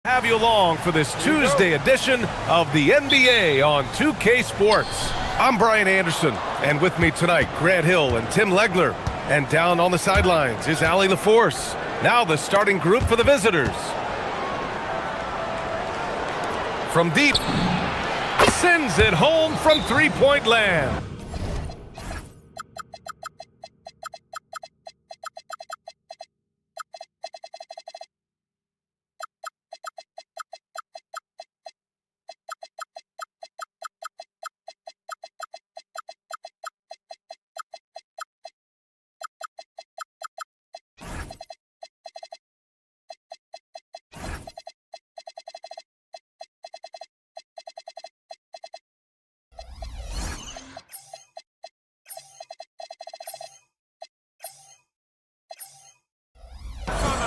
Have you along for this Tuesday edition of the NBA on 2K Sports. I'm Brian Anderson, and with me tonight, Grant Hill and Tim Legler. And down on the sidelines is Allie LaForce. Now the starting group for the visitors. From deep, sends it home from three-point land.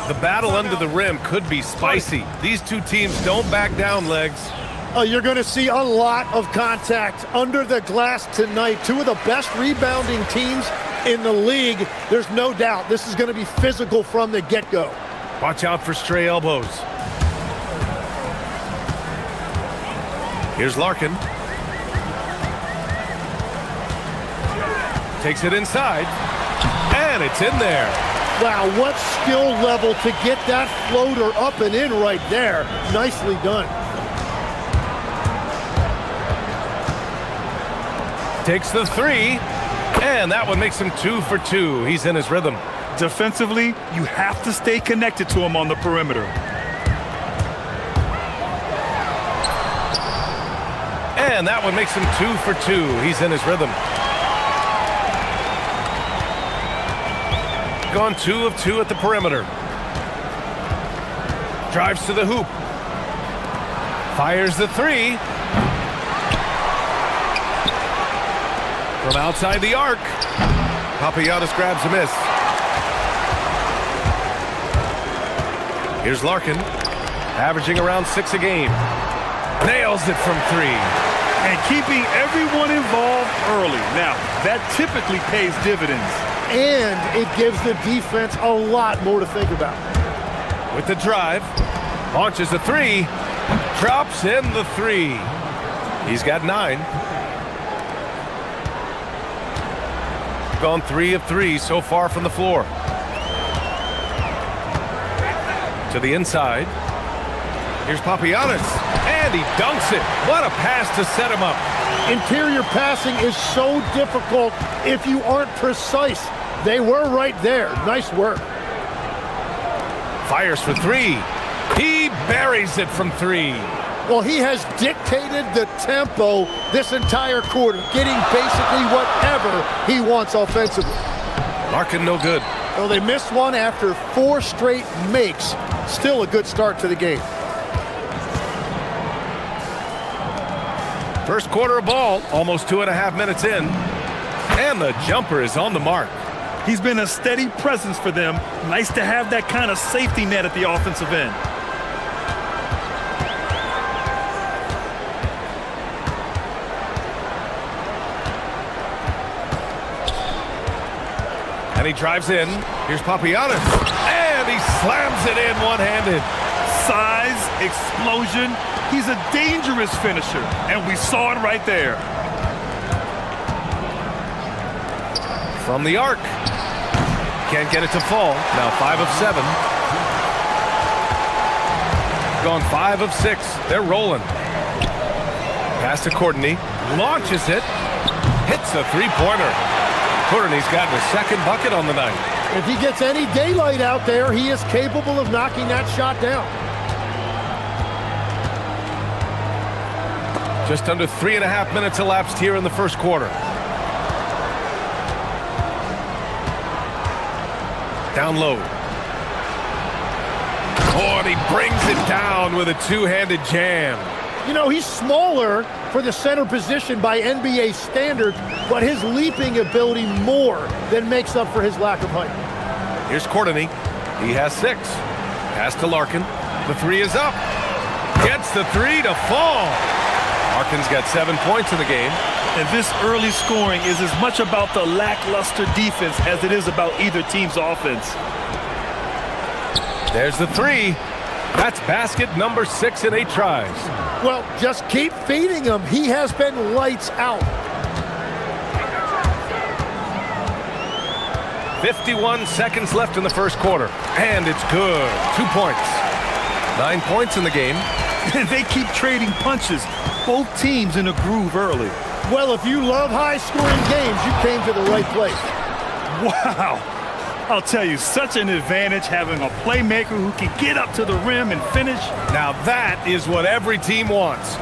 The battle under the rim could be spicy. These two teams don't back down, Legs. You're going to see a lot of contact under the glass tonight. Two of the best rebounding teams in the league. There's no doubt this is going to be physical from the get-go. Watch out for stray elbows. Here's Larkin. Takes it inside. And it's in there. Wow, what skill level to get that floater up and in right there. Nicely done. Takes the three, and that one makes him 2 for 2. He's in his rhythm. Defensively, you have to stay connected to him on the perimeter. And that one makes him 2 for 2. He's in his rhythm. Gone 2 of 2 at the perimeter. Drives to the hoop. Fires the three. From outside the arc. Papagiannis grabs a miss. Here's Larkin. Averaging around 6 a game. Nails it from 3. And keeping everyone involved early. Now, that typically pays dividends. And it gives the defense a lot more to think about. With the drive, launches a three, drops in the three. He's got 9. Gone 3 of 3 so far from the floor. To the inside. Here's Papagiannis, and he dunks it. What a pass to set him up. Interior passing is so difficult if you aren't precise. They were right there. Nice work. Fires for 3. He buries it from 3. Well, he has dictated the tempo this entire quarter, getting basically whatever he wants offensively. Larkin no good. Well, they missed one after 4 straight makes. Still a good start to the game. First quarter of ball, almost 2.5 minutes in. And the jumper is on the mark. He's been a steady presence for them. Nice to have that kind of safety net at the offensive end. And he drives in. Here's Papagiannis. And he slams it in one-handed. Size, explosion. He's a dangerous finisher. And we saw it right there. From the arc. Can't get it to fall. Now 5 of 7. Gone 5 of 6. They're rolling. Pass to Courtney. Launches it. Hits a three-pointer. Courtney's gotten a second bucket on the night. If he gets any daylight out there, he is capable of knocking that shot down. Just under 3.5 minutes elapsed here in the first quarter. Down low. Oh, and he brings it down with a two-handed jam. You know, he's smaller for the center position by NBA standards, but his leaping ability more than makes up for his lack of height. Here's Courtney. He has 6. Pass to Larkin. The 3 is up. Gets the 3 to fall. Larkin's got 7 points in the game. And this early scoring is as much about the lackluster defense as it is about either team's offense. There's the 3. That's basket number 6 in 8 tries. Well, just keep feeding him. He has been lights out. 51 seconds left in the first quarter. And it's good. 2 points. 9 points in the game. They keep trading punches. Both teams in a groove early. Well, if you love high-scoring games, you came to the right place. Wow. I'll tell you, such an advantage having a playmaker who can get up to the rim and finish. Now that is what every team wants.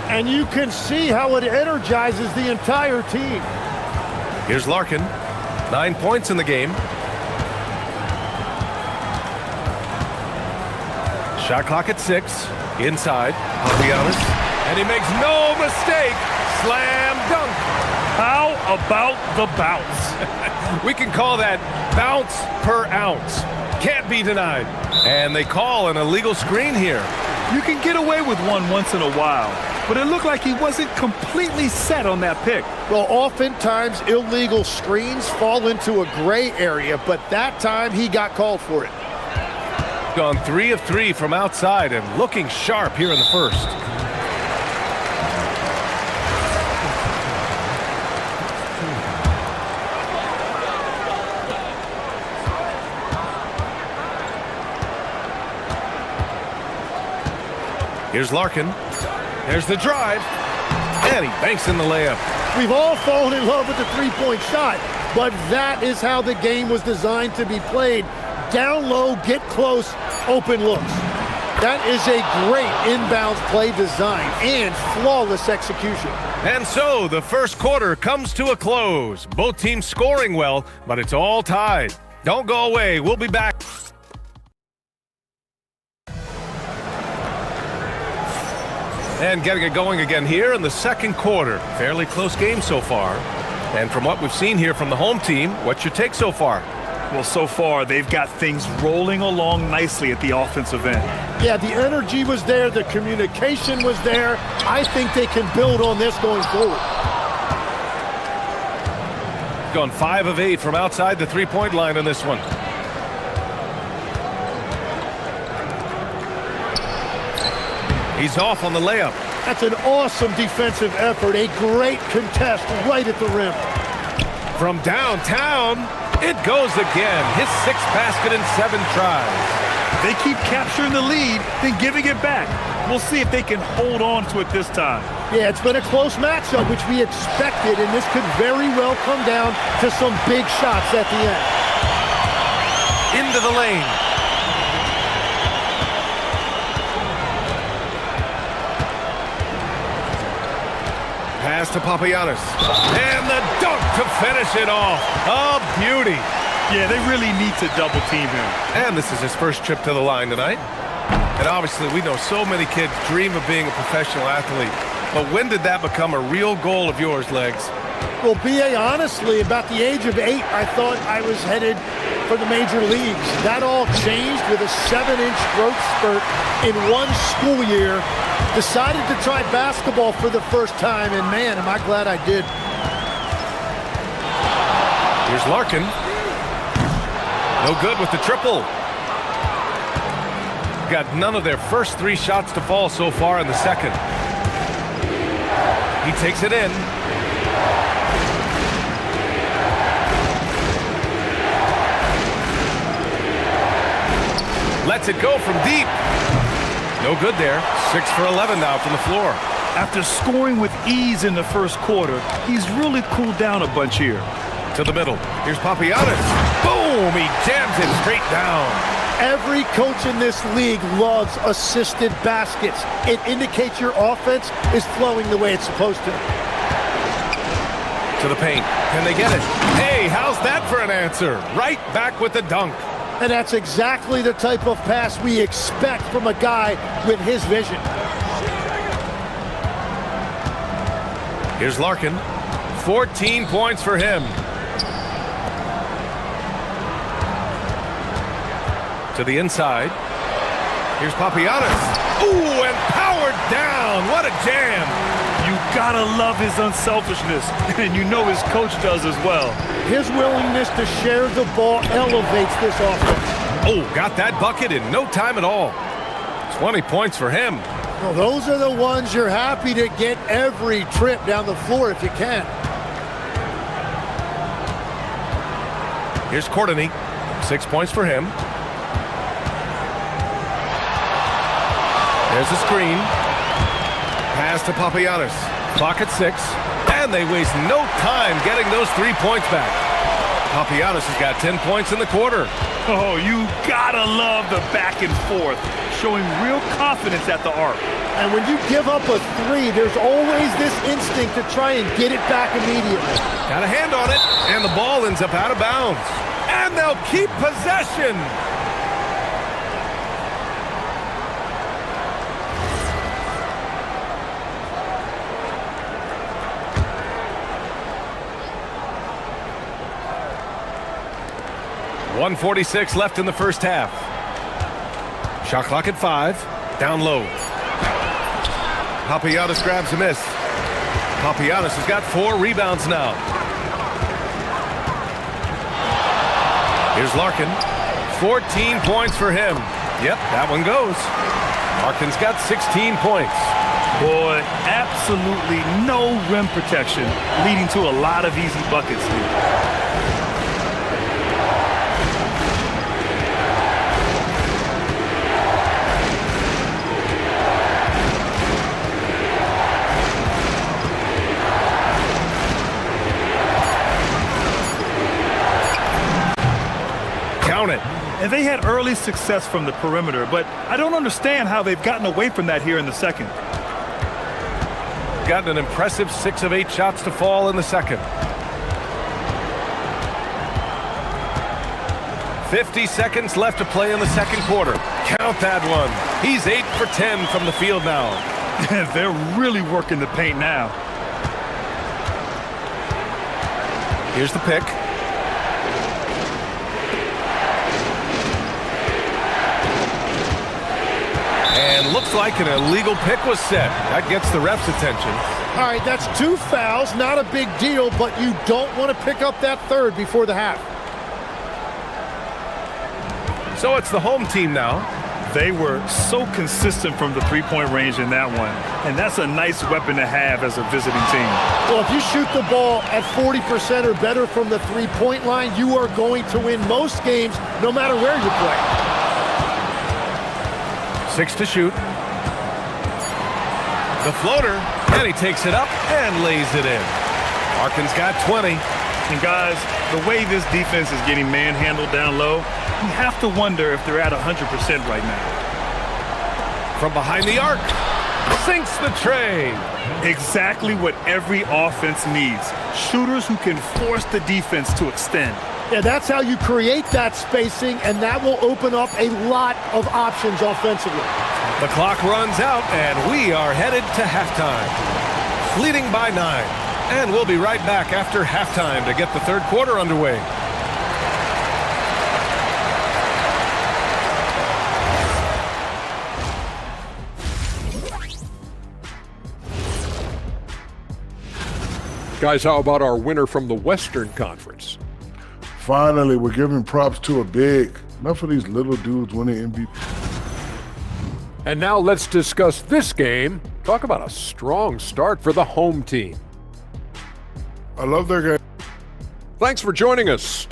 And you can see how it energizes the entire team. Here's Larkin. 9 points in the game. Shot clock at 6. Inside. Papagiannis. And he makes no mistake. Slam dunk. How about the bounce? We can call that bounce per ounce. Can't be denied. And they call an illegal screen here. You can get away with one once in a while, but it looked like he wasn't completely set on that pick. Well, oftentimes illegal screens fall into a gray area, but that time he got called for it. Gone 3 of 3 from outside and looking sharp here in the first. Here's Larkin. There's the drive. And he banks in the layup. We've all fallen in love with the three-point shot, but that is how the game was designed to be played. Down low, get close, open looks. That is a great inbounds play design and flawless execution. And so the first quarter comes to a close. Both teams scoring well, but it's all tied. Don't go away. We'll be back. And getting it going again here in the second quarter. Fairly close game so far. And from what we've seen here from the home team, what's your take so far? Well, so far, they've got things rolling along nicely at the offensive end. Yeah, the energy was there, the communication was there. I think they can build on this going forward. Gone 5 of 8 from outside the three-point line on this one. He's off on the layup. That's an awesome defensive effort. A great contest right at the rim. From downtown, it goes again. His 6th basket in 7 tries. They keep capturing the lead, then giving it back. We'll see if they can hold on to it this time. Yeah, it's been a close matchup, which we expected, and this could very well come down to some big shots at the end. Into the lane. Pass to Papagiannis. And the dunk to finish it off. A beauty. Yeah, they really need to double team him. And this is his first trip to the line tonight. And obviously, we know so many kids dream of being a professional athlete. But when did that become a real goal of yours, Legs? Well, B.A., honestly, about the age of 8, I thought I was headed for the major leagues. That all changed with a 7-inch growth spurt in one school year. Decided to try basketball for the first time, and man, am I glad I did. Here's Larkin. No good with the triple. Got none of their first 3 shots to fall so far in the second. He takes it in. Lets it go from deep. No good there. 6 for 11 now from the floor. After scoring with ease in the first quarter, he's really cooled down a bunch here. To the middle. Here's Papagiannis. Boom! He jams it straight down. Every coach in this league loves assisted baskets. It indicates your offense is flowing the way it's supposed to. To the paint. Can they get it? Hey, how's that for an answer? Right back with the dunk. And that's exactly the type of pass we expect from a guy with his vision. Here's Larkin. 14 points for him. To the inside. Here's Papagiannis. Ooh, and powered down. What a jam. You gotta love his unselfishness, and you know his coach does as well. His willingness to share the ball elevates this offense. Oh, got that bucket in no time at all. 20 points for him. Well, those are the ones you're happy to get every trip down the floor if you can. Here's Courtney. 6 points for him. There's the screen. Pass to Papagiannis. Clock at 6. And they waste no time getting those 3 points back. Papagiannis has got 10 points in the quarter. Oh, you gotta love the back and forth, showing real confidence at the arc. And when you give up a 3, there's always this instinct to try and get it back immediately. Got a hand on it, and the ball ends up out of bounds. And they'll keep possession. .146 left in the first half. Shot clock at 5. Down low. Papagiannis grabs a miss. Papagiannis has got 4 rebounds now. Here's Larkin. 14 points for him. Yep, that one goes. Larkin's got 16 points. Boy, absolutely no rim protection, leading to a lot of easy buckets here. And they had early success from the perimeter, but I don't understand how they've gotten away from that here in the second. Gotten an impressive 6 of 8 shots to fall in the second. 50 seconds left to play in the second quarter. Count that one. He's 8 for 10 from the field now. They're really working the paint now. Here's the pick. And looks like an illegal pick was set. That gets the ref's attention. All right, that's 2 fouls, not a big deal, but you don't want to pick up that third before the half. So it's the home team now. They were so consistent from the three-point range in that one, and that's a nice weapon to have as a visiting team. Well, if you shoot the ball at 40% or better from the three-point line, you are going to win most games no matter where you play. 6 to shoot. The floater, and he takes it up and lays it in. Larkin's got 20. And guys, the way this defense is getting manhandled down low, you have to wonder if they're at 100% right now. From behind the arc, sinks the tray. Exactly what every offense needs. Shooters who can force the defense to extend. Yeah, that's how you create that spacing, and that will open up a lot of options offensively. The clock runs out, and we are headed to halftime. Leading by 9. And we'll be right back after halftime to get the third quarter underway. Guys, how about our winner from the Western Conference? Finally, we're giving props to a big. Enough of these little dudes winning MVP. And now let's discuss this game. Talk about a strong start for the home team. I love their game. Thanks for joining us.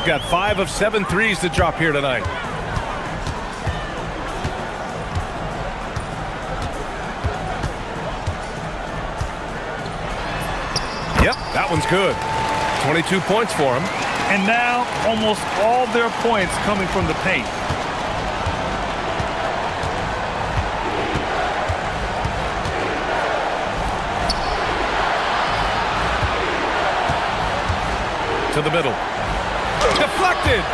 got 5 of 7 threes to drop here tonight. Yep, that one's good. 22 points for him. And now almost all their points coming from the paint. To the middle. Deflected!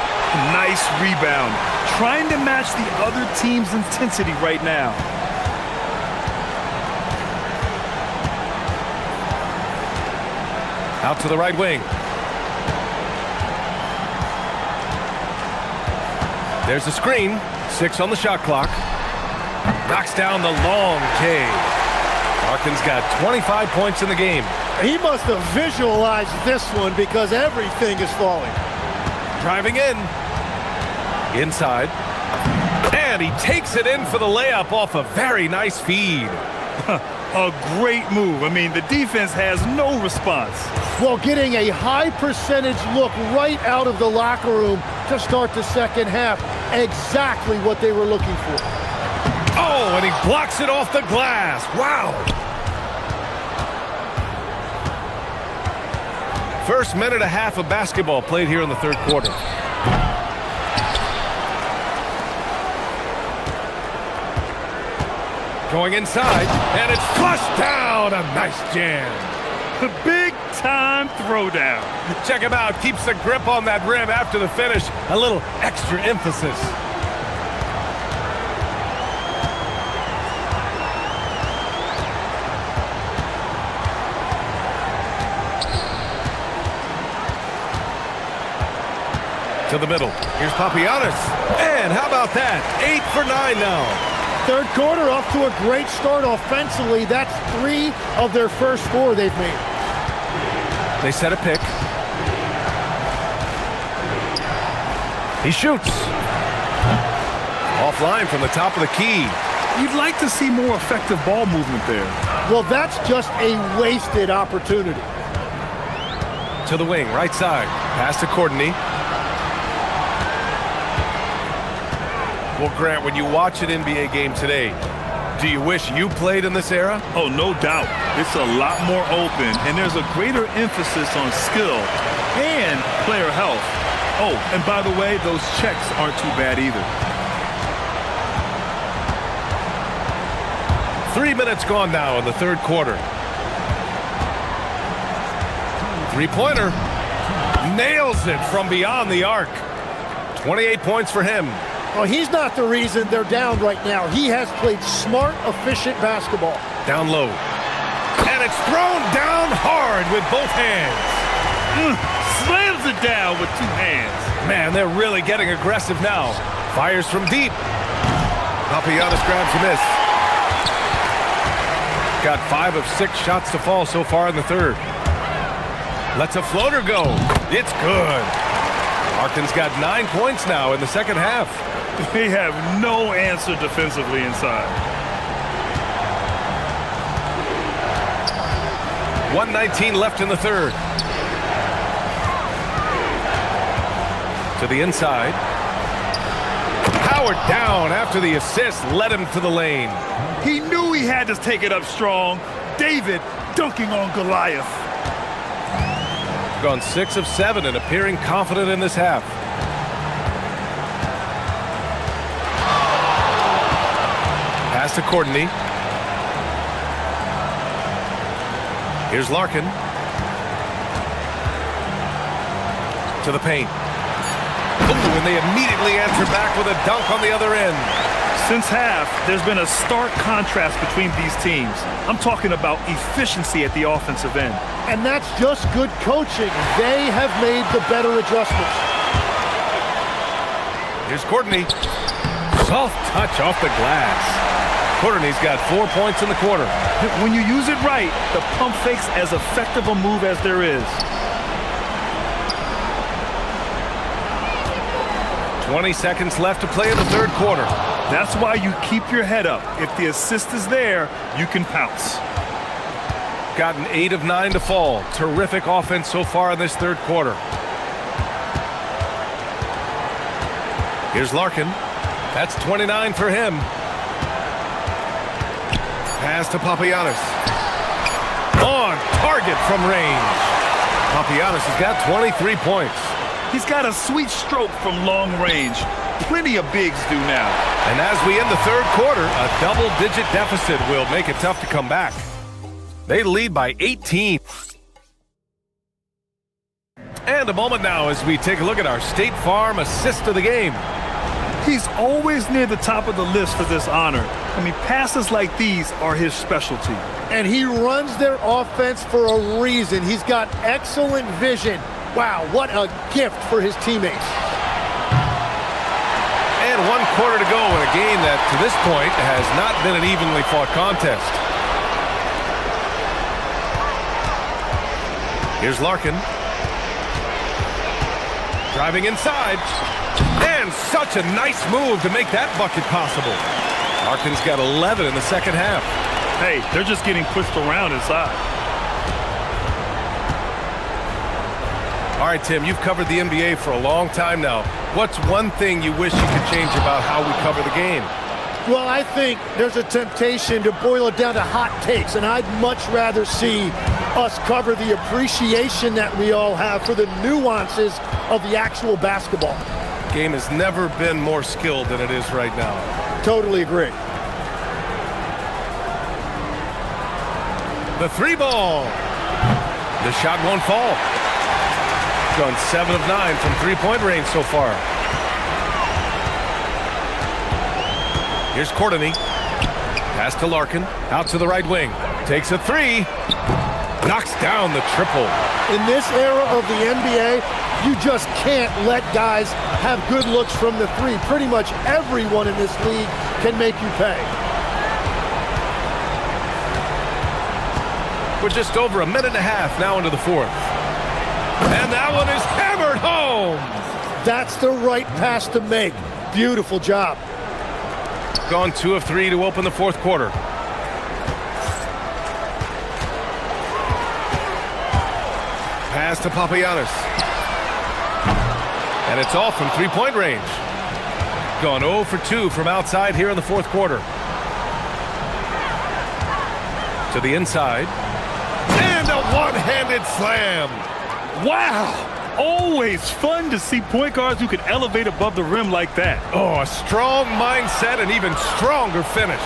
Nice rebound. Trying to match the other team's intensity right now. Out to the right wing. There's the screen. 6 on the shot clock. Knocks down the long K. Larkin's got 25 points in the game. He must have visualized this one because everything is falling. Driving in. Inside. And he takes it in for the layup off a very nice feed. A great move. I mean, the defense has no response. Well, getting a high percentage look right out of the locker room to start the second half. Exactly what they were looking for. Oh, and he blocks it off the glass. Wow. First minute and a half of basketball played here in the third quarter. Going inside, and it's flushed down. A nice jam. The big-time throwdown. Check him out. Keeps the grip on that rim after the finish. A little extra emphasis. To the middle. Here's Papagiannis. And how about that? 8 for 9 now. Third quarter off to a great start offensively. That's 3 of their first 4 they've made. They set a pick. He shoots. Offline from the top of the key. You'd like to see more effective ball movement there. Well, that's just a wasted opportunity. To the wing, right side. Pass to Courtney. Well, Grant, when you watch an NBA game today, do you wish you played in this era? Oh, no doubt. It's a lot more open, and there's a greater emphasis on skill and player health. Oh, and by the way, those checks aren't too bad either. 3 minutes gone now in the third quarter. Three-pointer. Nails it from beyond the arc. 28 points for him. Well, he's not the reason they're down right now. He has played smart, efficient basketball. Down low. And it's thrown down hard with both hands. Slams it down with 2 hands. Man, they're really getting aggressive now. Fires from deep. Papagiannis grabs a miss. Got 5 of 6 shots to fall so far in the third. Lets a floater go. It's good. Larkin's got 9 points now in the second half. They have no answer defensively inside. 1:19 left in the third. To the inside. Powered down after the assist led him to the lane. He knew he had to take it up strong. David dunking on Goliath. Gone 6 of 7 and appearing confident in this half. Pass to Courtney. Here's Larkin. To the paint. Ooh, and they immediately answer back with a dunk on the other end. Since half, there's been a stark contrast between these teams. I'm talking about efficiency at the offensive end. And that's just good coaching. They have made the better adjustments. Here's Courtney. Soft touch off the glass. Courtney's got 4 points in the quarter. When you use it right, the pump fake's as effective a move as there is. 20 seconds left to play in the third quarter. That's why you keep your head up. If the assist is there, you can pounce. Gotten 8 of 9 to fall. Terrific offense so far in this third quarter. Here's Larkin. That's 29 for him. Pass to Papagiannis. On target from range. Papagiannis has got 23 points. He's got a sweet stroke from long range. Plenty of bigs do now. And as we end the third quarter, a double-digit deficit will make it tough to come back. They lead by 18. And a moment now as we take a look at our State Farm assist of the game. He's always near the top of the list for this honor. I mean, passes like these are his specialty. And he runs their offense for a reason. He's got excellent vision. Wow, what a gift for his teammates. And 1 quarter to go in a game that, to this point, has not been an evenly fought contest. Here's Larkin. Driving inside. And such a nice move to make that bucket possible. Larkin's got 11 in the second half. Hey, they're just getting pushed around inside. All right, Tim, you've covered the NBA for a long time now. What's one thing you wish you could change about how we cover the game? Well, I think there's a temptation to boil it down to hot takes, and I'd much rather see us cover the appreciation that we all have for the nuances of the actual basketball. Game has never been more skilled than it is right now. Totally agree. The 3-ball. The shot won't fall. Gone 7 of 9 from three-point range so far. Here's Courtney. Pass to Larkin. Out to the right wing. Takes a 3. Knocks down the triple. In this era of the NBA, you just can't let guys have good looks from the 3. Pretty much everyone in this league can make you pay. We're just over a minute and a half now into the fourth. And that one is hammered home. That's the right pass to make. Beautiful job. Gone 2 of 3 to open the fourth quarter. Pass to Papagiannis. And it's all from three-point range. Gone 0 for 2 from outside here in the fourth quarter. To the inside. And a one-handed slam. Wow! Always fun to see point guards who can elevate above the rim like that. Oh, a strong mindset and even stronger finish.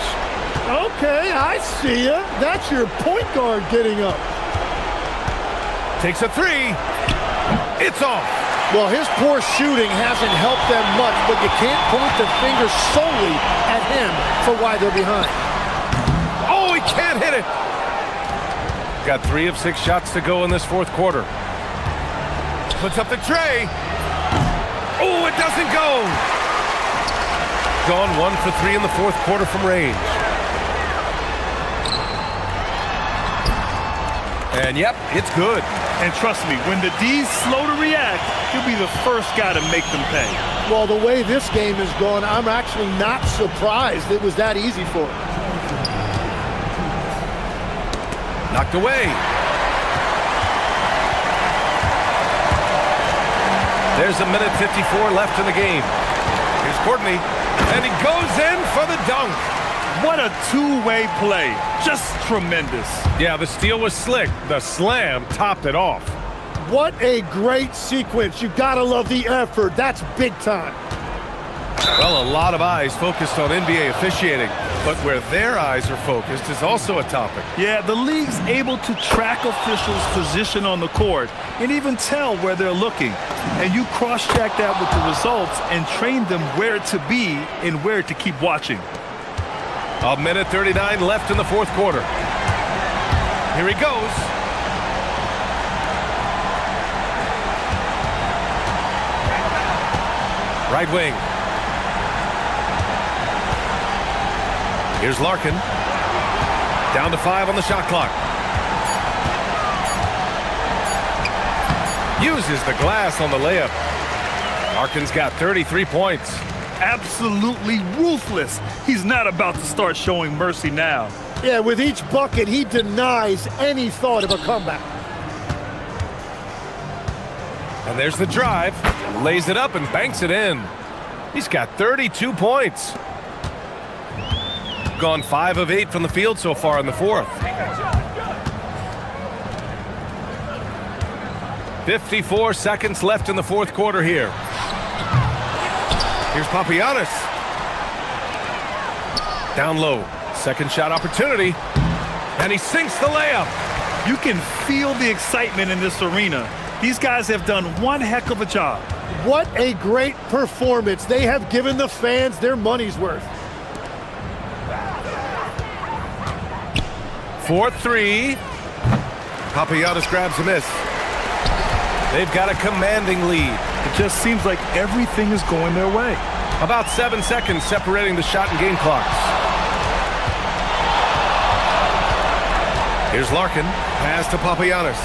Okay, I see ya. That's your point guard getting up. Takes a 3. It's off. Well, his poor shooting hasn't helped them much, but you can't point the finger solely at him for why they're behind. Oh, he can't hit it. Got 3 of 6 shots to go in this fourth quarter. Puts up the tray. Oh, it doesn't go. Gone 1 for 3 in the fourth quarter from range. And yep, it's good. And trust me, when the D's slow to react, he'll be the first guy to make them pay. Well, the way this game is going, I'm actually not surprised it was that easy for him. Knocked away. There's a minute 54 left in the game. Here's Courtney, and he goes in for the dunk. What a two-way play. Just tremendous. Yeah, the steal was slick. The slam topped it off. What a great sequence. You gotta love the effort. That's big time. Well, a lot of eyes focused on NBA officiating, but where their eyes are focused is also a topic. Yeah, the league's able to track officials' position on the court and even tell where they're looking. And you cross-check that with the results and train them where to be and where to keep watching. A minute 39 left in the fourth quarter. Here he goes. Right wing. Here's Larkin. Down to 5 on the shot clock. Uses the glass on the layup. Larkin's got 33 points. Absolutely ruthless. He's not about to start showing mercy now. Yeah, with each bucket, he denies any thought of a comeback. And there's the drive. Lays it up and banks it in. He's got 32 points. Gone 5 of 8 from the field so far in the fourth. 54 seconds left in the fourth quarter here. Here's Papagiannis. Down low. Second shot opportunity. And he sinks the layup. You can feel the excitement in this arena. These guys have done one heck of a job. What a great performance. They have given the fans their money's worth. 4-3. Papagiannis grabs a miss. They've got a commanding lead. It just seems like everything is going their way. About 7 seconds separating the shot and game clocks. Here's Larkin. Pass to Papagiannis.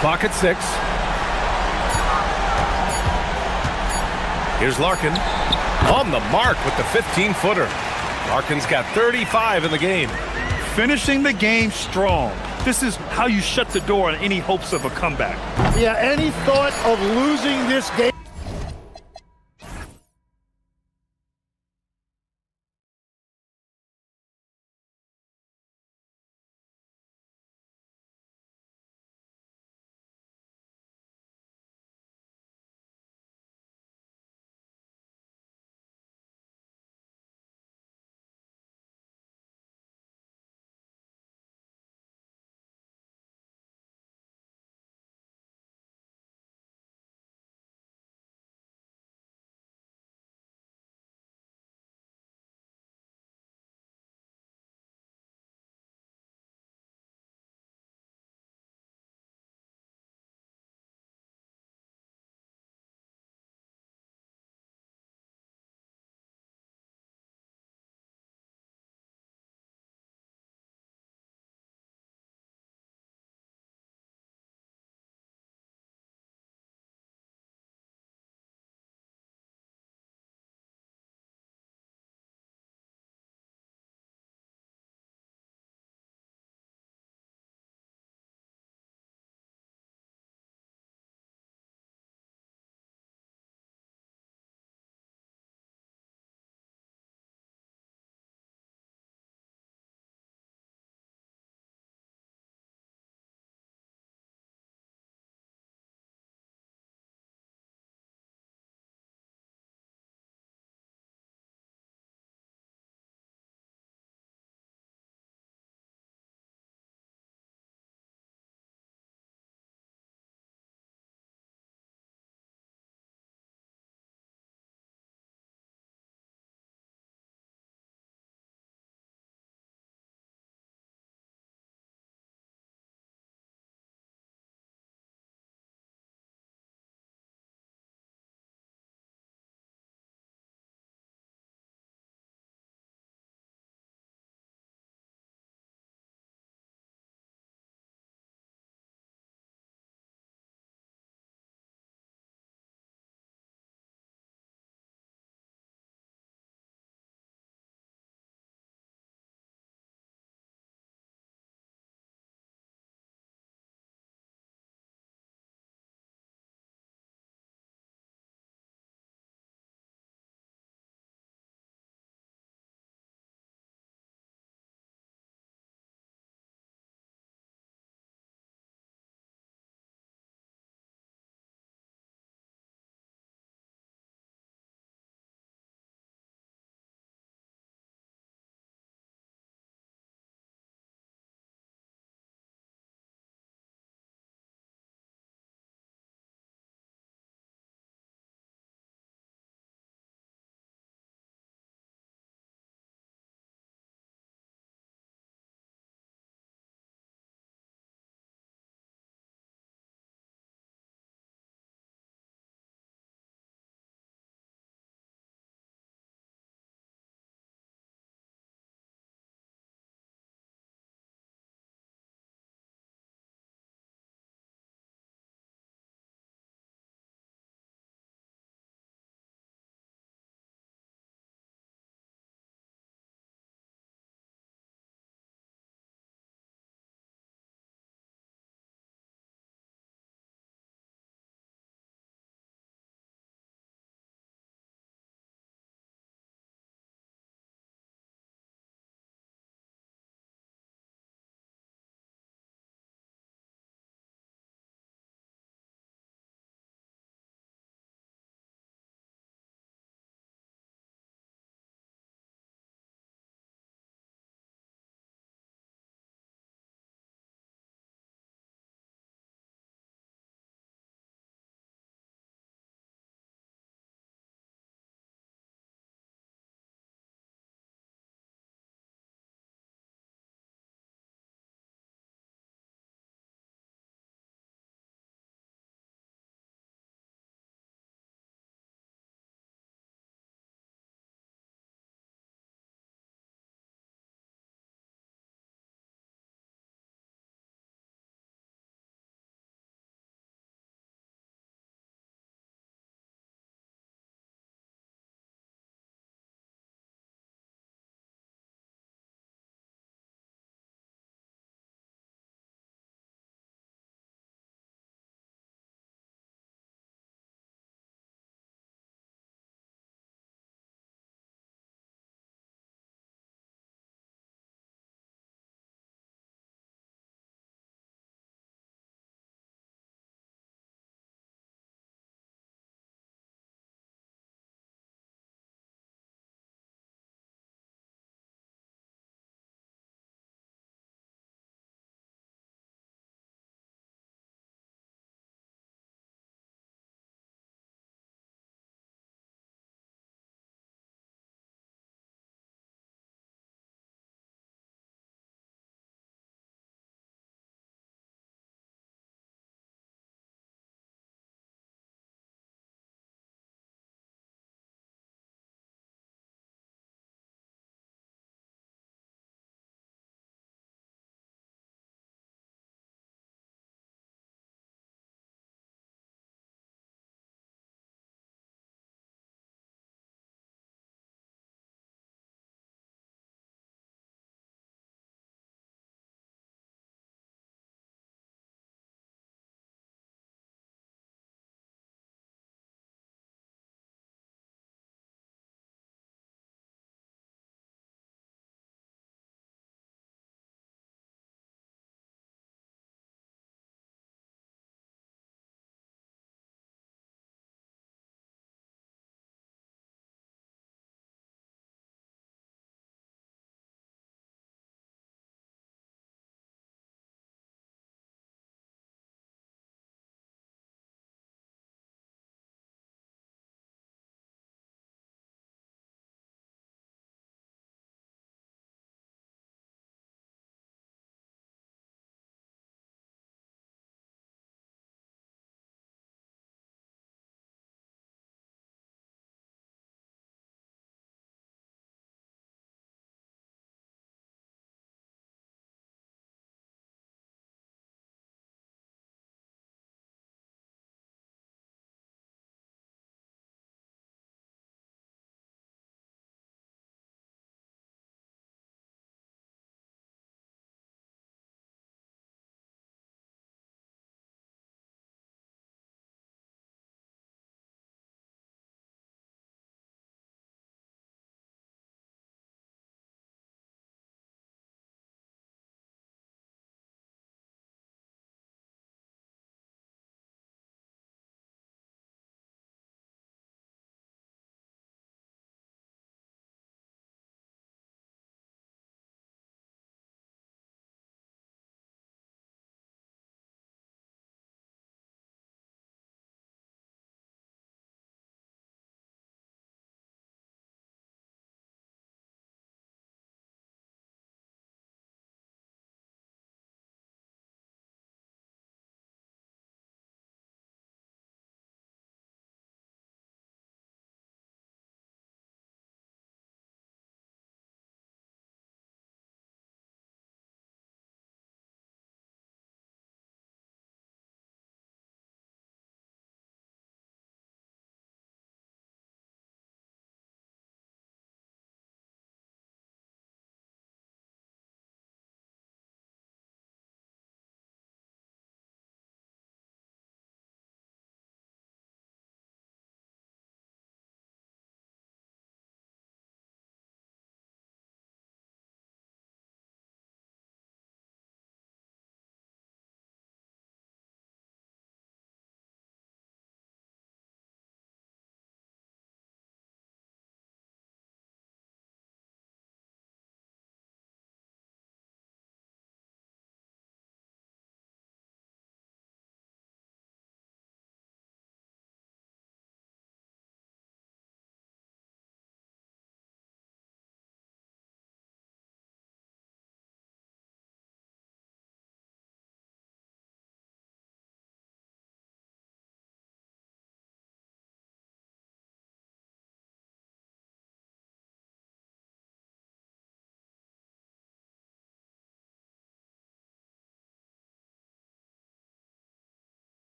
Clock at 6. Here's Larkin. On the mark with the 15-footer. Larkin's got 35 in the game. Finishing the game strong. This is how you shut the door on any hopes of a comeback. Yeah, any thought of losing this game?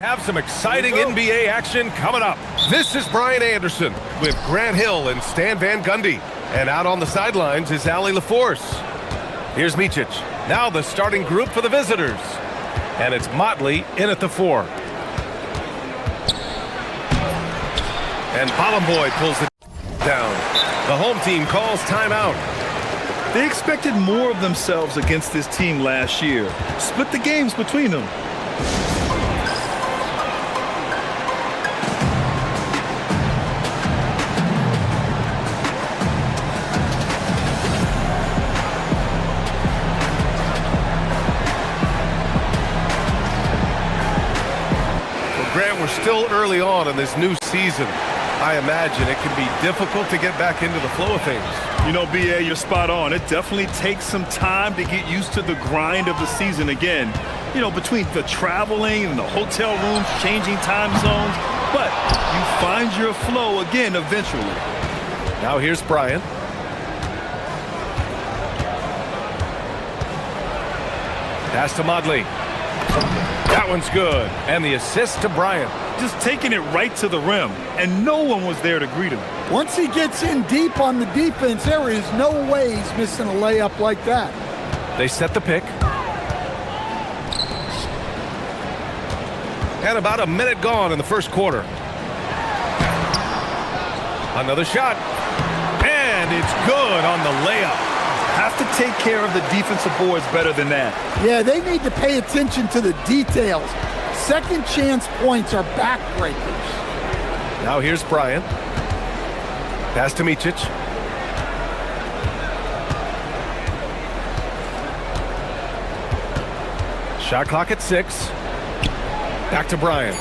Have some exciting NBA action coming up. This is Brian Anderson with Grant Hill and Stan Van Gundy. And out on the sidelines is Ali LaForce. Here's Micic. Now the starting group for the visitors. And it's Motley in at the 4. And Bolomboy pulls it down. The home team calls timeout. They expected more of themselves against this team last year. Split the games between them. Grant, we're still early on in this new season. I imagine it can be difficult to get back into the flow of things. You know, B.A., you're spot on. It definitely takes some time to get used to the grind of the season again. You know, between the traveling and the hotel rooms, changing time zones. But you find your flow again eventually. Now here's Bryant. Pass to Motley. That one's good. And the assist to Bryant. Just taking it right to the rim, and no one was there to greet him. Once he gets in deep on the defense, there is no way he's missing a layup like that. They set the pick. And about a minute gone in the first quarter. Another shot. And it's good on the layup. Have to take care of the defensive boards better than that. Yeah, they need to pay attention to the details. Second chance points are backbreakers. Now here's Bryant. Pass to Micic. Shot clock at 6. Back to Bryant.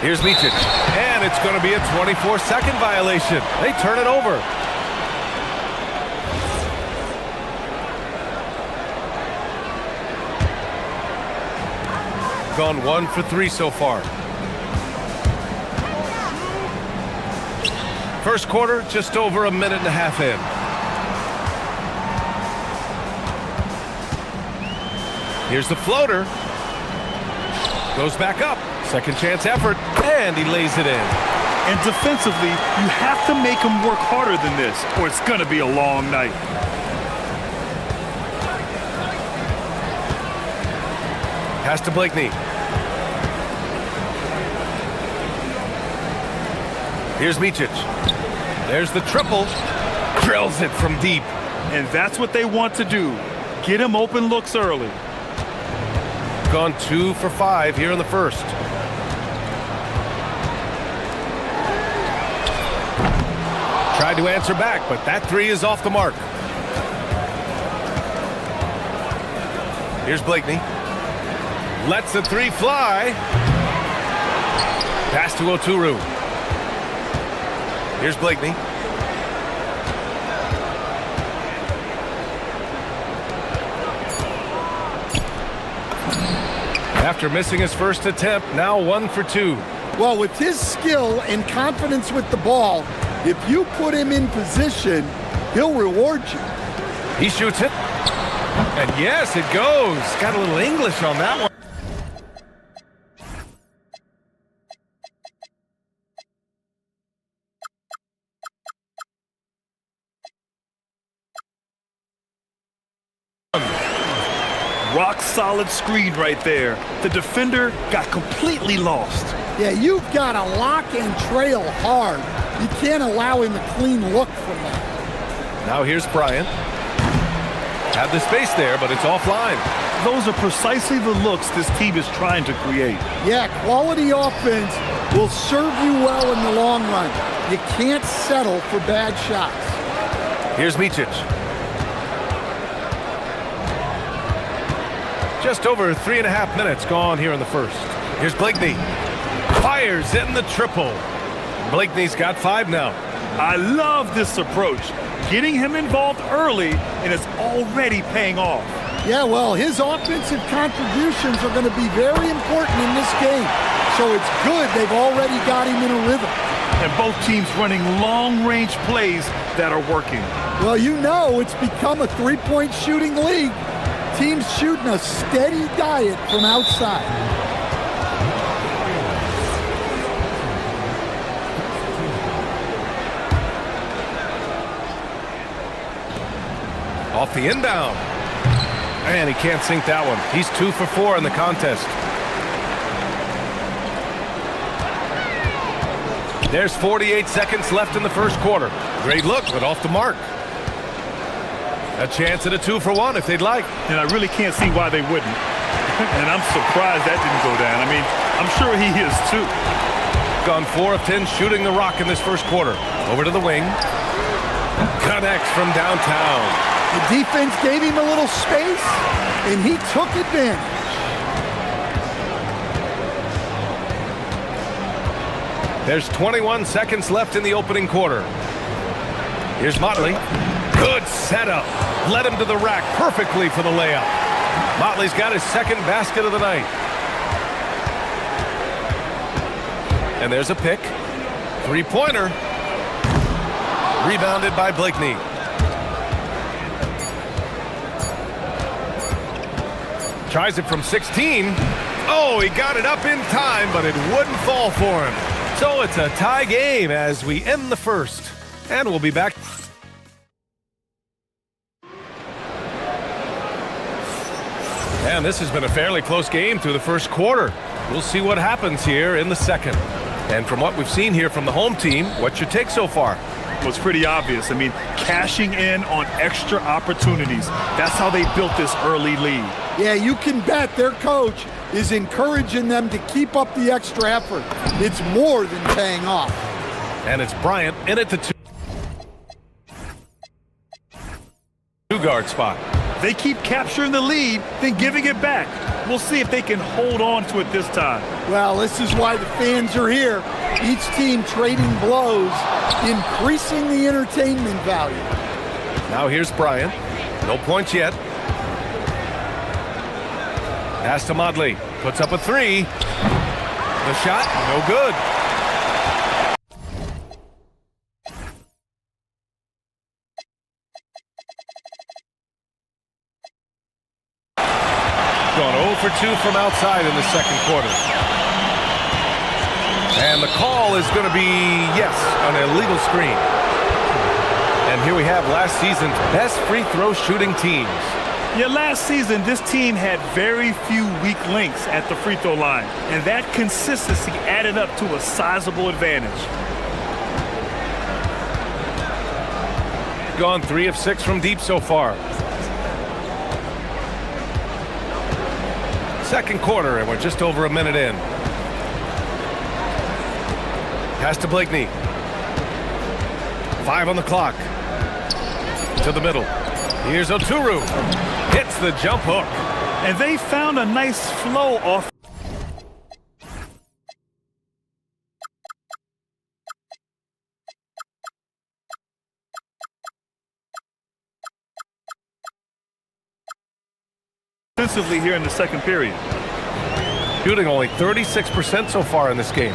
Here's Micic. And it's going to be a 24-second violation. They turn it over. Gone 1 for 3 so far. First quarter, just over a minute and a half in. Here's the floater. Goes back up. Second chance effort. And he lays it in. And defensively, you have to make him work harder than this, or it's going to be a long night. Pass to Blakeney. Here's Micic. There's the triple. Drills it from deep. And that's what they want to do. Get him open looks early. Gone 2 for 5 here in the first. Tried to answer back, but that 3 is off the mark. Here's Blakeney. Lets the 3 fly. Pass to Oturu. Here's Blakeney. After missing his first attempt, now 1 for 2. Well, with his skill and confidence with the ball, if you put him in position, he'll reward you. He shoots it. And yes, it goes. Got a little English on that one. Rock solid screen right there. The defender got completely lost. Yeah, you've got to lock and trail hard. You can't allow him a clean look from that. Now here's Bryant. Had the space there, but it's offline. Those are precisely the looks this team is trying to create. Yeah, quality offense will serve you well in the long run. You can't settle for bad shots. Here's Micic. Just over 3.5 minutes gone here in the first. Here's Blakeney. Fires in the triple. Blakeney's got 5 now. I love this approach. Getting him involved early, and it's already paying off. Yeah, well, his offensive contributions are going to be very important in this game. So it's good they've already got him in a rhythm. And both teams running long-range plays that are working. Well, you know it's become a three-point shooting league. Team's shooting a steady diet from outside. Off the inbound. And he can't sink that one. He's 2 for 4 in the contest. There's 48 seconds left in the first quarter. Great look, but off the mark. A chance at a 2 for 1 if they'd like. And I really can't see why they wouldn't. And I'm surprised that didn't go down. I mean, I'm sure he is too. Gone 4 of 10 shooting the rock in this first quarter. Over to the wing. Connects from downtown. The defense gave him a little space, and he took advantage. There's 21 seconds left in the opening quarter. Here's Motley. Good setup. Led him to the rack perfectly for the layup. Motley's got his second basket of the night. And there's a pick. Three-pointer. Rebounded by Blakeney. Tries it from 16. Oh, he got it up in time, but it wouldn't fall for him. So it's a tie game as we end the first. And we'll be back. And this has been a fairly close game through the first quarter. We'll see what happens here in the second. And from what we've seen here from the home team, what's your take so far? Well, it's pretty obvious. I mean, cashing in on extra opportunities. That's how they built this early lead. Yeah, you can bet their coach is encouraging them to keep up the extra effort. It's more than paying off. And it's Bryant in at the two-guard spot. They keep capturing the lead, then giving it back. We'll see if they can hold on to it this time. Well, this is why the fans are here. Each team trading blows, increasing the entertainment value. Now here's Bryant. No points yet. Pass to Motley. Puts up a three. The shot, no good. Gone 0 for 2 from outside in the second quarter. And the call is going to be, yes, an illegal screen. And here we have last season's best free throw shooting teams. Yeah, last season, this team had very few weak links at the free throw line. And that consistency added up to a sizable advantage. Gone 3 of 6 from deep so far. Second quarter, and we're just over a minute in. Pass to Blakeney. 5 on the clock. To the middle. Here's Oturu. Hits the jump hook. And they found a nice flow off. Offensively here in the second period. Shooting only 36% so far in this game.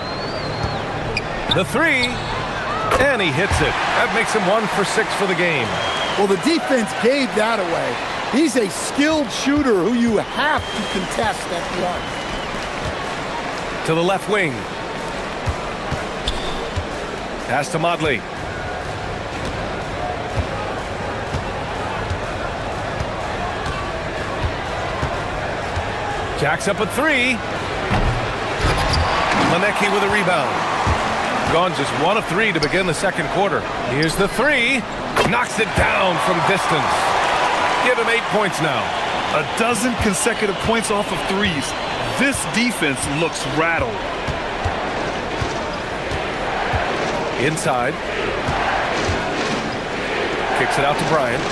The three, and he hits it. That makes him 1 for 6 for the game. Well, the defense gave that away. He's a skilled shooter who you have to contest at the arc. To the left wing. Pass to Motley. Jacks up a three. Manecki with a rebound. Gone just 1 of 3 to begin the second quarter. Here's the three. Knocks it down from distance. Give him 8 points now. 12 consecutive points off of threes. This defense looks rattled. Inside. Kicks it out to Bryant.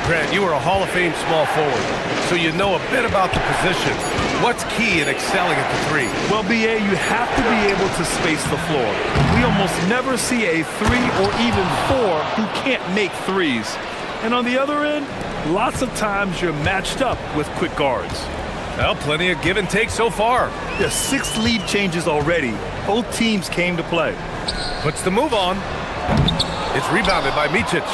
Grant, you were a Hall of Fame small forward, so you know a bit about the position. What's key in excelling at the three? Well, BA, you have to be able to space the floor. We almost never see a 3 or even 4 who can't make threes. And on the other end, lots of times you're matched up with quick guards. Well, plenty of give and take so far. There's 6 lead changes already. Both teams came to play. Puts the move on. It's rebounded by Micic.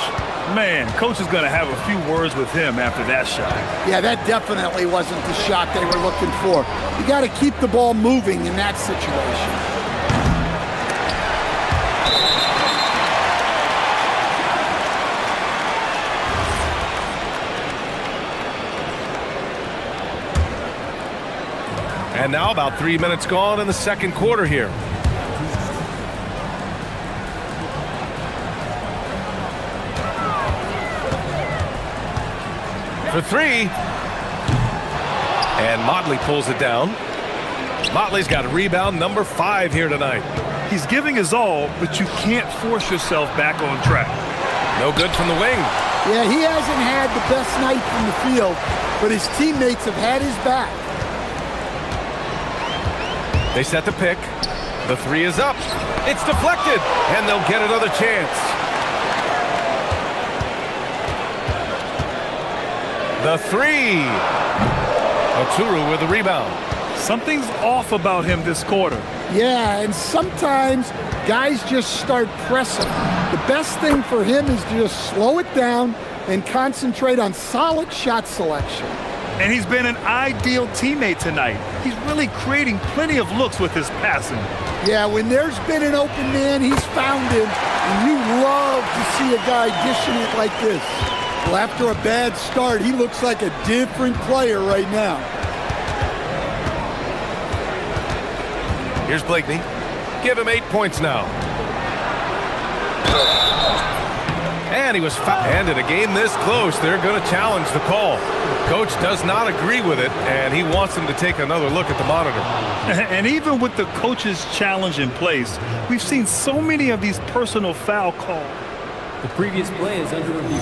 Man, coach is going to have a few words with him after that shot. Yeah, that definitely wasn't the shot they were looking for. You got to keep the ball moving in that situation. And now about 3 minutes gone in the second quarter here. For three. And Motley pulls it down. Motley's got rebound number 5 here tonight. He's giving his all, but you can't force yourself back on track. No good from the wing. Yeah, he hasn't had the best night from the field, but his teammates have had his back. They set the pick. The 3 is up. It's deflected, and they'll get another chance. The 3. Oturu with the rebound. Something's off about him this quarter. Yeah, and sometimes guys just start pressing. The best thing for him is to just slow it down and concentrate on solid shot selection. And he's been an ideal teammate tonight. He's really creating plenty of looks with his passing. Yeah, when there's been an open man, he's found him. And you love to see a guy dishing it like this. Well, after a bad start, he looks like a different player right now. Here's Blakeney. Give him 8 points now. And he was fouled. And in a game this close, they're going to challenge the call. Coach does not agree with it, and he wants him to take another look at the monitor. And even with the coach's challenge in place, we've seen so many of these personal foul calls. The previous play is under review.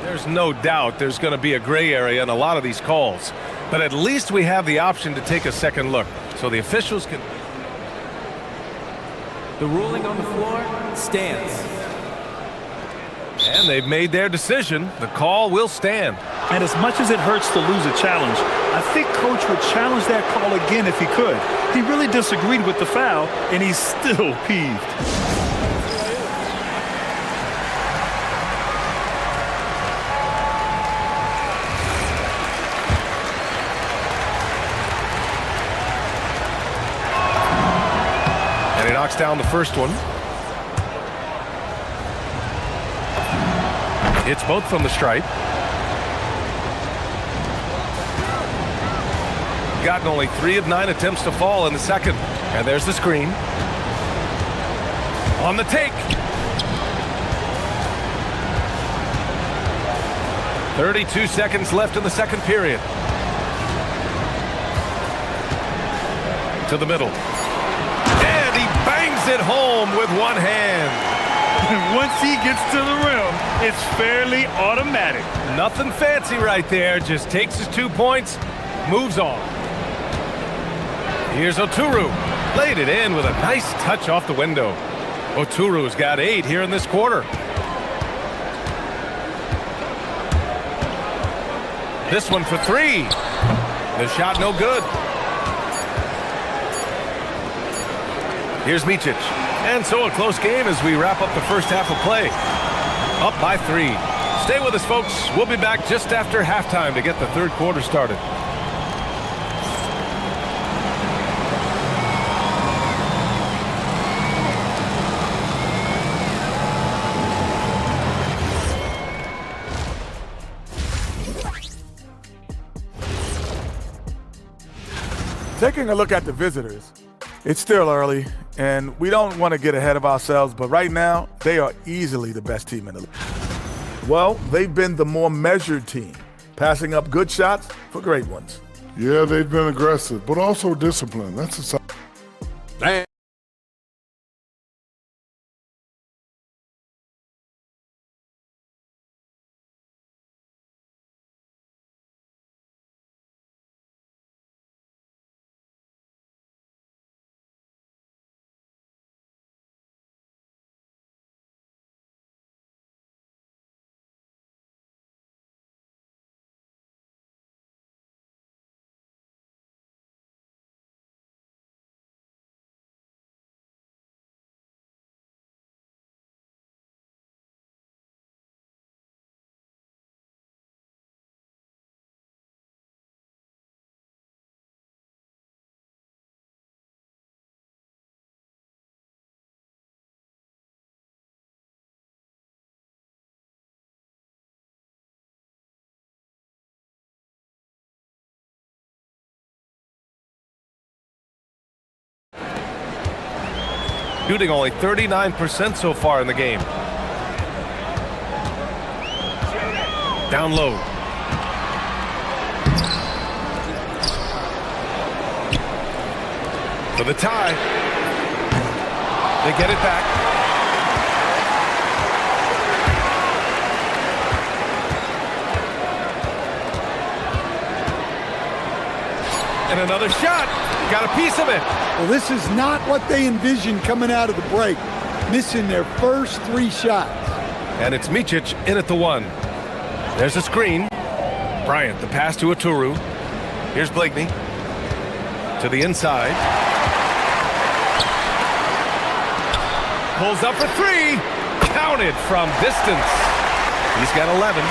There's no doubt there's going to be a gray area in a lot of these calls. But at least we have the option to take a second look, so the officials can... The ruling on the floor stands. And they've made their decision. The call will stand. And as much as it hurts to lose a challenge, I think Coach would challenge that call again if he could. He really disagreed with the foul, and he's still peeved. And he knocks down the first one. It's both from the stripe. Gotten only 3 of 9 attempts to fall in the second. And there's the screen. On the take. 32 seconds left in the second period. To the middle. And he bangs it home with one hand. Once he gets to the rim, it's fairly automatic. Nothing fancy right there. Just takes his 2 points, moves on. Here's Oturu. Laid it in with a nice touch off the window. Oturu's got 8 here in this quarter. This one for 3. The shot no good. Here's Micic. And so a close game as we wrap up the first half of play. Up by 3. Stay with us, folks. We'll be back just after halftime to get the third quarter started. Taking a look at the visitors, it's still early, and we don't want to get ahead of ourselves, but right now, they are easily the best team in the league. Well, they've been the more measured team, passing up good shots for great ones. Yeah, they've been aggressive, but also disciplined. That's a sign. shooting only 39% so far in the game. Down low. For the tie. They get it back. And another shot. Got a piece of it. Well, this is not what they envisioned coming out of the break. Missing their first 3 shots. And it's Micic in at the 1. There's a screen. Bryant, the pass to Aturu. Here's Blakeney. To the inside. Pulls up for 3. Counted from distance. He's got 11.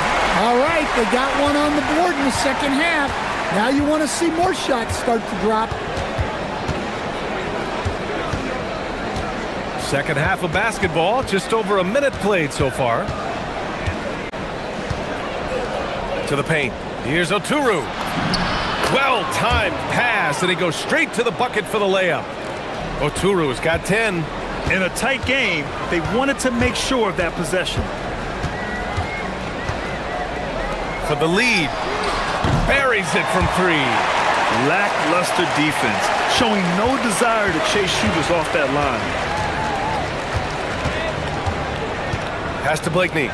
All right, they got one on the board in the second half. Now you want to see more shots start to drop. Second half of basketball, just over a minute played so far. To the paint. Here's Oturu. Well-timed pass, and he goes straight to the bucket for the layup. Oturu's got 10. In a tight game, they wanted to make sure of that possession. For the lead. Buries it from 3. Lackluster defense, showing no desire to chase shooters off that line. Pass to Blakeney.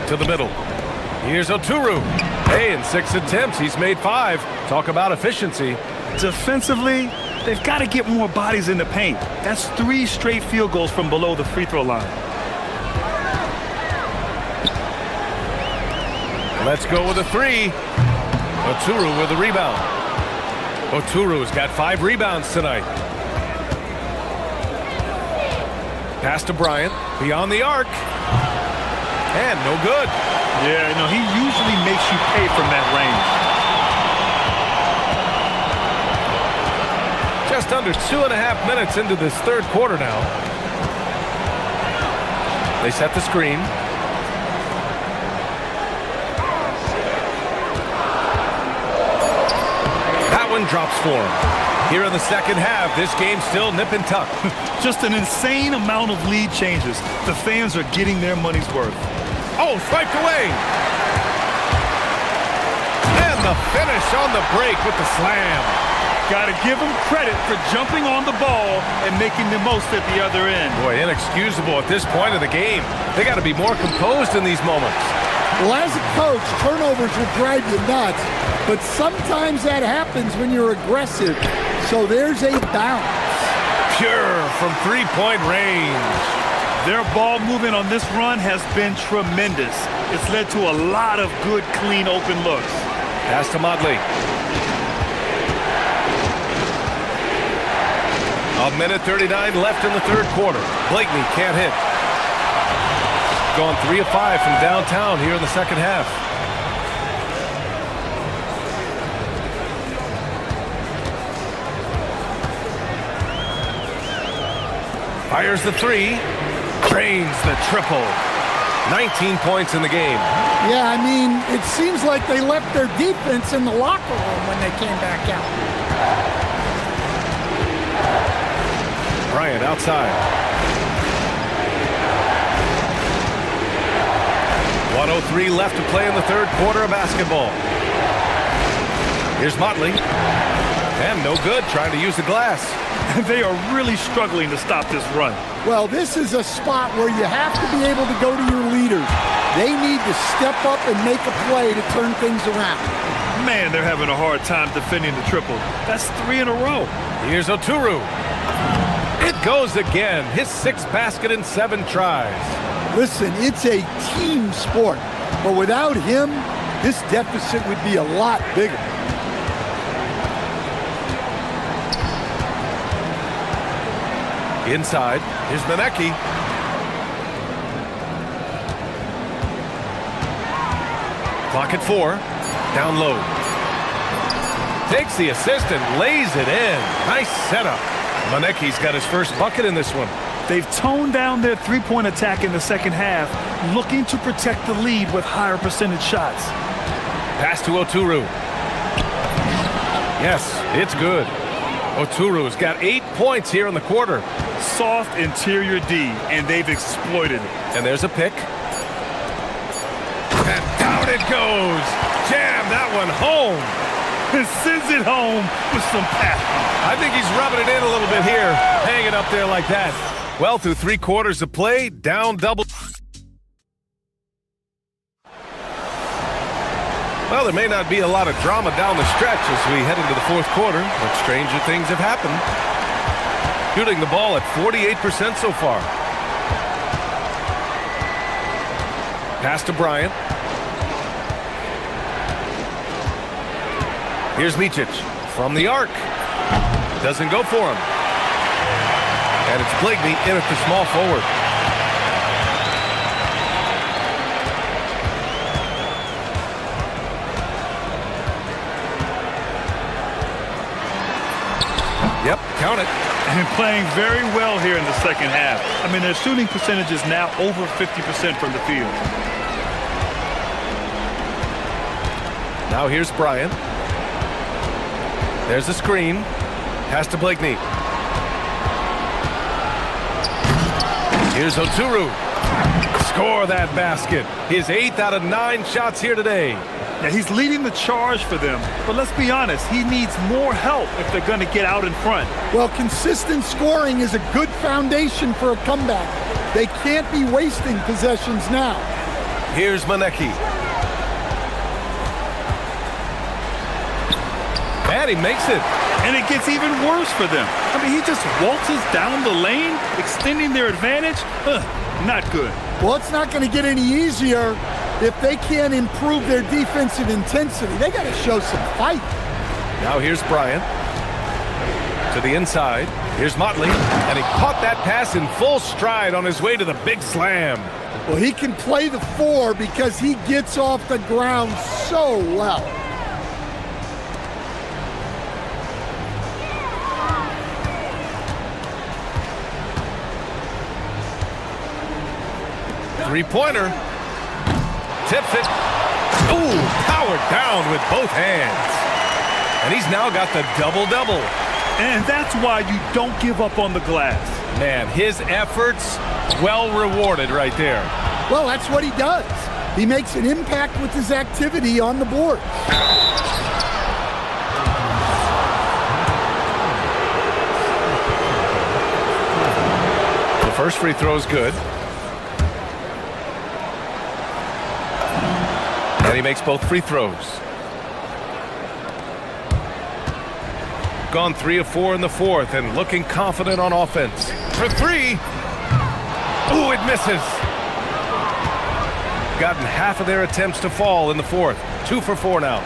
To the middle. Here's Oturu. Hey, in 6 attempts, he's made 5. Talk about efficiency. Defensively, they've got to get more bodies in the paint. That's 3 straight field goals from below the free throw line. Let's go with a 3. Oturu with a rebound. Oturu's got 5 rebounds tonight. Pass to Bryant. Beyond the arc. And no good. Yeah, no, he usually makes you pay from that range. Just under 2.5 minutes into this third quarter now. They set the screen. That one drops for him. Here in the second half, this game's still nip and tuck. Just an insane amount of lead changes. The fans are getting their money's worth. Oh, swiped away. And the finish on the break with the slam. Got to give him credit for jumping on the ball and making the most at the other end. Boy, inexcusable at this point of the game. They got to be more composed in these moments. Well, as a coach, turnovers will drive you nuts, but sometimes that happens when you're aggressive. So there's a bounce. Pure from three-point range. Their ball movement on this run has been tremendous. It's led to a lot of good, clean, open looks. Pass to Motley. A minute 39 left in the third quarter. Blakeney can't hit. Gone 3 of 5 from downtown here in the second half. Fires the 3. Drains the triple. 19 points in the game. Yeah, I mean, it seems like they left their defense in the locker room when they came back out. Bryant outside. 1:03 left to play in the third quarter of basketball. Here's Motley. And no good, trying to use the glass. They are really struggling to stop this run. Well, this is a spot where you have to be able to go to your leaders. They need to step up and make a play to turn things around. Man, they're having a hard time defending the triple. That's 3 in a row. Here's Oturu. It goes again. His 6th basket in 7 tries. Listen, it's a team sport, but without him, this deficit would be a lot bigger. Inside, here's Manecki. Clock at 4. Down low. Takes the assist and lays it in. Nice setup. Manecki's got his first bucket in this one. They've toned down their three-point attack in the second half, looking to protect the lead with higher percentage shots. Pass to Oturu. Yes, it's good. Oturu's got 8 points here in the quarter. Soft interior D, and they've exploited it. And there's a pick. And down it goes. Jam that one home. And sends it home with some passion. I think he's rubbing it in a little bit here, hanging up there like that. Well, through 3 quarters of play, down double. Well, there may not be a lot of drama down the stretch as we head into the 4th quarter, but stranger things have happened. Shooting the ball at 48% so far. Pass to Bryant. Here's Micic from the arc. Doesn't go for him. And it's Blakeney in at the small forward. Yep, count it. And playing very well here in the second half. I mean, their shooting percentage is now over 50% from the field. Now here's Bryant. There's the screen. Pass to Blakeney. Here's Oturu. Score that basket. His 8th out of 9 shots here today. Yeah, he's leading the charge for them. But let's be honest, he needs more help if they're going to get out in front. Well, consistent scoring is a good foundation for a comeback. They can't be wasting possessions now. Here's Manecki. And he makes it. And it gets even worse for them. I mean, he just waltzes down the lane, extending their advantage. Not good. Well, it's not going to get any easier if they can't improve their defensive intensity. They got to show some fight. Now here's Bryant. To the inside. Here's Motley. And he caught that pass in full stride on his way to the big slam. Well, he can play the 4 because he gets off the ground so well. Three-pointer. Tips it. Ooh, powered down with both hands. And he's now got the double-double. And that's why you don't give up on the glass. Man, his efforts well rewarded right there. Well, that's what he does. He makes an impact with his activity on the board. The first free throw is good. And he makes both free throws. Gone 3 of 4 in the 4th and looking confident on offense. For 3. Ooh, it misses. Gotten half of their attempts to fall in the 4th. 2 for 4 now.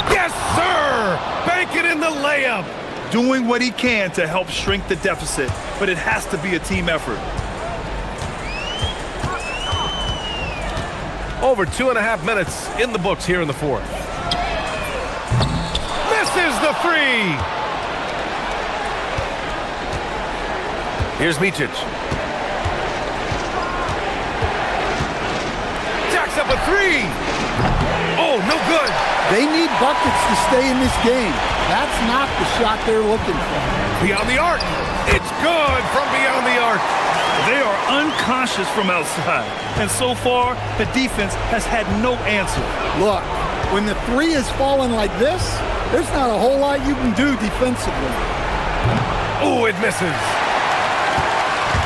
Yes, sir! Bank it in the layup. Doing what he can to help shrink the deficit, but it has to be a team effort. Over 2.5 minutes in the books here in the 4th. Misses the 3! Here's Micic. Jacks up a 3! Oh, no good! They need buckets to stay in this game. That's not the shot they're looking for. Beyond the arc! It's good from beyond the arc! They are unconscious from outside. And so far, the defense has had no answer. Look, when the 3 is falling like this, there's not a whole lot you can do defensively. Oh, it misses.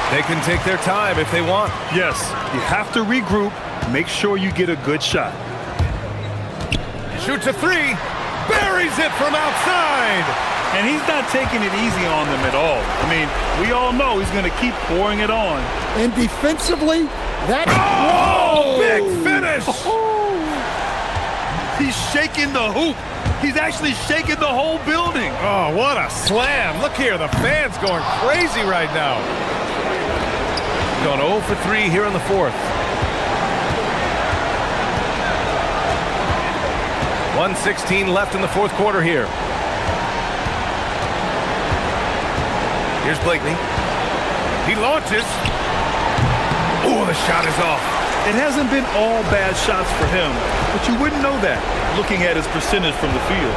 They can take their time if they want. Yes, you have to regroup. Make sure you get a good shot. Shoots a 3. Buries it from outside. And he's not taking it easy on them at all. I mean, we all know he's going to keep pouring it on. And defensively, that... Oh, big finish! Oh. He's shaking the hoop. He's actually shaking the whole building. Oh, what a slam. Look here, the fans going crazy right now. Gone 0 for 3 here in the 4th. 1:16 left in the 4th quarter here. Here's Blakeney. He launches. Oh, the shot is off. It hasn't been all bad shots for him, but you wouldn't know that looking at his percentage from the field.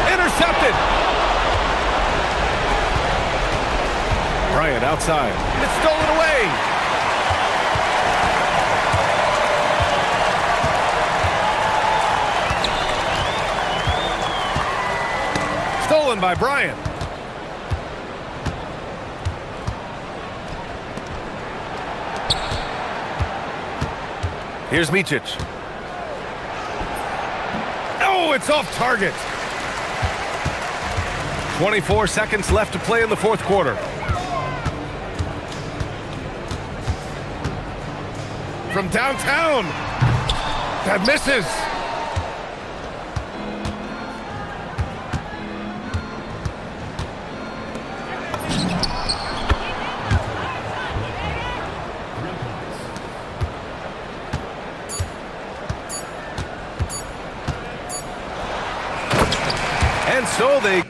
Intercepted. Bryant outside. It's stolen away. Stolen by Bryant. Here's Micic. Oh, it's off target. 24 seconds left to play in the fourth quarter. From downtown. That misses. And so they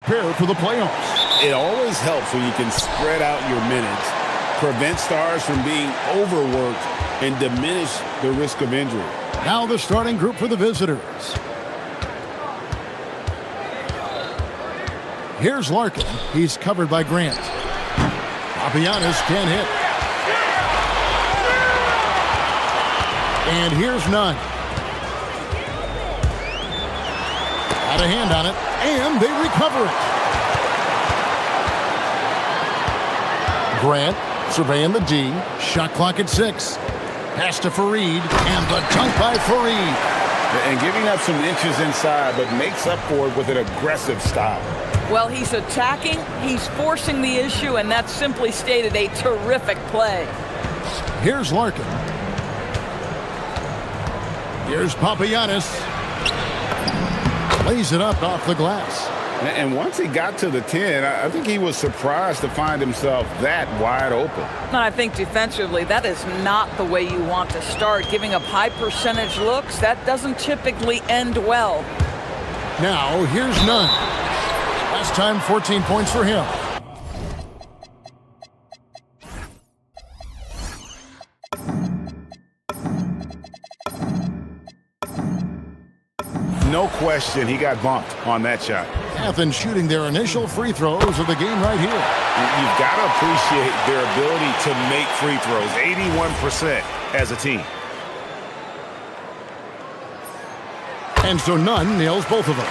prepare for the playoffs. It always helps when you can spread out your minutes, prevent stars from being overworked, and diminish the risk of injury. Now the starting group for the visitors. Here's Larkin. He's covered by Grant. Papagiannis can't hit. And here's Nunn. Got a hand on it, and they recover it. Grant surveying the D. Shot clock at 6. Pass to Fareed, and the dunk by Fareed. And giving up some inches inside, but makes up for it with an aggressive stop. Well, he's attacking, he's forcing the issue, and that's simply stated a terrific play. Here's Larkin. Here's Papagiannis. Lays it up off the glass. And once he got to the 10, I think he was surprised to find himself that wide open. And I think defensively, that is not the way you want to start. Giving up high percentage looks, that doesn't typically end well. Now, here's Nunn. Last time, 14 points for him. No question, he got bumped on that shot. Athens shooting their initial free throws of the game right here. You've got to appreciate their ability to make free throws, 81% as a team. And so Nunn nails both of them.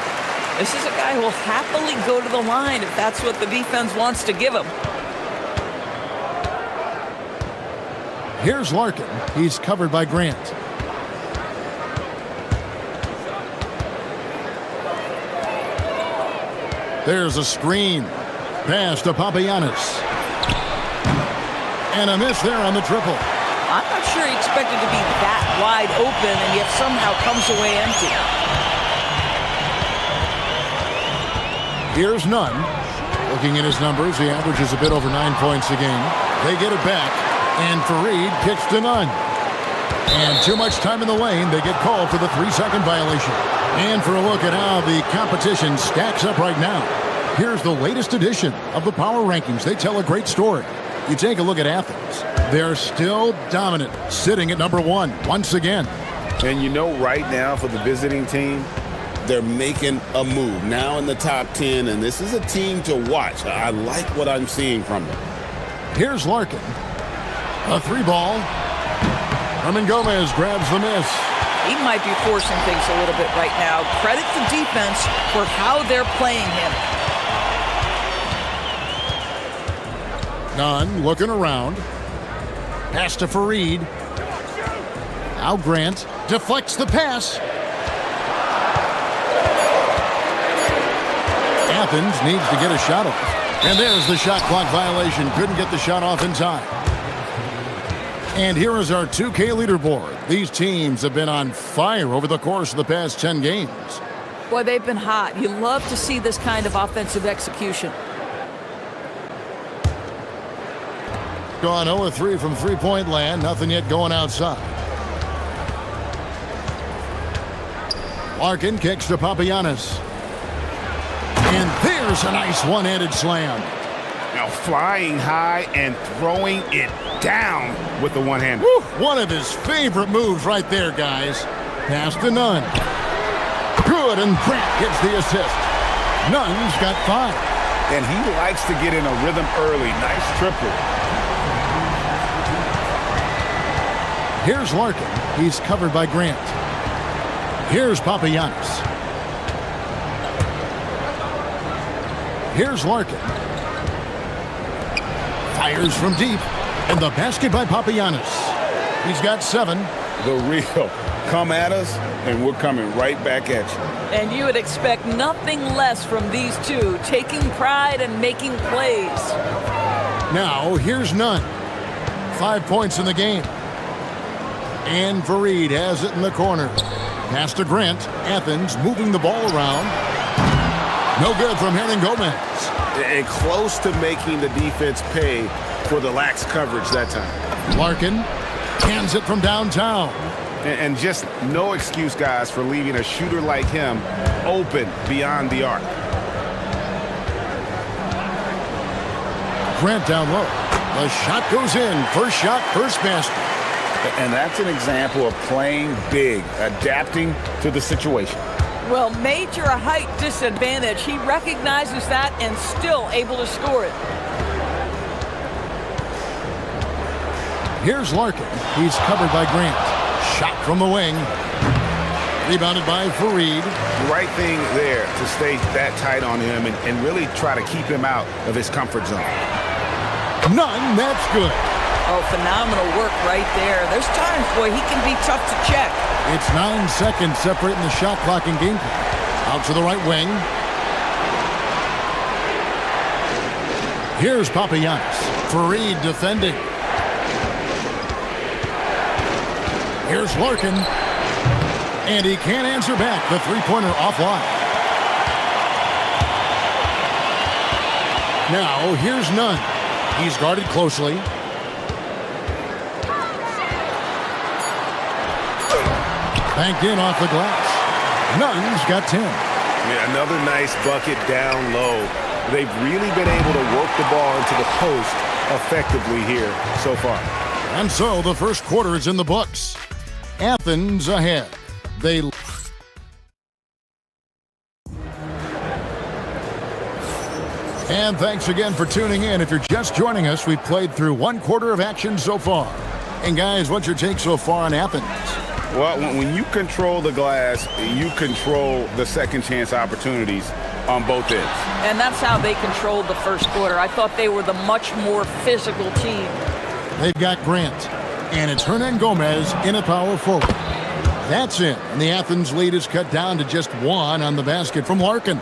This is a guy who will happily go to the line if that's what the defense wants to give him. Here's Larkin. He's covered by Grant. There's a screen. Pass to Papagiannis. And a miss there on the triple. I'm not sure he expected to be that wide open, and yet somehow comes away empty. Here's Nunn. Looking at his numbers, he averages a bit over 9 points a game. They get it back, and Fareed kicks to Nunn. And too much time in the lane, they get called for the 3-second violation. And for a look at how the competition stacks up right now, here's the latest edition of the Power Rankings. They tell a great story. You take a look at Athens. They're still dominant, sitting at number 1 once again. And you know right now for the visiting team, they're making a move now in the top 10, and this is a team to watch. I like what I'm seeing from them. Here's Larkin. A 3-ball. Herman Gomez grabs the miss. He might be forcing things a little bit right now. Credit the defense for how they're playing him. Nunn looking around. Pass to Fareed. Now Grant deflects the pass. Athens needs to get a shot off. And there's the shot clock violation. Couldn't get the shot off in time. And here is our 2K leaderboard. These teams have been on fire over the course of the past 10 games. Boy, they've been hot. You love to see this kind of offensive execution. Gone 0-3 from three-point land. Nothing yet going outside. Larkin kicks to Papagiannis. And there's a nice one-handed slam. Now flying high and throwing it down with the one-hander. One of his favorite moves right there, guys. Pass to Nunn. Good, and Grant gets the assist. Nunn's got 5. And he likes to get in a rhythm early. Nice triple. Here's Larkin. He's covered by Grant. Here's Papagiannis. Here's Larkin. Fires from deep. And the basket by Papagiannis. He's got 7. The real. Come at us, and we're coming right back at you. And you would expect nothing less from these two, taking pride and making plays. Now, here's Nunn. 5 points in the game. And Fareed has it in the corner. Pass to Grant. Athens moving the ball around. No good from Hernan Gomez. And close to making the defense pay for the lax coverage that time. Larkin hands it from downtown. And just no excuse, guys, for leaving a shooter like him open beyond the arc. Grant down low. The shot goes in. First shot, first basket. And that's an example of playing big, adapting to the situation. Well, major height disadvantage. He recognizes that and still able to score it. Here's Larkin. He's covered by Grant. Shot from the wing. Rebounded by Fareed. The right thing there to stay that tight on him and really try to keep him out of his comfort zone. None, that's good. Oh, phenomenal work right there. There's times, boy, he can be tough to check. It's 9 seconds separating the shot clock and game clock. Out to the right wing. Here's Papagiannis. Fareed defending. Here's Larkin. And he can't answer back. The three-pointer offline. Now, here's Nunn. He's guarded closely. Banked in off the glass. Nunn's got 10. Yeah, another nice bucket down low. They've really been able to work the ball into the post effectively here so far. And so the first quarter is in the books. Athens ahead. They... And thanks again for tuning in. If you're just joining us, we've played through one quarter of action so far. And guys, what's your take so far on Athens? Well, when you control the glass, you control the second chance opportunities on both ends. And that's how they controlled the first quarter. I thought they were the much more physical team. They've got Grant. And it's Hernan Gomez in a power forward. That's it. And the Athens lead is cut down to just one on the basket from Larkin.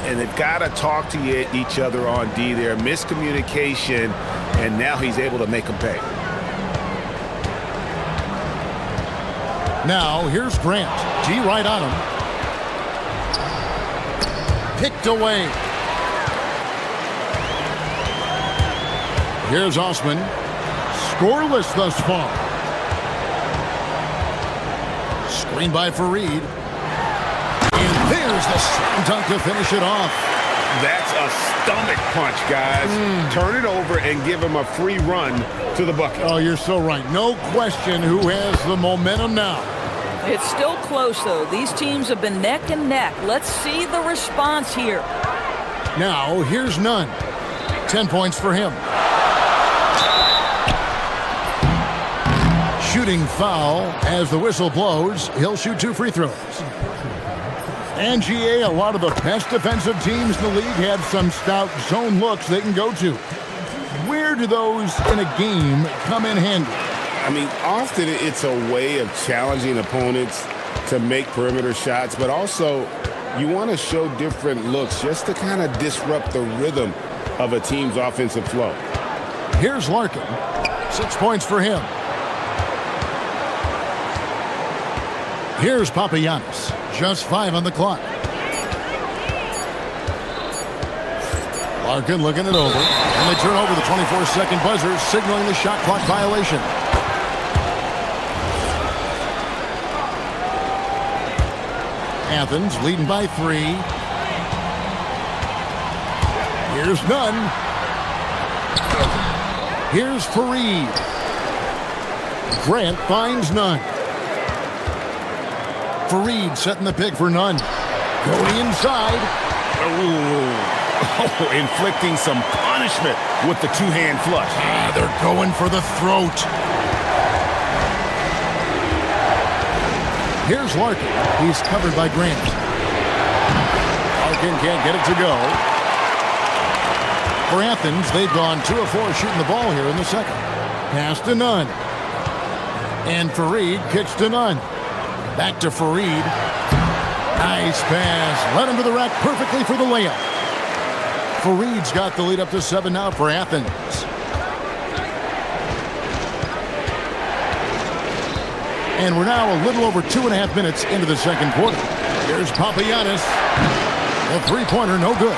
And they've got to talk to each other on D there. Miscommunication, and now he's able to make them pay. Now, here's Grant. G right on him. Picked away. Here's Osman. Scoreless thus far. Screen by Fareed. And there's the slam dunk to finish it off. That's a stomach punch, guys. Turn it over and give him a free run to the bucket. Oh, you're so right. No question who has the momentum now. It's still close, though. These teams have been neck and neck. Let's see the response here. Now, here's Nunn. 10 points for him. Shooting foul as the whistle blows. He'll shoot 2 free throws. And GA, a lot of the best defensive teams in the league have some stout zone looks they can go to. Where do those in a game come in handy? I mean, often it's a way of challenging opponents to make perimeter shots, but also you want to show different looks just to kind of disrupt the rhythm of a team's offensive flow. Here's Larkin. 6 points for him. Here's Papagiannis. Just 5 on the clock. Larkin looking it over. And they turn over the 24-second buzzer, signaling the shot clock violation. Athens leading by 3. Here's Nunn. Here's Fareed. Grant finds Nunn. Fareed setting the pick for Nunn. Going inside. Oh, inflicting some punishment with the two-hand flush. They're going for the throat. Here's Larkin. He's covered by Grant. Larkin can't get it to go. For Athens, they've gone 2 of 4 shooting the ball here in the second. Pass to Nunn. And Fareed kicks to Nunn. Back to Fareed. Nice pass. Led him to the rack perfectly for the layup. Fareed's got the lead up to 7 now for Athens. And we're now a little over 2.5 minutes into the second quarter. Here's Papagiannis. The three-pointer, no good.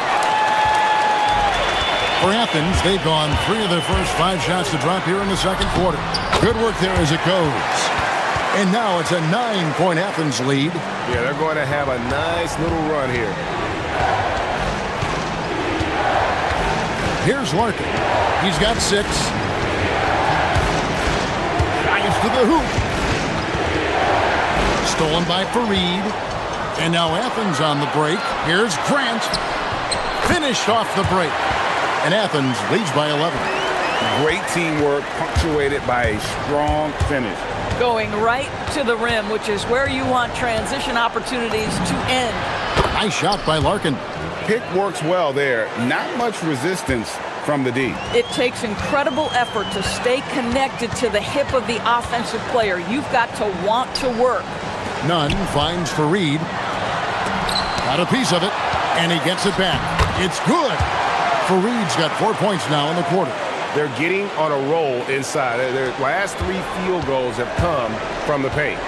For Athens, they've gone 3 of their first 5 shots to drop here in the second quarter. Good work there as it goes. And now it's a 9-point Athens lead. Yeah, they're going to have a nice little run here. Here's Larkin. He's got 6. Drives to the hoop. Stolen by Fareed. And now Athens on the break. Here's Grant. Finished off the break. And Athens leads by 11. Great teamwork, punctuated by a strong finish. Going right to the rim, which is where you want transition opportunities to end. Nice shot by Larkin. Pick works well there. Not much resistance from the D. It takes incredible effort to stay connected to the hip of the offensive player. You've got to want to work. Nunn finds Fareed. Got a piece of it, and he gets it back. It's good. Fareed's got 4 points now in the quarter. They're getting on a roll inside. Their last 3 field goals have come from the paint.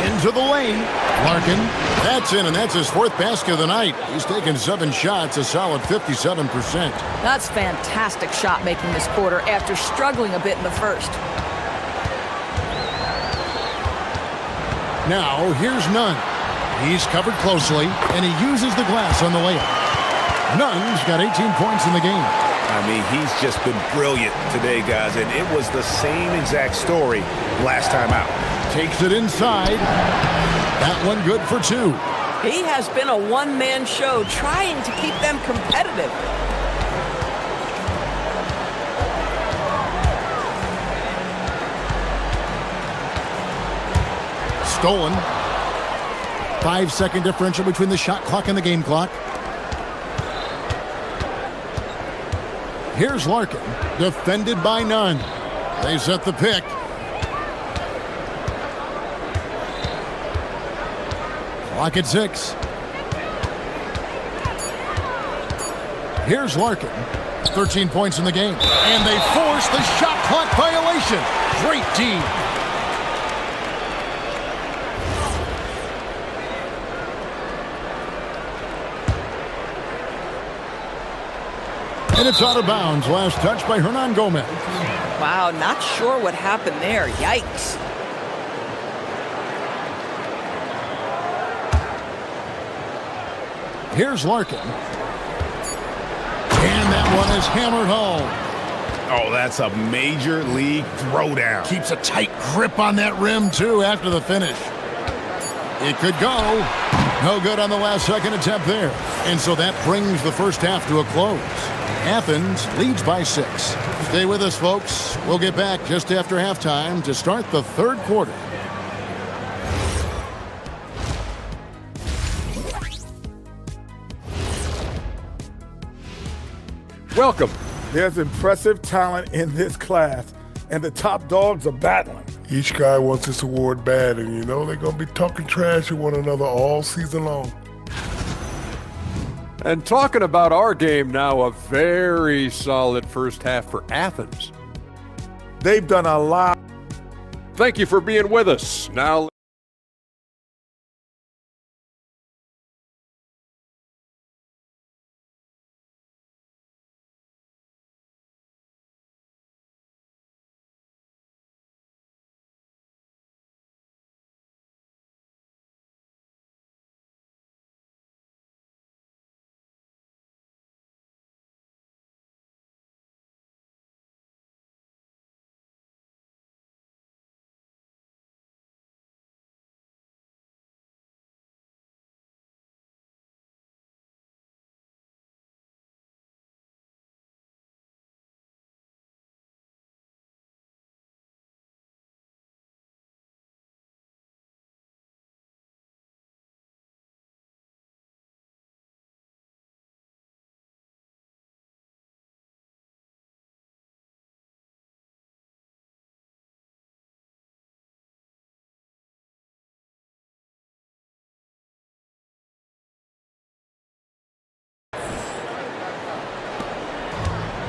Into the lane. Larkin. That's in, and that's his 4th basket of the night. He's taken 7 shots, a solid 57%. That's fantastic shot making this quarter after struggling a bit in the first. Now, here's Nunn. He's covered closely, and he uses the glass on the layup. Nunn's got 18 points in the game. I mean, he's just been brilliant today, guys, and it was the same exact story last time out. Takes it inside. That one good for 2. He has been a one-man show trying to keep them competitive. Stolen. 5-second differential between the shot clock and the game clock. Here's Larkin, defended by Nunn. They set the pick. Clock at 6. Here's Larkin. 13 points in the game. And they force the shot clock violation. Great team. And it's out of bounds. Last touch by Hernan Gomez. Wow, not sure what happened there. Yikes. Here's Larkin. And that one is hammered home. Oh, that's a major league throwdown. Keeps a tight grip on that rim, too, after the finish. It could go. No good on the last second attempt there. And so that brings the first half to a close. Athens leads by 6. Stay with us, folks. We'll get back just after halftime to start the third quarter. Welcome. There's impressive talent in this class, and the top dogs are battling. Each guy wants this award bad, and you know they're going to be talking trash to one another all season long. And talking about our game now, a very solid first half for Athens. They've done a lot. Thank you for being with us. Now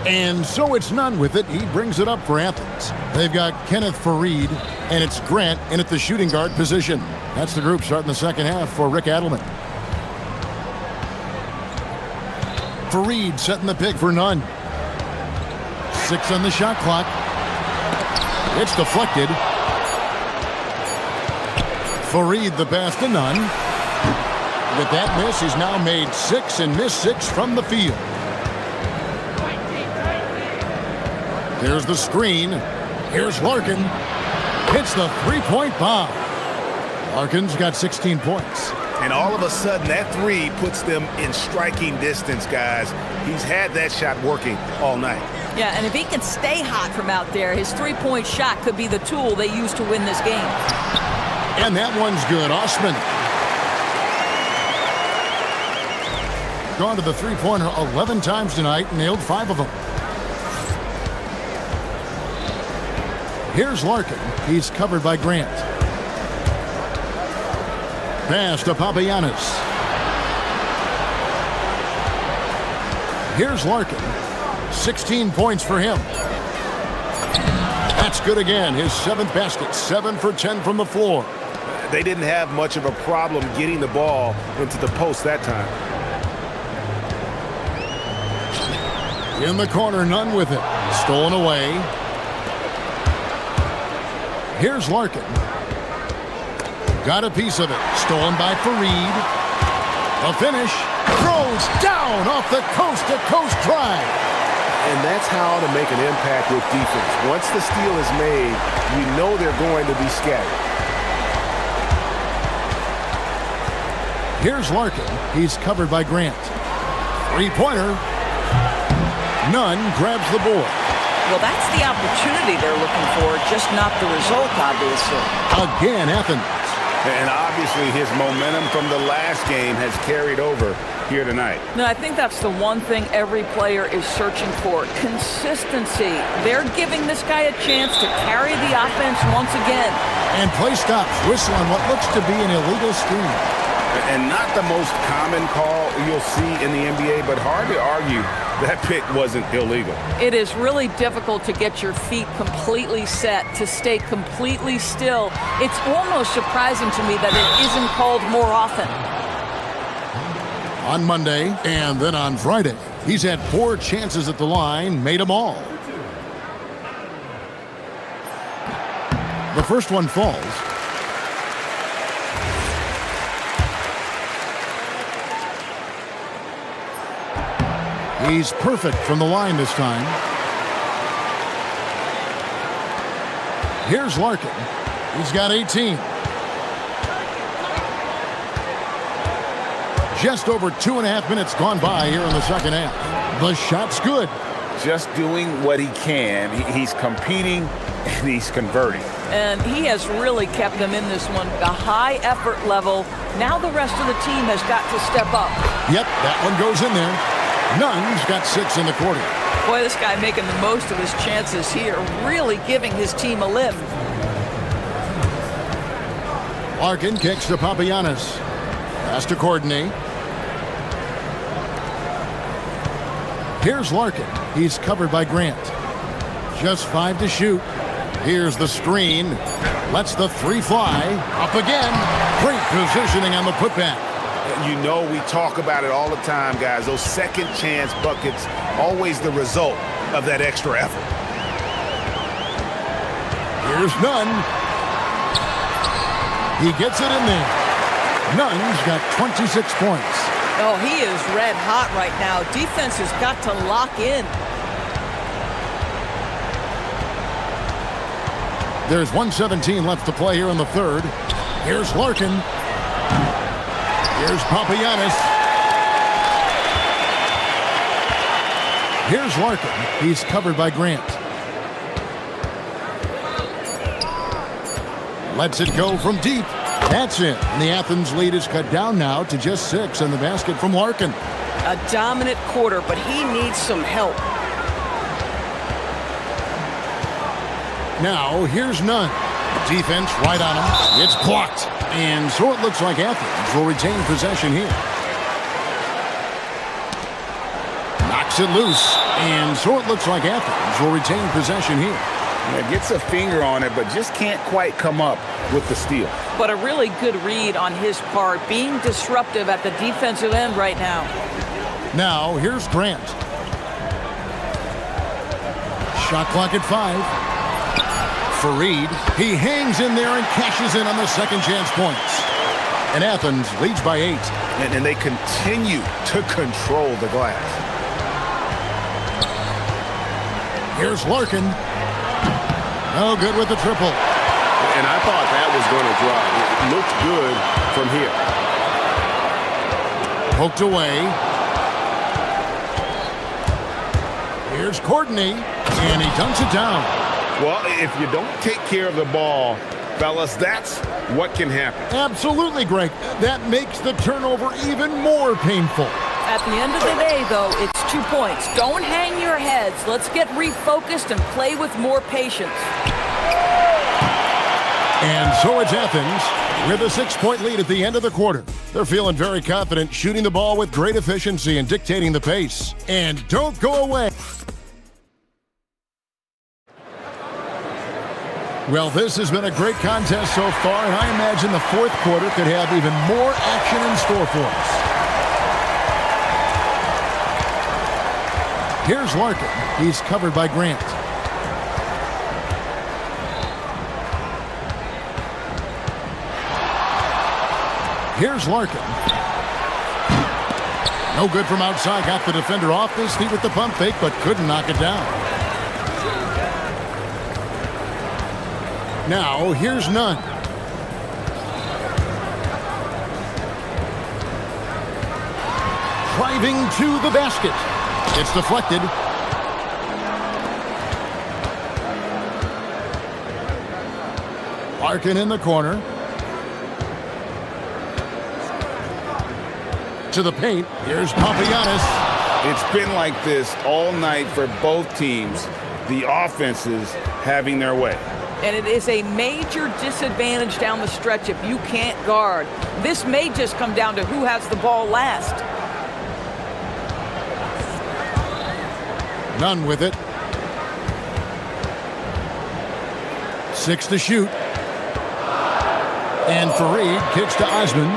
And so it's Nunn with it. He brings it up for Athens. They've got Kenneth Fareed, and it's Grant in at the shooting guard position. That's the group starting the second half for Rick Adelman. Fareed setting the pick for Nunn. 6 on the shot clock. It's deflected. Fareed the pass to Nunn. With that miss, he's now made 6 and missed 6 from the field. Here's the screen. Here's Larkin. Hits the three-point bomb. Larkin's got 16 points. And all of a sudden, that three puts them in striking distance, guys. He's had that shot working all night. Yeah, and if he can stay hot from out there, his three-point shot could be the tool they use to win this game. And that one's good. Osman. Gone to the three-pointer 11 times tonight, nailed 5 of them. Here's Larkin. He's covered by Grant. Pass to Papagiannis. Here's Larkin. 16 points for him. That's good again. His 7th basket. 7 for 10 from the floor. They didn't have much of a problem getting the ball into the post that time. In the corner, none with it. Stolen away. Here's Larkin. Got a piece of it. Stolen by Fareed. The finish. Throws down off the coast-to-coast drive. And that's how to make an impact with defense. Once the steal is made, you know they're going to be scattered. Here's Larkin. He's covered by Grant. Three-pointer. Nunn grabs the board. Well, that's the opportunity they're looking for, just not the result, obviously. Again, Athens. And obviously his momentum from the last game has carried over here tonight. No, I think that's the one thing every player is searching for. Consistency. They're giving this guy a chance to carry the offense once again. And play stops. Whistle on what looks to be an illegal screen. And not the most common call you'll see in the NBA, but hard to argue that pick wasn't illegal. It is really difficult to get your feet completely set, to stay completely still. It's almost surprising to me that it isn't called more often. On Monday and then on Friday, he's had 4 chances at the line, made them all. The first one falls. He's perfect from the line this time. Here's Larkin. He's got 18. Just over 2.5 minutes gone by here in the second half. The shot's good. Just doing what he can. He's competing and he's converting. And he has really kept them in this one. A high effort level. Now the rest of the team has got to step up. Yep, that one goes in there. Nunn's got 6 in the quarter. Boy, this guy making the most of his chances here, really giving his team a lift. Larkin kicks to Papagiannis. Pass to Courtney. Here's Larkin. He's covered by Grant. Just 5 to shoot. Here's the screen. Lets the 3 fly. Up again. Great positioning on the putback. You know we talk about it all the time, guys. Those second chance buckets, always the result of that extra effort. Here's Nunn. He gets it in there. Nunn's got 26 points. Oh, he is red hot right now. Defense has got to lock in. There's 1:17 left to play here in the third. Here's Larkin. Here's Papagiannis. Here's Larkin. He's covered by Grant. Lets it go from deep. That's it. And the Athens lead is cut down now to just 6 in the basket from Larkin. A dominant quarter, but he needs some help. Now, here's Nunn. Defense right on him. It's blocked. And so it looks like Athens will retain possession here. Knocks it loose. And so it looks like Athens will retain possession here. Yeah, gets a finger on it, but just can't quite come up with the steal. But a really good read on his part, being disruptive at the defensive end right now. Now, here's Grant. Shot clock at 5. Fareed, he hangs in there and cashes in on the second chance points. And Athens leads by 8. and they continue to control the glass. Here's Larkin. No good with the triple. And I thought that was going to drop. It looked good from here. Poked away. Here's Courtney, and he dunks it down. Well, if you don't take care of the ball, fellas, that's what can happen. Absolutely, Greg. That makes the turnover even more painful. At the end of the day, though, it's 2 points. Don't hang your heads. Let's get refocused and play with more patience. And so it's Athens with a 6-point lead at the end of the quarter. They're feeling very confident, shooting the ball with great efficiency and dictating the pace. And don't go away. Well, this has been a great contest so far, and I imagine the fourth quarter could have even more action in store for us. Here's Larkin. He's covered by Grant. Here's Larkin. No good from outside. Got the defender off his feet with the pump fake, but couldn't knock it down. Now, here's Nunn. Driving to the basket. It's deflected. Larkin in the corner. To the paint. Here's Papagiannis. It's been like this all night for both teams. The offenses having their way. And it is a major disadvantage down the stretch if you can't guard. This may just come down to who has the ball last. None with it. 6 to shoot. And Fareed kicks to Osman.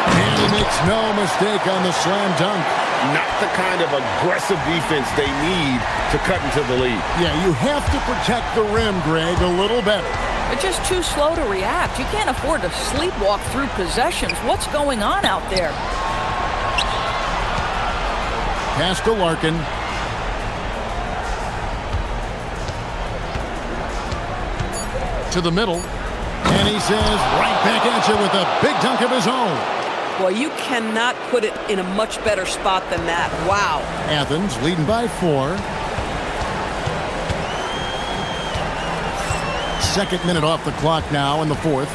And he makes no mistake on the slam dunk. Not the kind of aggressive defense they need to cut into the lead. Yeah, you have to protect the rim, Greg, a little better. They're just too slow to react. You can't afford to sleepwalk through possessions. What's going on out there? Pass to Larkin. To the middle. And he says, right back at you with a big dunk of his own. Boy, you cannot put it in a much better spot than that. Wow. Athens leading by 4. Second minute off the clock now in the fourth.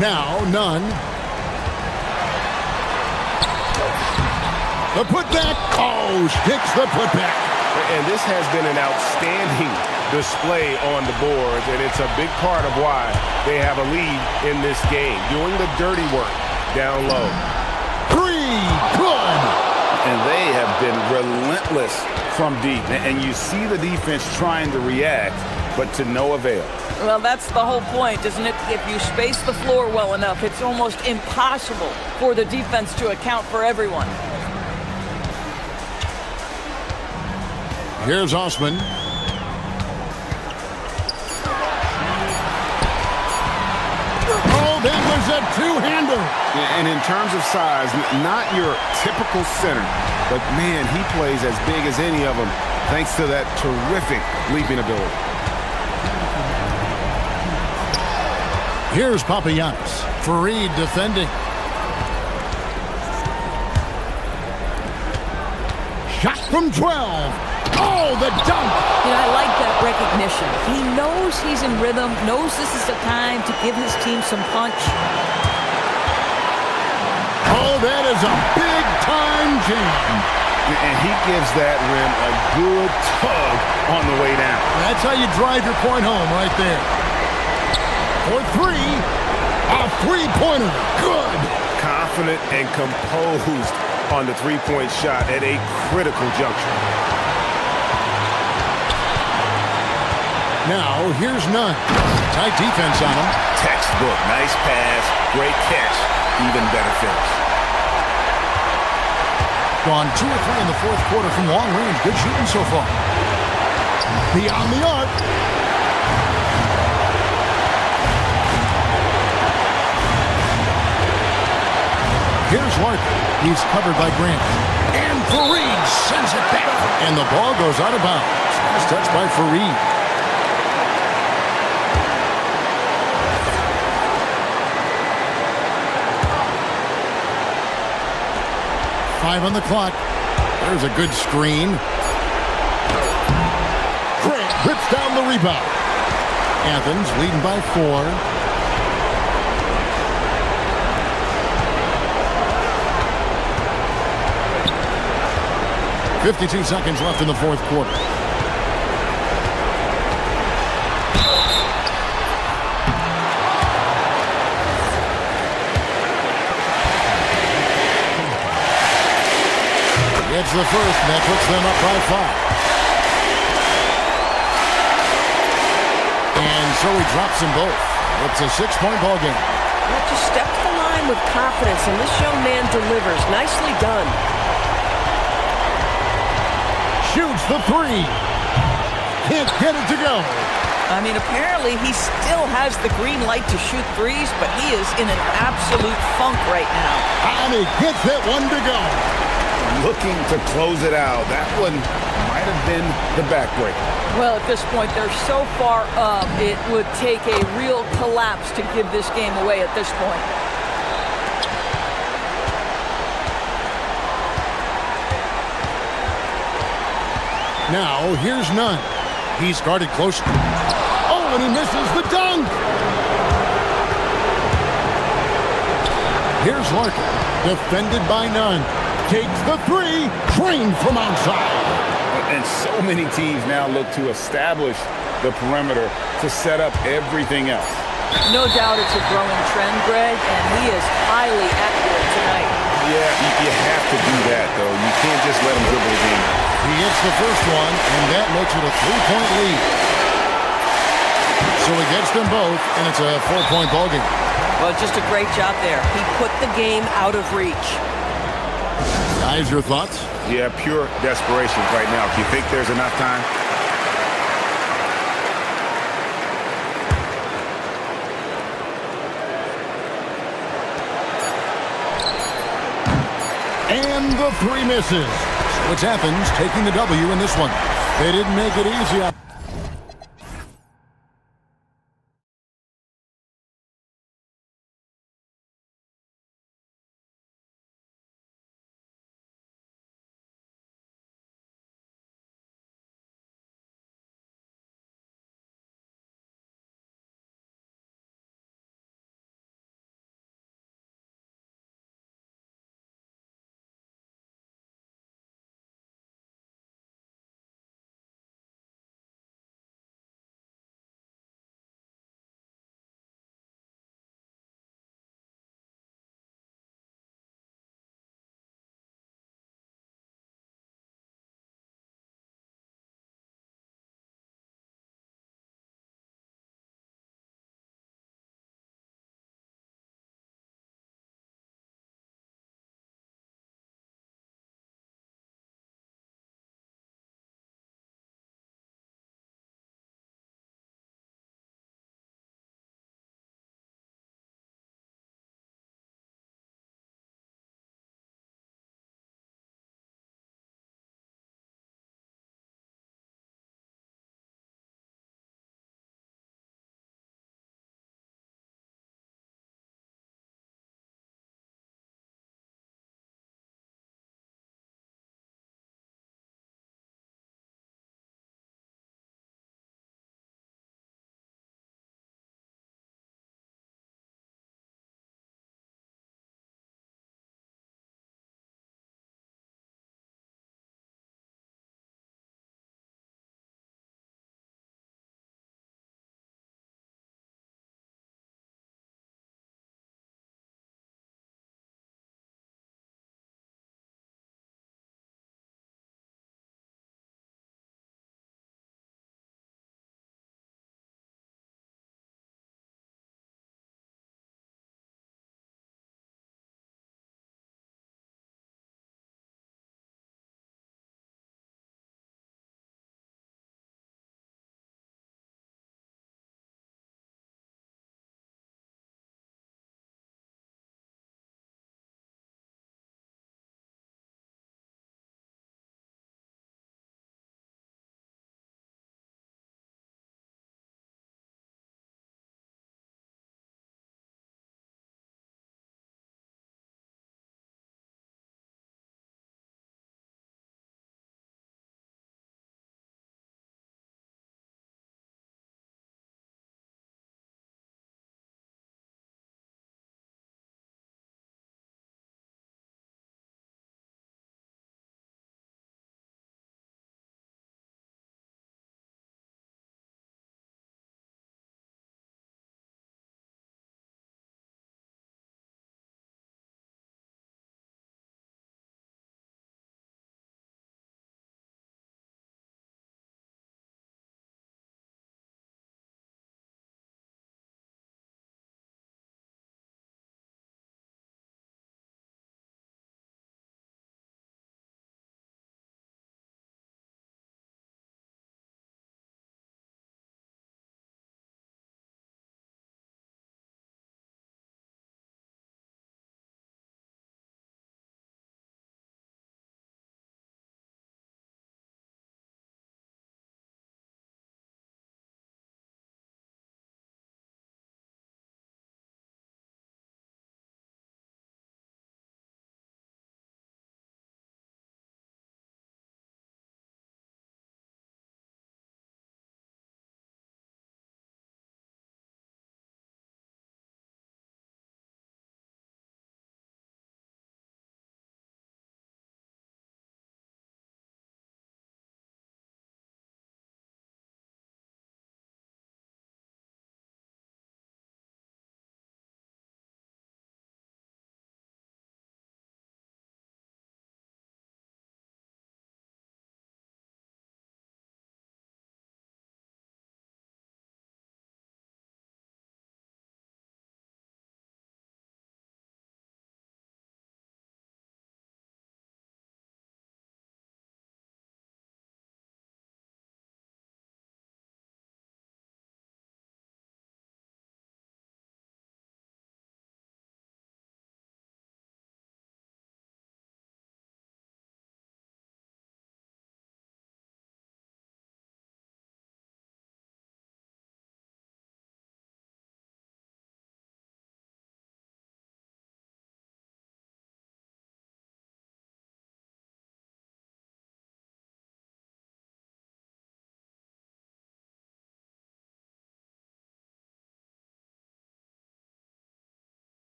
Now, Nunn. The putback. Oh, sticks the putback. And this has been an outstanding display on the boards, and it's a big part of why they have a lead in this game, doing the dirty work down low. 3, good! And they have been relentless from deep, and you see the defense trying to react, but to no avail. Well, that's the whole point, isn't it? If you space the floor well enough, it's almost impossible for the defense to account for everyone. Here's Osman. Oh, that was a two-hander. And in terms of size, not your typical center, but man, he plays as big as any of them thanks to that terrific leaping ability. Here's Papagiannis. Fareed defending. Shot from 12. Oh, the dunk! You know, I like that recognition. He knows he's in rhythm, knows this is the time to give his team some punch. Oh, that is a big-time jam. And he gives that rim a good tug on the way down. That's how you drive your point home right there. For 3, a three-pointer. Good. Confident and composed on the three-point shot at a critical juncture. Now, here's Nunn. Tight defense on him. Textbook. Nice pass. Great catch. Even better finish. Gone 2 or 3 in the fourth quarter from long range. Good shooting so far. Beyond the arc. Larkin. He's covered by Grant. And Fareed sends it back. And the ball goes out of bounds. Last touch by Fareed. Five on the clock. There's a good screen. Grant rips down the rebound. Athens leading by 4. .52 seconds left in the fourth quarter. It's the first, and that puts them up by 5. And so he drops them both. It's a 6-point ball game. Well, just step to the line with confidence, and this young man delivers. Nicely done. Shoots the 3. Can't get it to go. I mean, apparently he still has the green light to shoot threes, but he is in an absolute funk right now. And he gets that one to go. Looking to close it out. That one might have been the backbreaker. Well, at this point, they're so far up, it would take a real collapse to give this game away at this point. Now, here's Nunn. He's guarded close. Oh, and he misses the dunk. Here's Larkin. Defended by Nunn. Takes the 3, trained from outside. And so many teams now look to establish the perimeter to set up everything else. No doubt it's a growing trend, Greg, and he is highly accurate tonight. Yeah, you have to do that, though. You can't just let him dribble the game. He hits the first one, and that makes it a 3-point lead. So he gets them both, and it's a 4-point ball game. Well, just a great job there. He put the game out of reach. Guys, your thoughts? Yeah, pure desperation right now. Do you think there's enough time? And the 3 misses. So it's Athens taking the W in this one. They didn't make it easy.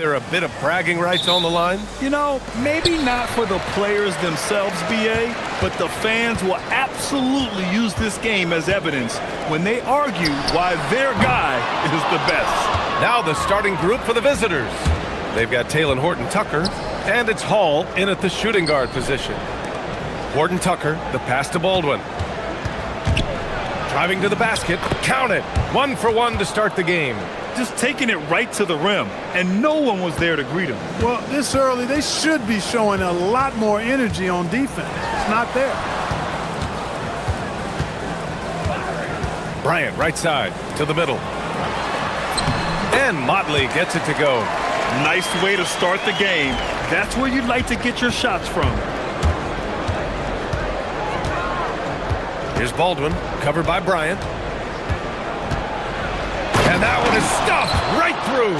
There a bit of bragging rights on the line? You know, maybe not for the players themselves, BA, but the fans will absolutely use this game as evidence when they argue why their guy is the best. Now the starting group for the visitors. They've got Taylor Horton-Tucker, and it's Hall in at the shooting guard position. Horton-Tucker, the pass to Baldwin. Driving to the basket, count it. 1 for 1 to start the game. Just taking it right to the rim, and no one was there to greet him. Well, this early, they should be showing a lot more energy on defense. It's not there. Bryant, right side, to the middle. And Motley gets it to go. Nice way to start the game. That's where you'd like to get your shots from. Here's Baldwin, covered by Bryant. And that one is stuffed right through.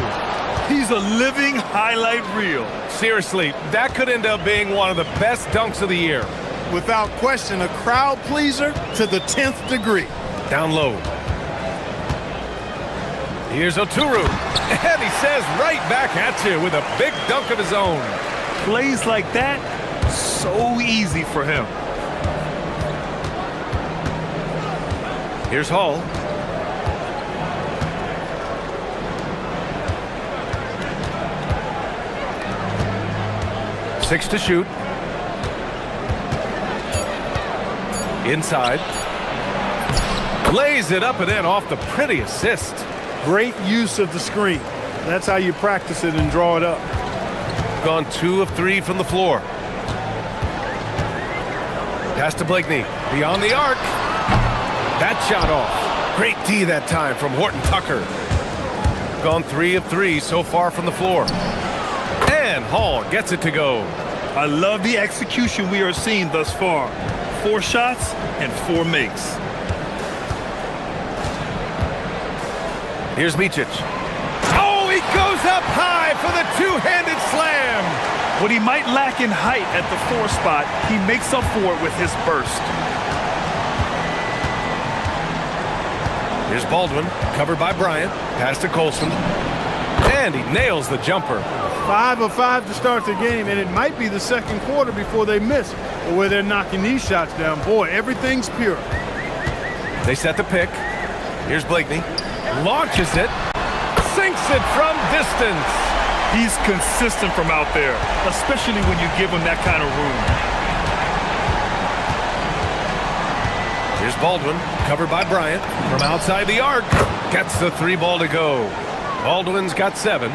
He's a living highlight reel. Seriously, that could end up being one of the best dunks of the year. Without question, a crowd pleaser to the 10th degree. Down low. Here's Oturu. And he says right back at you with a big dunk of his own. Plays like that, so easy for him. Here's Hall. Six to shoot. Inside. Lays it up and in off the pretty assist. Great use of the screen. That's how you practice it and draw it up. Gone 2 of 3 from the floor. Pass to Blakeney. Beyond the arc. That shot off. Great D that time from Horton-Tucker. Gone 3 of 3 so far from the floor. And Hall gets it to go. I love the execution we are seeing thus far. 4 shots and 4 makes. Here's Micic. Oh, he goes up high for the two-handed slam. What he might lack in height at the 4 spot, he makes up for it with his burst. Here's Baldwin, covered by Bryant. Pass to Colson. And he nails the jumper. 5 of 5 to start the game, and it might be the second quarter before they miss, or where they're knocking these shots down. Boy, everything's pure. They set the pick. Here's Blakeney. Launches it. Sinks it from distance. He's consistent from out there, especially when you give him that kind of room. Here's Baldwin, covered by Bryant. From outside the arc, gets the 3 ball to go. Baldwin's got 7.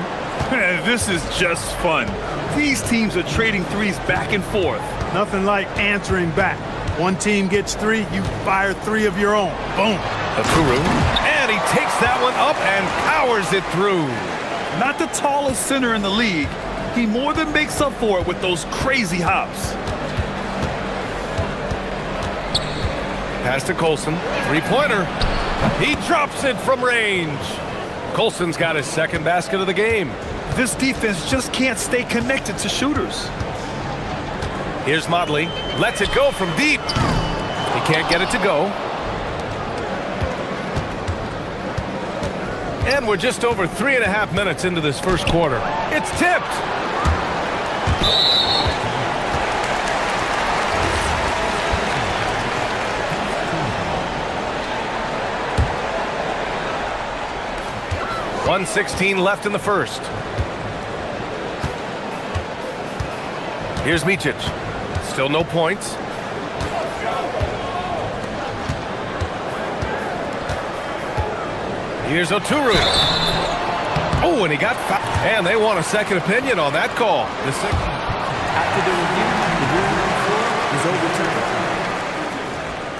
This is just fun. These teams are trading threes back and forth. Nothing like answering back. One team gets 3, you fire 3 of your own. Boom. Oturu. And he takes that one up and powers it through. Not the tallest center in the league. He more than makes up for it with those crazy hops. Pass to Colson. 3-pointer. He drops it from range. Colson's got his 2nd basket of the game. This defense just can't stay connected to shooters. Here's Motley. Lets it go from deep. He can't get it to go. And we're just over 3.5 minutes into this first quarter. It's tipped. .116 left in the first. Here's Micic. Still no points. Here's Oturu. Oh, and he got fouled. And they want a second opinion on that call. After the review, the ruling on the floor is overturned.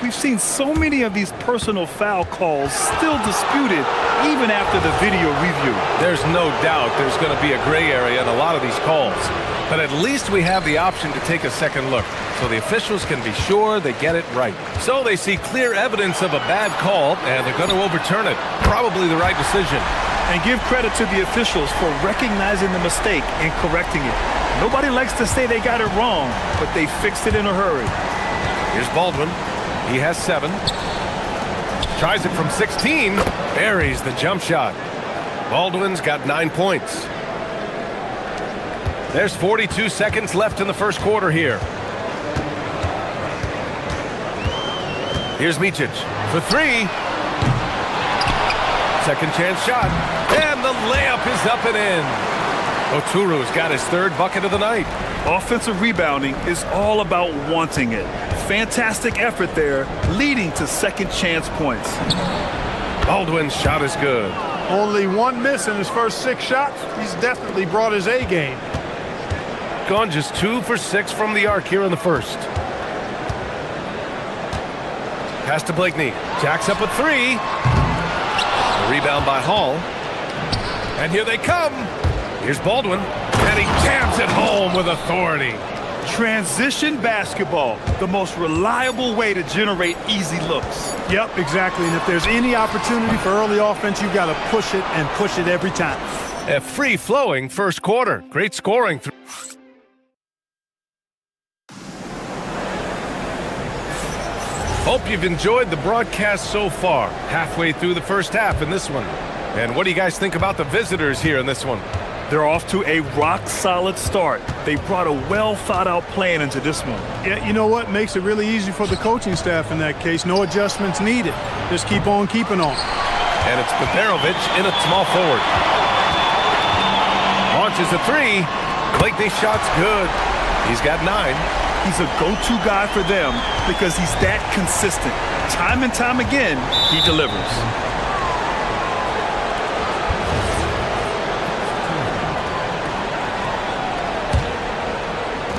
We've seen so many of these personal foul calls still disputed even after the video review. There's no doubt there's going to be a gray area in a lot of these calls. But at least we have the option to take a second look, so the officials can be sure they get it right. So they see clear evidence of a bad call, and they're going to overturn it. Probably the right decision. And give credit to the officials for recognizing the mistake and correcting it. Nobody likes to say they got it wrong, but they fixed it in a hurry. Here's Baldwin. He has 7. Tries it from 16. Buries the jump shot. Baldwin's got 9 points. There's 42 seconds left in the first quarter here. Here's Micic for three. Second chance shot. And the layup is up and in. Oturu's got his third bucket of the night. Offensive rebounding is all about wanting it. Fantastic effort there, leading to second chance points. Baldwin's shot is good. Only one miss in his first 6 shots. He's definitely brought his A game. Gone just 2 for 6 from the arc here in the first. Pass to Blakeney. Jacks up a three. A rebound by Hall. And here they come. Here's Baldwin. And he jams it home with authority. Transition basketball, the most reliable way to generate easy looks. Yep, exactly. And if there's any opportunity for early offense, you've got to push it and push it every time. A free-flowing first quarter. Great scoring. Hope you've enjoyed the broadcast so far. Halfway through the first half in this one. And what do you guys think about the visitors here in this one? They're off to a rock-solid start. They brought a well-thought-out plan into this one. Yeah, you know what? Makes it really easy for the coaching staff in that case. No adjustments needed. Just keep on keeping on. And it's Peperovic in at small forward. Launches a three. Blakeney's shot's good. He's got 9. He's a go-to guy for them because he's that consistent. Time and time again, he delivers.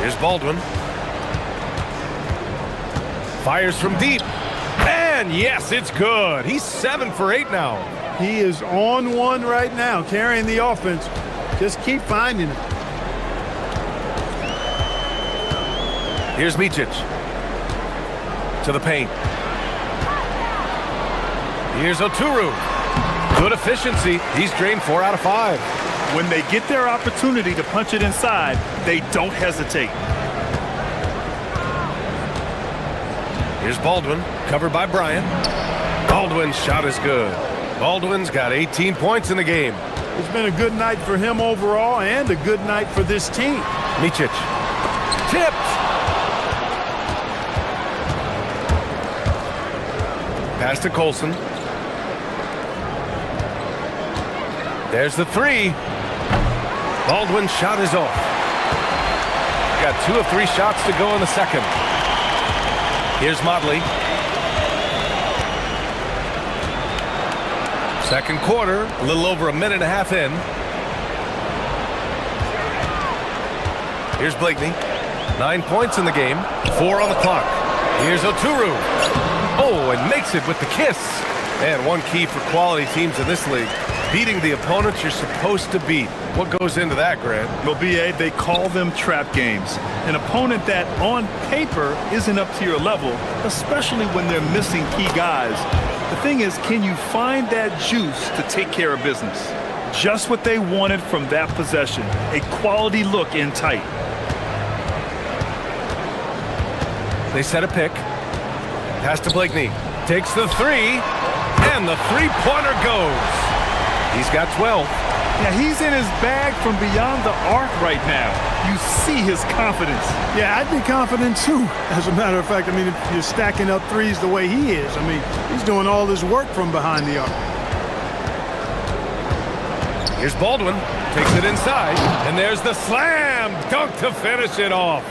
Here's Baldwin. Fires from deep. And yes, it's good. He's 7 for 8 now. He is on one right now, carrying the offense. Just keep finding him. Here's Micic. To the paint. Here's Oturu. Good efficiency. He's drained 4 out of 5. When they get their opportunity to punch it inside, they don't hesitate. Here's Baldwin, covered by Bryant. Baldwin's shot is good. Baldwin's got 18 points in the game. It's been a good night for him overall and a good night for this team. Micic. Tipped. Pass to Colson. There's the three. Baldwin's shot is off. Got 2 of 3 shots to go in the second. Here's Motley. Second quarter, a little over a minute and a half in. Here's Blakeney. 9 points in the game, 4 on the clock. Here's Oturu. Oh, and makes it with the kiss. And one key for quality teams in this league, beating the opponents you're supposed to beat. What goes into that, Grant? Well, BA, they call them trap games. An opponent that, on paper, isn't up to your level, especially when they're missing key guys. The thing is, can you find that juice to take care of business? Just what they wanted from that possession. A quality look in tight. They set a pick. Pass to Blakeney. Takes the three. And the three-pointer goes. He's got 12. Yeah, he's in his bag from beyond the arc right now. You see his confidence. Yeah, I'd be confident too. As a matter of fact, I mean, if you're stacking up threes the way he is, I mean, he's doing all his work from behind the arc. Here's Baldwin. Takes it inside. And there's the slam dunk to finish it off.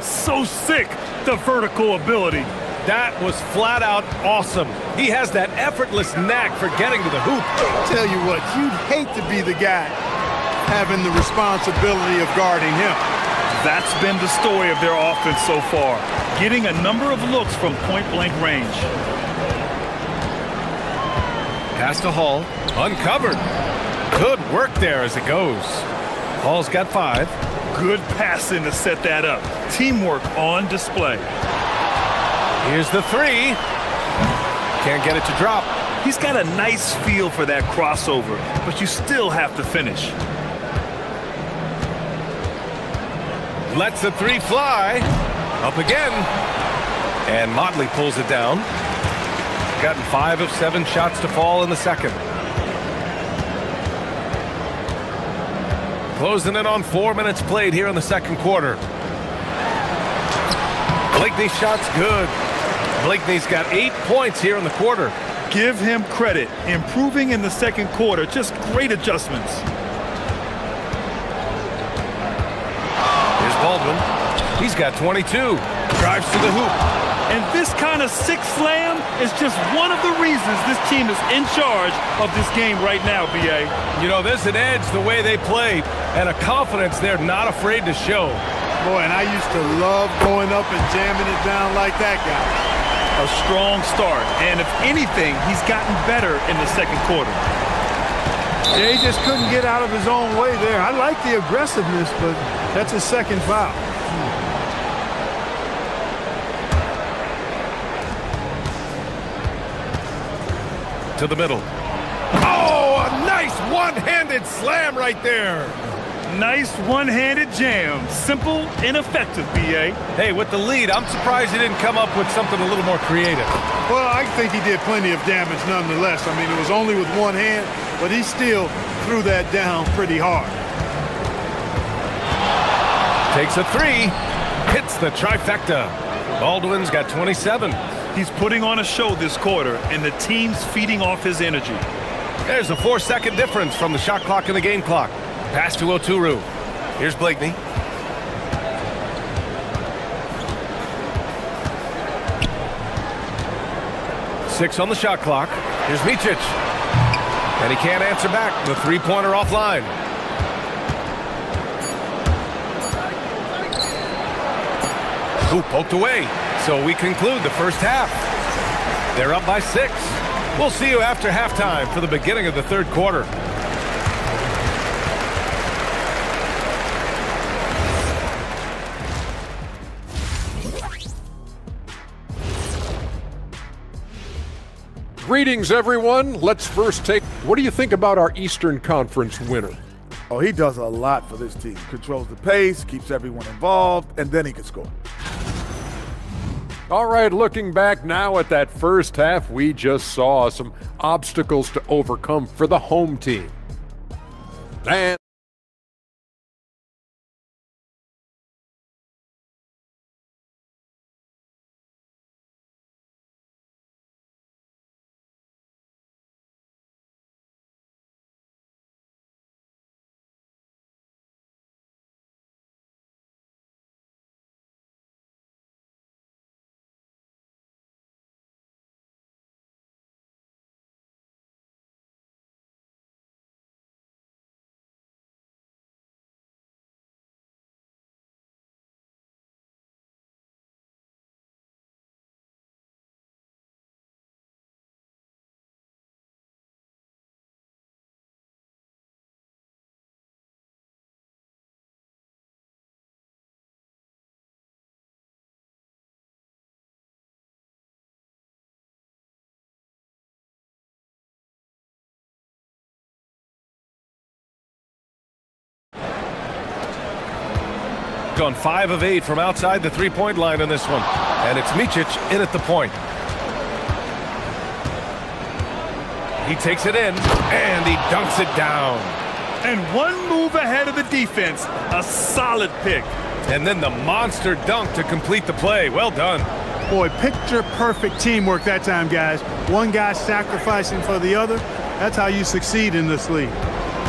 So sick, the vertical ability. That was flat out awesome. He has that effortless knack for getting to the hoop. Tell you what, you'd hate to be the guy having the responsibility of guarding him. That's been the story of their offense so far, getting a number of looks from point-blank range. Pass to Hall, uncovered. Good work there as it goes. Hall's got 5. Good passing to set that up. Teamwork on display. Here's the three. Can't get it to drop. He's got a nice feel for that crossover, but you still have to finish. Lets the three fly. Up again. And Motley pulls it down. Gotten 5 of 7 shots to fall in the second. Closing in on 4 minutes played here in the second quarter. Blakeney's shot's good. Blakeney's got 8 points here in the quarter. Give him credit. Improving in the second quarter. Just great adjustments. Here's Baldwin. He's got 22. Drives to the hoop. And this kind of six slam is just one of the reasons this team is in charge of this game right now, B.A. You know, there's an edge the way they play and a confidence they're not afraid to show. Boy, and I used to love going up and jamming it down like that guy. A strong start, and if anything, he's gotten better in the second quarter. Yeah, he just couldn't get out of his own way there. I like the aggressiveness, but that's his second foul. To the middle. Oh, a nice one-handed slam right there. Nice one-handed jam. Simple and effective, B.A. Hey, with the lead, I'm surprised he didn't come up with something a little more creative. Well, I think he did plenty of damage nonetheless. I mean, it was only with one hand, but he still threw that down pretty hard. Takes a three. Hits the trifecta. Baldwin's got 27. He's putting on a show this quarter, and the team's feeding off his energy. There's a 4-second difference from the shot clock and the game clock. Pass to Oturu. Here's Blakeney. Six on the shot clock. Here's Micic. And he can't answer back. The three-pointer offline. Ooh, poked away. So we conclude the first half. They're up by 6. We'll see you after halftime for the beginning of the third quarter. Greetings, everyone. Let's first take... What do you think about our Eastern Conference winner? Oh, he does a lot for this team. Controls the pace, keeps everyone involved, and then he can score. All right, looking back now at that first half, we just saw some obstacles to overcome for the home team. And gone 5 of 8 from outside the three-point line in this one. And it's Micic in at the point. He takes it in, and he dunks it down. And one move ahead of the defense. A solid pick. And then the monster dunk to complete the play. Well done. Boy, picture-perfect teamwork that time, guys. One guy sacrificing for the other. That's how you succeed in this league.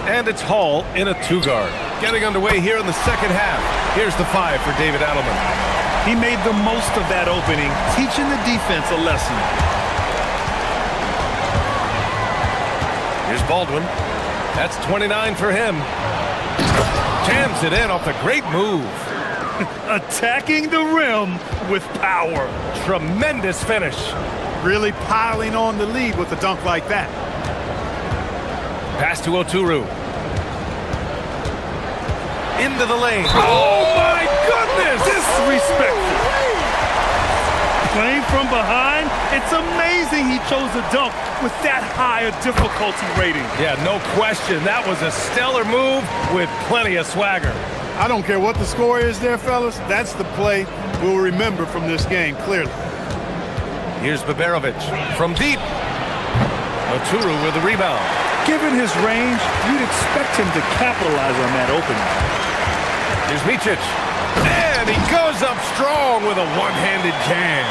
And it's Hall in a two-guard. Getting underway here in the second half. Here's the 5 for David Adelman. He made the most of that opening, teaching the defense a lesson. Here's Baldwin. That's 29 for him. Jams it in off the great move. Attacking the rim with power. Tremendous finish. Really piling on the lead with a dunk like that. Pass to Oturu. Into the lane. Oh my goodness! Disrespectful. Playing from behind, it's amazing he chose a dunk with that high a difficulty rating. Yeah, no question. That was a stellar move with plenty of swagger. I don't care what the score is there, fellas. That's the play we'll remember from this game, clearly. Here's Baberovic from deep. Oturu with the rebound. Given his range, you'd expect him to capitalize on that opening. Here's Micic. And he goes up strong with a one-handed jam.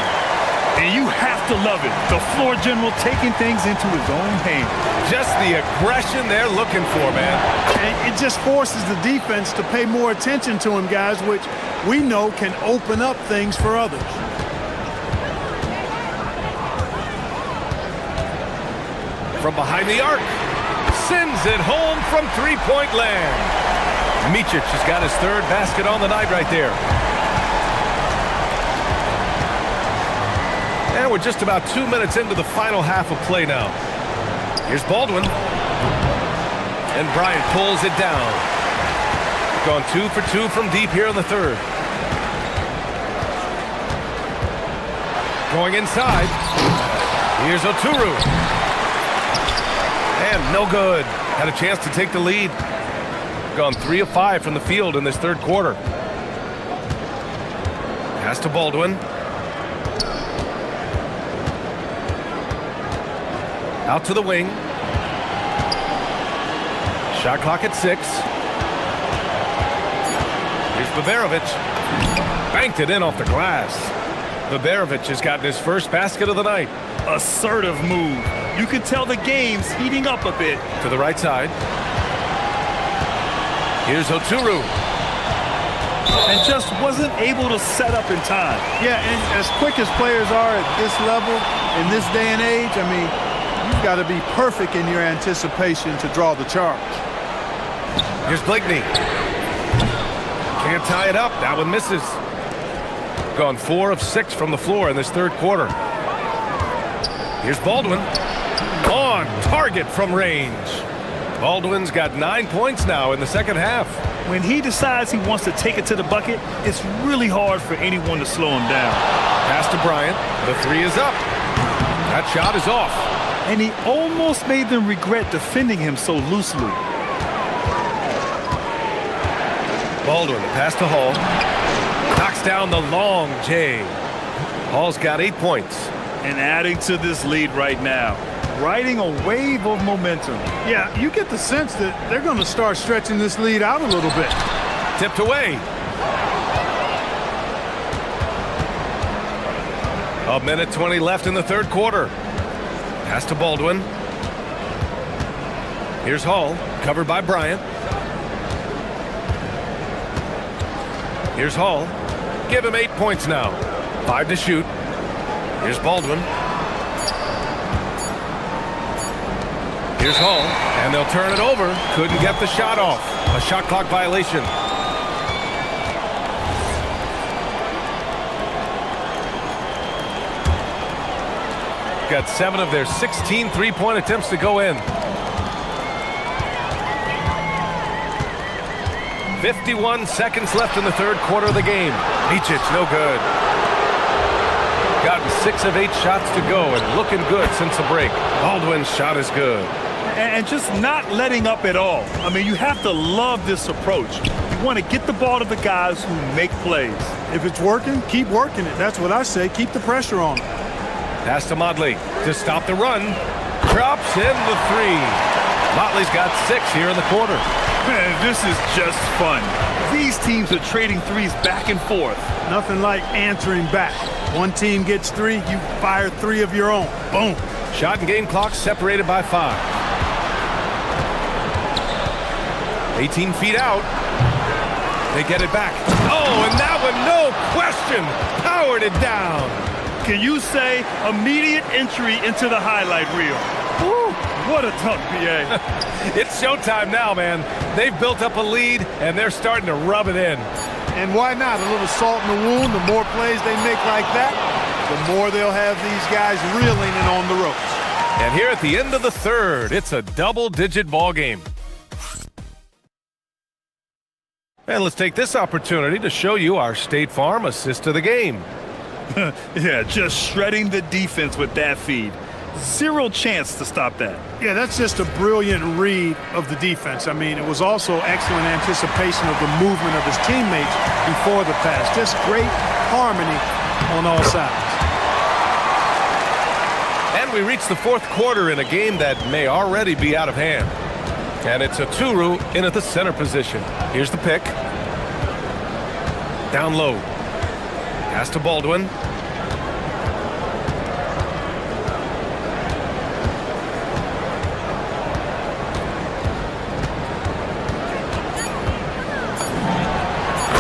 And you have to love it. The floor general taking things into his own hands. Just the aggression they're looking for, man. And it just forces the defense to pay more attention to him, guys, which we know can open up things for others. From behind the arc. Sends it home from three-point land. Micic has got his third basket on the night right there. And we're just about 2 minutes into the final half of play now. Here's Baldwin. And Bryant pulls it down. Gone 2 for 2 from deep here in the third. Going inside. Here's Oturu. And no good. Had a chance to take the lead. Gone 3 of 5 from the field in this third quarter. Pass to Baldwin. Out to the wing. Shot clock at 6. Here's Baberovic. Banked it in off the glass. Baberovic has gotten his first basket of the night. Assertive move. You can tell the game's heating up a bit. To the right side. Here's Oturu. And just wasn't able to set up in time. Yeah, and as quick as players are at this level, in this day and age, I mean, you've got to be perfect in your anticipation to draw the charge. Here's Blakeney. Can't tie it up. That one misses. Gone 4 of 6 from the floor in this third quarter. Here's Baldwin. On target from range. Baldwin's got 9 points now in the second half. When he decides he wants to take it to the bucket, it's really hard for anyone to slow him down. Pass to Bryant. The 3 is up. That shot is off. And he almost made them regret defending him so loosely. Baldwin, the pass to Hall. Knocks down the long J. Hall's got 8 points. And adding to this lead right now. Riding a wave of momentum. Yeah, you get the sense that they're going to start stretching this lead out a little bit. Tipped away. A minute 20 left in the third quarter. Pass to Baldwin. Here's Hall, covered by Bryant. Here's Hall. Give him 8 points now. 5 to shoot. Here's Baldwin. Here's Hall, and they'll turn it over. Couldn't get the shot off. A shot clock violation. Got 7 of their 16 three-point attempts to go in. 51 seconds left in the third quarter of the game. Micic, no good. Gotten 6 of 8 shots to go and looking good since the break. Baldwin's shot is good. And just not letting up at all. I mean, you have to love this approach. You want to get the ball to the guys who make plays. If it's working, keep working it. That's what I say. Keep the pressure on. Pass to Motley to stop the run. Drops in the 3. Motley's got 6 here in the quarter. Man, this is just fun. These teams are trading threes back and forth. Nothing like answering back. One team gets 3, you fire 3 of your own. Boom. Shot and game clock separated by 5. 18 feet out. They get it back. Oh, and that one, no question, powered it down. Can you say immediate entry into the highlight reel? Woo, what a dunk, PA. It's showtime now, man. They've built up a lead, and they're starting to rub it in. And why not? A little salt in the wound. The more plays they make like that, the more they'll have these guys reeling and on the ropes. And here at the end of the third, it's a double-digit ball game. And let's take this opportunity to show you our State Farm assist to the game. Yeah, just shredding the defense with that feed. Zero chance to stop that. Yeah, that's just a brilliant read of the defense. I mean, it was also excellent anticipation of the movement of his teammates before the pass. Just great harmony on all sides. And we reach the fourth quarter in a game that may already be out of hand. And it's a Turu in at the center position. Here's the pick. Down low. Pass to Baldwin.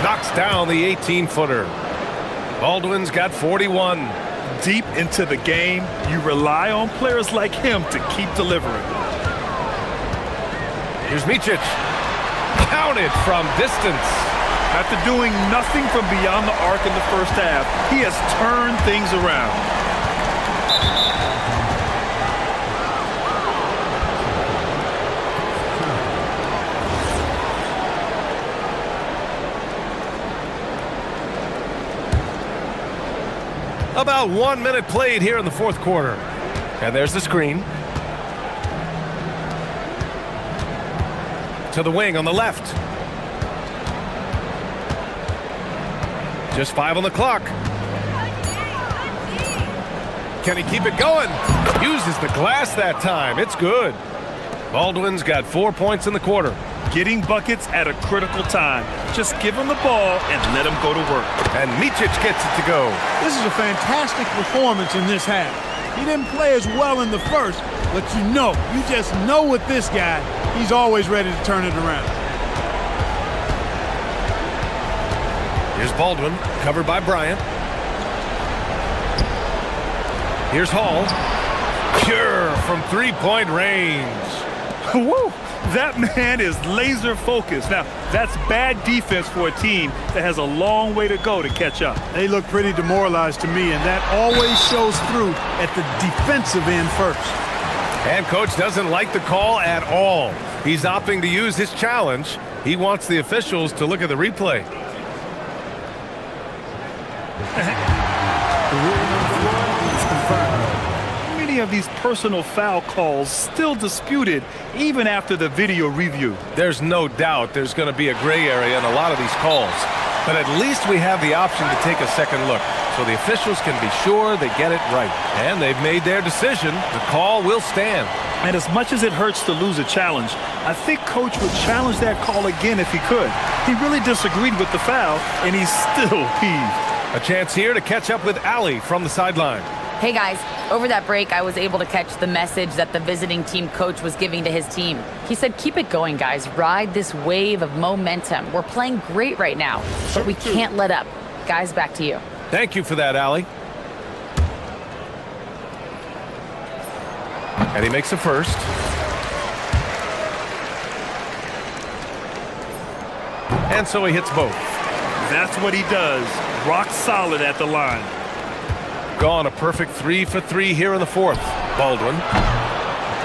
Knocks down the 18-footer. Baldwin's got 41. Deep into the game, you rely on players like him to keep delivering. Here's Micic. Counted from distance. After doing nothing from beyond the arc in the first half, he has turned things around. About 1 minute played here in the fourth quarter. And there's the screen. To the wing on the left. Just 5 on the clock. Can he keep it going? Uses the glass that time. It's good. Baldwin's got 4 points in the quarter. Getting buckets at a critical time. Just give him the ball and let him go to work. And Micic gets it to go. This is a fantastic performance in this half. He didn't play as well in the first, but you just know with this guy, he's always ready to turn it around. Here's Baldwin, covered by Bryant. Here's Hall. Pure from three-point range. Woo! That man is laser focused. Now, that's bad defense for a team that has a long way to go to catch up. They look pretty demoralized to me, and that always shows through at the defensive end first. And coach doesn't like the call at all. He's opting to use his challenge. He wants the officials to look at the replay. The ruling on the floor is confirmed. Many of these personal foul calls still disputed even after the video review. There's no doubt there's going to be a gray area in a lot of these calls. But at least we have the option to take a second look, so the officials can be sure they get it right. And they've made their decision. The call will stand. And as much as it hurts to lose a challenge, I think Coach would challenge that call again if he could. He really disagreed with the foul, and he's still peeved. A chance here to catch up with Allie from the sideline. Hey guys, over that break, I was able to catch the message that the visiting team coach was giving to his team. He said, keep it going, guys. Ride this wave of momentum. We're playing great right now, but we can't let up. Guys, back to you. Thank you for that, Allie. And he makes a first. And so he hits both. That's what he does. Rock solid at the line. Gone a perfect 3 for 3 here in the fourth. Baldwin.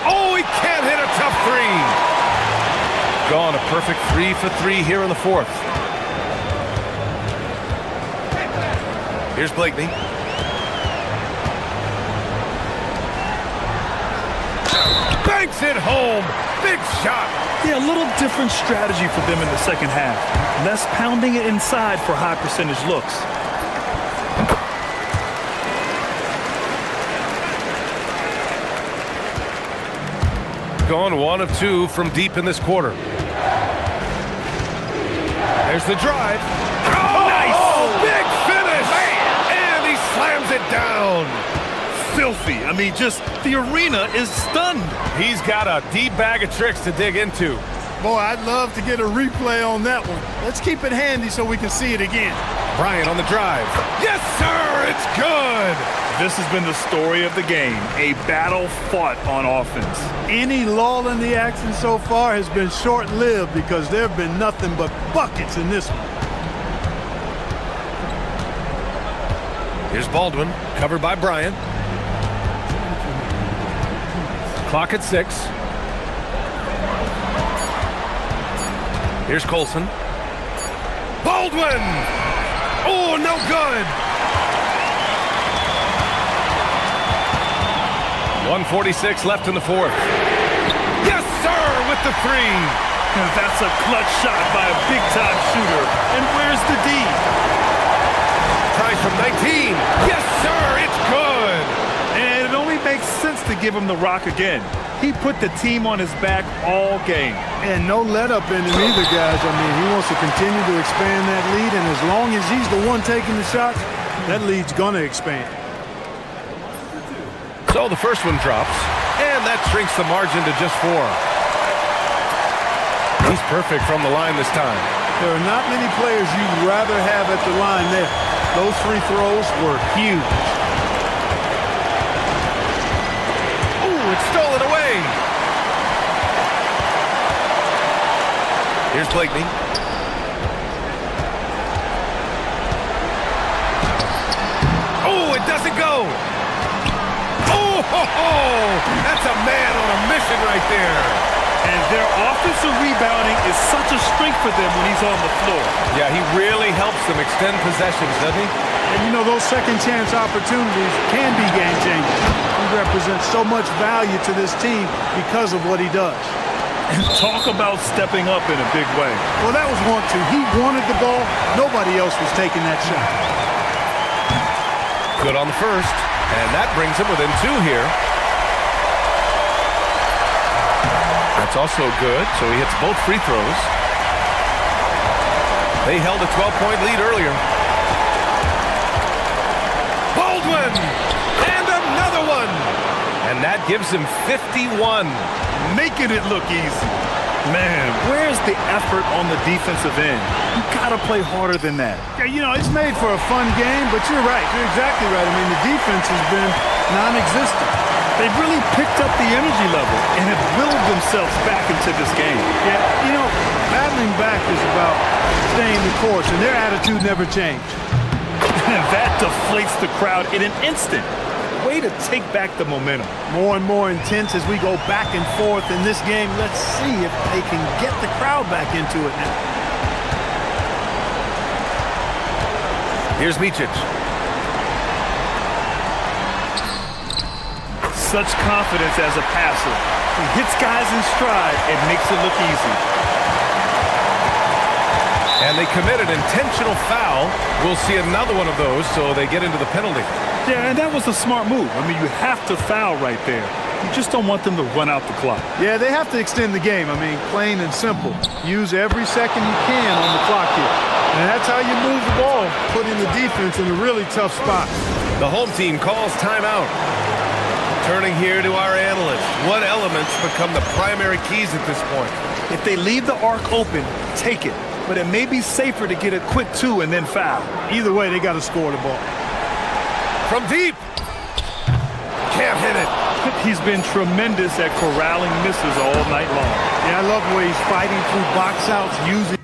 Oh, he can't hit a tough three. Gone a perfect 3 for 3 here in the fourth. Here's Blakeney. Banks it home. Big shot. Yeah, a little different strategy for them in the second half. Less pounding it inside for high percentage looks. Gone 1 of 2 from deep in this quarter. There's the drive. Oh, nice! Big finish! Man. And he slams it down. Filthy. I mean, just the arena is stunned. He's got a deep bag of tricks to dig into. Boy, I'd love to get a replay on that one. Let's keep it handy so we can see it again. Bryant on the drive. Yes, sir! It's good! This has been the story of the game, a battle fought on offense. Any lull in the action so far has been short-lived because there have been nothing but buckets in this one. Here's Baldwin, covered by Bryant. Clock at 6. Here's Colson. Baldwin! Oh, no good! 1:46 left in the fourth. Yes, sir, with the three. And that's a clutch shot by a big-time shooter. And where's the D? Tries from 19. Yes, sir, it's good. And it only makes sense give him the rock again. He put the team on his back all game. And no let up in him either, guys. I mean, he wants to continue to expand that lead, and as long as he's the one taking the shots, that lead's going to expand. So the first one drops, and that shrinks the margin to just 4. He's perfect from the line this time. There are not many players you'd rather have at the line there. Those free throws were huge. Ooh, it's stolen away. Here's Blakeney. Oh, it doesn't go. Oh, ho, ho. That's a man on a mission right there. And their offensive rebounding is such a strength for them when he's on the floor. Yeah, he really helps them extend possessions, doesn't he? And you know, those second chance opportunities can be game changers. He represents so much value to this team because of what he does. And talk about stepping up in a big way. Well, that was 1-2. He wanted the ball. Nobody else was taking that shot. Good on the first, and that brings him within 2 here. That's also good, so he hits both free throws. They held a 12-point lead earlier. Baldwin! And another one! And that gives him 51. Making it look easy. Man, where's the effort on the defensive end? You gotta play harder than that. Yeah, you know, it's made for a fun game, but you're right. You're exactly right. I mean, the defense has been non-existent. They've really picked up the energy level and have willed themselves back into this game. Yeah, you know, battling back is about staying the course, and their attitude never changed. And that deflates the crowd in an instant. Way to take back the momentum. More and more intense as we go back and forth in this game. Let's see if they can get the crowd back into it now. Here's Micic. Such confidence as a passer. He hits guys in stride and makes it look easy. And they commit an intentional foul. We'll see another one of those, so they get into the penalty. Yeah, and that was a smart move. I mean, you have to foul right there. You just don't want them to run out the clock. Yeah, they have to extend the game. I mean, plain and simple. Use every second you can on the clock here. And that's how you move the ball, putting the defense in a really tough spot. The home team calls timeout. Turning here to our analyst. What elements become the primary keys at this point? If they leave the arc open, take it. But it may be safer to get a quick 2 and then foul. Either way, they got to score the ball. From deep. Can't hit it. He's been tremendous at corralling misses all night long. Yeah, I love the way he's fighting through box outs, using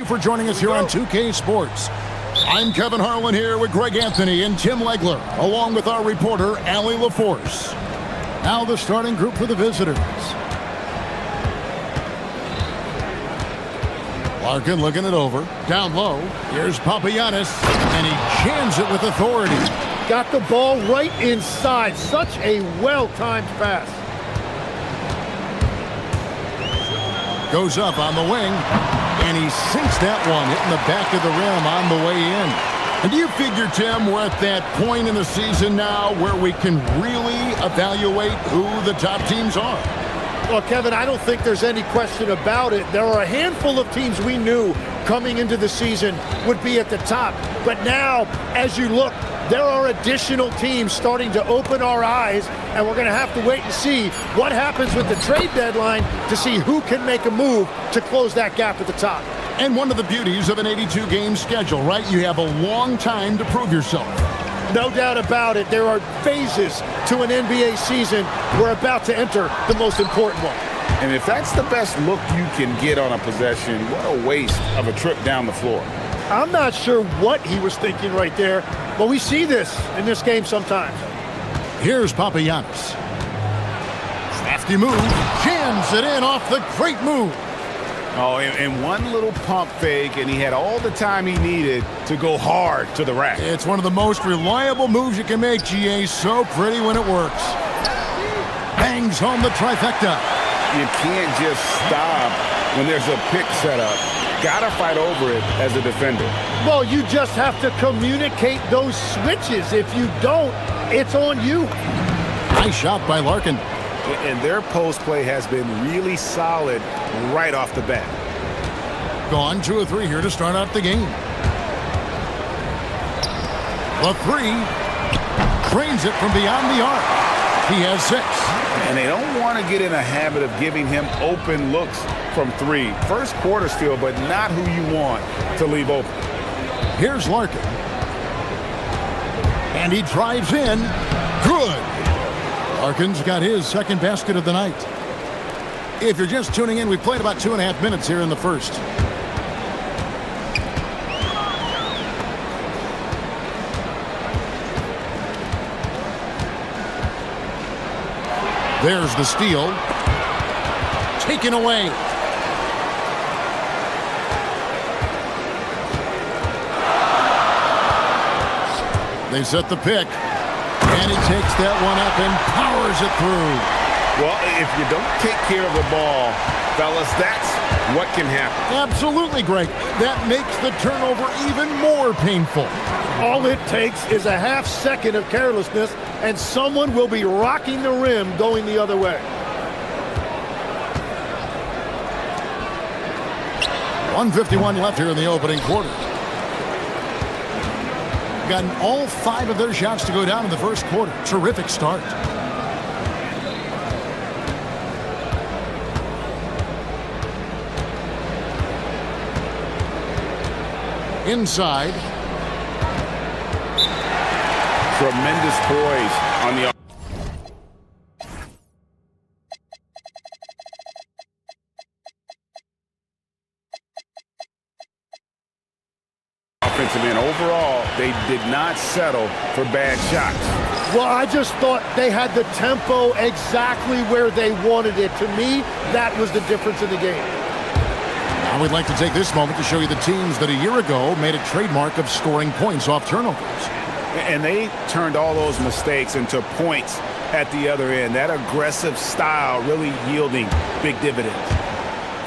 For joining us here on 2K Sports. I'm Kevin Harlan here with Greg Anthony and Tim Legler, along with our reporter, Allie LaForce. Now the starting group for the visitors. Larkin looking it over. Down low. Here's Papagiannis, and he jams it with authority. Got the ball right inside. Such a well-timed pass. Goes up on the wing, and he sinks that one, hitting the back of the rim on the way in. And do you figure, Tim, we're at that point in the season now where we can really evaluate who the top teams are? Well, Kevin, I don't think there's any question about it. There are a handful of teams we knew coming into the season would be at the top. But now, as you look, there are additional teams starting to open our eyes, and we're going to have to wait and see what happens with the trade deadline to see who can make a move to close that gap at the top. And one of the beauties of an 82-game schedule, right? You have a long time to prove yourself. No doubt about it. There are phases to an NBA season. We're about to enter the most important one. And if that's the best look you can get on a possession, what a waste of a trip down the floor. I'm not sure what he was thinking right there, but we see this in this game sometimes. Here's Papagiannis. Crafty move, jams it in off the great move. Oh, and one little pump fake, and he had all the time he needed to go hard to the rack. It's one of the most reliable moves you can make, GA. So pretty when it works. Bangs home the trifecta. You can't just stop when there's a pick set up. Gotta fight over it as a defender. Well, you just have to communicate those switches. If you don't, it's on you. Nice shot by Larkin. And their post play has been really solid right off the bat. Gone 2 of 3 here to start out the game. The 3 cranes it from beyond the arc. He has 6. And they don't want to get in a habit of giving him open looks from 3. First quarter still, but not who you want to leave open. Here's Larkin. And he drives in. Good. Larkin's got his second basket of the night. If you're just tuning in, we played about 2.5 minutes here in the first. There's the steal. Taken away. They set the pick. And he takes that one up and powers it through. Well, if you don't take care of the ball, fellas, that's what can happen. Absolutely, Greg. That makes the turnover even more painful. All it takes is a half second of carelessness, and someone will be rocking the rim going the other way. 1:51 left here in the opening quarter. Gotten all 5 of their shots to go down in the first quarter. Terrific start. Inside. Tremendous poise on the offensive end. Overall, they did not settle for bad shots. Well, I just thought they had the tempo exactly where they wanted it. To me, that was the difference in the game. Now we'd like to take this moment to show you the teams that a year ago made a trademark of scoring points off turnovers. And they turned all those mistakes into points at the other end. That aggressive style really yielding big dividends.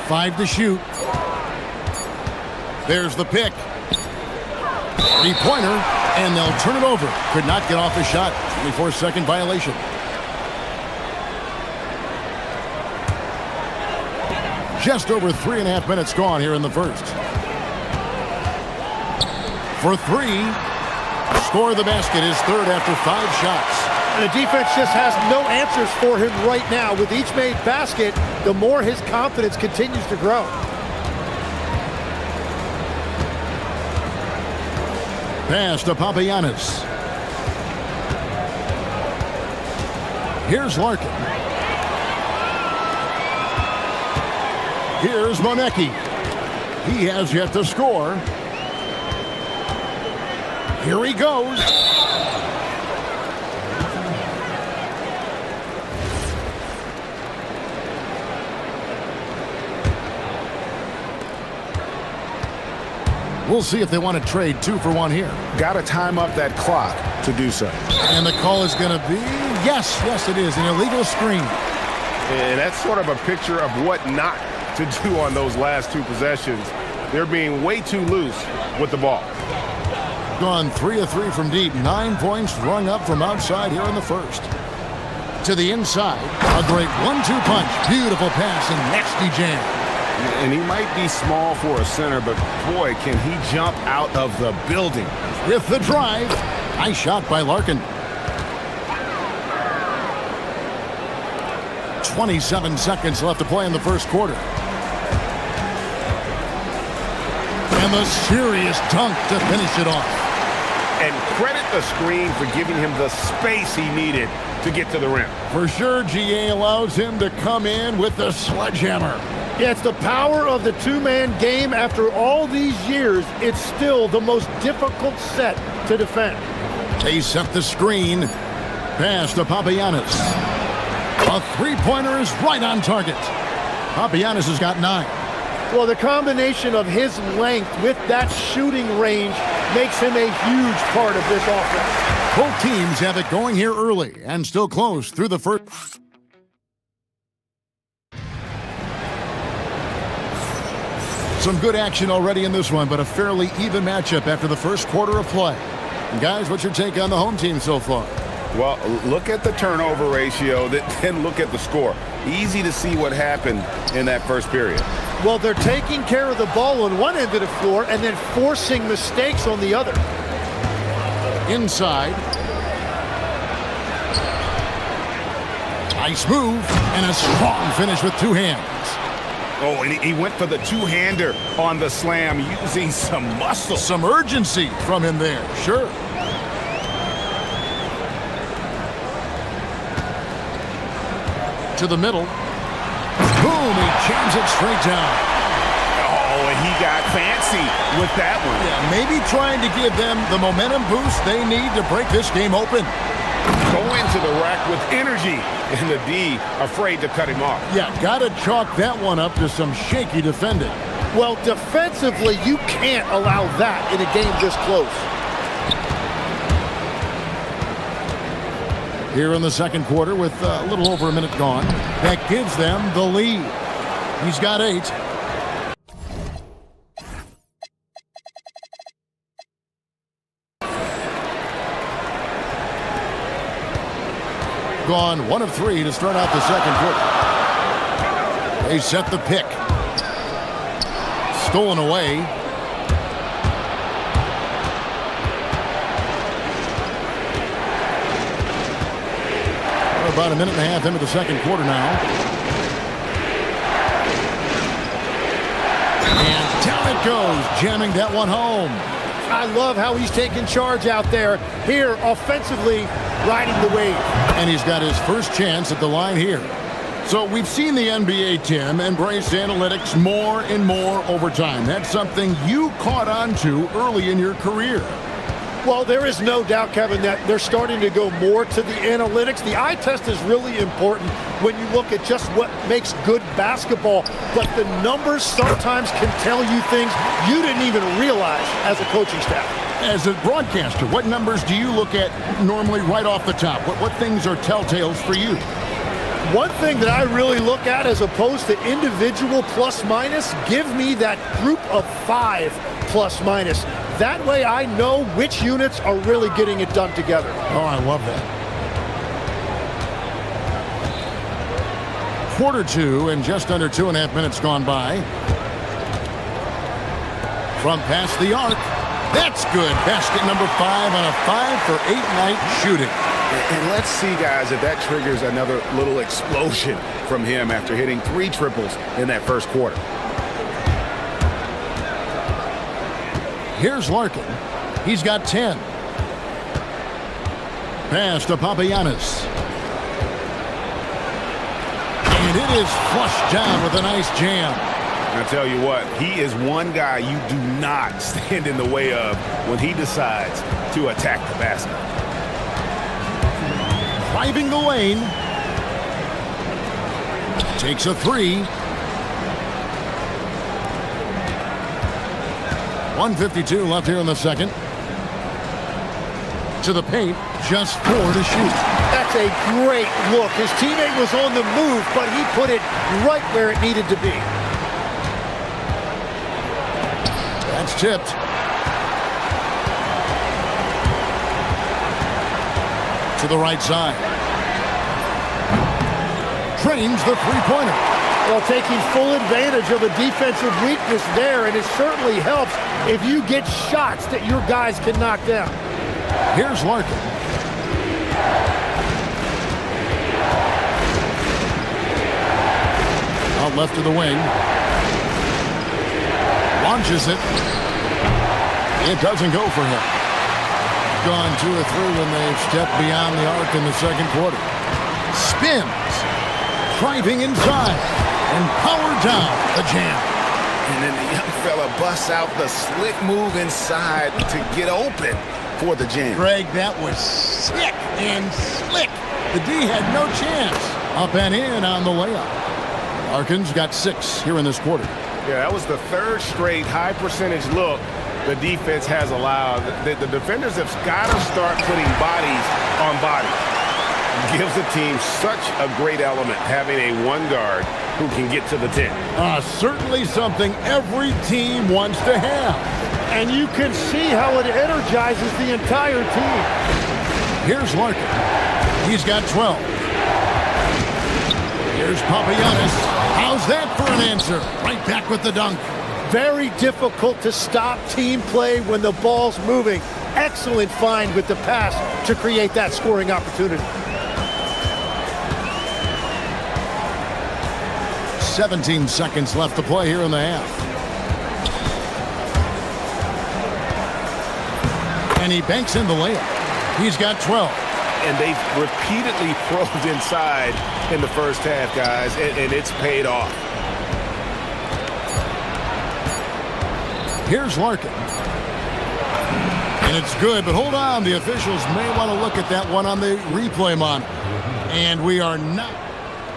5 to shoot. There's the pick. 3-pointer, and they'll turn it over. Could not get off the shot. 24-second violation. Just over 3.5 minutes gone here in the first. For 3. Score the basket, his third after 5 shots. And the defense just has no answers for him right now. With each made basket, the more his confidence continues to grow. Pass to Papagiannis. Here's Larkin. Here's Monecki. He has yet to score. Here he goes. We'll see if they want to trade 2 for 1 here. Got to time up that clock to do so. And the call is going to be, yes, it is, an illegal screen. And that's sort of a picture of what not to do on those last 2 possessions. They're being way too loose with the ball. Gone 3 of 3 from deep. 9 points rung up from outside here in the first. To the inside. A great 1-2 punch. Beautiful pass and nasty jam. And he might be small for a center, but boy, can he jump out of the building. With the drive. Nice shot by Larkin. 27 seconds left to play in the first quarter. And the serious dunk to finish it off. And credit the screen for giving him the space he needed to get to the rim. For sure, GA allows him to come in with the sledgehammer. Yeah, it's the power of the two-man game. After all these years, it's still the most difficult set to defend. They set the screen. Pass to Papagiannis. A three-pointer is right on target. Papagiannis has got 9. Well, the combination of his length with that shooting range makes him a huge part of this offense. Both teams have it going here early and still close through the first. Some good action already in this one, but a fairly even matchup after the first quarter of play. And guys, what's your take on the home team so far? Well, look at the turnover ratio, then look at the score. Easy to see what happened in that first period. Well, they're taking care of the ball on one end of the floor and then forcing mistakes on the other. Inside. Nice move and a strong finish with 2 hands. Oh, and he went for the two-hander on the slam using some muscle. Some urgency from him there, sure. To the middle. Boom, he jams it straight down. Oh, and he got fancy with that one. Yeah, maybe trying to give them the momentum boost they need to break this game open. Go into the rack with energy, and the D afraid to cut him off. Yeah, gotta chalk that one up to some shaky defending. Well, defensively, you can't allow that in a game this close. Here in the second quarter with a little over a minute gone. That gives them the lead. He's got 8. Gone 1 of 3 to start out the second quarter. They set the pick. Stolen away. About a minute and a half into the second quarter now. And down it goes, jamming that one home. I love how he's taking charge out there. Here, offensively, riding the wave. And he's got his first chance at the line here. So we've seen the NBA, Tim, embrace analytics more and more over time. That's something you caught on to early in your career. Well, there is no doubt, Kevin, that they're starting to go more to the analytics. The eye test is really important when you look at just what makes good basketball. But the numbers sometimes can tell you things you didn't even realize as a coaching staff. As a broadcaster, what numbers do you look at normally right off the top? What things are telltales for you? One thing that I really look at as opposed to individual plus-minus, give me that group of 5 plus-minus. That way I know which units are really getting it done together. Oh, I love that. Quarter 2 and just under 2.5 minutes gone by. From past the arc. That's good. Basket number 5 on a 5-for-8 night shooting. And let's see, guys, if that triggers another little explosion from him after hitting 3 triples in that first quarter. Here's Larkin. He's got 10. Pass to Papagiannis. And it is flushed down with a nice jam. And I tell you what, he is one guy you do not stand in the way of when he decides to attack the basket. Driving the lane. Takes a three. 1:52 left here in the second. To the paint, just 4 to shoot. That's a great look. His teammate was on the move, but he put it right where it needed to be. That's tipped. To the right side. Trains the three-pointer. Well, taking full advantage of a defensive weakness there, and it certainly helps if you get shots that your guys can knock down. Here's Larkin. Out left of the wing. Launches it. It doesn't go for him. Gone 2 or 3 when they've stepped beyond the arc in the second quarter. Spins. Driving inside. And powered down the jam. And then the young fella busts out the slick move inside to get open for the jam. Greg, that was sick and slick. The D had no chance. Up and in on the layup. Larkin's got 6 here in this quarter. Yeah, that was the 3rd straight high percentage look the defense has allowed. The defenders have got to start putting bodies on bodies. Gives the team such a great element having a one guard who can get to the 10. Certainly something every team wants to have. And you can see how it energizes the entire team. Here's Larkin. He's got 12. Here's Papagiannis. How's that for an answer? Right back with the dunk. Very difficult to stop team play when the ball's moving. Excellent find with the pass to create that scoring opportunity. 17 seconds left to play here in the half. And he banks in the layup. He's got 12. And they've repeatedly probed inside in the first half, guys, and it's paid off. Here's Larkin. And it's good, but hold on. The officials may want to look at that one on the replay monitor. And we are not.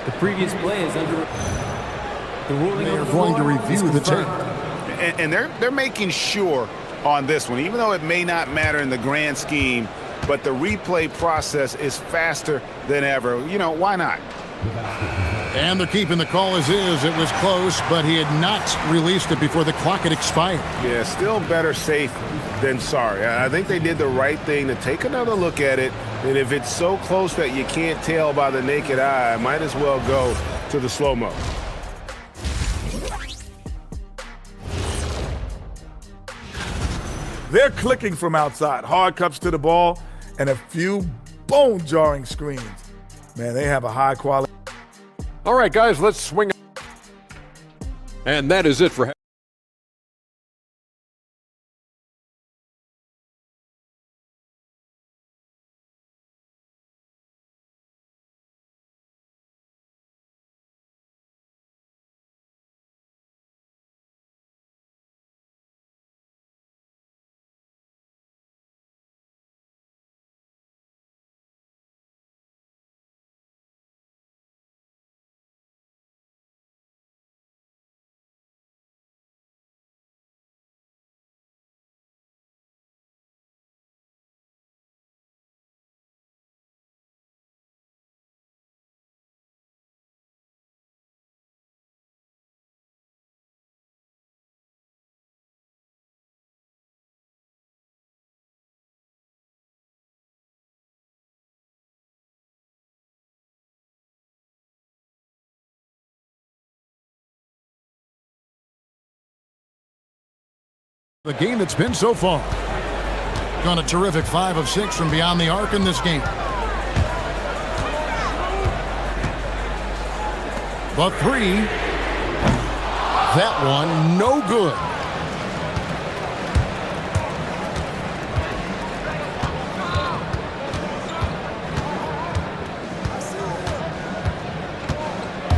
The previous play is under the ruling. They are going to review the tape. And they're making sure on this one, even though it may not matter in the grand scheme, but the replay process is faster than ever. You know, why not? And they're keeping the call as is. It was close, but he had not released it before the clock had expired. Yeah, still better safe than sorry. I think they did the right thing to take another look at it. And if it's so close that you can't tell by the naked eye, might as well go to the slow-mo. They're clicking from outside. Hard cups to the ball and a few bone-jarring screens. Man, they have a high quality. All right, guys, let's swing. And that is it for the game that's been so far. Gone a terrific 5 of 6 from beyond the arc in this game. The 3. That one, no good.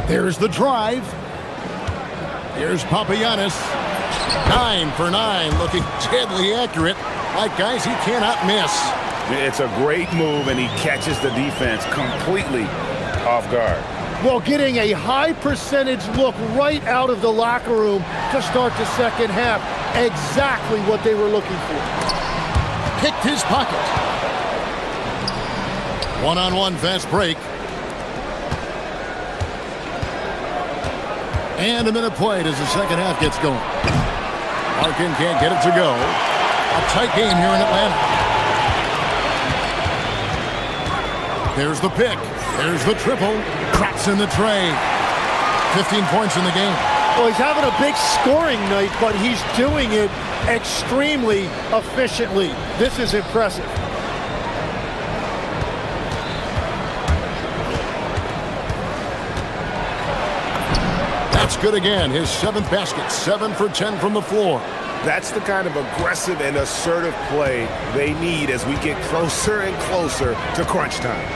There's the drive. Here's Papagiannis. 9 for 9, looking deadly accurate. Like guys he cannot miss. It's a great move, and he catches the defense completely off guard. Well, getting a high percentage look right out of the locker room to start the second half. Exactly what they were looking for. Picked his pocket. One-on-one fast break. And a minute played as the second half gets going. Larkin can't get it to go. A tight game here in Atlanta. There's the pick. There's the triple. Traps in the tray. 15 points in the game. Well, he's having a big scoring night, but he's doing it extremely efficiently. This is impressive. That's good again. His 7th basket. 7 for 10 from the floor. That's the kind of aggressive and assertive play they need as we get closer and closer to crunch time.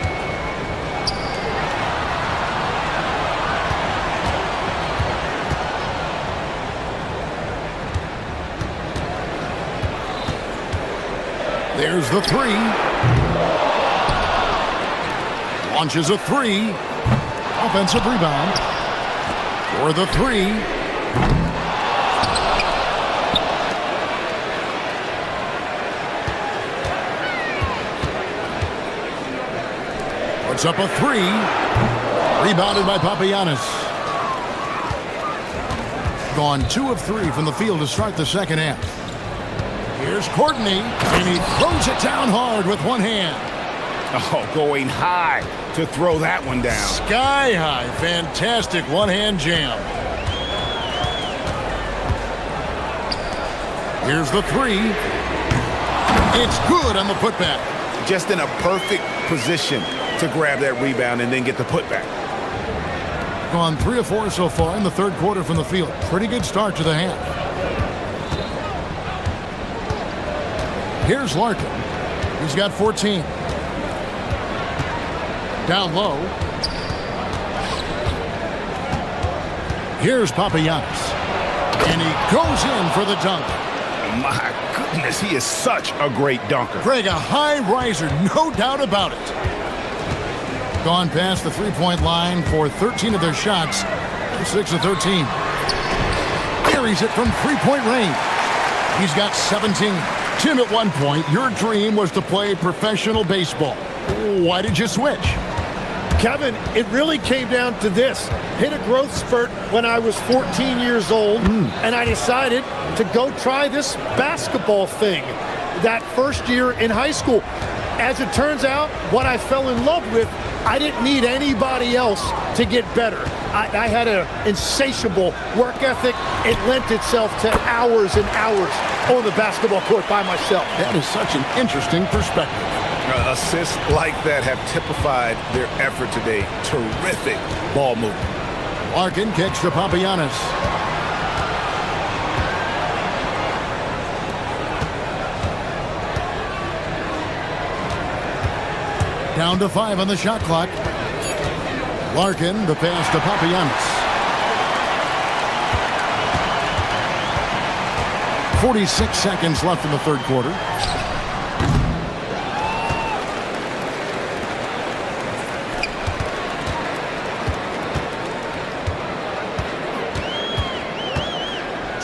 There's the 3. Launches a 3. Offensive rebound. For the 3. Puts up a 3. Rebounded by Papagiannis. Gone 2 of 3 from the field to start the second half. Here's Courtney, and he throws it down hard with one hand. Oh, going high to throw that one down. Sky high. Fantastic one-hand jam. Here's the 3. It's good on the putback. Just in a perfect position to grab that rebound and then get the putback. Gone 3 of 4 so far in the third quarter from the field. Pretty good start to the half. Here's Larkin. He's got 14. Down low. Here's Papagiannis. And he goes in for the dunk. My goodness, he is such a great dunker. Greg, a high riser, no doubt about it. Gone past the three-point line for 13 of their shots. 6 of 13. Carries it from three-point range. He's got 17. Tim, at one point, your dream was to play professional baseball. Why did you switch? Kevin, it really came down to this. Hit a growth spurt when I was 14 years old, and I decided to go try this basketball thing that first year in high school. As it turns out, what I fell in love with, I didn't need anybody else to get better. I had an insatiable work ethic. It lent itself to hours and hours on the basketball court by myself. That is such an interesting perspective. Assists like that have typified their effort today. Terrific ball movement. Larkin kicks to Papagiannis. Down to 5 on the shot clock. Larkin, the pass to Papagiannis. 46 seconds left in the third quarter.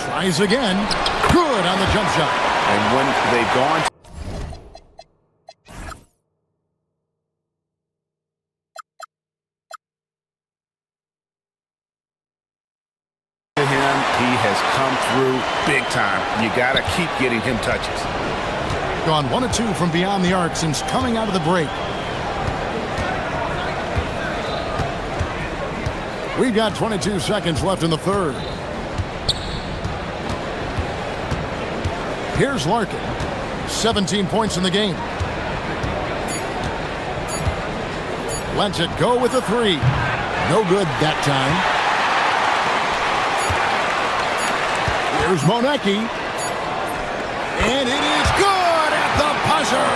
Tries again. Good on the jump shot. And when they've gone to him, he has come through big time. You got to keep getting him touches. Gone 1 of 2 from beyond the arc since coming out of the break. We've got 22 seconds left in the third. Here's Larkin. 17 points in the game. Lets it go with a 3. No good that time. Here's Monecki. And it is good at the buzzer.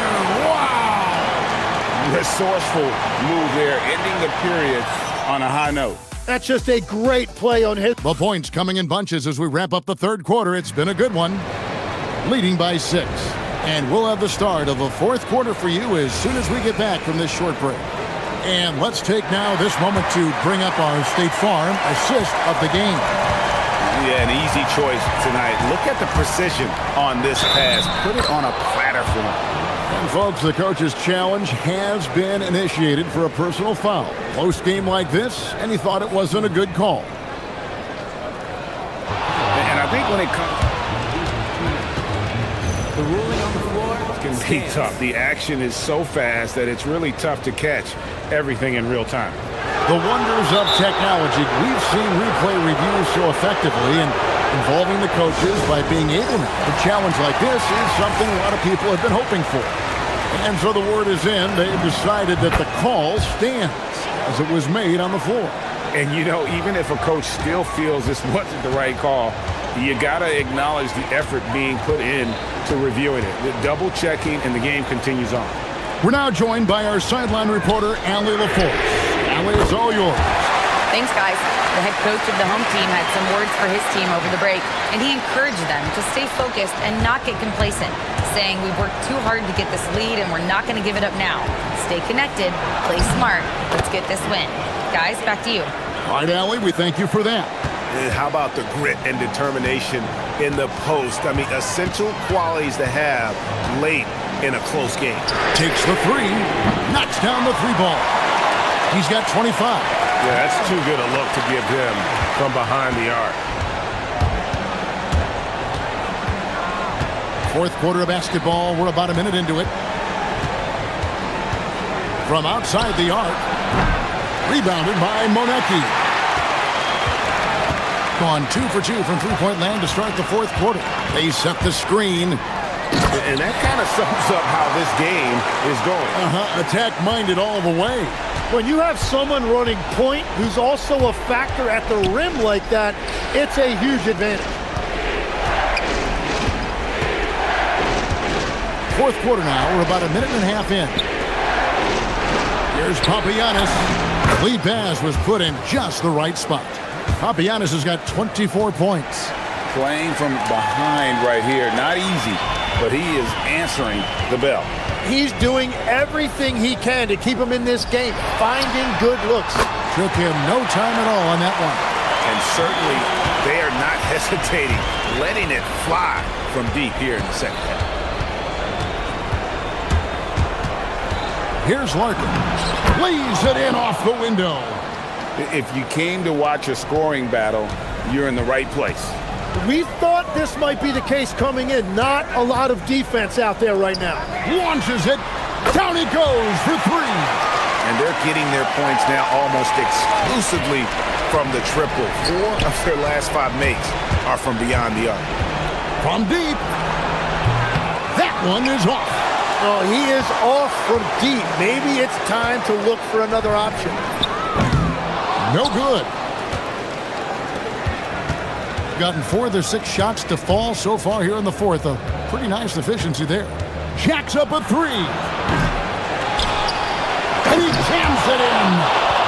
Wow! Resourceful move there, ending the period on a high note. That's just a great play on his. The points coming in bunches as we wrap up the third quarter. It's been a good one. Leading by 6. And we'll have the start of the fourth quarter for you as soon as we get back from this short break. And let's take now this moment to bring up our State Farm assist of the game. Yeah, an easy choice tonight. Look at the precision on this pass. Put it on a platter for him. And folks, the coach's challenge has been initiated for a personal foul. Close game like this, and he thought it wasn't a good call. And I think when it comes... The ruling on the floor can be tough. The action is so fast that it's really tough to catch everything in real time. The wonders of technology. We've seen replay reviews so effectively and involving the coaches by being able to challenge like this is something a lot of people have been hoping for. And so the word is in. They've decided that the call stands as it was made on the floor. And you know, even if a coach still feels this wasn't the right call, you gotta acknowledge the effort being put in to reviewing it. The double checking, and the game continues on. We're now joined by our sideline reporter, Allie LaForce. Allie, it's all yours. Thanks, guys. The head coach of the home team had some words for his team over the break, and he encouraged them to stay focused and not get complacent, saying we've worked too hard to get this lead and we're not going to give it up now. Stay connected, play smart, let's get this win. Guys, back to you. All right, Allie, we thank you for that. And how about the grit and determination in the post? I mean, essential qualities to have late in a close game. Takes the 3, knocks down the 3 ball. He's got 25. Yeah, that's too good a look to give him from behind the arc. Fourth quarter of basketball. We're about a minute into it. From outside the arc. Rebounded by Monecki. Gone 2 for 2 from three-point land to start the fourth quarter. They set the screen. And that kind of sums up how this game is going. Attack-minded all the way. When you have someone running point who's also a factor at the rim like that, it's a huge advantage. Fourth quarter now. We're about a minute and a half in. Here's Papagiannis. The lead pass was put in just the right spot. Papagiannis has got 24 points. Playing from behind right here. Not easy, but he is answering the bell. He's doing everything he can to keep him in this game, finding good looks. Took him no time at all on that one. And certainly they are not hesitating, letting it fly from deep here in the second half. Here's Larkin. Lays it in off the window. If you came to watch a scoring battle, you're in the right place. We thought this might be the case coming in. Not a lot of defense out there right now. Launches it. Down it goes for 3. And they're getting their points now almost exclusively from the triple. 4 of their last 5 makes are from beyond the arc. From deep. That one is off. Oh, he is off from deep. Maybe it's time to look for another option. No good. Gotten 4 of their 6 shots to fall so far here in the fourth. A pretty nice efficiency there. Jacks up a 3. And he jams it in.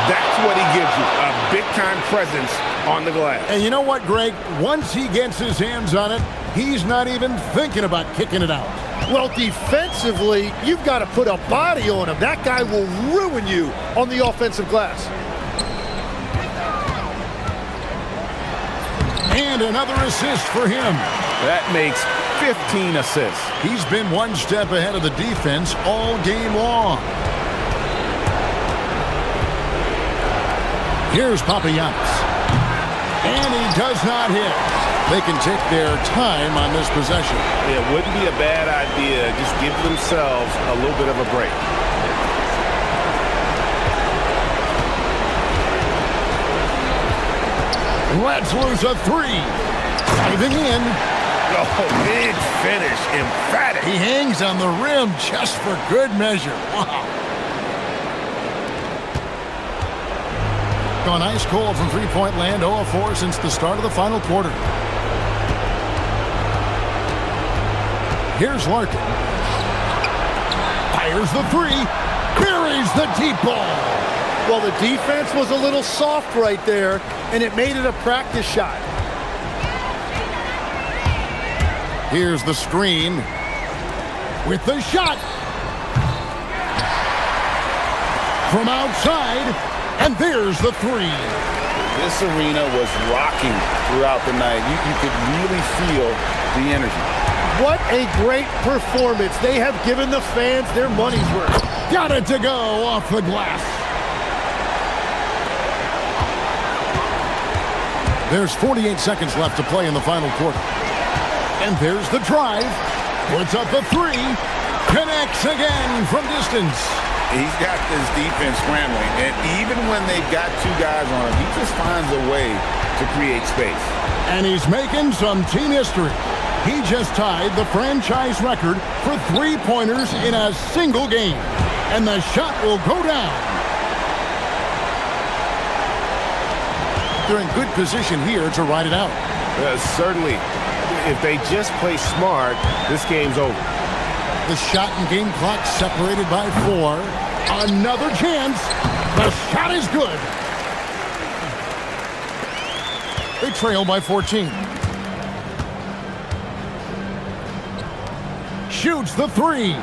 That's what he gives you, a big-time presence on the glass. And you know what, Greg? Once he gets his hands on it, he's not even thinking about kicking it out. Well, defensively, you've got to put a body on him. That guy will ruin you on the offensive glass. And another assist for him. That makes 15 assists. He's been one step ahead of the defense all game long. Here's Papagiannis. And he does not hit. They can take their time on this possession. It wouldn't be a bad idea. Just give themselves a little bit of a break. Let's lose a 3. Diving in. Oh, big finish. Emphatic. He hangs on the rim just for good measure. Wow. Gone ice cold from three-point land. 0 of 4 since the start of the final quarter. Here's Larkin. Fires the 3. Buries the deep ball. Well, the defense was a little soft right there, and it made it a practice shot. Here's the screen with the shot from outside, and there's the three. This arena was rocking throughout the night. You could really feel the energy. What a great performance. They have given the fans their money's worth. Got it to go off the glass. There's 48 seconds left to play in the final quarter. And there's the drive. Puts up the three. Connects again from distance. He's got this defense scrambling, and even when they've got two guys on him, he just finds a way to create space. And he's making some team history. He just tied the franchise record for three-pointers in a single game. And the shot will go down. They're in good position here to ride it out. Certainly. If they just play smart, this game's over. The shot and game clock separated by 4. Another chance. The shot is good. They trail by 14. Shoots the three.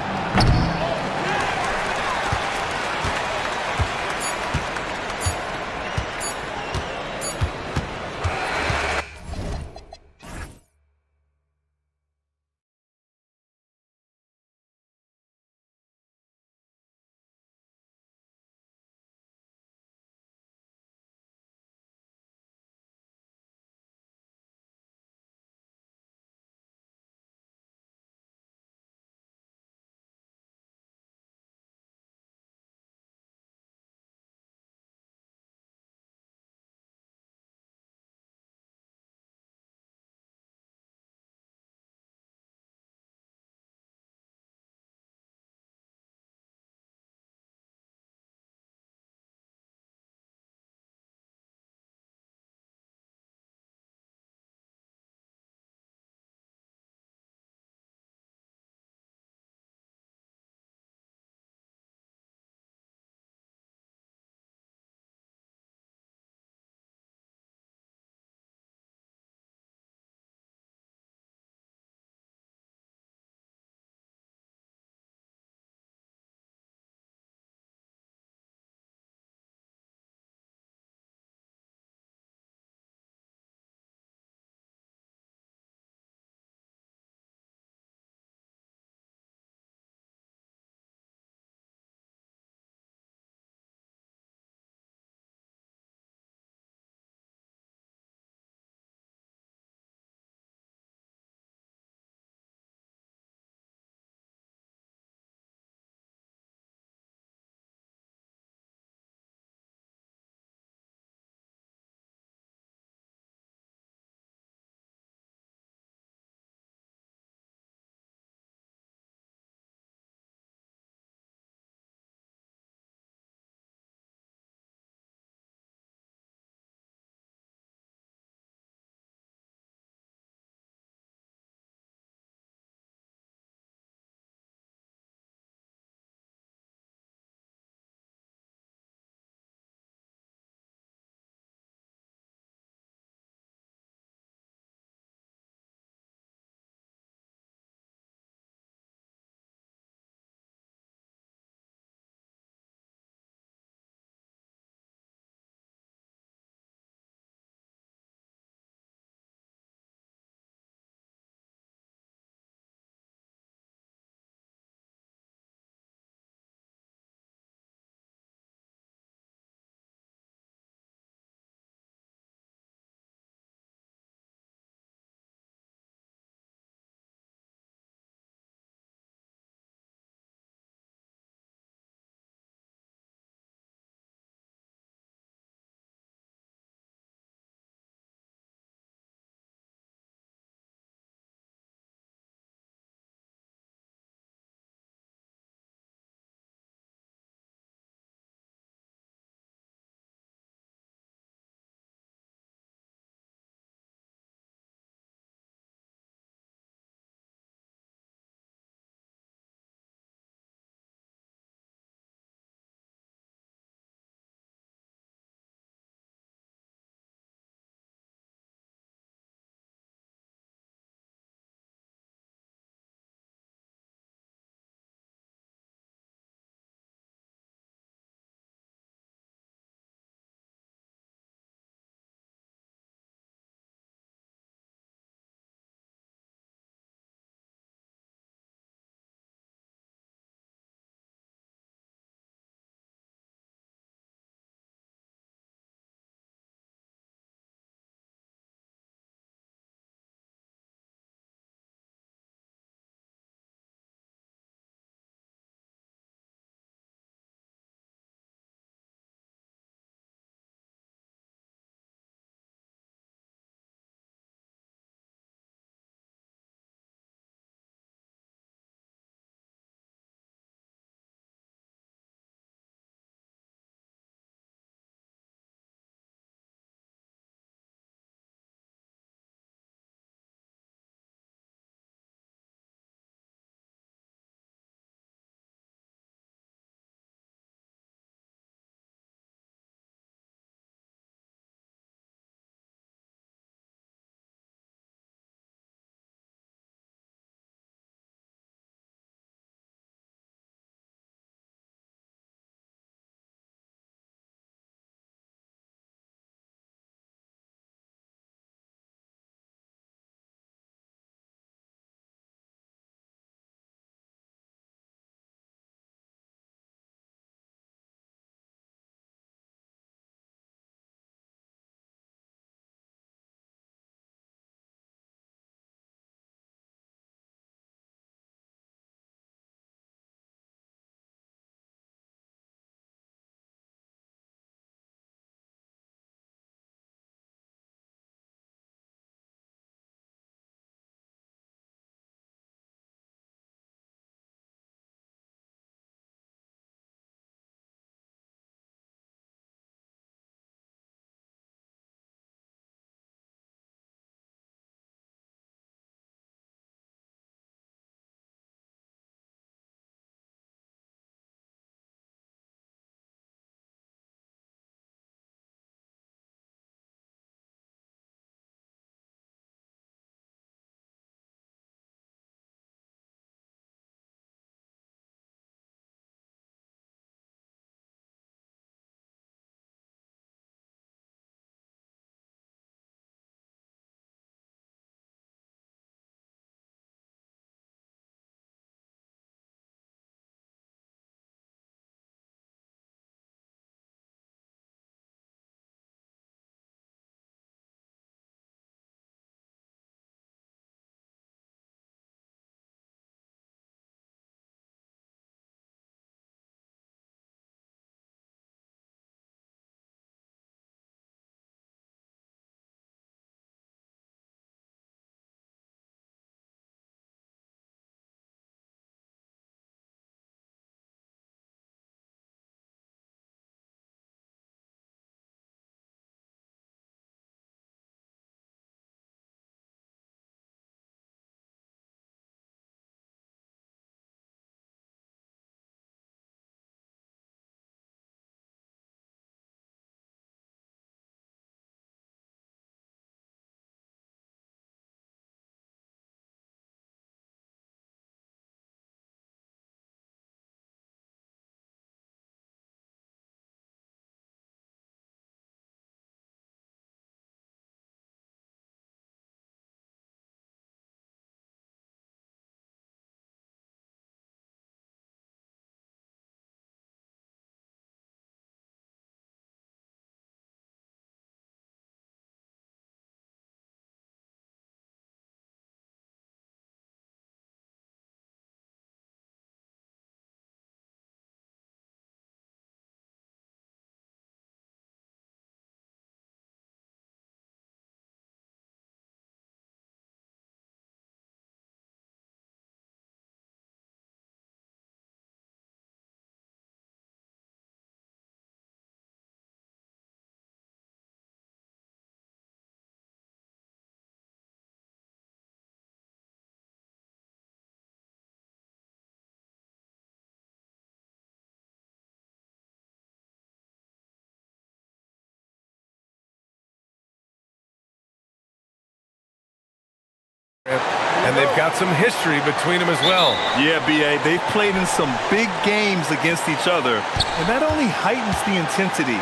And they've got some history between them as well. Yeah, B.A., they've played in some big games against each other, and that only heightens the intensity.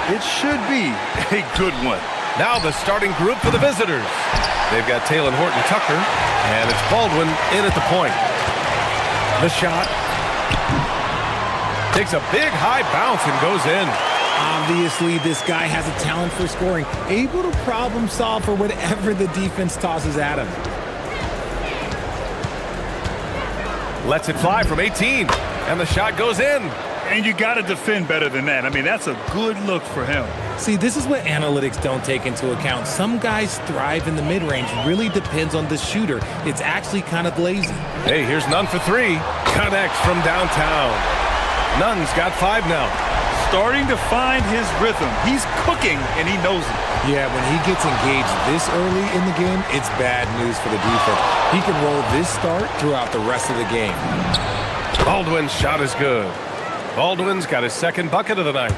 It should be a good one. Now the starting group for the visitors. They've got Taylor Horton-Tucker, and it's Baldwin in at the point. The shot. Takes a big high bounce and goes in. Obviously, this guy has a talent for scoring, able to problem solve for whatever the defense tosses at him. Lets it fly from 18, and the shot goes in. And you got to defend better than that. I mean, that's a good look for him. See, this is what analytics don't take into account. Some guys thrive in the mid-range. Really depends on the shooter. It's actually kind of lazy. Hey, here's Nunn for three. Connects from downtown. Nunn's got 5 now. Starting to find his rhythm. He's cooking, and he knows it. Yeah, when he gets engaged this early in the game, it's bad news for the defense. He can roll this start throughout the rest of the game. Baldwin's shot is good. Baldwin's got his second bucket of the night.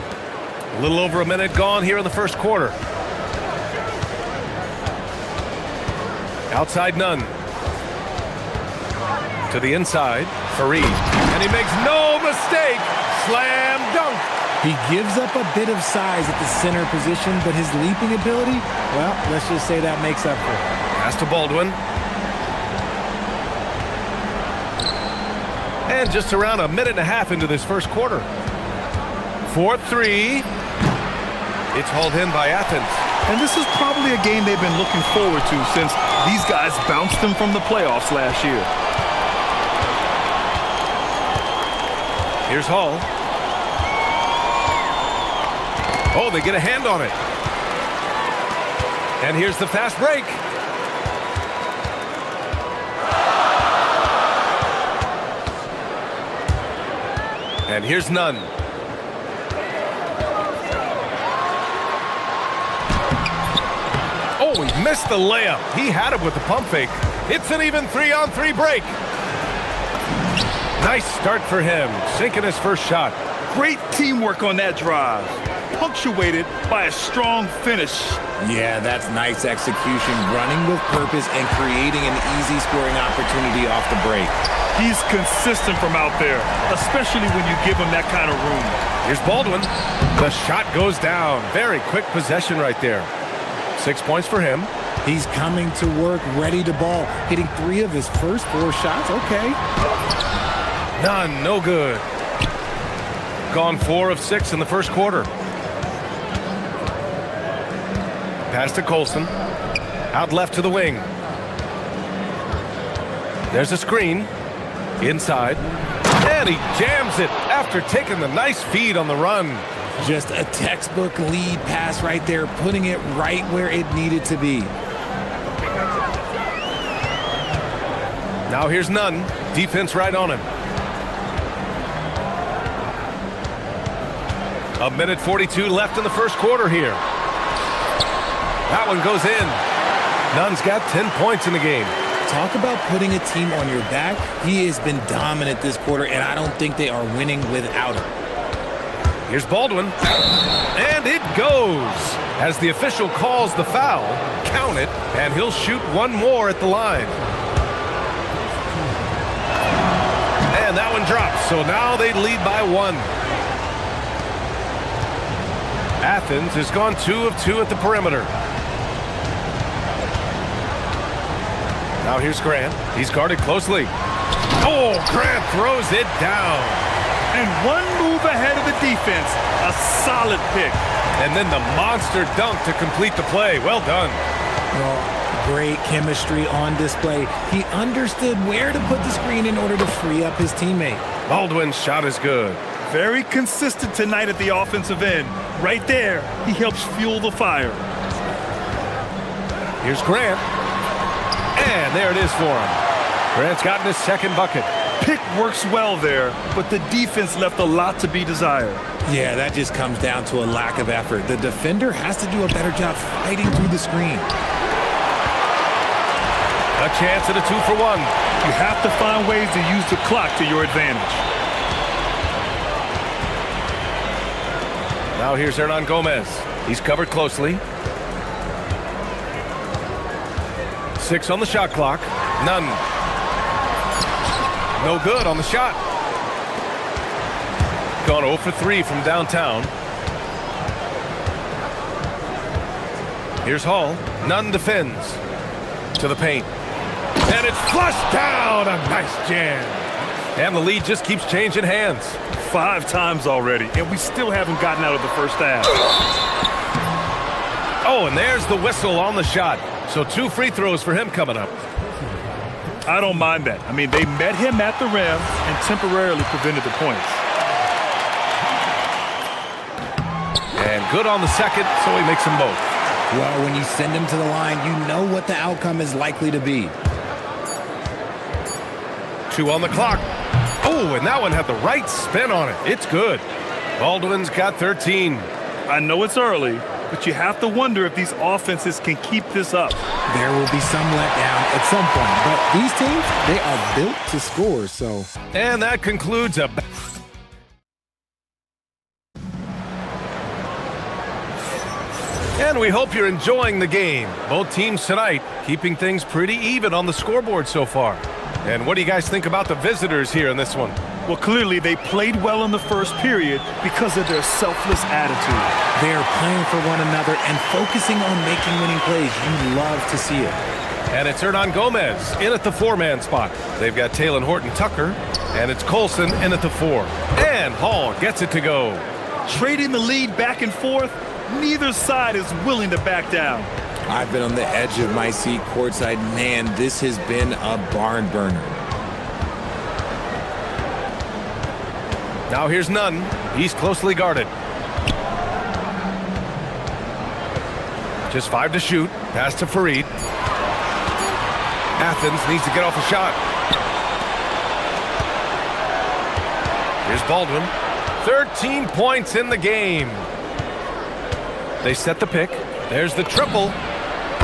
A little over a minute gone here in the first quarter. Outside Nunn. To the inside, Fareed. And he makes no mistake. Slam dunk. He gives up a bit of size at the center position, but his leaping ability, well, let's just say that makes up for it. Pass to Baldwin. And just around a minute and a half into this first quarter. 4-3. It's hauled in by Athens. And this is probably a game they've been looking forward to since these guys bounced them from the playoffs last year. Here's Hall. Oh, they get a hand on it. And here's the fast break. And here's Nunn. Oh, he missed the layup. He had it with the pump fake. It's an even 3-on-3 break. Nice start for him, sinking his first shot. Great teamwork on that drive, punctuated by a strong finish. Yeah, that's nice execution, running with purpose and creating an easy scoring opportunity off the break. He's consistent from out there, especially when you give him that kind of room. Here's Baldwin. The shot goes down. Very quick possession right there. 6 points for him. He's coming to work, ready to ball, hitting 3 of his first 4 shots. Okay. None, no good. Gone 4 of 6 in the first quarter. Pass to Colson. Out left to the wing. There's a screen. Inside. And he jams it after taking the nice feed on the run. Just a textbook lead pass right there, putting it right where it needed to be. Now here's Nunn. Defense right on him. A minute 42 left in the first quarter here. That one goes in. Nunn's got 10 points in the game. Talk about putting a team on your back. He has been dominant this quarter, and I don't think they are winning without him. Here's Baldwin. And it goes. As the official calls the foul, count it, and he'll shoot one more at the line. And that one drops, so now they lead by 1. Athens has gone 2 of 2 at the perimeter. Now here's Grant. He's guarded closely. Oh, Grant throws it down. And one move ahead of the defense. A solid pick. And then the monster dunk to complete the play. Well done. Well, great chemistry on display. He understood where to put the screen in order to free up his teammate. Baldwin's shot is good. Very consistent tonight at the offensive end. Right there, he helps fuel the fire. Here's Grant. And there it is for him. Grant's gotten his second bucket. Pick works well there, but the defense left a lot to be desired. Yeah, that just comes down to a lack of effort. The defender has to do a better job fighting through the screen. A chance at a 2-for-1. You have to find ways to use the clock to your advantage. Now here's Hernan Gomez. He's covered closely. 6 on the shot clock. None. No good on the shot. Gone 0 for 3 from downtown. Here's Hall. None defends. To the paint. And it's flushed down. A nice jam. And the lead just keeps changing hands. 5 times already, and we still haven't gotten out of the first half. Oh, and there's the whistle on the shot. So 2 free throws for him coming up. I don't mind that. I mean, they met him at the rim and temporarily prevented the points. And good on the second, so he makes them both. Well, when you send him to the line, you know what the outcome is likely to be. 2 on the clock. Oh, and that one had the right spin on it. It's good. Baldwin's got 13. I know it's early, but you have to wonder if these offenses can keep this up. There will be some letdown at some point, but these teams, they are built to score, so. And that concludes a... And we hope you're enjoying the game. Both teams tonight keeping things pretty even on the scoreboard so far. And what do you guys think about the visitors here in this one? Well, clearly they played well in the first period because of their selfless attitude. They are playing for one another and focusing on making winning plays. You love to see it. And it's Hernan Gomez in at the 4-man spot. They've got Talon Horton-Tucker, and it's Colson in at the 4. And Hall gets it to go. Trading the lead back and forth, neither side is willing to back down. I've been on the edge of my seat courtside. Man, this has been a barn burner. Now here's Nunn. He's closely guarded. Just 5 to shoot. Pass to Fareed. Athens needs to get off a shot. Here's Baldwin. 13 points in the game. They set the pick. There's the triple.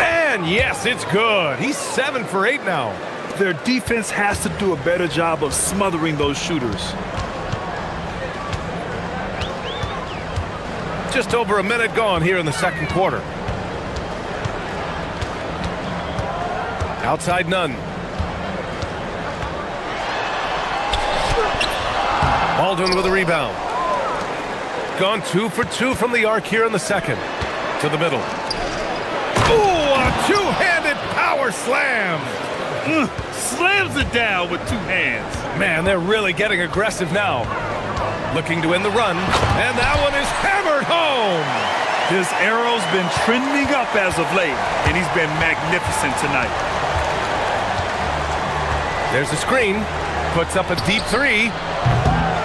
And yes, it's good. He's 7 for 8 now. Their defense has to do a better job of smothering those shooters. Just over a minute gone here in the second quarter. Outside Nunn. Baldwin with a rebound. Gone 2 for 2 from the arc here in the second. To the middle. Ooh, a two-handed power slam. Slams it down with 2 hands. Man, they're really getting aggressive now. Looking to win the run, and that one is hammered home. His arrow's been trending up as of late, and he's been magnificent tonight. There's a screen. Puts up a deep 3.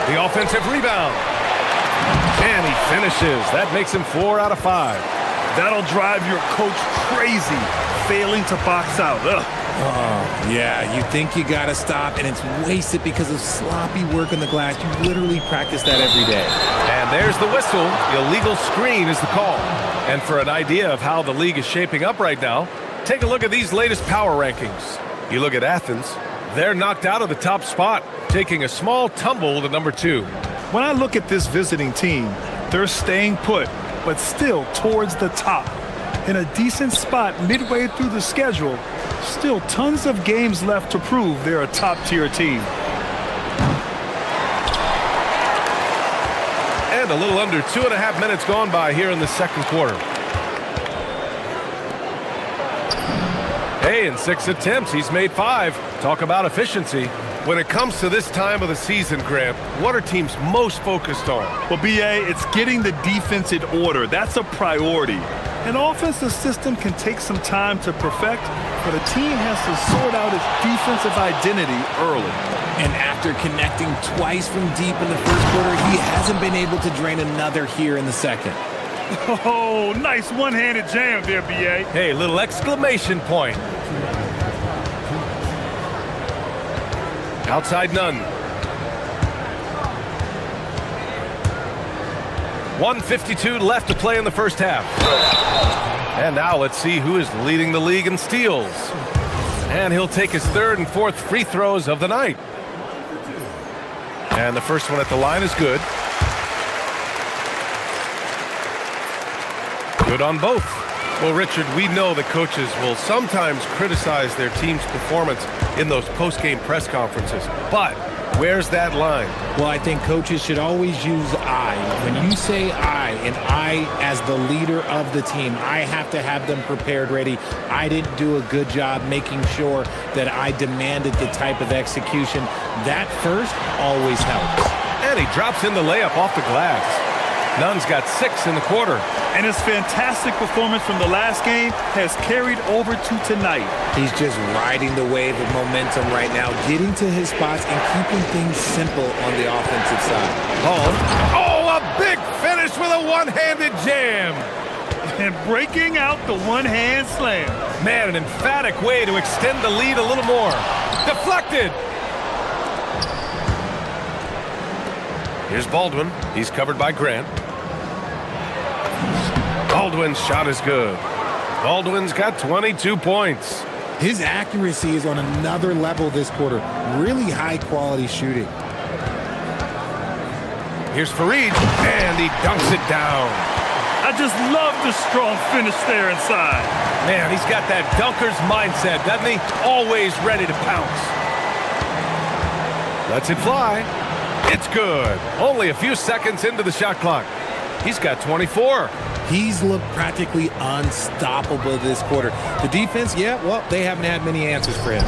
The offensive rebound. And he finishes. That makes him 4 out of 5. That'll drive your coach crazy, failing to box out. Ugh. Oh, yeah, you think you got to stop, and it's wasted because of sloppy work on the glass. You literally practice that every day. And there's the whistle. Illegal screen is the call. And for an idea of how the league is shaping up right now, take a look at these latest power rankings. You look at Athens, they're knocked out of the top spot, taking a small tumble to number 2. When I look at this visiting team, they're staying put, but still towards the top. In a decent spot midway through the schedule, still tons of games left to prove they're a top-tier team. And a little under 2.5 minutes gone by here in the second quarter. Hey, in 6 attempts, he's made 5. Talk about efficiency. When it comes to this time of the season, Grant, what are teams most focused on? Well, BA, it's getting the defense in order. That's a priority. An offensive system can take some time to perfect, but a team has to sort out its defensive identity early. And after connecting twice from deep in the first quarter, he hasn't been able to drain another here in the second. Oh, nice one-handed jam there, BA. Hey, little exclamation point. Outside Nunn. 1:52 left to play in the first half. And now let's see who is leading the league in steals. And he'll take his 3rd and 4th free throws of the night. And the first one at the line is good. Good on both. Well, Richard, we know that coaches will sometimes criticize their team's performance in those post-game press conferences. But where's that line? Well, I think coaches should always use I. When you say I, and I as the leader of the team, I have to have them prepared, ready. I didn't do a good job making sure that I demanded the type of execution. That first always helps. And he drops in the layup off the glass. Nunn's got 6 in the quarter. And his fantastic performance from the last game has carried over to tonight. He's just riding the wave of momentum right now, getting to his spots and keeping things simple on the offensive side. Oh, a big finish with a one-handed jam. And breaking out the one-hand slam. Man, an emphatic way to extend the lead a little more. Deflected. Here's Baldwin. He's covered by Grant. Baldwin's shot is good. Baldwin's got 22 points. His accuracy is on another level this quarter. Really high-quality shooting. Here's Fareed, and he dunks it down. I just love the strong finish there inside. Man, he's got that dunker's mindset, doesn't he? Always ready to pounce. Lets it fly. It's good. Only a few seconds into the shot clock. He's got 24. He's looked practically unstoppable this quarter. The defense, yeah, well, they haven't had many answers for him.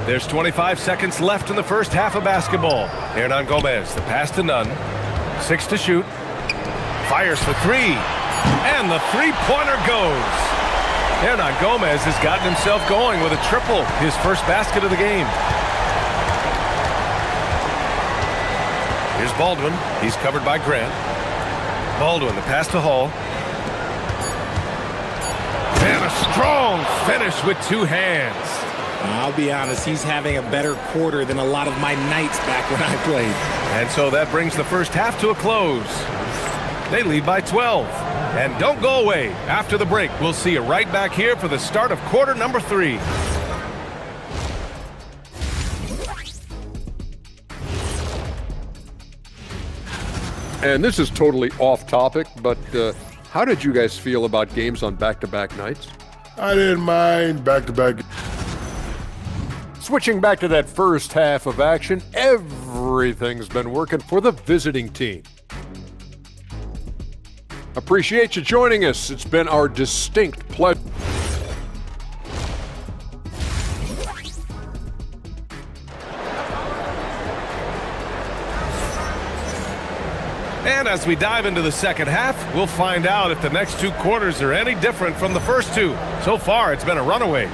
There's 25 seconds left in the first half of basketball. Hernan Gomez, the pass to Nunn. 6 to shoot. Fires for 3. And the three-pointer goes. Hernan Gomez has gotten himself going with a triple, his first basket of the game. Here's Baldwin. He's covered by Grant. Baldwin, the pass to Hall. And a strong finish with 2 hands. I'll be honest, he's having a better quarter than a lot of my nights back when I played. And so that brings the first half to a close. They lead by 12. And don't go away. After the break, we'll see you right back here for the start of quarter number 3. And this is totally off topic, but how did you guys feel about games on back-to-back nights? I didn't mind back-to-back. Switching back to that first half of action, everything's been working for the visiting team. Appreciate you joining us. It's been our distinct pleasure. And as we dive into the second half, we'll find out if the next 2 quarters are any different from the first 2. So far, it's been a runaway.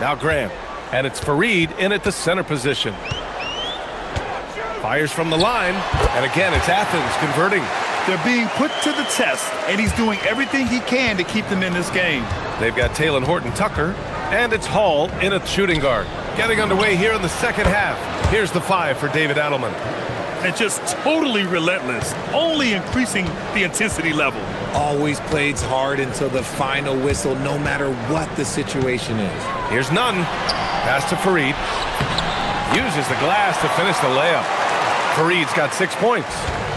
Now Graham, and it's Fareed in at the center position. Fires from the line, and again it's Athens converting. They're being put to the test, and he's doing everything he can to keep them in this game. They've got Talon Horton-Tucker, and it's Hall in at shooting guard. Getting underway here in the second half. Here's the 5 for David Adelman. And just totally relentless, only increasing the intensity level. Always plays hard until the final whistle, no matter what the situation is. Here's Nunn. Pass to Fareed. Uses the glass to finish the layup. Fareed's got 6 points.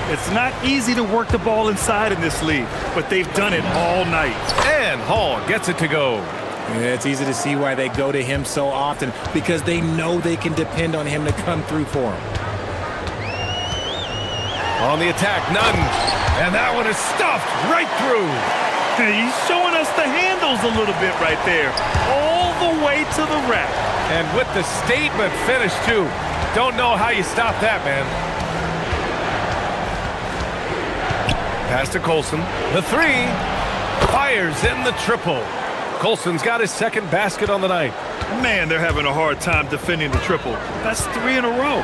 It's not easy to work the ball inside in this league, but they've done it all night. And Hall gets it to go. Yeah, it's easy to see why they go to him so often, because they know they can depend on him to come through for them. On the attack, Nunn. And that one is stuffed right through. He's showing us the handles a little bit right there. All the way to the rack. And with the statement finish, too. Don't know how you stop that, man. Pass to Colson. The three. Fires in the triple. Colson's got his second basket on the night. Man, they're having a hard time defending the triple. That's 3 in a row.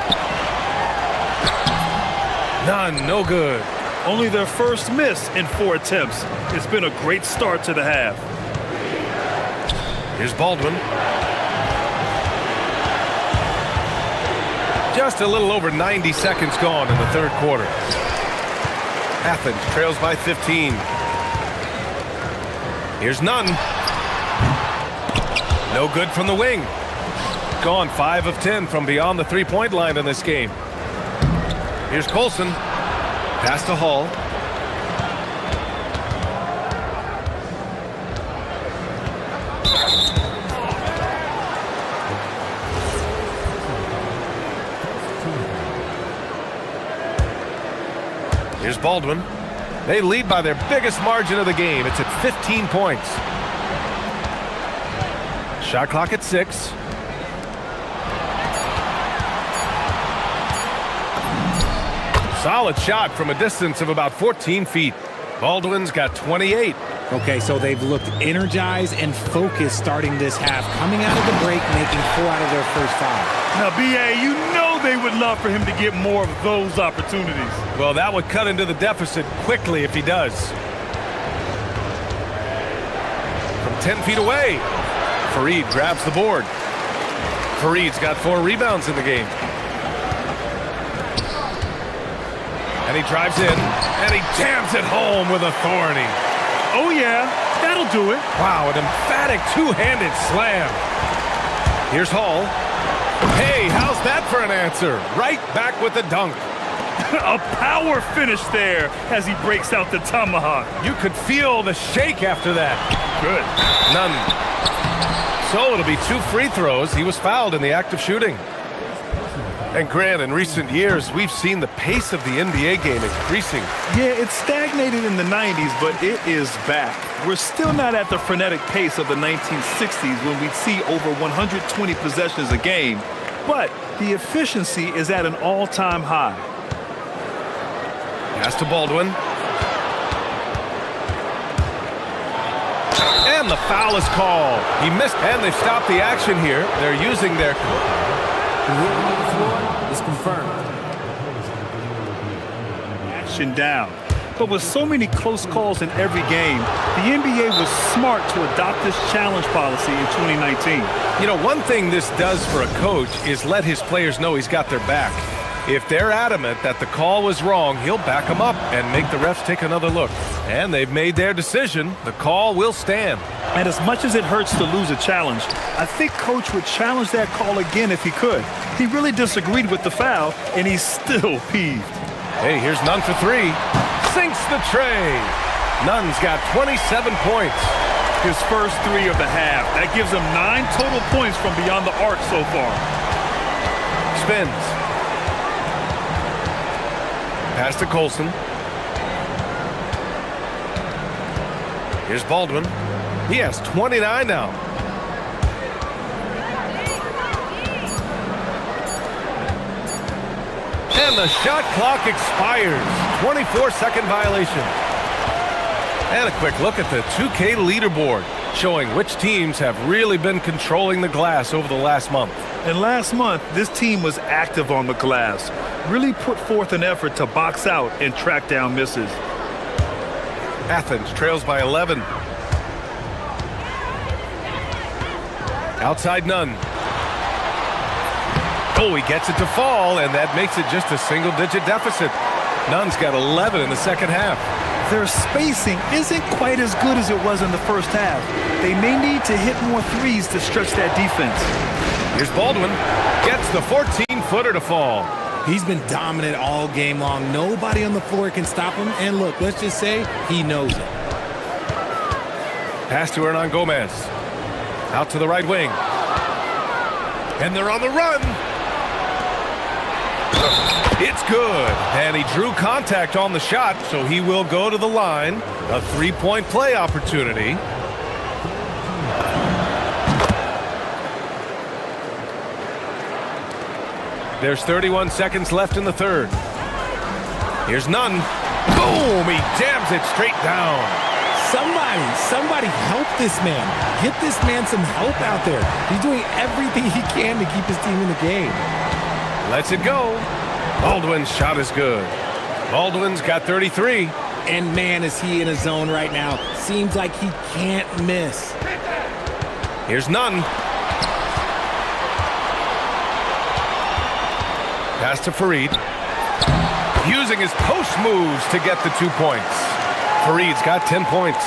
None, no good. Only their first miss in 4 attempts. It's been a great start to the half. Here's Baldwin. Just a little over 90 seconds gone in the third quarter. Athens trails by 15. Here's Nunn. No good from the wing. Gone 5 of 10 from beyond the three-point line in this game. Here's Colson. Pass to Hall. Here's Baldwin. They lead by their biggest margin of the game. It's at 15 points. Shot clock at 6. Solid shot from a distance of about 14 feet. Baldwin's got 28. Okay, so they've looked energized and focused starting this half, coming out of the break, making 4 out of their first 5. Now, B.A., you know they would love for him to get more of those opportunities. Well, that would cut into the deficit quickly if he does. From 10 feet away, Fareed grabs the board. Fareed's got 4 rebounds in the game. And he drives in, and he jams it home with authority. Oh, yeah, that'll do it. Wow, an emphatic two-handed slam. Here's Hall. Hey, how's that for an answer? Right back with the dunk. A power finish there as he breaks out the tomahawk. You could feel the shake after that. Good. None. So it'll be 2 free throws. He was fouled in the act of shooting. And Grant, in recent years, we've seen the pace of the NBA game increasing. Yeah, it stagnated in the 90s, but it is back. We're still not at the frenetic pace of the 1960s when we'd see over 120 possessions a game, but the efficiency is at an all-time high. Pass to Baldwin. And the foul is called. He missed, and they've stopped the action here. They're using their... Is confirmed. Action down. But with so many close calls in every game, the NBA was smart to adopt this challenge policy in 2019. You know, one thing this does for a coach is let his players know he's got their back. If they're adamant that the call was wrong, he'll back them up and make the refs take another look. And they've made their decision. The call will stand. And as much as it hurts to lose a challenge, I think Coach would challenge that call again if he could. He really disagreed with the foul, and he's still peeved. Hey, here's Nunn for 3. Sinks the tray. Nunn's got 27 points. His first 3 of the half. That gives him 9 total points from beyond the arc so far. Spins. Pass to Colson. Here's Baldwin. He has 29 now. And the shot clock expires. 24-second violation. And a quick look at the 2K leaderboard, showing which teams have really been controlling the glass over the last month. And last month, this team was active on the glass, really put forth an effort to box out and track down misses. Athens trails by 11. Outside Nunn. Oh, he gets it to fall, and that makes it just a single-digit deficit. Nunn's got 11 in the second half. Their spacing isn't quite as good as it was in the first half. They may need to hit more threes to stretch that defense. Here's Baldwin. Gets the 14-footer to fall. He's been dominant all game long. Nobody on the floor can stop him. And look, let's just say he knows it. Pass to Hernan Gomez. Out to the right wing. And they're on the run. It's good. And he drew contact on the shot, so he will go to the line. A three-point play opportunity. There's 31 seconds left in the third. Here's none. Boom! He jams it straight down. Somebody help this man. Get this man some help out there. He's doing everything he can to keep his team in the game. Lets it go. Baldwin's shot is good. Baldwin's got 33. And man, is he in a zone right now. Seems like he can't miss. Here's none. Pass to Fareed. Using his post moves to get the 2 points. Fareed's got 10 points.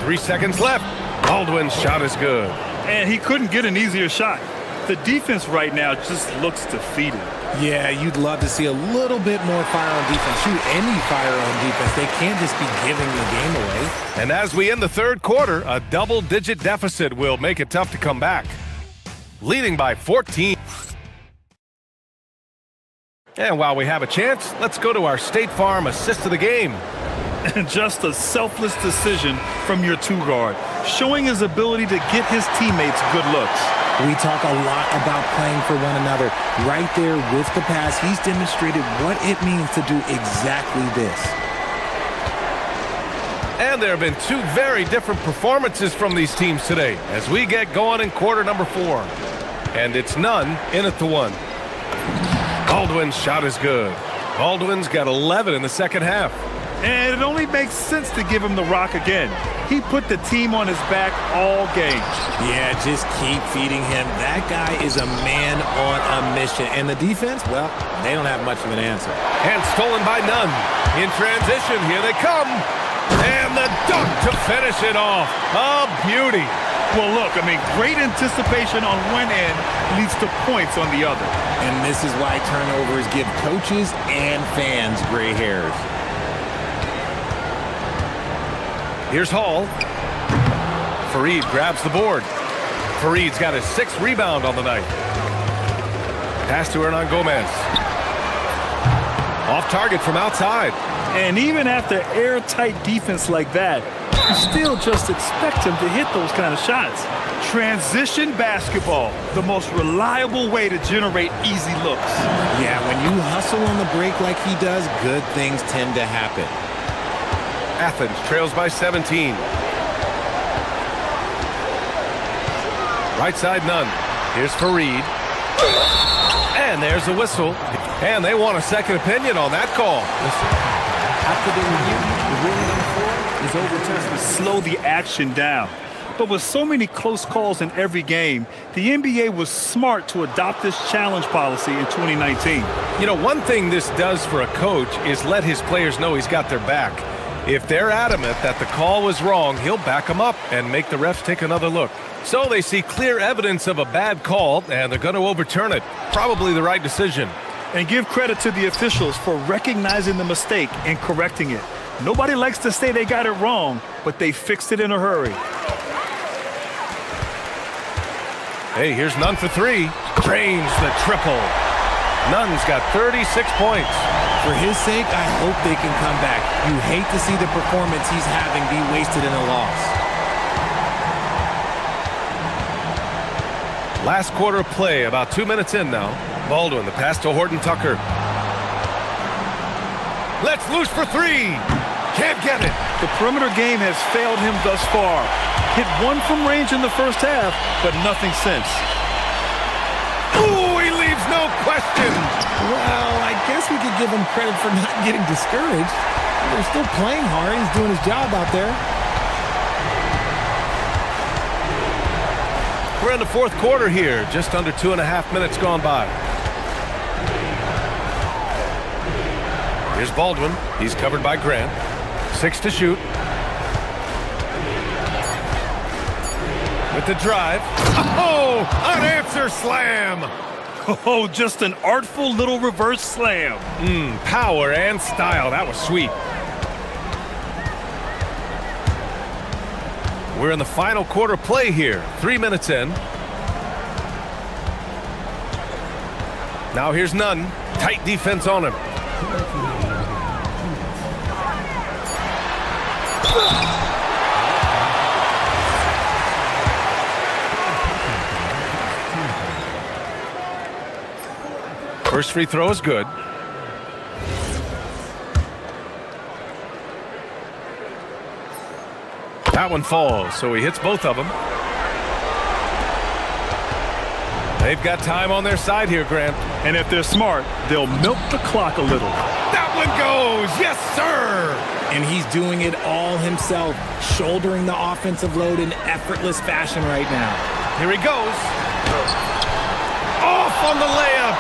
3 seconds left. Baldwin's shot is good. And he couldn't get an easier shot. The defense right now just looks defeated. Yeah, you'd love to see a little bit more fire on defense. Shoot, any fire on defense. They can't just be giving the game away. And as we end the third quarter, a double-digit deficit will make it tough to come back. Leading by 14. And while we have a chance, let's go to our State Farm assist of the game. And just a selfless decision from your two-guard, showing his ability to get his teammates good looks. We talk a lot about playing for one another. Right there with the pass, he's demonstrated what it means to do exactly this. And there have been two very different performances from these teams today as we get going in quarter number 4. And it's none in at the 1. Baldwin's shot is good. Baldwin's got 11 in the second half. And it only makes sense to give him the rock again. He put the team on his back all game. Yeah, just keep feeding him. That guy is a man on a mission. And the defense, well, they don't have much of an answer. And stolen by none. In transition, here they come. And the dunk to finish it off. A beauty. Well, look, I mean, great anticipation on one end leads to points on the other. And this is why turnovers give coaches and fans gray hairs. Here's Hall. Fareed grabs the board. Fareed's got his 6th rebound on the night. Pass to Hernan Gomez. Off target from outside. And even after airtight defense like that, you still just expect him to hit those kind of shots. Transition basketball, the most reliable way to generate easy looks. Yeah, when you hustle on the break like he does, good things tend to happen. Athens trails by 17. Right side, none. Here's Fareed. And there's a whistle. And they want a second opinion on that call. After the review, the ruling on 4 is overturned to slow the action down. But with so many close calls in every game, the NBA was smart to adopt this challenge policy in 2019. You know, one thing this does for a coach is let his players know he's got their back. If they're adamant that the call was wrong, he'll back them up and make the refs take another look. So they see clear evidence of a bad call, and they're going to overturn it. Probably the right decision. And give credit to the officials for recognizing the mistake and correcting it. Nobody likes to say they got it wrong, but they fixed it in a hurry. Hey, here's Nunn for 3. Drains the triple. Nunn's got 36 points. For his sake, I hope they can come back. You hate to see the performance he's having be wasted in a loss. Last quarter of play, about 2 minutes in now. Baldwin, the pass to Horton Tucker. Let's loose for 3. Can't get it. The perimeter game has failed him thus far. Hit 1 from range in the first half, but nothing since. Ooh, he leaves no question. Well, I guess we could give him credit for not getting discouraged. They're still playing hard. He's doing his job out there. We're in the fourth quarter here. Just under 2.5 minutes gone by. Here's Baldwin. He's covered by Grant. 6 to shoot. With the drive. Oh, unanswered slam. Oh, just an artful little reverse slam. Power and style. That was sweet. We're in the final quarter play here. 3 minutes in. Now here's Nunn. Tight defense on him. First free throw is good. That one falls, so he hits both of them. They've got time on their side here, Grant. And if they're smart, they'll milk the clock a little. That one goes! Yes, sir! And he's doing it all himself, shouldering the offensive load in effortless fashion right now. Here he goes. Off on the layup!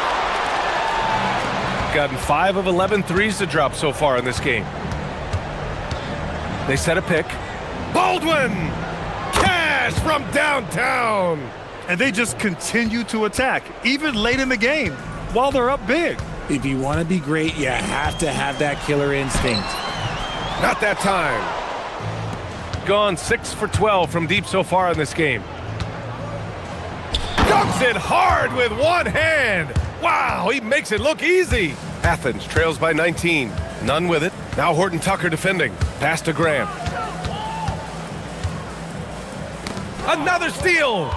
Gotten 5 of 11 threes to drop so far in this game. They set a pick. Baldwin! Cash from downtown! And they just continue to attack, even late in the game, while they're up big. If you want to be great, you have to have that killer instinct. Not that time. Gone 6 for 12 from deep so far in this game. Dunks it hard with one hand. Wow, he makes it look easy. Athens trails by 19. None with it. Now Horton Tucker defending. Pass to Graham. Another steal.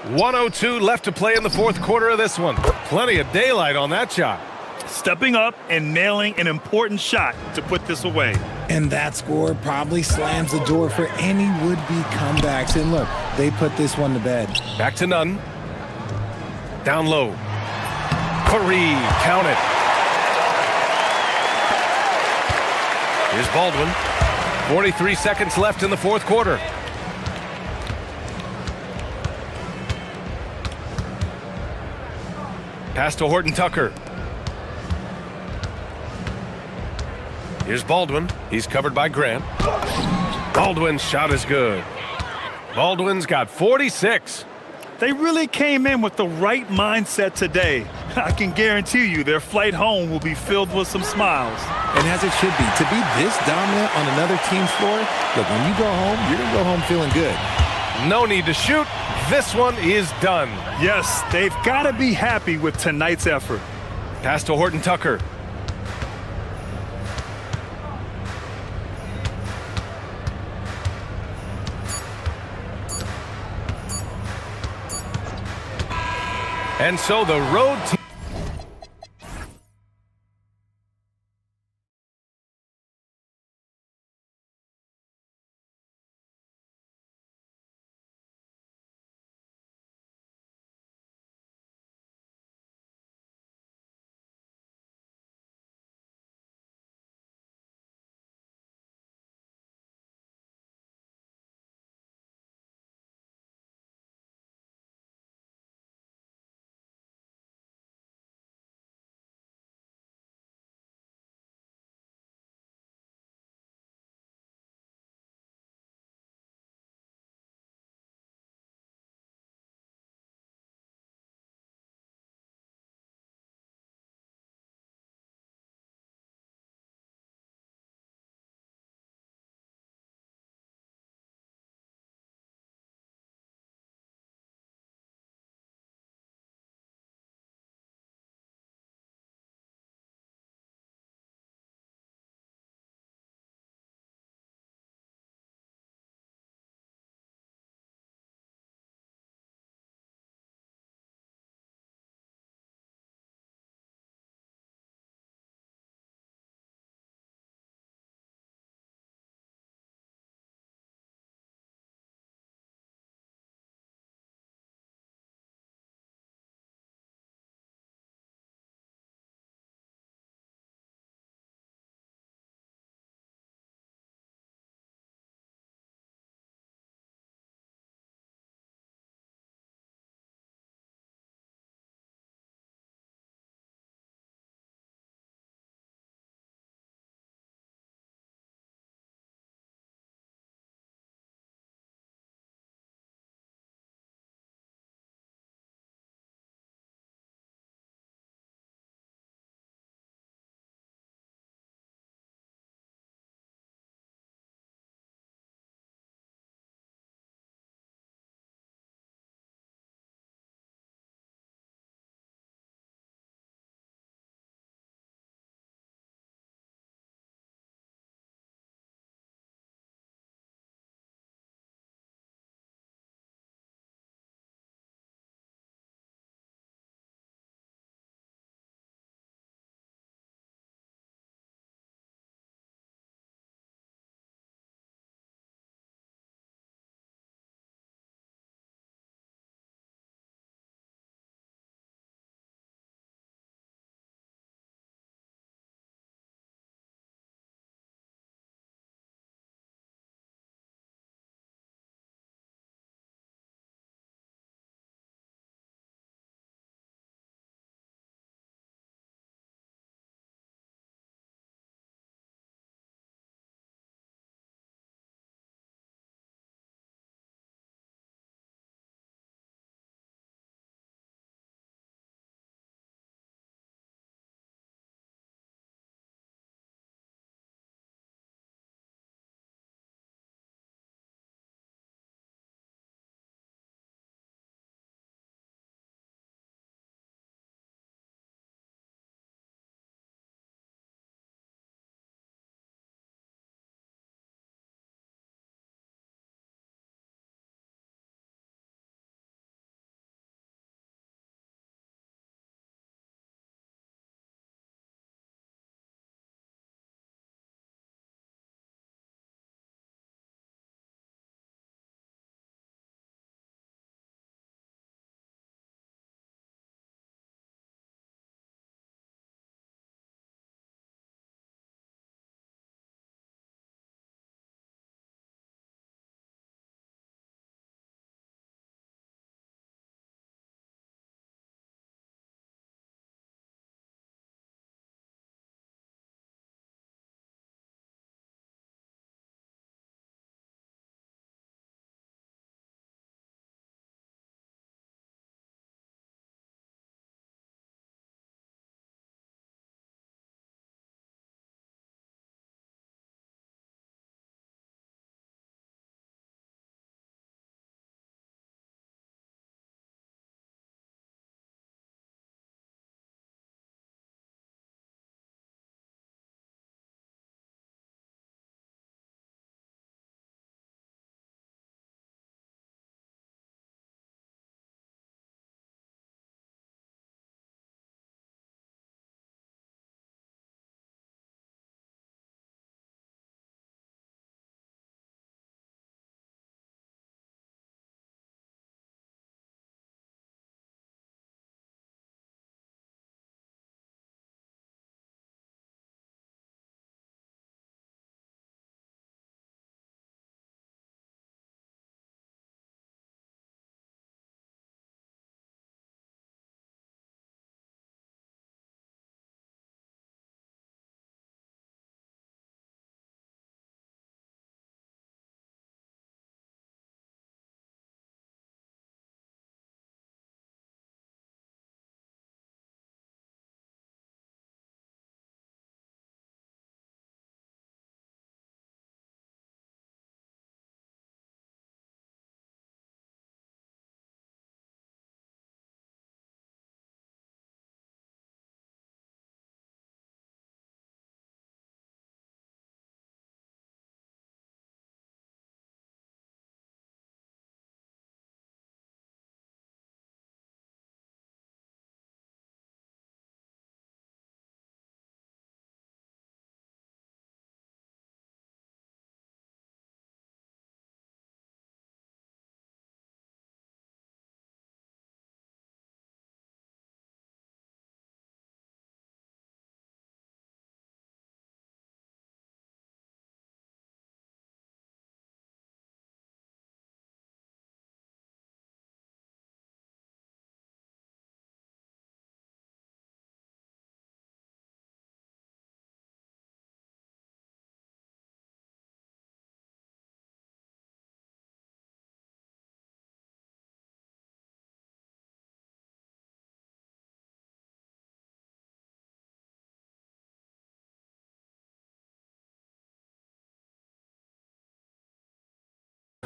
1:02 left to play in the fourth quarter of this one. Plenty of daylight on that shot. Stepping up and nailing an important shot to put this away. And that score probably slams the door for any would-be comebacks. And look, they put this one to bed. Back to Nunn. Down low. Fareed, count it. Here's Baldwin. 43 seconds left in the fourth quarter. Pass to Horton Tucker. Here's Baldwin. He's covered by Grant. Baldwin's shot is good. Baldwin's got 46. They really came in with the right mindset today. I can guarantee you their flight home will be filled with some smiles. And as it should be, to be this dominant on another team's floor, look, when you go home, you're going to go home feeling good. No need to shoot. This one is done. Yes, they've got to be happy with tonight's effort. Pass to Horton Tucker. And so the road team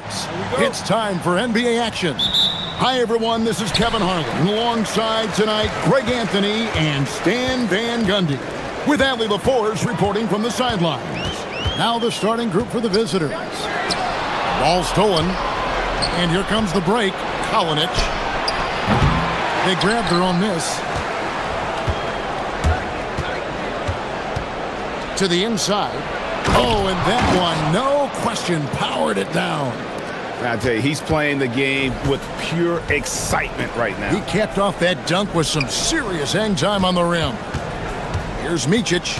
It's time for NBA action. Hi, everyone. This is Kevin Harlan. Alongside tonight, Greg Anthony and Stan Van Gundy. With Allie LaForce reporting from the sidelines. Now the starting group for the visitors. Ball stolen. And here comes the break. Kalinic. They grabbed her on this. To the inside. Oh, and that one, no question, powered it down. I tell you, he's playing the game with pure excitement right now. He capped off that dunk with some serious hang time on the rim. Here's Micic.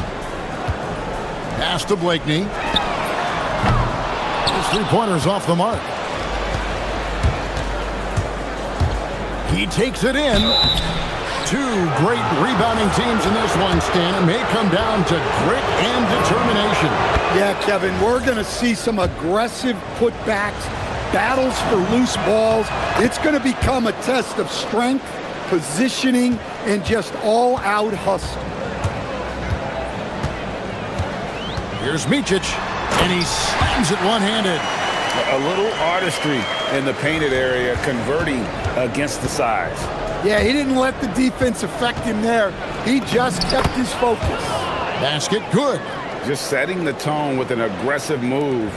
Pass to Blakeney. His three-pointer's off the mark. He takes it in. Two great rebounding teams in this one, Stan. It may come down to grit and determination. Yeah, Kevin, we're going to see some aggressive putbacks, battles for loose balls. It's going to become a test of strength, positioning, and just all-out hustle. Here's Micic, and he slams it one-handed. A little artistry in the painted area, converting against the size. Yeah, he didn't let the defense affect him there. He just kept his focus. Basket good. Just setting the tone with an aggressive move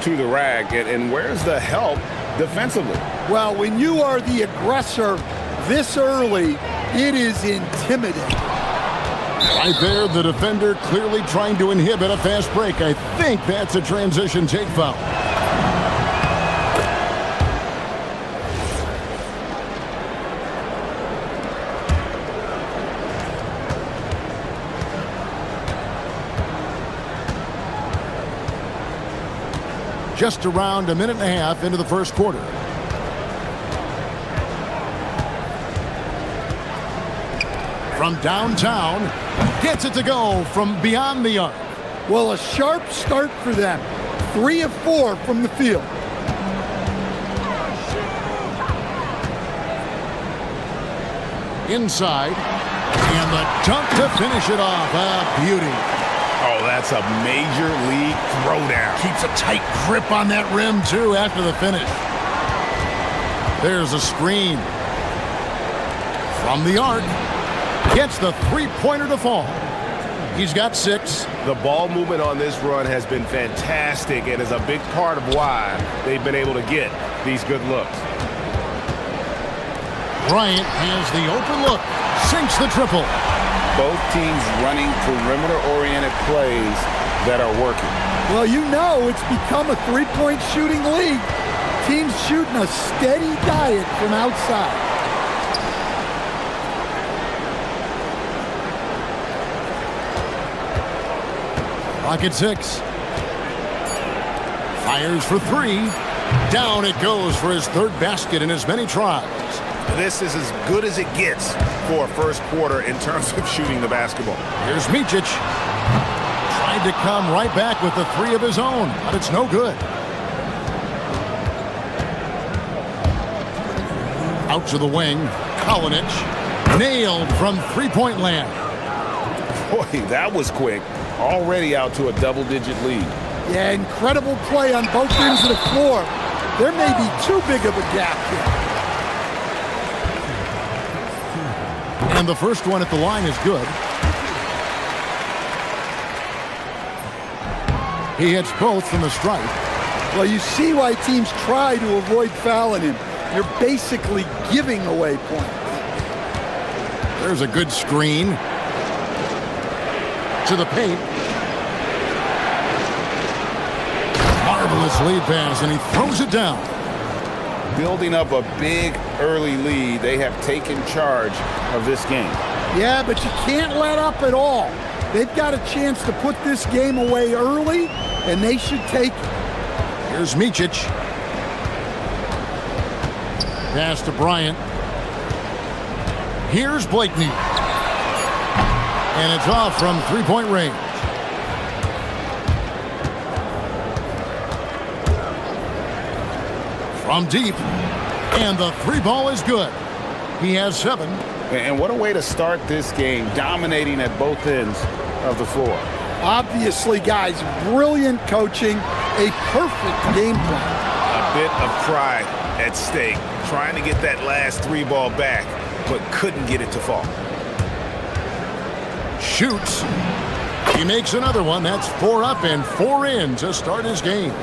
to the rack. And where's the help defensively? Well, when you are the aggressor this early, it is intimidating. Right there, the defender clearly trying to inhibit a fast break. I think that's a transition take foul. Just around a minute and a half into the first quarter. From downtown, gets it to go from beyond the arc. Well, a sharp start for them. 3 of 4 from the field. Inside, and the dunk to finish it off. A beauty. Oh, that's a major league throwdown. Keeps a tight grip on that rim, too, after the finish. There's a screen. From the arc. Gets the three-pointer to fall. He's got 6. The ball movement on this run has been fantastic and is a big part of why they've been able to get these good looks. Bryant has the open look. Sinks the triple. Both teams running perimeter-oriented plays that are working. Well, you know it's become a three-point shooting league. Teams shooting a steady diet from outside. Rocket 6. Fires for 3. Down it goes for his third basket in as many tries. This is as good as it gets for a first quarter in terms of shooting the basketball. Here's Micic. Tried to come right back with the 3 of his own, but it's no good. Out to the wing. Kalinic. Nailed from three-point land. Boy, that was quick. Already out to a double-digit lead. Yeah, incredible play on both ends of the floor. There may be too big of a gap here. And the first one at the line is good. He hits both from the stripe. Well, you see why teams try to avoid fouling him. You're basically giving away points. There's a good screen. To the paint. Marvelous lead pass, and he throws it down. Building up a big early lead. They have taken charge of this game. Yeah, but you can't let up at all. They've got a chance to put this game away early, and they should take it. Here's Micic. Pass to Bryant. Here's Blakeney. And it's off from three-point range. From deep. And the three ball is good. He has 7. And what a way to start this game, dominating at both ends of the floor. Obviously, guys, brilliant coaching, a perfect game plan. A bit of pride at stake, trying to get that last 3 ball back, but couldn't get it to fall. Shoots. He makes another one. That's 4 up and 4 in to start his game.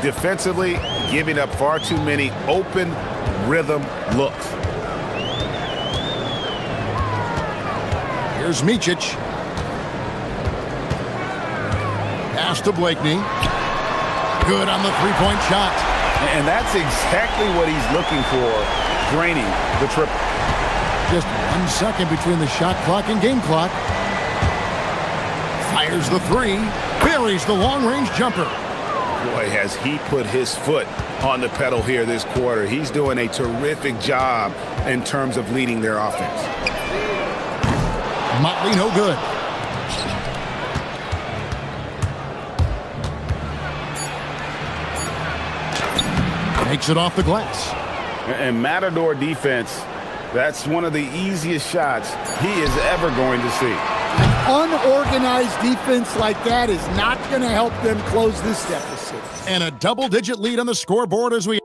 Defensively, giving up far too many open rhythm looks. Here's Micic. Pass to Blakeney. Good on the three-point shot. And that's exactly what he's looking for, draining the triple. Just 1 second between the shot clock and game clock. Fires the 3. Buries the long-range jumper. Boy, has he put his foot on the pedal here this quarter. He's doing a terrific job in terms of leading their offense. Motley no good. Makes it off the glass. And Matador defense, that's one of the easiest shots he is ever going to see. Unorganized defense like that is not going to help them close this deficit. And a double-digit lead on the scoreboard as we...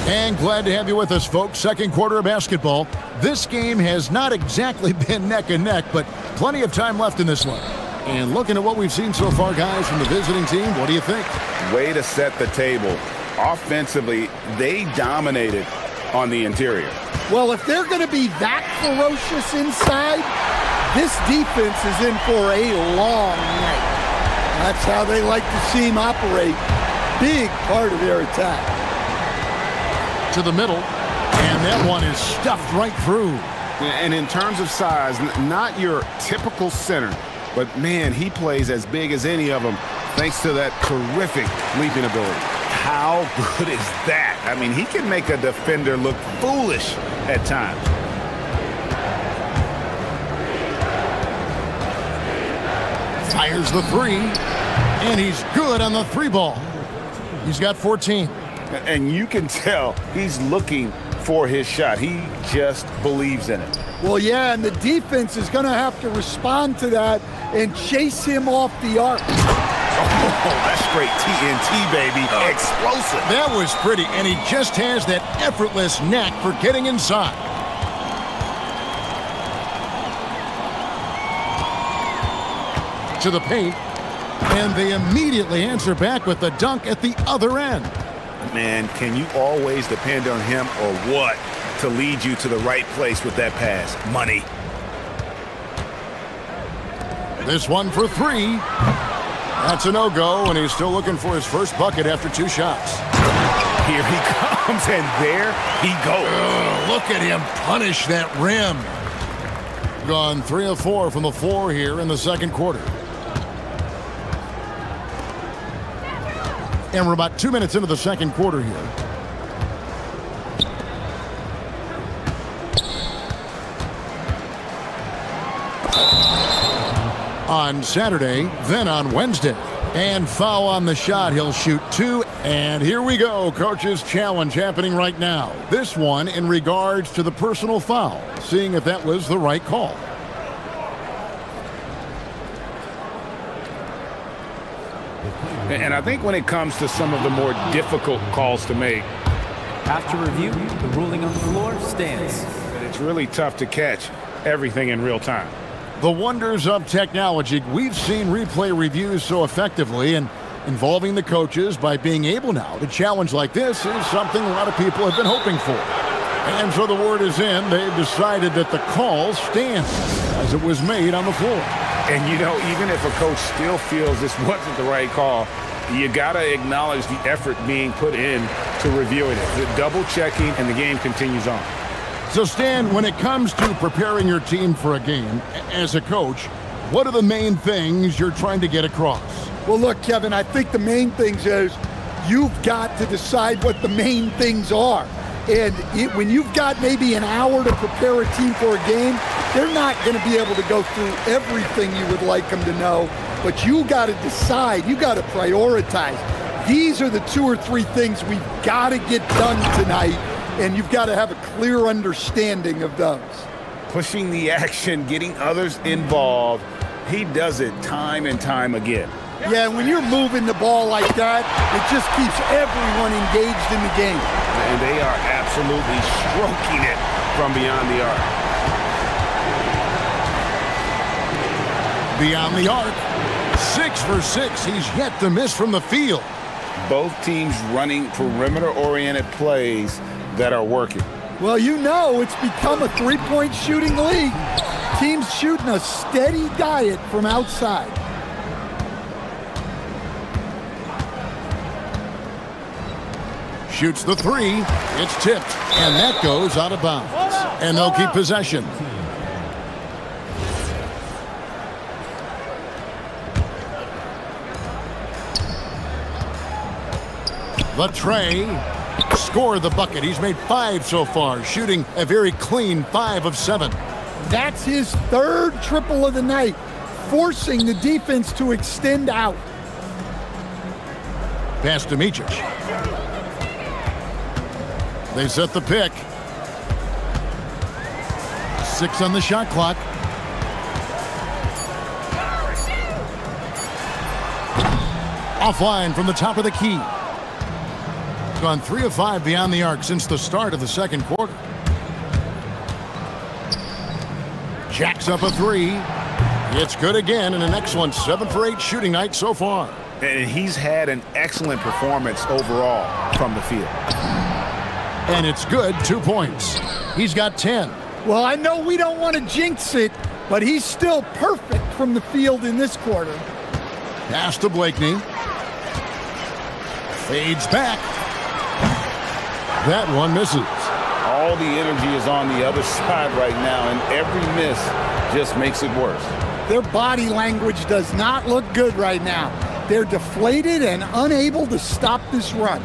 And glad to have you with us, folks. Second quarter of basketball. This game has not exactly been neck and neck, but plenty of time left in this one. And looking at what we've seen so far, guys, from the visiting team, what do you think? Way to set the table. Offensively, they dominated on the interior. Well, if they're going to be that ferocious inside, this defense is in for a long night. That's how they like to see him operate. Big part of their attack. To the middle, and that one is stuffed right through. And in terms of size, not your typical center, but man, he plays as big as any of them thanks to that terrific leaping ability. How good is that? I mean, he can make a defender look foolish at times. Fires the 3, and he's good on the 3 ball. He's got 14. And you can tell he's looking for his shot. He just believes in it. Well, yeah, and the defense is going to have to respond to that and chase him off the arc. Oh, that's straight TNT, baby. Explosive. That was pretty, and he just has that effortless knack for getting inside. To the paint, and they immediately answer back with the dunk at the other end. Man, can you always depend on him or what to lead you to the right place with that pass? Money. This one for 3. That's a no-go, and he's still looking for his first bucket after 2 shots. Here he comes, and there he goes. Look at him punish that rim. Gone 3 of 4 from the floor here in the second quarter. And we're about 2 minutes into the second quarter here. On Saturday, then on Wednesday. And foul on the shot. He'll shoot 2. And here we go. Coach's challenge happening right now. This one in regards to the personal foul. Seeing if that was the right call. And I think when it comes to some of the more difficult calls to make, after review, the ruling on the floor stands. It's really tough to catch everything in real time. The wonders of technology. We've seen replay reviews so effectively, and involving the coaches by being able now to challenge like this is something a lot of people have been hoping for. And so the word is in. They've decided that the call stands as it was made on the floor. And, you know, even if a coach still feels this wasn't the right call, you got to acknowledge the effort being put in to reviewing it. The double checking, and the game continues on. So, Stan, when it comes to preparing your team for a game, as a coach, what are the main things you're trying to get across? Well, look, Kevin, I think the main things is you've got to decide what the main things are. And when you've got maybe an hour to prepare a team for a game, they're not going to be able to go through everything you would like them to know. But you got to decide. You got to prioritize. These are the 2 or 3 things we've got to get done tonight, and you've got to have a clear understanding of those. Pushing the action, getting others involved, He does it time and time again. Yeah, when you're moving the ball like that, it just keeps everyone engaged in the game. And they are absolutely stroking it from beyond the arc. Beyond the arc. 6 for 6. He's yet to miss from the field. Both teams running perimeter-oriented plays that are working. Well, you know it's become a three-point shooting league. Teams shooting a steady diet from outside. Shoots the three. It's tipped, and that goes out of bounds. And they'll keep possession. The tray. Score the bucket. He's made 5 so far, shooting a very clean 5 of 7. That's his 3rd triple of the night, forcing the defense to extend out. Pass to Micic. They set the pick. 6 on the shot clock. Offline from the top of the key. Gone 3 of 5 beyond the arc since the start of the second quarter. Jacks up a 3. It's good again, and an excellent 7 for 8 shooting night so far. And he's had an excellent performance overall from the field. And it's good, 2 points. He's got 10. Well, I know we don't want to jinx it, but he's still perfect from the field in this quarter. Pass to Blakeney. Fades back. That one misses. All the energy is on the other side right now, and every miss just makes it worse. Their body language does not look good right now. They're deflated and unable to stop this run.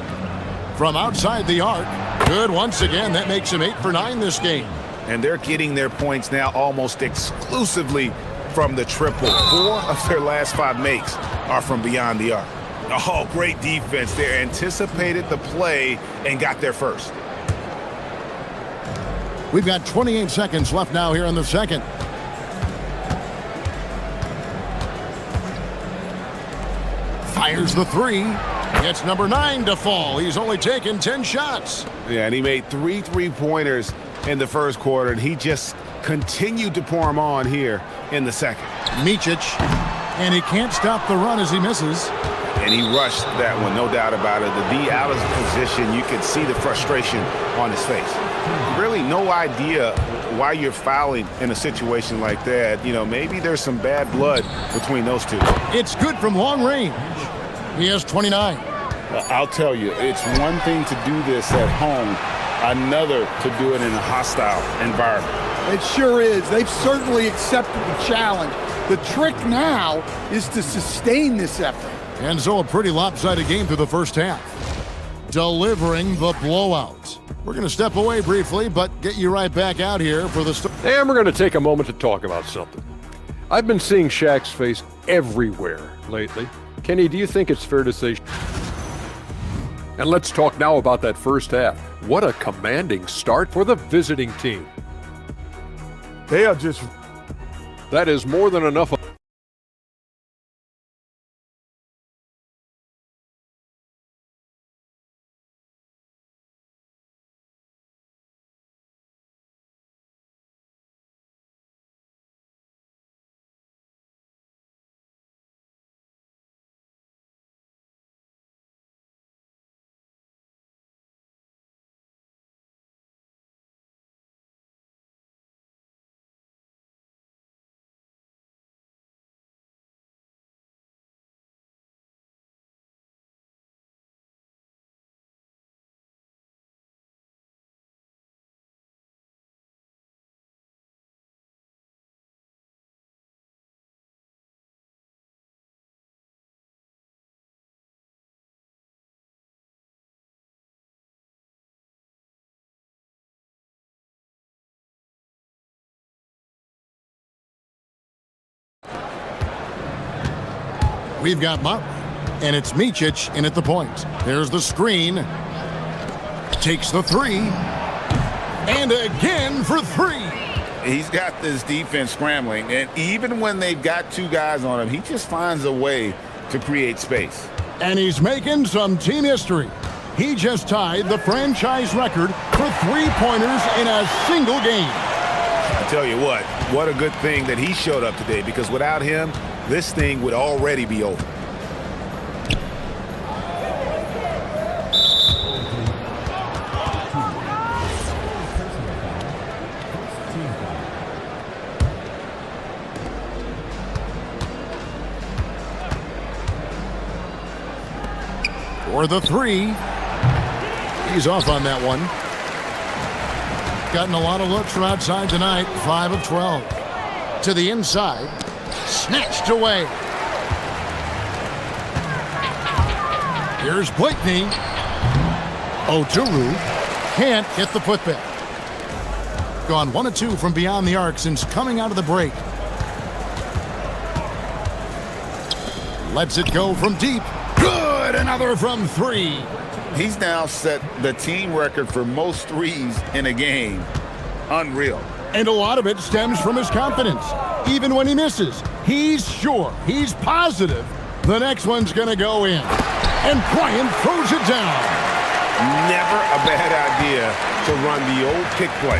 From outside the arc, good once again. That makes him 8 for 9 this game. And they're getting their points now almost exclusively from the triple. 4 of their last 5 makes are from beyond the arc. Oh, great defense. They anticipated the play and got there first. We've got 28 seconds left now here in the second. Fires the 3. It's number 9 to fall. He's only taken 10 shots. Yeah, and he made 3 3-pointers in the first quarter, and he just continued to pour them on here in the second. Micic, and he can't stop the run as he misses. And he rushed that one, no doubt about it. To be out of position, you could see the frustration on his face. Really no idea why you're fouling in a situation like that. You know, maybe there's some bad blood between those two. It's good from long range. He has 29. I'll tell you, it's one thing to do this at home, another to do it in a hostile environment. It sure is. They've certainly accepted the challenge. The trick now is to sustain this effort. And so a pretty lopsided game through the first half. Delivering the blowout. We're going to step away briefly, but get you right back out here for the... And we're going to take a moment to talk about something. I've been seeing Shaq's face everywhere lately. Kenny, do you think it's fair to say... And let's talk now about that first half. What a commanding start for the visiting team. They are just... That is more than enough... We've got Motley, and it's Micic in at the point. There's the screen. Takes the 3. And again for 3. He's got this defense scrambling, and even when they've got two guys on him, he just finds a way to create space. And he's making some team history. He just tied the franchise record for three-pointers in a single game. I tell you what a good thing that he showed up today, because without him, this thing would already be over. For the three. He's off on that one. Gotten a lot of looks from outside tonight. 5 of 12. To the inside. Snatched away. Here's Blakeney. Oturu can't get the putback. Gone 1 of 2 from beyond the arc since coming out of the break. Lets it go from deep. Good, another from 3. He's now set the team record for most threes in a game. Unreal. And a lot of it stems from his confidence. Even when he misses, he's sure, he's positive the next one's going to go in. And Bryant throws it down. Never a bad idea to run the old kick play.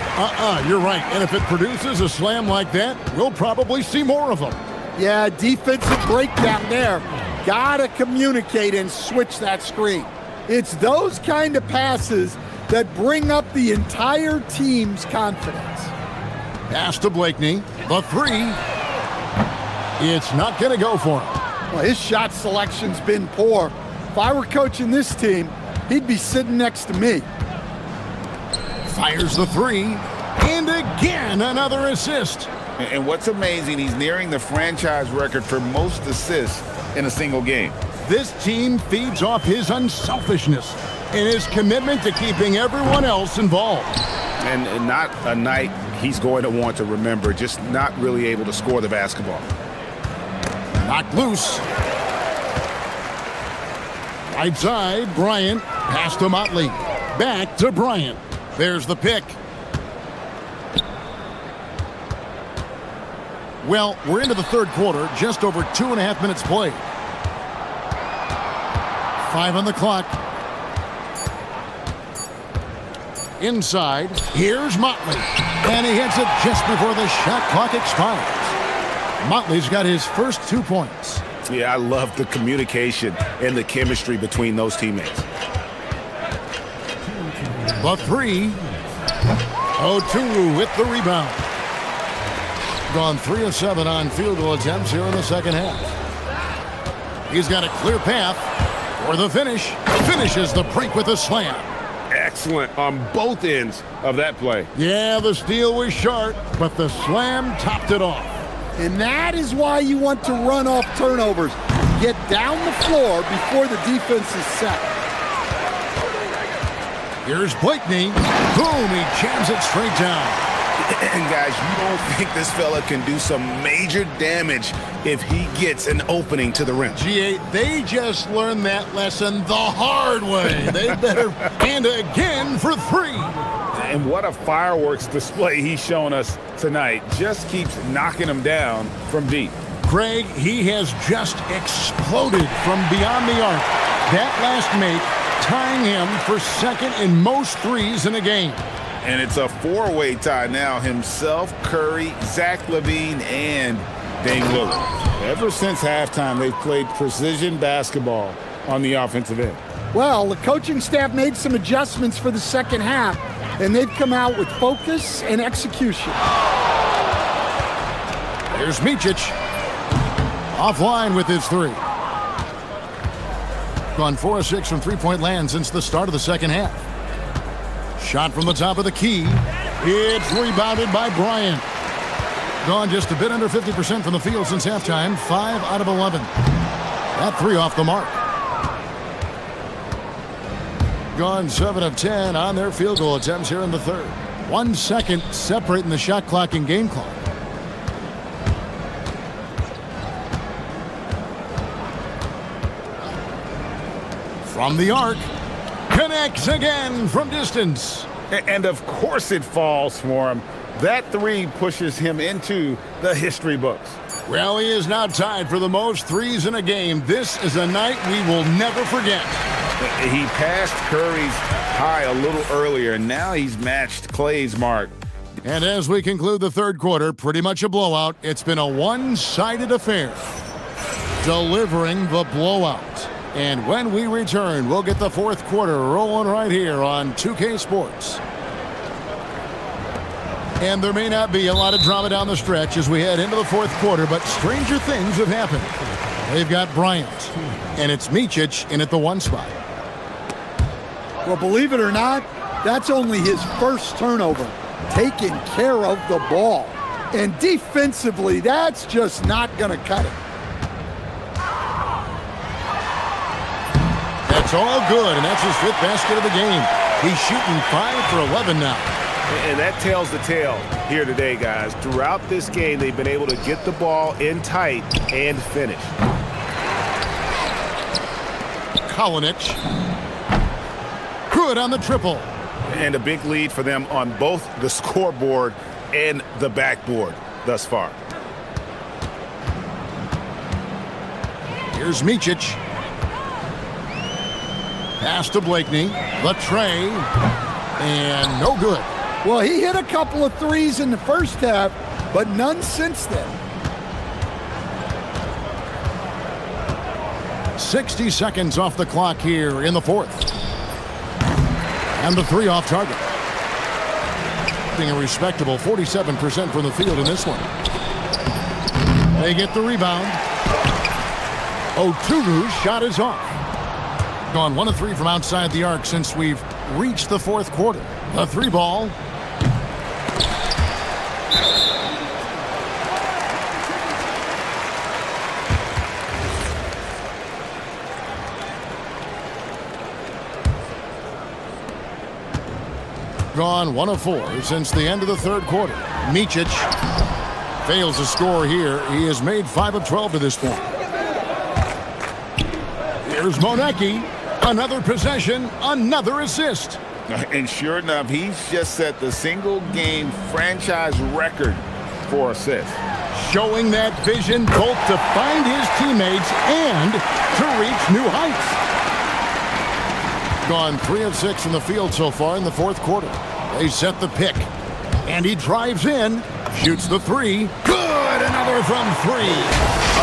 You're right. And if it produces a slam like that, we'll probably see more of them. Yeah, defensive breakdown there. Gotta communicate and switch that screen. It's those kind of passes that bring up the entire team's confidence. Pass to Blakeney. The 3. It's not going to go for him. Well, his shot selection's been poor. If I were coaching this team, he'd be sitting next to me. Fires the 3. And again, another assist. And what's amazing, he's nearing the franchise record for most assists in a single game. This team feeds off his unselfishness and his commitment to keeping everyone else involved. And not a night he's going to want to remember, just not really able to score the basketball. Knocked loose. Right side, Bryant. Pass to Motley. Back to Bryant. There's the pick. Well, we're into the third quarter, just over 2.5 minutes played. 5 on the clock. Inside, here's Motley. And he hits it just before the shot clock expires. Motley's got his first 2 points. Yeah, I love the communication and the chemistry between those teammates. The 3. Oturu with the rebound. Gone 3 of 7 on field goal attempts here in the second half. He's got a clear path for the finish. Finishes the break with a slam. Excellent on both ends of that play. Yeah, the steal was short, but the slam topped it off. And that is why you want to run off turnovers. Get down the floor before the defense is set. Here's Blakeney. Boom, he jams it straight down. And guys, you don't think this fella can do some major damage if he gets an opening to the rim. G8, they just learned that lesson the hard way. They better, and again for 3. And what a fireworks display he's shown us tonight. Just keeps knocking them down from deep. Craig, he has just exploded from beyond the arc. That last make tying him for second in most threes in a game. And it's a 4-way tie now. Himself, Curry, Zach LaVine, and Dame Lillard. Ever since halftime, they've played precision basketball on the offensive end. Well, the coaching staff made some adjustments for the second half, and they've come out with focus and execution. There's Micic. Offline with his 3. Gone 4 of 6 from three-point land since the start of the second half. Shot from the top of the key. It's rebounded by Bryant. Gone just a bit under 50% from the field since halftime. 5 out of 11. That 3 off the mark. Gone 7 of 10 on their field goal attempts here in the third. 1 second separating the shot clock and game clock. From the arc. Connects again from distance. And of course it falls for him. That three pushes him into the history books. Well, he is now tied for the most threes in a game. This is a night we will never forget. He passed Curry's high a little earlier, and now he's matched Clay's mark. And as we conclude the third quarter, pretty much a blowout. It's been a one-sided affair, delivering the blowout. And when we return, we'll get the fourth quarter rolling right here on 2K Sports. And there may not be a lot of drama down the stretch as we head into the fourth quarter, but stranger things have happened. They've got Bryant, and it's Micic in at the one spot. Well, believe it or not, that's only his first turnover, taking care of the ball. And defensively, that's just not going to cut it. That's all good, and that's his fifth basket of the game. He's shooting 5 for 11 now. And that tells the tale here today, guys. Throughout this game, they've been able to get the ball in tight and finish. Kalinic. Good on the triple. And a big lead for them on both the scoreboard and the backboard thus far. Here's Micic. Pass to Blakeney. The tray. And no good. Well, he hit a couple of threes in the first half, but none since then. 60 seconds off the clock here in the fourth. And the three off target. Being a respectable 47% from the field in this one. They get the rebound. Oturu's shot is off. Gone 1 of 3 from outside the arc since we've reached the fourth quarter. The three ball. Gone 1 of 4 since the end of the third quarter. Micic fails to score here. He has made 5 of 12 to this point. Here's Monecki. Another possession, another assist. And sure enough, he's just set the single-game franchise record for assists. Showing that vision both to find his teammates and to reach new heights. Gone 3 of 6 from the field so far in the fourth quarter. They set the pick. And he drives in, shoots the three. Good! Another from 3.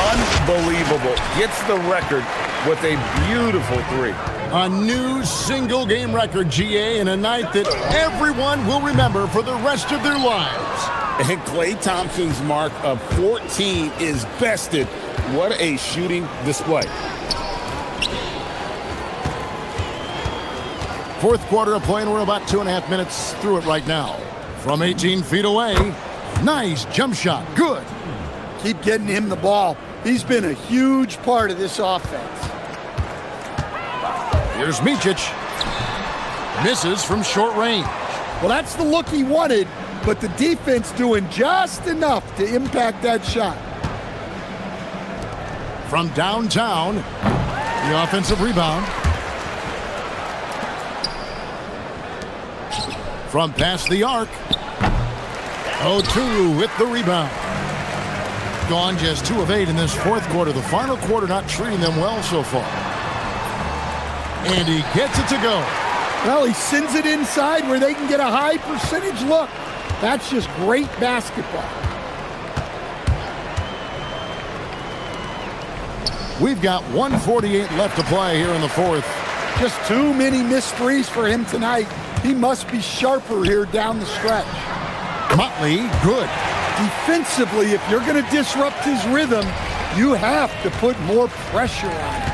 Unbelievable. Gets the record with a beautiful three. A new single-game record, GA, in a night that everyone will remember for the rest of their lives. And Klay Thompson's mark of 14 is bested. What a shooting display. Fourth quarter of play, and we're about 2.5 minutes through it right now. From 18 feet away, nice jump shot, good. Keep getting him the ball. He's been a huge part of this offense. Here's Micic. Misses from short range. Well, that's the look he wanted, but the defense doing just enough to impact that shot. From downtown, the offensive rebound. From past the arc. Oturu with the rebound. Gone just 2 of 8 in this fourth quarter. The final quarter not treating them well so far. And he gets it to go. Well, he sends it inside where they can get a high percentage look. That's just great basketball. We've got 1:48 left to play here in the fourth. Just too many missed threes for him tonight. He must be sharper here down the stretch. Motley, good. Defensively, if you're going to disrupt his rhythm, you have to put more pressure on him.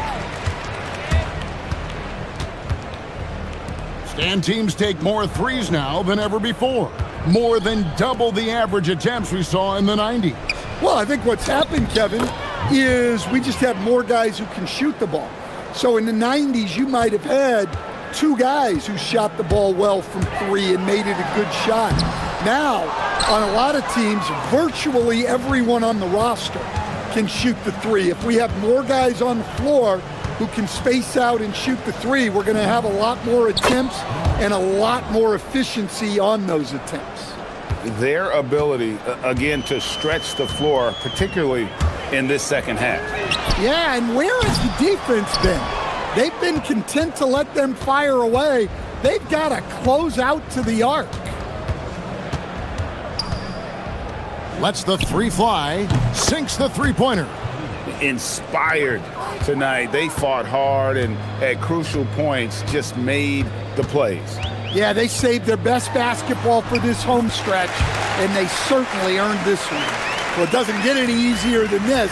And teams take more threes now than ever before. More than double the average attempts we saw in the 90s. Well, I think what's happened, Kevin, is we just have more guys who can shoot the ball. So in the 90s, you might have had 2 guys who shot the ball well from 3 and made it a good shot. Now, on a lot of teams, virtually everyone on the roster can shoot the 3. If we have more guys on the floor who can space out and shoot the 3, we're going to have a lot more attempts and a lot more efficiency on those attempts. their ability, again, to stretch the floor, particularly in this second half. Yeah, and where has the defense been? They've been content to let them fire away. They've got to close out to the arc. Lets the three fly, sinks the three-pointer. Inspired tonight. They fought hard and at crucial points just made the plays. Yeah, they saved their best basketball for this home stretch, and they certainly earned this one. Well, it doesn't get any easier than this.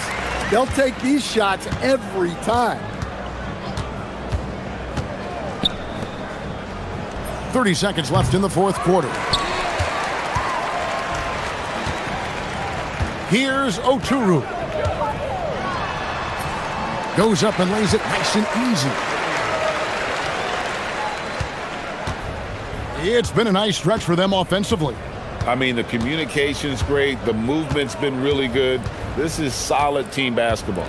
They'll take these shots every time. 30 seconds left in the fourth quarter. Here's Oturu. Goes up and lays it nice and easy. It's been a nice stretch for them offensively. I mean, the communication's great. The movement's been really good. This is solid team basketball.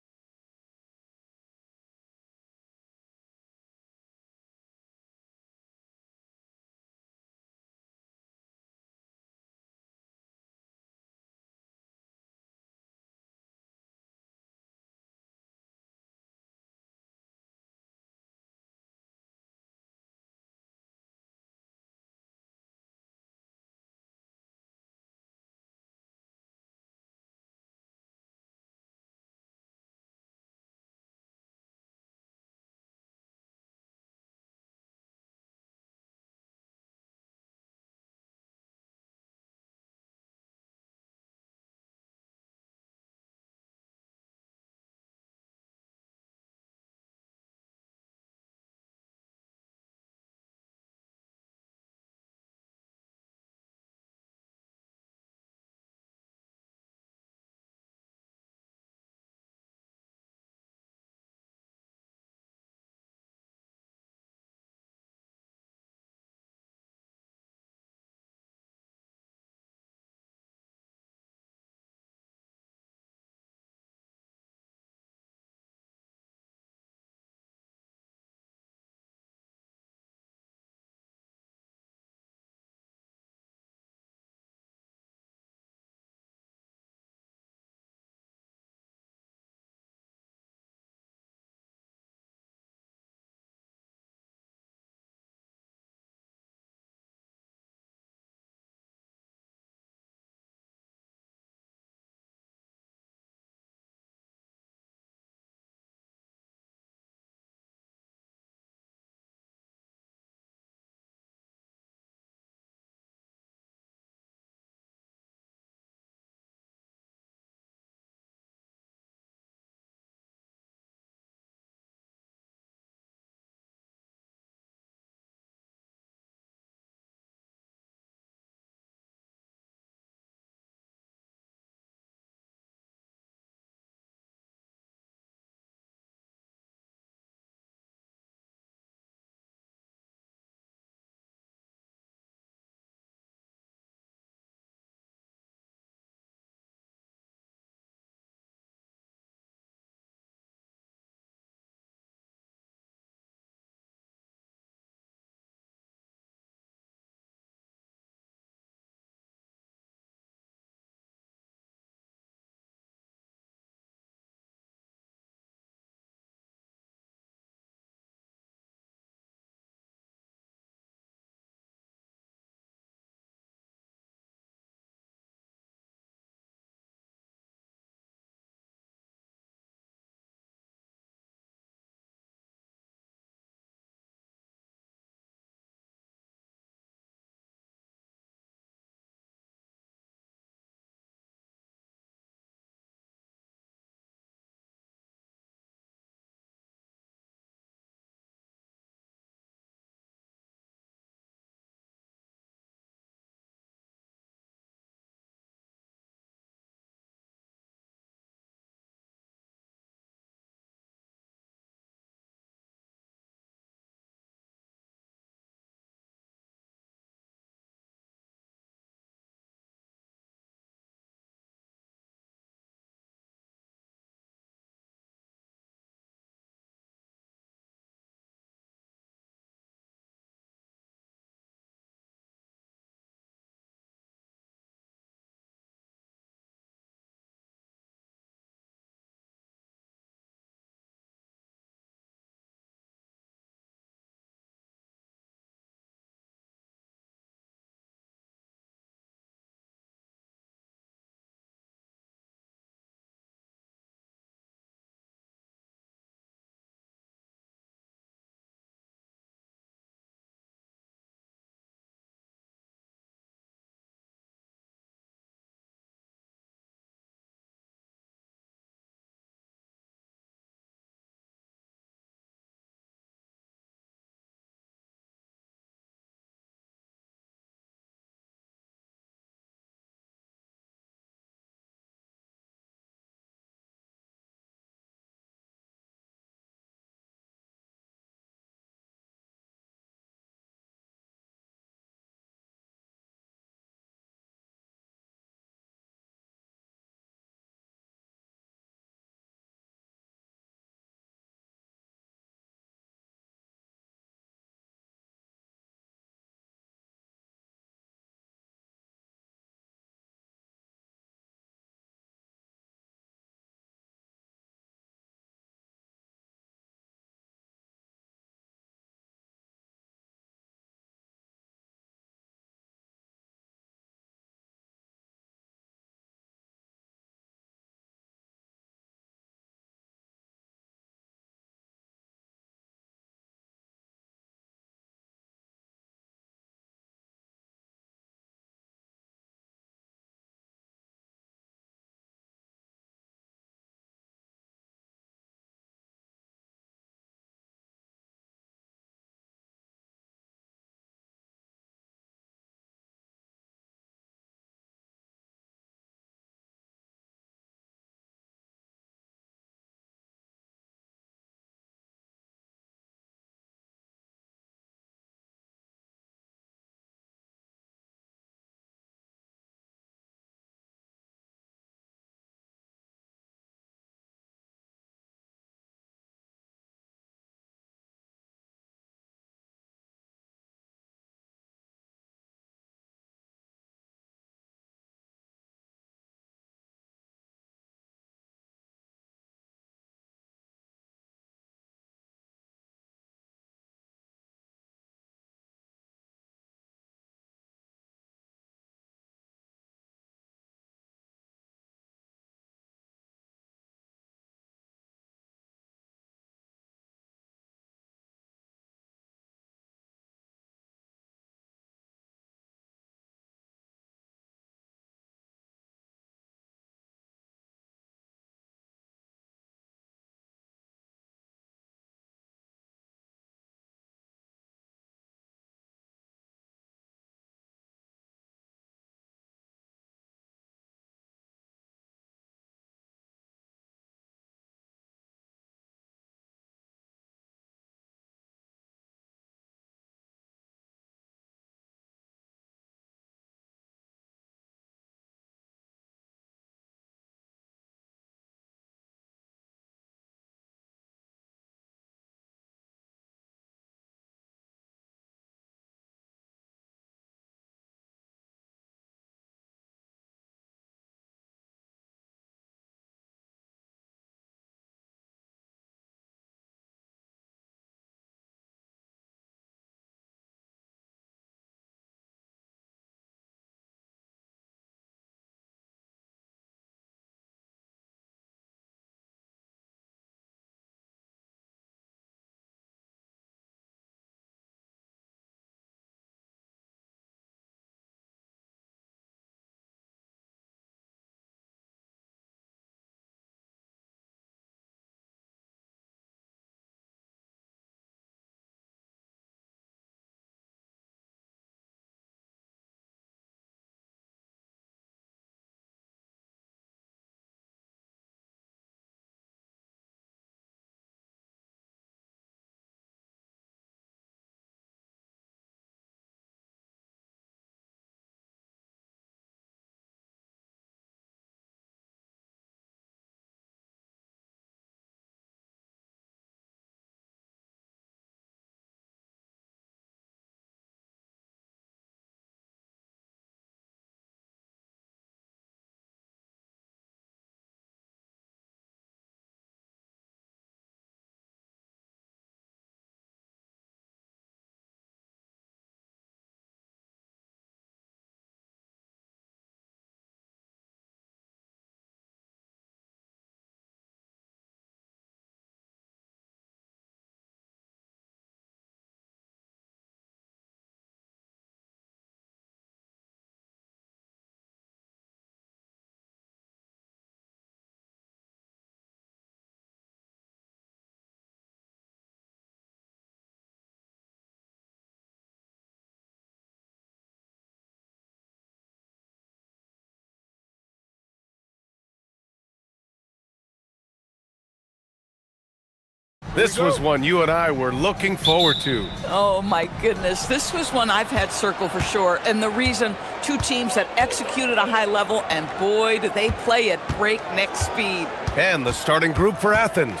This was one you and I were looking forward to. Oh my goodness, this was one I've had circled for sure. And the reason, two teams that execute at a high level, and boy, do they play at breakneck speed. And the starting group for Athens.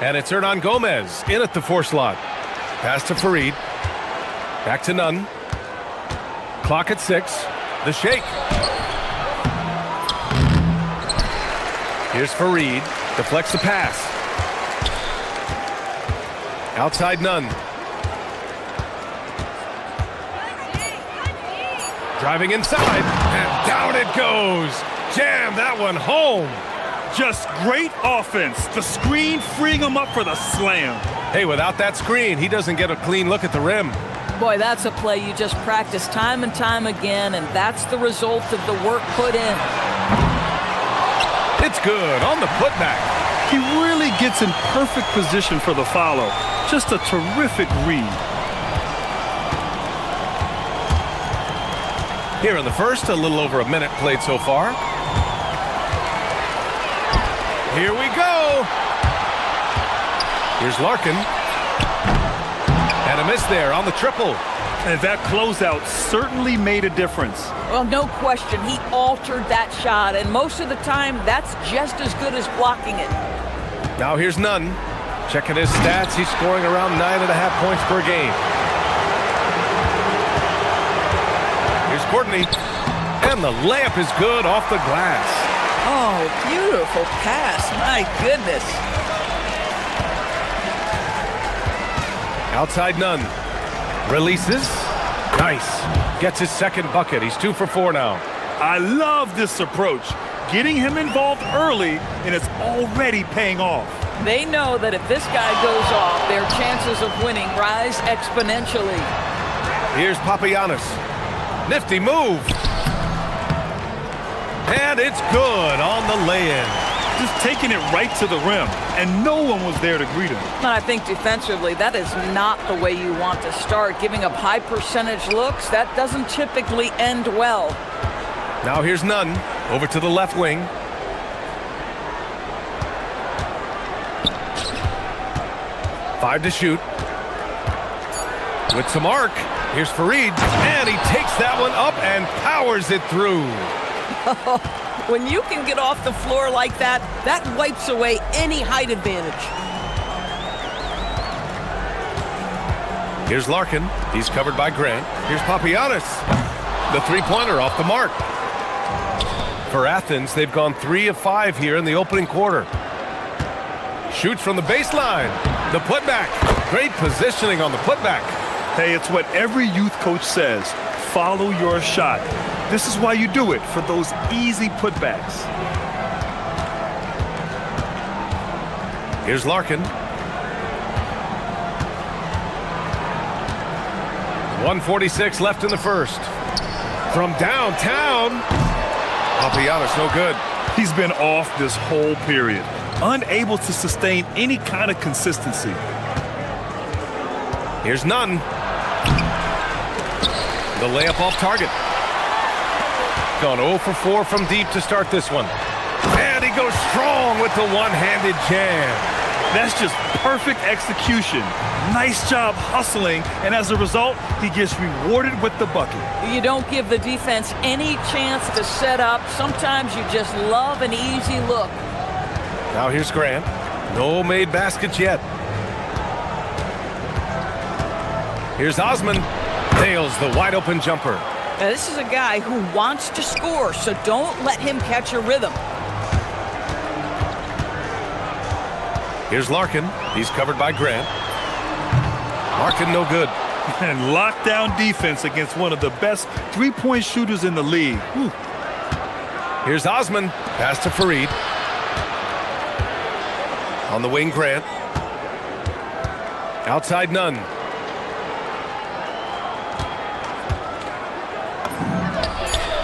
And it's Hernan Gomez in at the 4 slot. Pass to Farid. Back to Nunn. Clock at 6. The shake. Here's Farid. Deflects the pass. Outside Nunn. Driving inside. And down it goes. Jam that one home. Just great offense. The screen freeing him up for the slam. Hey, without that screen, he doesn't get a clean look at the rim. Boy, that's a play you just practice time and time again, and that's the result of the work put in. It's good on the putback. He really gets in perfect position for the follow. Just a terrific read. Here in the first, a little over a minute played so far. Here we go. Here's Larkin. And a miss there on the triple. And that closeout certainly made a difference. Well, no question, he altered that shot, and most of the time, that's just as good as blocking it. Now here's Nunn. Checking his stats, he's scoring around 9.5 points per game. Here's Courtney. And the layup is good off the glass. Oh, beautiful pass, my goodness. Outside Nunn. Releases. Nice. Gets his second bucket. He's 2 for 4 now. I love this approach. Getting him involved early, and it's already paying off. They know that if this guy goes off, their chances of winning rise exponentially. Here's Papagiannis. Nifty move. And it's good on the lay-in. Just taking it right to the rim, and no one was there to greet him. And I think defensively, that is not the way you want to start. Giving up high percentage looks, that doesn't typically end well. Now here's Nunn. Over to the left wing. Five to shoot. With some arc. Here's Farid. And he takes that one up and powers it through. When you can get off the floor like that, that wipes away any height advantage. Here's Larkin. He's covered by Grant. Here's Papagiannis. The three-pointer off the mark. For Athens, they've gone 3 of 5 here in the opening quarter. Shoots from the baseline. The putback. Great positioning on the putback. Hey, it's what every youth coach says. Follow your shot. This is why you do it, for those easy putbacks. Here's Larkin. 1:46 left in the first. From downtown. Papagiannis no good. He's been off this whole period, unable to sustain any kind of consistency. Here's Nunn. The layup off target. Gone 0 for 4 from deep to start this one. And he goes strong with the one-handed jam. That's just perfect execution. Nice job hustling, and as a result, he gets rewarded with the bucket. You don't give the defense any chance to set up. Sometimes you just love an easy look. Now here's Grant. No made baskets yet. Here's Osman. Nails the wide-open jumper. Now, this is a guy who wants to score, so don't let him catch a rhythm. Here's Larkin. He's covered by Grant. Larkin no good. And lockdown defense against one of the best three-point shooters in the league. Whew. Here's Osman. Pass to Farid. On the wing, Grant. Outside Nunn.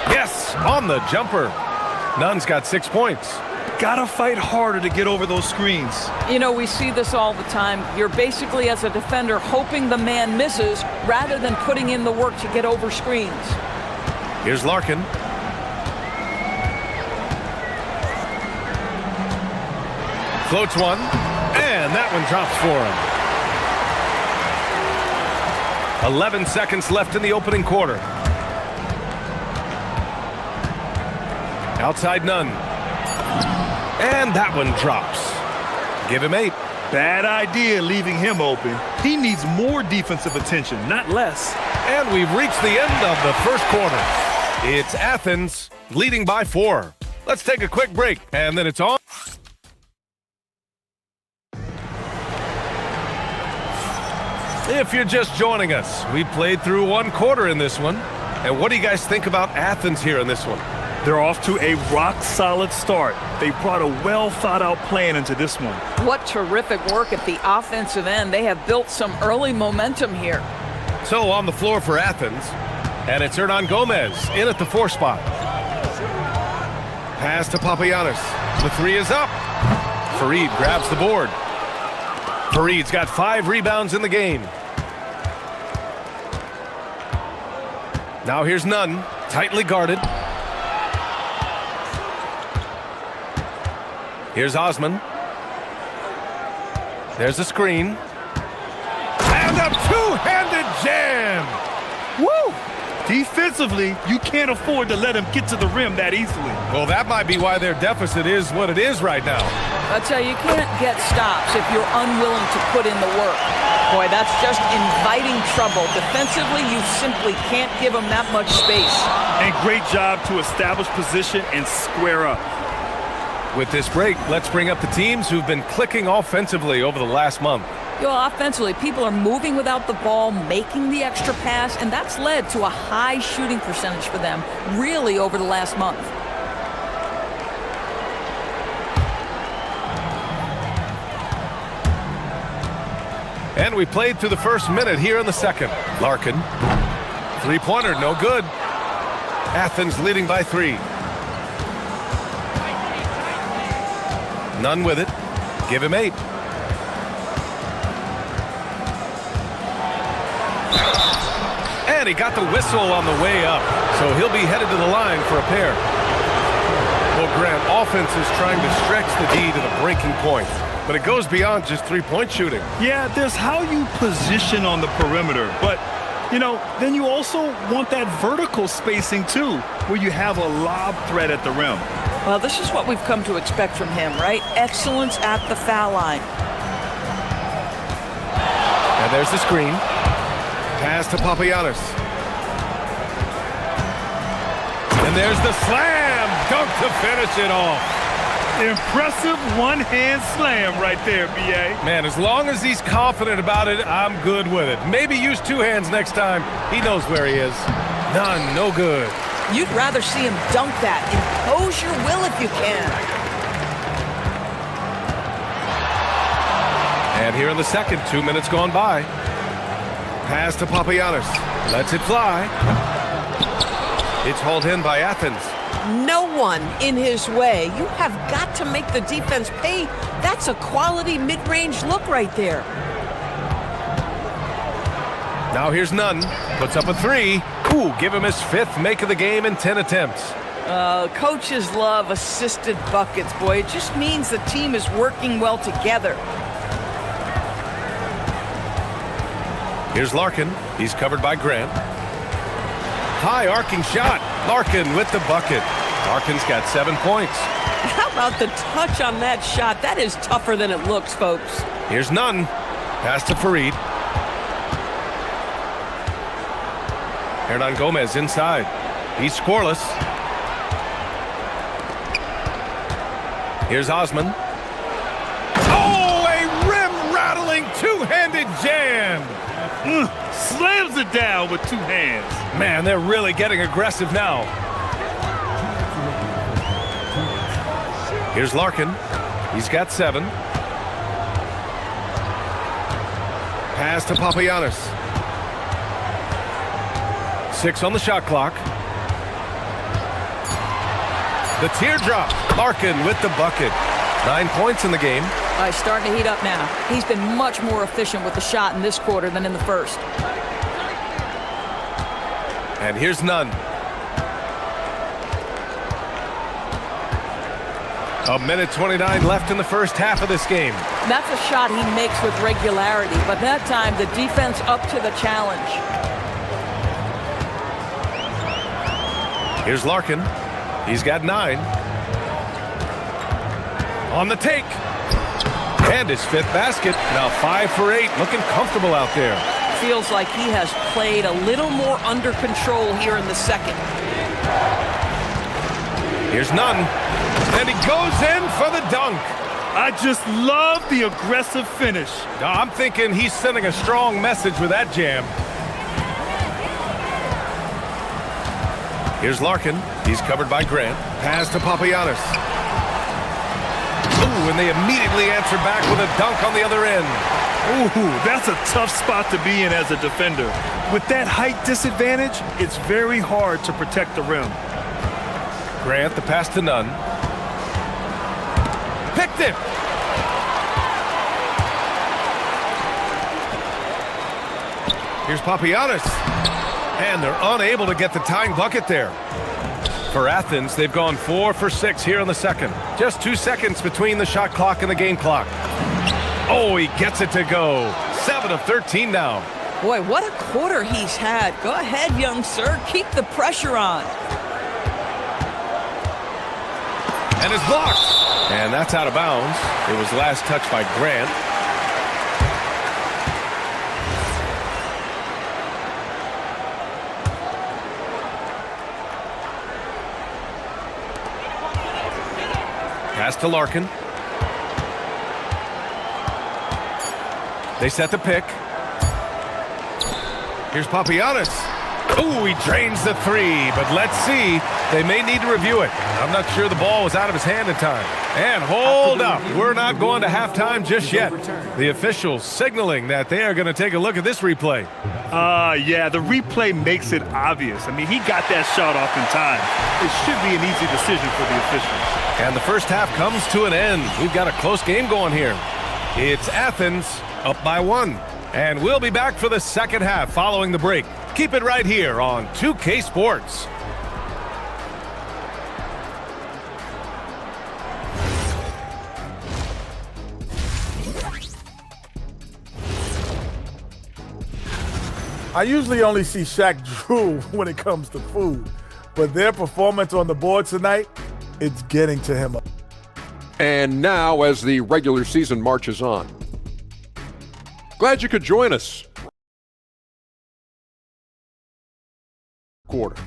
Yes, on the jumper. Nunn's got 6 points. Gotta fight harder to get over those screens. You know, we see this all the time. You're basically, as a defender, hoping the man misses rather than putting in the work to get over screens. Here's Larkin. Floats one. And that one drops for him. 11 seconds left in the opening quarter. Outside none. And that one drops. Give him 8. Bad idea leaving him open. He needs more defensive attention, not less. And we've reached the end of the first quarter. It's Athens leading by 4. Let's take a quick break, and then it's on. If you're just joining us, we played through one quarter in this one. And what do you guys think about Athens here in this one? They're off to a rock-solid start. They brought a well-thought-out plan into this one. What terrific work at the offensive end. They have built some early momentum here. So on the floor for Athens, and it's Hernan Gomez in at the 4 spot. Pass to Papagiannis. The 3 is up. Fareed grabs the board. Fareed's got 5 rebounds in the game. Now here's Nunn, tightly guarded. Here's Osman. There's a screen. And a two-handed jam! Woo! Defensively, you can't afford to let him get to the rim that easily. Well, that might be why their deficit is what it is right now. I tell you, you can't get stops if you're unwilling to put in the work. Boy, that's just inviting trouble. Defensively, you simply can't give them that much space. And great job to establish position and square up. With this break, let's bring up the teams who've been clicking offensively over the last month. Offensively, people are moving without the ball, making the extra pass, and that's led to a high shooting percentage for them, really over the last month. And we played through the first minute here in the second. Larkin, three-pointer, no good. Athens leading by 3. None with it. Give him 8. And he got the whistle on the way up, so he'll be headed to the line for a pair. Well, Grant, offense is trying to stretch the D to the breaking point, but it goes beyond just three-point shooting. Yeah, there's how you position on the perimeter, but, then you also want that vertical spacing, too, where you have a lob threat at the rim. Well, this is what we've come to expect from him, right? Excellence at the foul line. And there's the screen. Pass to Papagiannis. And there's the slam dunk to finish it off. Impressive one-hand slam right there, B.A. Man, as long as he's confident about it, I'm good with it. Maybe use 2 hands next time. He knows where he is. None, no good. You'd rather see him dunk that. Impose your will if you can. And here in the second, 2 minutes gone by. Pass to Papagiannis. Lets it fly. It's hauled in by Athens. No one in his way. You have got to make the defense pay. That's a quality mid-range look right there. Now here's Nunn. Puts up a 3. Ooh, give him his 5th make of the game in 10 attempts. Coaches love assisted buckets, boy. It just means the team is working well together. Here's Larkin. He's covered by Grant. High arcing shot. Larkin with the bucket. Larkin's got 7 points. How about the touch on that shot? That is tougher than it looks, folks. Here's Nunn. Pass to Fareed. Hernan Gomez inside. He's scoreless. Here's Osman. Oh, a rim-rattling two-handed jam. Slams it down with 2 hands. Man, they're really getting aggressive now. Here's Larkin. He's got 7. Pass to Papagiannis. 6 on the shot clock. The teardrop. Larkin with the bucket. 9 points in the game. He's starting to heat up now. He's been much more efficient with the shot in this quarter than in the first. And here's Nunn. A minute 29 left in the first half of this game. That's a shot he makes with regularity, but that time the defense up to the challenge. Here's Larkin. He's got 9. On the take. And his 5th basket. Now 5 for 8. Looking comfortable out there. Feels like he has played a little more under control here in the second. Here's Nunn. And he goes in for the dunk. I just love the aggressive finish. I'm thinking he's sending a strong message with that jam. Here's Larkin. He's covered by Grant. Pass to Papagiannis. Ooh, and they immediately answer back with a dunk on the other end. Ooh, that's a tough spot to be in as a defender. With that height disadvantage, it's very hard to protect the rim. Grant, the pass to Nunn. Picked it! Here's Papagiannis. And they're unable to get the tying bucket there. For Athens, they've gone 4 for 6 here in the second. Just 2 seconds between the shot clock and the game clock. Oh, he gets it to go. 7 of 13 now. Boy, what a quarter he's had. Go ahead, young sir. Keep the pressure on. And it's blocked. And that's out of bounds. It was last touched by Grant. Pass to Larkin. They set the pick. Here's Papagiannis. Ooh, he drains the 3, but let's see. They may need to review it. I'm not sure the ball was out of his hand in time. And hold up. We're not going to halftime just yet. The officials signaling that they are going to take a look at this replay. Yeah, the replay makes it obvious. I mean, he got that shot off in time. It should be an easy decision for the officials. And the first half comes to an end. We've got a close game going here. It's Athens up by 1. And we'll be back for the second half following the break. Keep it right here on 2K Sports. I usually only see Shaq drool when it comes to food, but their performance on the board tonight, it's getting to him. And now, as the regular season marches on, glad you could join us. Quarter.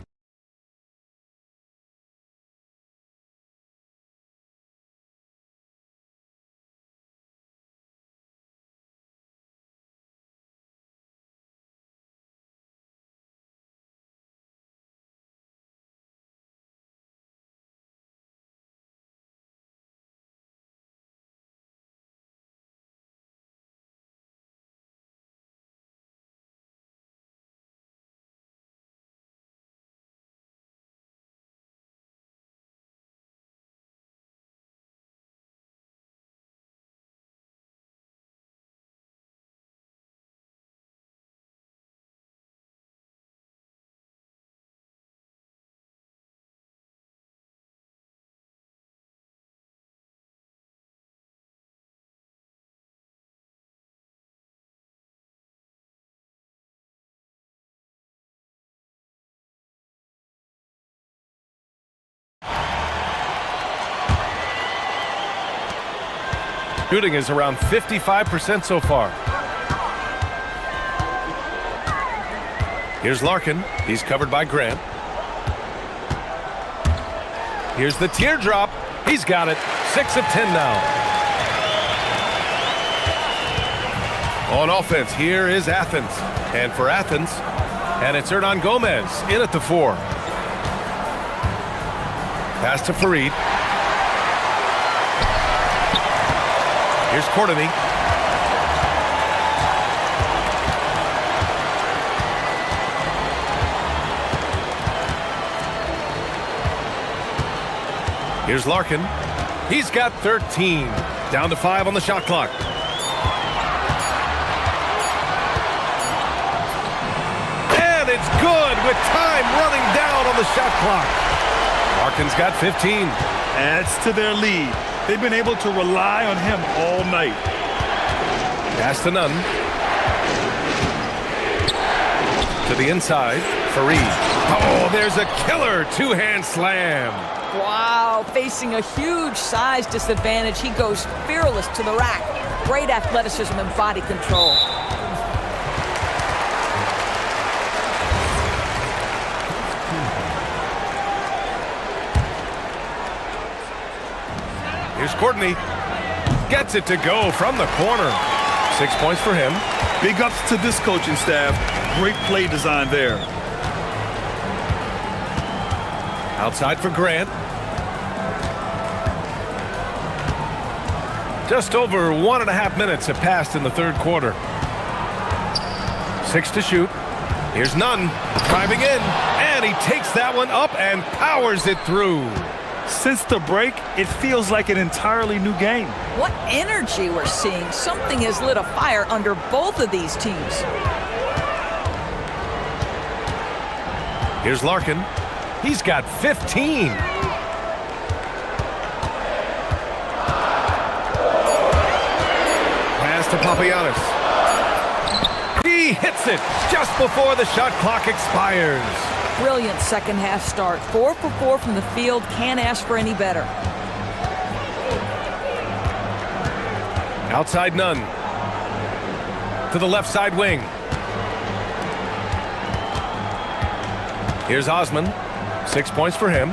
Shooting is around 55% so far. Here's Larkin. He's covered by Grant. Here's the teardrop. He's got it. 6 of 10 now. On offense, here is Athens. And for Athens, and it's Hernan Gomez in at the 4. Pass to Farid. Here's Courtney. Here's Larkin. He's got 13. Down to 5 on the shot clock. And it's good with time running down on the shot clock. Larkin's got 15. adds to their lead. They've been able to rely on him all night. Pass to Nunn. To the inside, Fareed. Oh, there's a killer two-hand slam. Wow, facing a huge size disadvantage, he goes fearless to the rack. Great athleticism and body control. Here's Courtney. Gets it to go from the corner. 6 points for him. Big ups to this coaching staff. Great play design there. Outside for Grant. Just over 1.5 minutes have passed in the third quarter. 6 to shoot. Here's Nunn driving in, and he takes that one up and powers it through. Since the break, it feels like an entirely new game. What energy we're seeing. Something has lit a fire under both of these teams. Here's Larkin. He's got 15. Pass to Papagiannis. He hits it just before the shot clock expires. Brilliant second half start. 4 for 4 from the field. Can't ask for any better. Outside Nunn. To the left side wing. Here's Osman. 6 points for him.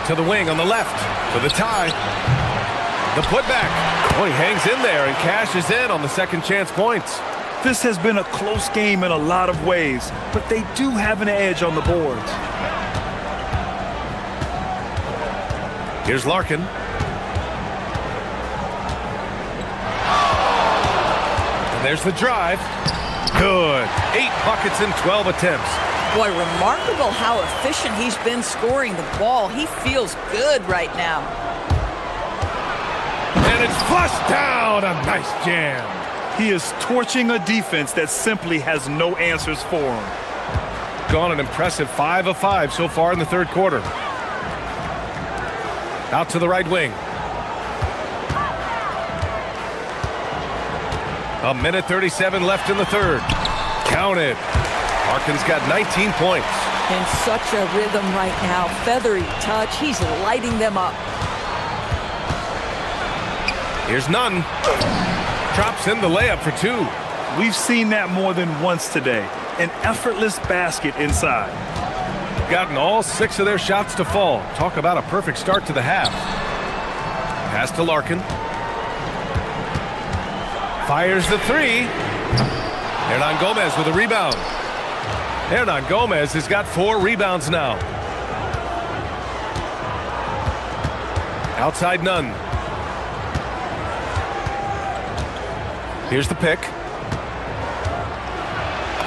To the wing on the left. For the tie. The putback. Oh, he hangs in there and cashes in on the second chance points. This has been a close game in a lot of ways, but they do have an edge on the boards. Here's Larkin. And there's the drive. Good. 8 buckets in 12 attempts. Boy, remarkable how efficient he's been scoring the ball. He feels good right now. And it's flushed down. A nice jam. He is torching a defense that simply has no answers for him. Gone an impressive 5 of 5 so far in the third quarter. Out to the right wing. 1:37 left in the third. Count it. Larkin's got 19 points. In such a rhythm right now. Feathery touch. He's lighting them up. Here's Nunn. Drops in the layup for 2. We've seen that more than once today. An effortless basket inside. Gotten all 6 of their shots to fall. Talk about a perfect start to the half. Pass to Larkin. Fires the 3. Hernan Gomez with a rebound. Hernan Gomez has got 4 rebounds now. Outside Nunn. Here's the pick.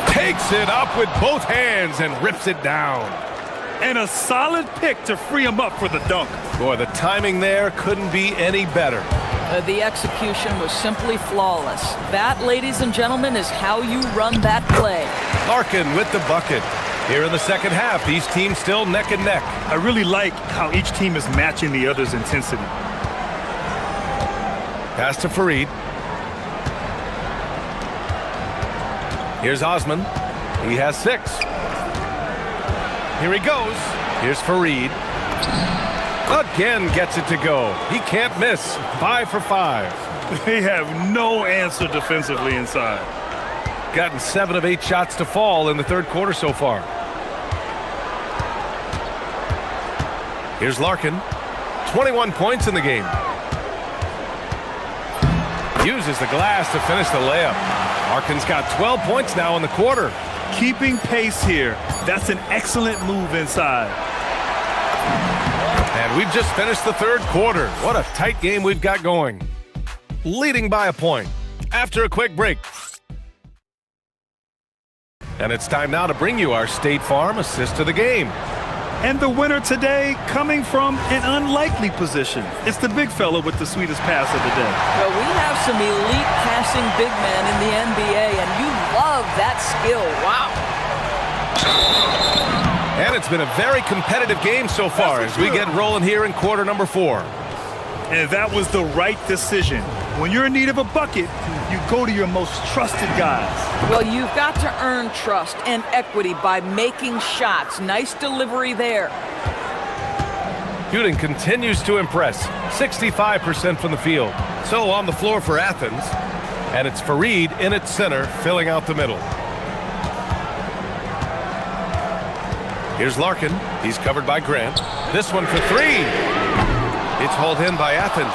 Takes it up with both hands and rips it down. And a solid pick to free him up for the dunk. Boy, the timing there couldn't be any better. The execution was simply flawless. That, ladies and gentlemen, is how you run that play. Larkin with the bucket. Here in the second half, these teams still neck and neck. I really like how each team is matching the other's intensity. Pass to Fareed. Here's Osman. He has 6. Here he goes. Here's Fareed. Again gets it to go. He can't miss. 5 for 5. They have no answer defensively inside. Gotten 7 of 8 shots to fall in the third quarter so far. Here's Larkin. 21 points in the game. Uses the glass to finish the layup. Larkin's got 12 points now in the quarter. Keeping pace here. That's an excellent move inside. And we've just finished the third quarter. What a tight game we've got going. Leading by a point after a quick break. And it's time now to bring you our State Farm assist to the game. And the winner today coming from an unlikely position. It's the big fella with the sweetest pass of the day. Well, we have some elite passing big men in the NBA, and you love that skill. Wow. And it's been a very competitive game so far as we get rolling here in quarter number 4. And that was the right decision. When you're in need of a bucket, you go to your most trusted guys. Well, you've got to earn trust and equity by making shots. Nice delivery there. Shooting continues to impress. 65% from the field. So on the floor for Athens. And it's Fareed in its center, filling out the middle. Here's Larkin. He's covered by Grant. This one for 3. It's hauled in by Athens.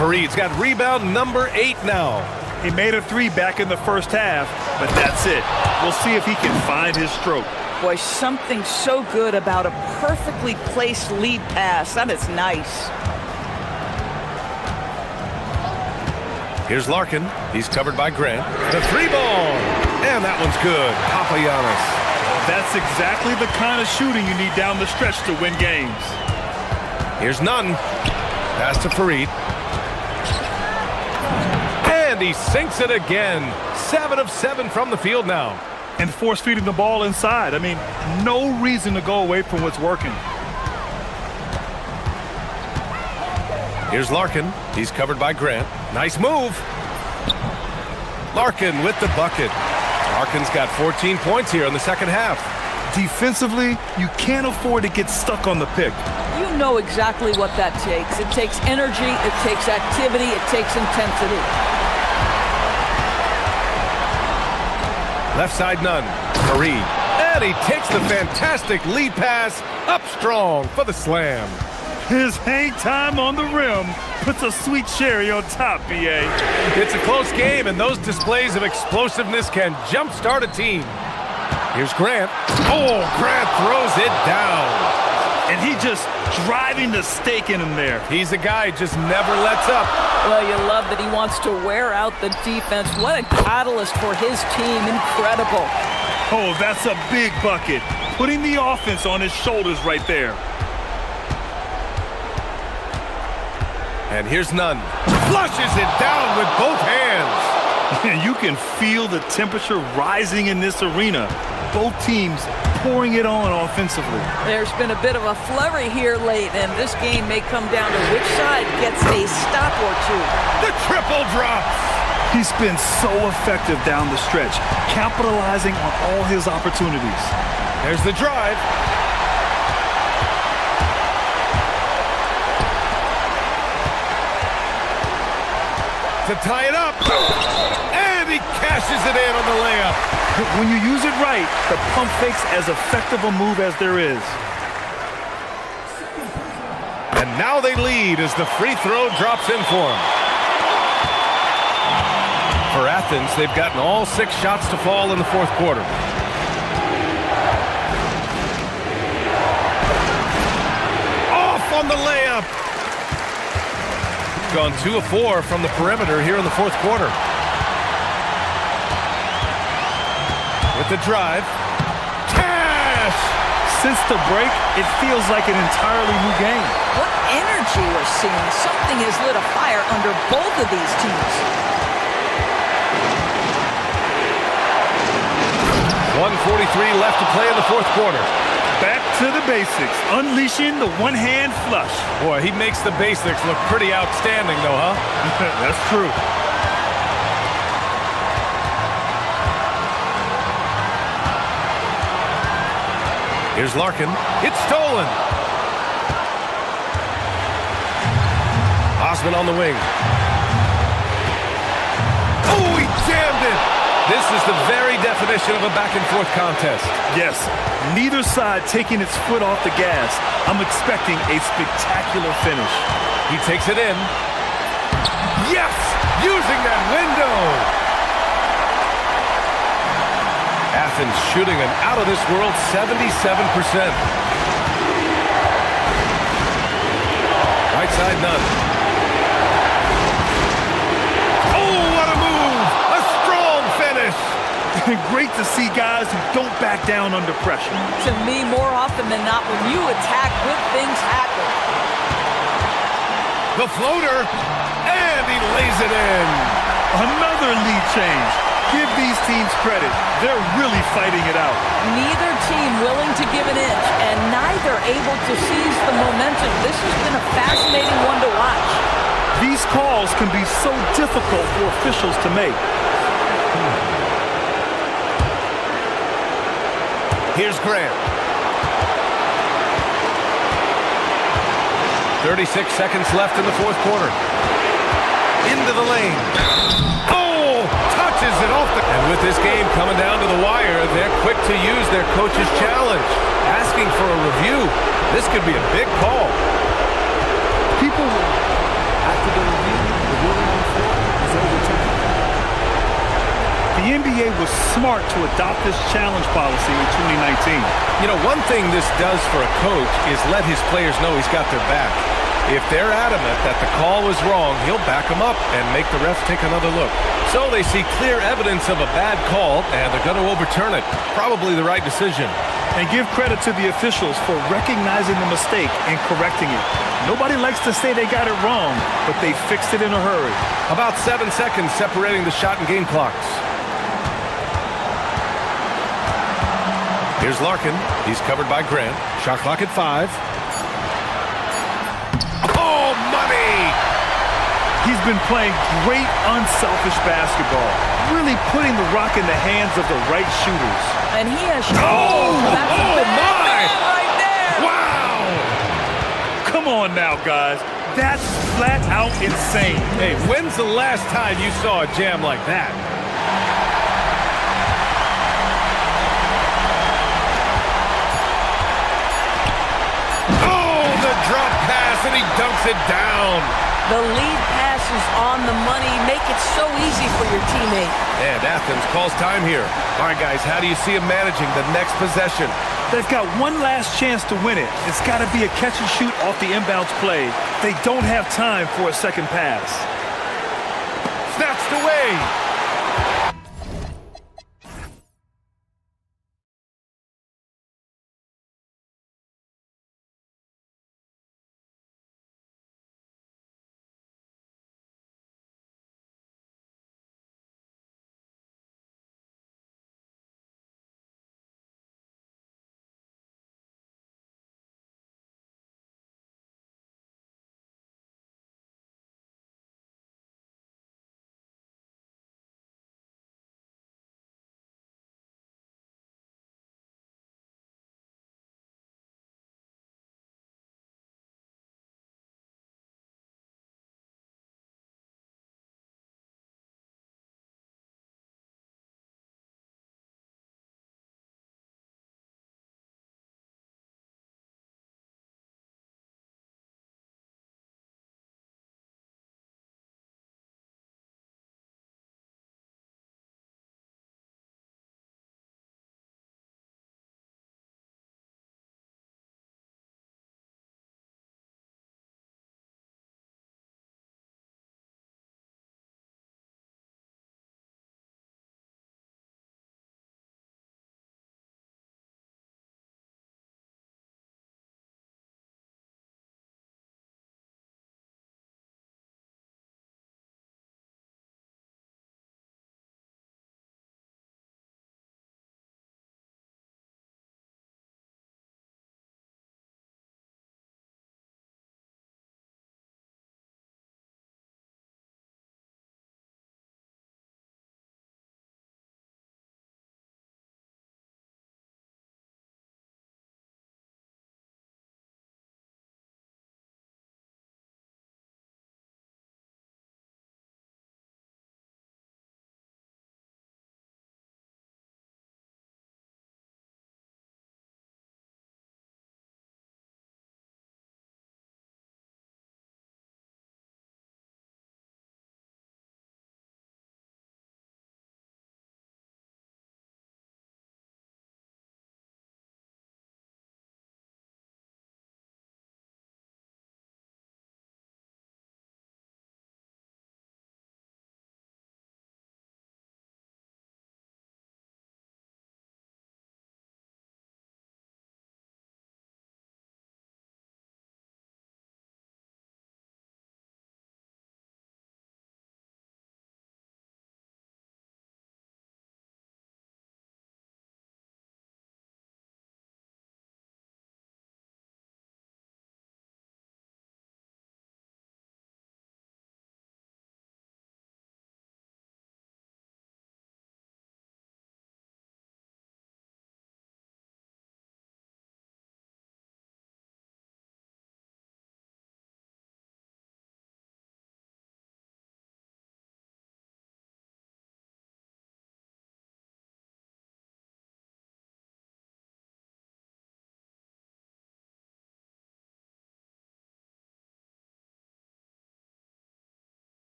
Fareed's got rebound number 8 now. He made a 3 back in the first half, but that's it. We'll see if he can find his stroke. Boy, something so good about a perfectly placed lead pass. That is nice. Here's Larkin. He's covered by Grant. The 3 ball. And that one's good. Papagiannis. That's exactly the kind of shooting you need down the stretch to win games. Here's Nunn. Pass to Fareed. And he sinks it again. 7 of 7 from the field now. And force feeding the ball inside. I mean, no reason to go away from what's working. Here's Larkin. He's covered by Grant. Nice move. Larkin with the bucket. Larkin's got 14 points here in the second half. Defensively, you can't afford to get stuck on the pick. You know exactly what that takes. It takes energy, it takes activity, it takes intensity. Left side Nunn. Fareed. And he takes the fantastic lead pass up strong for the slam. His hang time on the rim puts a sweet cherry on top, B.A. It's a close game, and those displays of explosiveness can jumpstart a team. Here's Grant. Oh, Grant throws it down. And he just driving the stake in him there. He's a guy who just never lets up. Well, you love that he wants to wear out the defense. What a catalyst for his team. Incredible. Oh, that's a big bucket. Putting the offense on his shoulders right there. And here's Nunn. Flushes it down with both hands. And you can feel the temperature rising in this arena. Both teams pouring it on offensively. There's been a bit of a flurry here late, and this game may come down to which side gets a stop or 2. The triple drops. He's been so effective down the stretch, capitalizing on all his opportunities. There's the drive. To tie it up. And he cashes it in on the layup. When you use it right, the pump fake's as effective a move as there is. And now they lead as the free throw drops in for him. For Athens, they've gotten all 6 shots to fall in the fourth quarter. Off on the layup. Gone 2 of 4 from the perimeter here in the fourth quarter. With the drive. Cash! Since the break, it feels like an entirely new game. What energy we're seeing. Something has lit a fire under both of these teams. 1:43 left to play in the fourth quarter. Back to the basics, unleashing the one-hand flush. Boy, he makes the basics look pretty outstanding, though, huh? That's true. Here's Larkin. It's stolen. Osman on the wing. Oh, he jammed it. This is the very definition of a back-and-forth contest. Yes, neither side taking its foot off the gas. I'm expecting a spectacular finish. He takes it in. Yes! Using that window! Athens shooting an out-of-this-world 77%. Right side, Nunn. Oh, what a move! A strong finish! Great to see guys who don't back down under pressure. To me, more often than not, when you attack, good things happen. The floater, and he lays it in. Another lead change. Give these teams credit. They're really fighting it out. Neither team willing to give an inch, and neither able to seize the momentum. This has been a fascinating one to watch. These calls can be so difficult for officials to make. Here's Grant. 36 seconds left in the fourth quarter. Into the lane. Oh, touches it off the... And with this game coming down to the wire, they're quick to use their coach's challenge. Asking for a review. This could be a big call. People... After the review, the ruling on the floor is overturned. The NBA was smart to adopt this challenge policy in 2019. You know, one thing this does for a coach is let his players know he's got their back. If they're adamant that the call was wrong, he'll back them up and make the refs take another look. So they see clear evidence of a bad call, and they're going to overturn it. Probably the right decision. And give credit to the officials for recognizing the mistake and correcting it. Nobody likes to say they got it wrong, but they fixed it in a hurry. About 7 seconds separating the shot and game clocks. Here's Larkin. He's covered by Grant. Shot clock at 5. Oh, money! He's been playing great unselfish basketball, really putting the rock in the hands of the right shooters. And he has... Oh, that's a bad my! man right there! Wow! Come on now, guys. That's flat out insane. Hey, when's the last time you saw a jam like that? Oh, the drop pass, and he dunks it down. The lead pass is on the money. Make it so easy for your teammate. And Athens calls time here. All right, guys, how do you see him managing the next possession? They've got one last chance to win it. It's got to be a catch and shoot off the inbounds play. They don't have time for a second pass. Snatched away.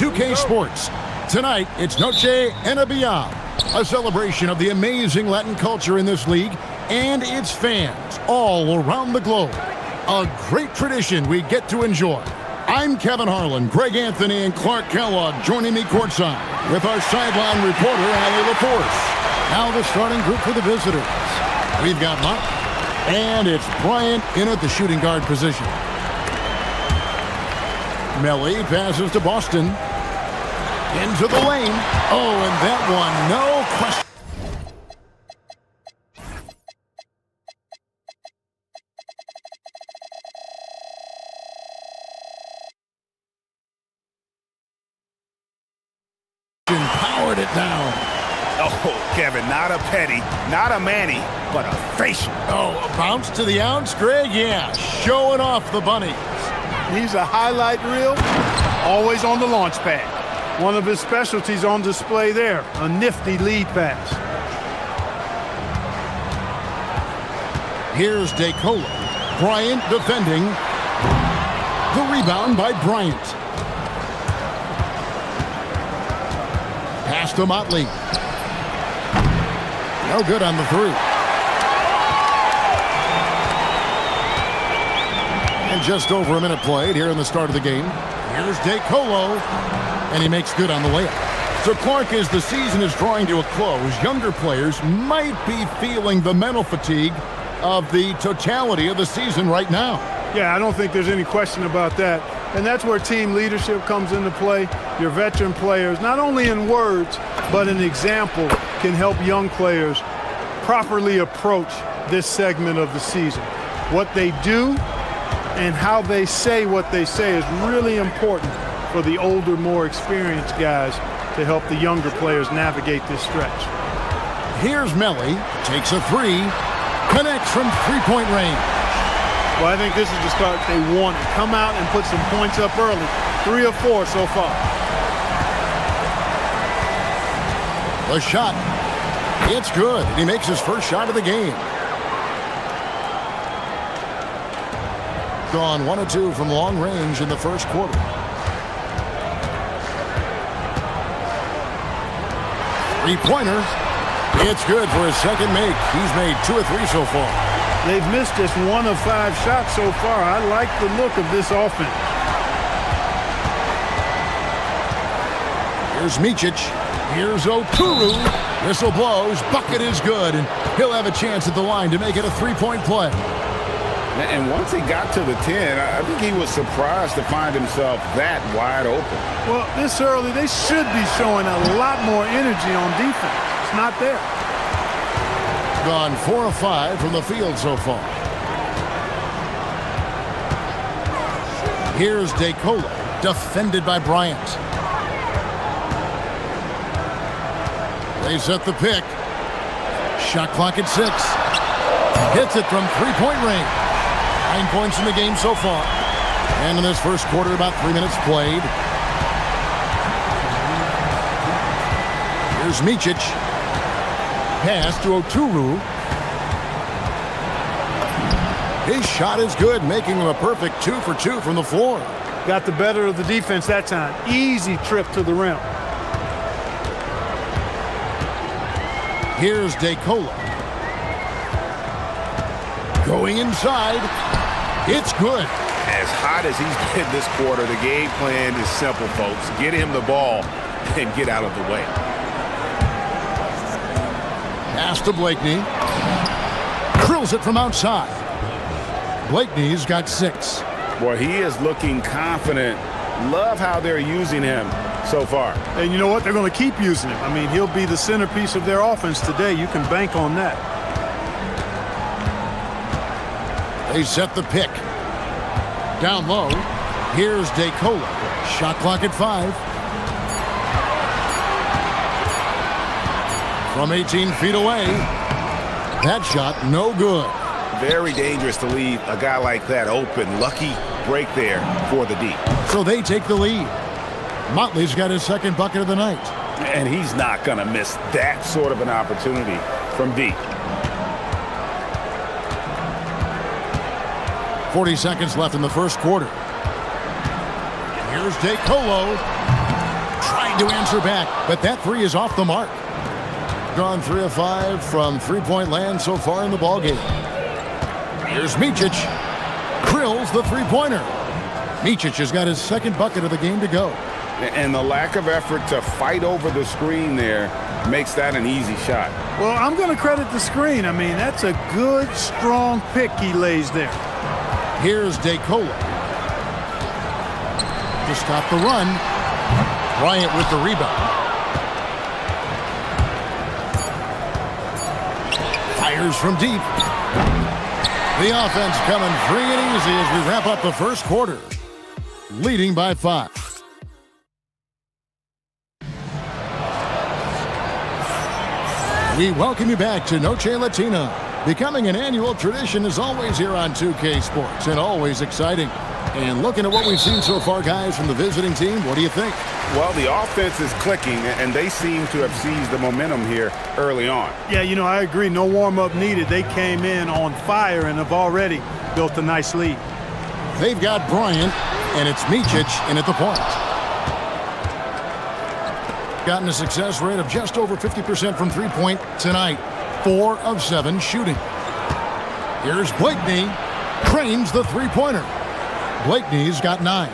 2K Sports. Tonight, it's Noche en Beyond, a celebration of the amazing Latin culture in this league and its fans all around the globe. A great tradition we get to enjoy. I'm Kevin Harlan, Greg Anthony, and Clark Kellogg joining me courtside with our sideline reporter, Allie LaForce. Now the starting group for the visitors. We've got Mike, and it's Bryant in at the shooting guard position. Melly passes to Boston. Into the lane. Oh, and that one, no question. Powered it down. Oh, Kevin, not a petty, not a Manny, but a facial. Oh, a bounce to the ounce, Greg? Yeah, showing off the bunny. He's a highlight reel, always on the launch pad. One of his specialties on display there, a nifty lead pass. Here's DeCola. Bryant defending. The rebound by Bryant. Pass to Motley. No good on the three. And just over a minute played here in the start of the game. Here's DeColo, and he makes good on the layup. So Clark, as the season is drawing to a close, younger players might be feeling the mental fatigue of the totality of the season right now. Yeah, I don't think there's any question about that. And that's where team leadership comes into play. Your veteran players, not only in words, but an example, can help young players properly approach this segment of the season. What they do and how they say what they say is really important for the older, more experienced guys to help the younger players navigate this stretch. Here's Melly, takes a three, connects from three-point range. Well, I think this is the start they wanted. Come out and put some points up early. 3 or 4 so far. The shot. It's good. He makes his first shot of the game. Gone 1 of 2 from long range in the first quarter. Three-pointer. It's good for his second make. He's made 2 or 3 so far. They've missed just 1 of 5 shots so far. I like the look of this offense. Here's Micic. Here's Oturu. Whistle blows. Bucket is good. And he'll have a chance at the line to make it a 3-point play. And once he got to the 10, I think he was surprised to find himself that wide open. Well, this early, they should be showing a lot more energy on defense. It's not there. Gone 4 of 5 from the field so far. Here's DeColo, defended by Bryant. They set the pick. Shot clock at 6. Hits it from three-point range. 9 points in the game so far. And in this first quarter, about 3 minutes played. Here's Micic. Pass to Oturu. His shot is good, making him a perfect 2 for 2 from the floor. Got the better of the defense that time. Easy trip to the rim. Here's DeColo. Going inside. It's good. As hot as he's been this quarter, the game plan is simple, folks. Get him the ball and get out of the way. Pass to Blakeney. Drills it from outside. Blakeney's got 6. Boy, he is looking confident. Love how they're using him so far. And you know what? They're going to keep using him. I mean, he'll be the centerpiece of their offense today. You can bank on that. They set the pick. Down low. Here's DeColo. Shot clock at 5. From 18 feet away. That shot no good. Very dangerous to leave a guy like that open. Lucky break there for the D. So they take the lead. Motley's got his second bucket of the night. And he's not going to miss that sort of an opportunity from D. 40 seconds left in the first quarter. Here's DeColo. to answer back, but that three is off the mark. Gone 3 of 5 from three-point land so far in the ballgame. Here's Micic. Drills the three-pointer. Micic has got his second bucket of the game to go. And the lack of effort to fight over the screen there makes that an easy shot. Well, I'm going to credit the screen. I mean, that's a good, strong pick he lays there. Here's DeColo. To stop the run. Bryant with the rebound. Fires from deep. The offense coming free and easy as we wrap up the first quarter. Leading by 5. We welcome you back to Noche Latina. Becoming an annual tradition is always here on 2K Sports and always exciting. And looking at what we've seen so far, guys, from the visiting team, what do you think? Well, the offense is clicking, and they seem to have seized the momentum here early on. Yeah, you know, I agree. No warm-up needed. They came in on fire and have already built a nice lead. They've got Bryant, and it's Micic in at the point. Gotten a success rate of just over 50% from three-point tonight. 4 of 7 shooting. Here's Blakeney. Cranes the three-pointer. Blakeney's got 9.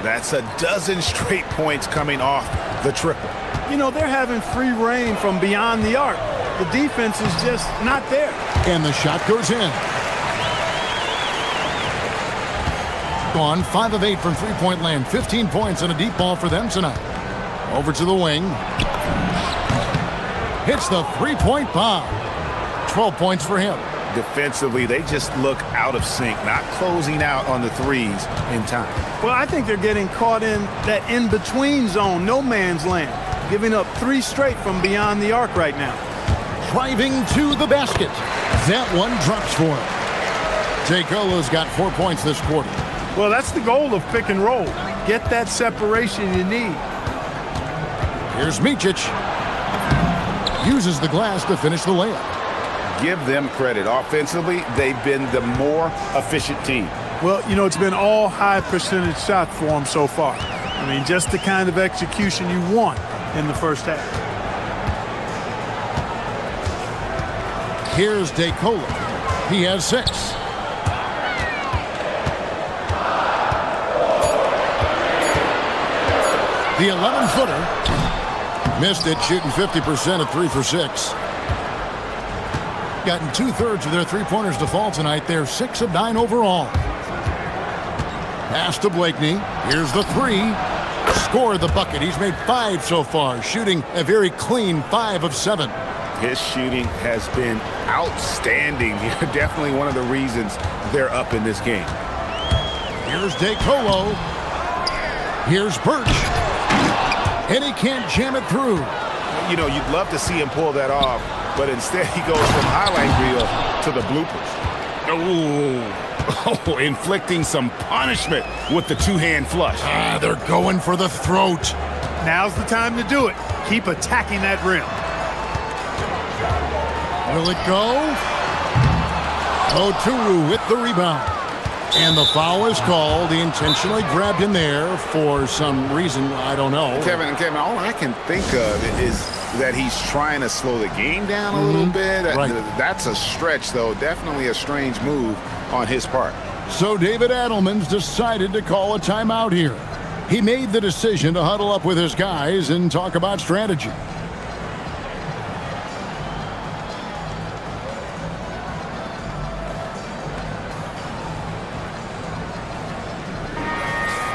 That's a dozen straight points coming off the triple. You know, they're having free reign from beyond the arc. The defense is just not there. And the shot goes in. Gone 5 of 8 from three-point land. 15 points and a deep ball for them tonight. Over to the wing. Hits the three-point bomb. 12 points for him. Defensively, they just look out of sync, not closing out on the threes in time. Well, I think they're getting caught in that in-between zone, no man's land, giving up 3 straight from beyond the arc right now. Driving to the basket. That one drops for him. DeColo's got 4 points this quarter. Well, that's the goal of pick and roll. Get that separation you need. Here's Micic. Uses the glass to finish the layup. Give them credit. Offensively, they've been the more efficient team. Well, you know, it's been all high percentage shots for them so far. I mean, just the kind of execution you want in the first half. Here's DeColo. He has 6. The 11-footer. Missed it, shooting 50% at 3 for 6. Gotten 2/3 of their three-pointers to fall tonight. They're 6 of 9 overall. Pass to Blakeney. Here's the 3. Scored the bucket. He's made 5 so far, shooting a very clean 5 of 7. His shooting has been outstanding. Definitely one of the reasons they're up in this game. Here's DeColo. Here's Birch. And he can't jam it through. You know, you'd love to see him pull that off, but instead he goes from highlight reel to the bloopers. Oh, inflicting some punishment with the two-hand flush. They're going for the throat. Now's the time to do it. Keep attacking that rim. Will it go? Oturu with the rebound. And the foul is called. He intentionally grabbed him there for some reason. I don't know. Kevin, all I can think of is that he's trying to slow the game down a little bit. Right. That's a stretch, though. Definitely a strange move on his part. So David Adelman's decided to call a timeout here. He made the decision to huddle up with his guys and talk about strategy.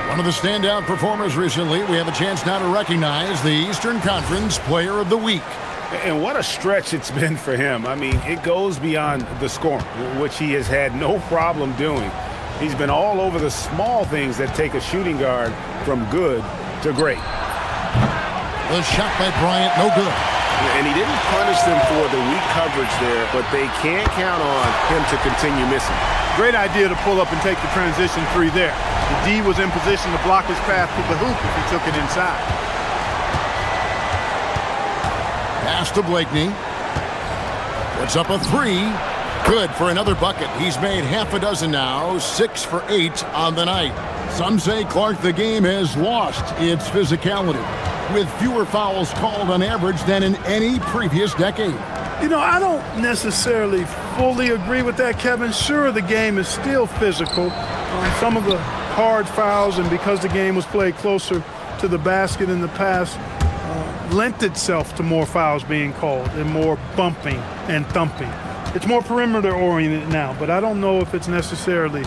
One of the standout performers recently. We have a chance now to recognize the Eastern Conference Player of the Week. And what a stretch it's been for him. I mean, it goes beyond the scoring, which he has had no problem doing. He's been all over the small things that take a shooting guard from good to great. The shot by Bryant, no good. And he didn't punish them for the weak coverage there, but they can't count on him to continue missing. Great idea to pull up and take the transition 3 there. The D was in position to block his path to the hoop if he took it inside. Pass to Blakeney. Puts up a 3. Good for another bucket. He's made half a dozen now, 6 for 8 on the night. Some say, Clark, the game has lost its physicality. with fewer fouls called on average than in any previous decade. You know, I don't necessarily fully agree with that, Kevin. Sure, the game is still physical. Some of the hard fouls, and because the game was played closer to the basket in the past, lent itself to more fouls being called and more bumping and thumping. It's more perimeter oriented now, but I don't know if it's necessarily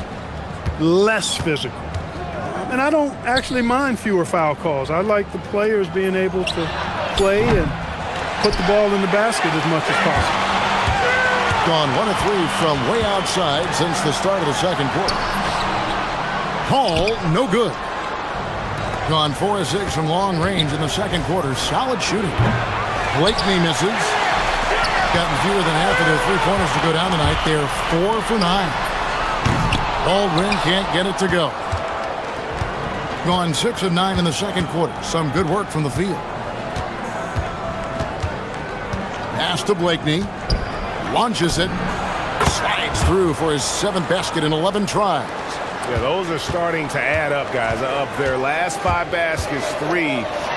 less physical. And I don't actually mind fewer foul calls. I like the players being able to play and put the ball in the basket as much as possible. Gone 1 of 3 from way outside since the start of the second quarter. Hall, no good. Gone 4 of 6 from long range in the second quarter. Solid shooting. Blakeney misses. Gotten fewer than half of their three-pointers to go down tonight. They're 4 for 9. Baldwin can't get it to go. Gone 6 of 9 in the second quarter. Some good work from the field. Pass to Blakeney. Launches it. Slides through for his 7th basket in 11 tries. Yeah, those are starting to add up, guys. Of their last 5 baskets, 3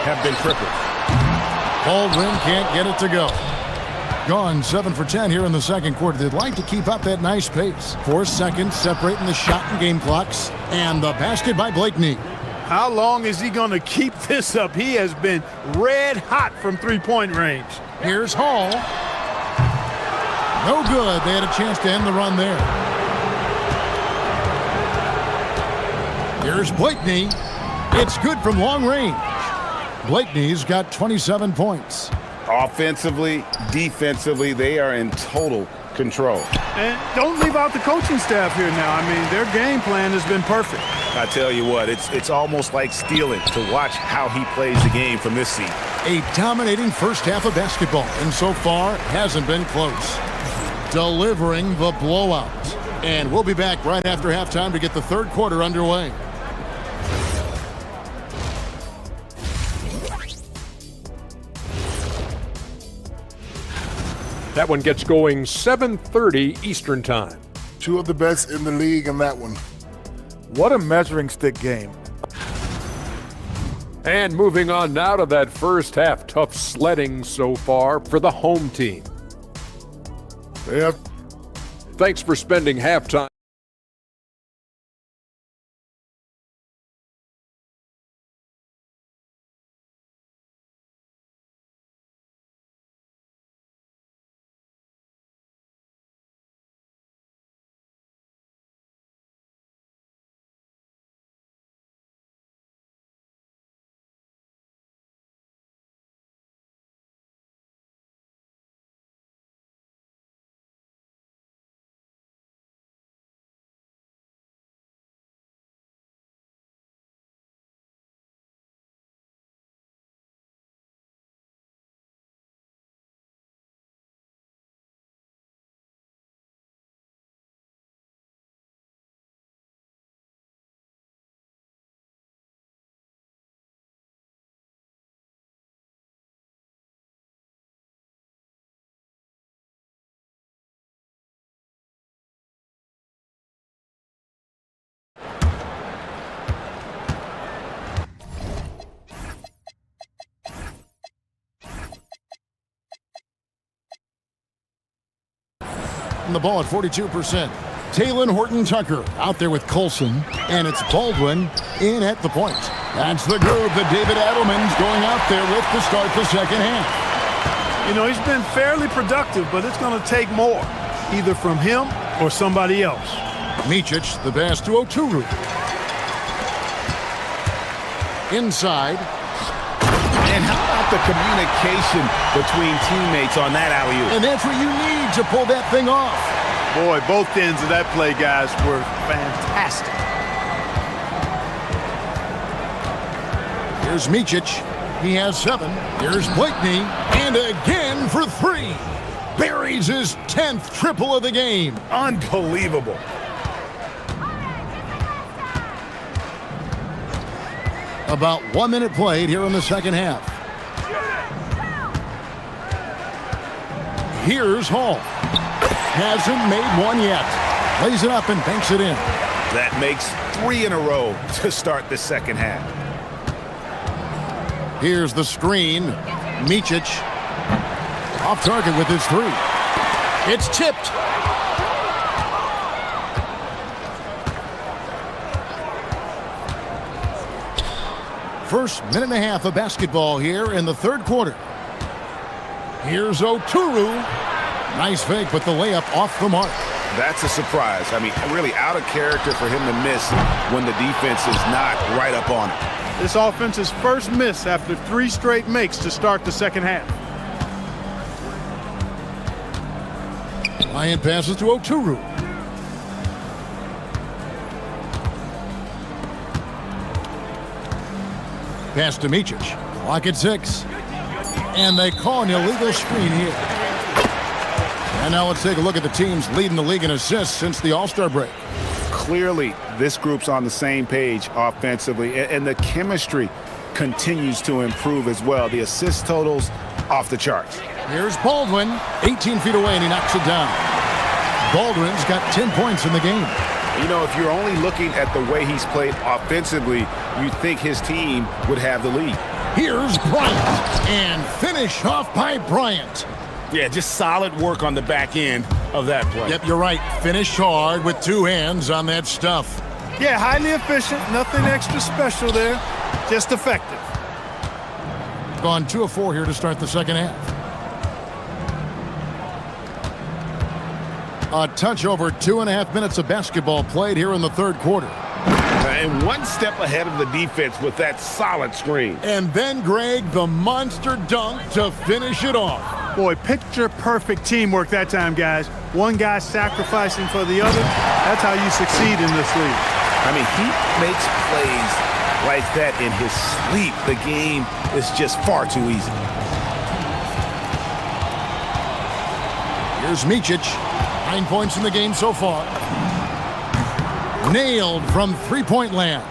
have been tripled. Baldwin can't get it to go. Gone 7 for 10 here in the second quarter. They'd like to keep up that nice pace. 4 seconds separating the shot and game clocks. And the basket by Blakeney. How long is he going to keep this up? He has been red hot from three-point range. Here's Hall. No good. They had a chance to end the run there. Here's Blakeney. It's good from long range. Blakeney's got 27 points. Offensively, defensively, they are in total control. And don't leave out the coaching staff here now. I mean, their game plan has been perfect. I tell you what, it's almost like stealing to watch how he plays the game from this seat. A dominating first half of basketball, and so far hasn't been close. Delivering the blowout. And we'll be back right after halftime to get the third quarter underway. That one gets going 7:30 Eastern Time. 2 of the best in the league in that one. What a measuring stick game. And moving on now to that first half. Tough sledding so far for the home team. Thanks for spending halftime. The ball at 42%. Taylor Horton-Tucker out there with Colson, and it's Baldwin in at the point. That's the groove that David Adelman's going out there with to start the second half. You know, he's been fairly productive, but it's going to take more, either from him or somebody else. Micic, the pass to Oturu. Inside. And how about the communication between teammates on that alley-oop? And that's what you need to pull that thing off. Boy, both ends of that play, guys, were fantastic. Here's Micic. He has 7. Here's Blakeney. And again for 3. Buries his 10th triple of the game. Unbelievable. About 1 minute played here in the second half. Here's Hall. Hasn't made one yet. Lays it up and banks it in. That makes 3 in a row to start the second half. Here's the screen. Micic off target with his three. It's tipped. First minute and a half of basketball here in the third quarter. Here's Oturu. Nice fake, but the layup off the mark. That's a surprise. I mean, really out of character for him to miss when the defense is not right up on it. This offense's first miss after 3 straight makes to start the second half. Ryan passes to Oturu. Pass to Micic. Clock at 6. And they call an illegal screen here. And now let's take a look at the teams leading the league in assists since the All-Star break. Clearly, this group's on the same page offensively, and the chemistry continues to improve as well. The assist totals off the charts. Here's Baldwin, 18 feet away, and he knocks it down. Baldwin's got 10 points in the game. You know, if you're only looking at the way he's played offensively, you'd think his team would have the lead. Here's Bryant, and finish off by Bryant. Yeah, just solid work on the back end of that play. Yep, you're right. Finish hard with 2 hands on that stuff. Yeah, highly efficient. Nothing extra special there. Just effective. Gone 2 of 4 here to start the second half. A touch over 2.5 minutes of basketball played here in the third quarter. And one step ahead of the defense with that solid screen. And then, Greg, the monster dunk to finish it off. Boy, picture-perfect teamwork that time, guys. One guy sacrificing for the other. That's how you succeed in this league. I mean, he makes plays like that in his sleep. The game is just far too easy. Here's Micic. 9 points in the game so far. Nailed from three-point land.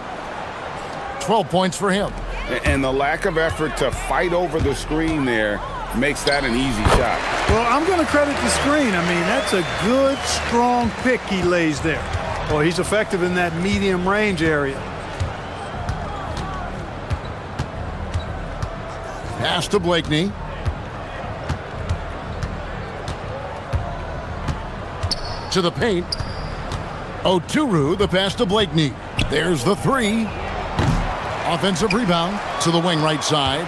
12 points for him. And the lack of effort to fight over the screen there makes that an easy shot. Well, I'm going to credit the screen. I mean, that's a good, strong pick he lays there. Well, he's effective in that medium range area. Pass to Blakeney. To the paint. Oturu, the pass to Blakeney. There's the three. Offensive rebound to the wing right side.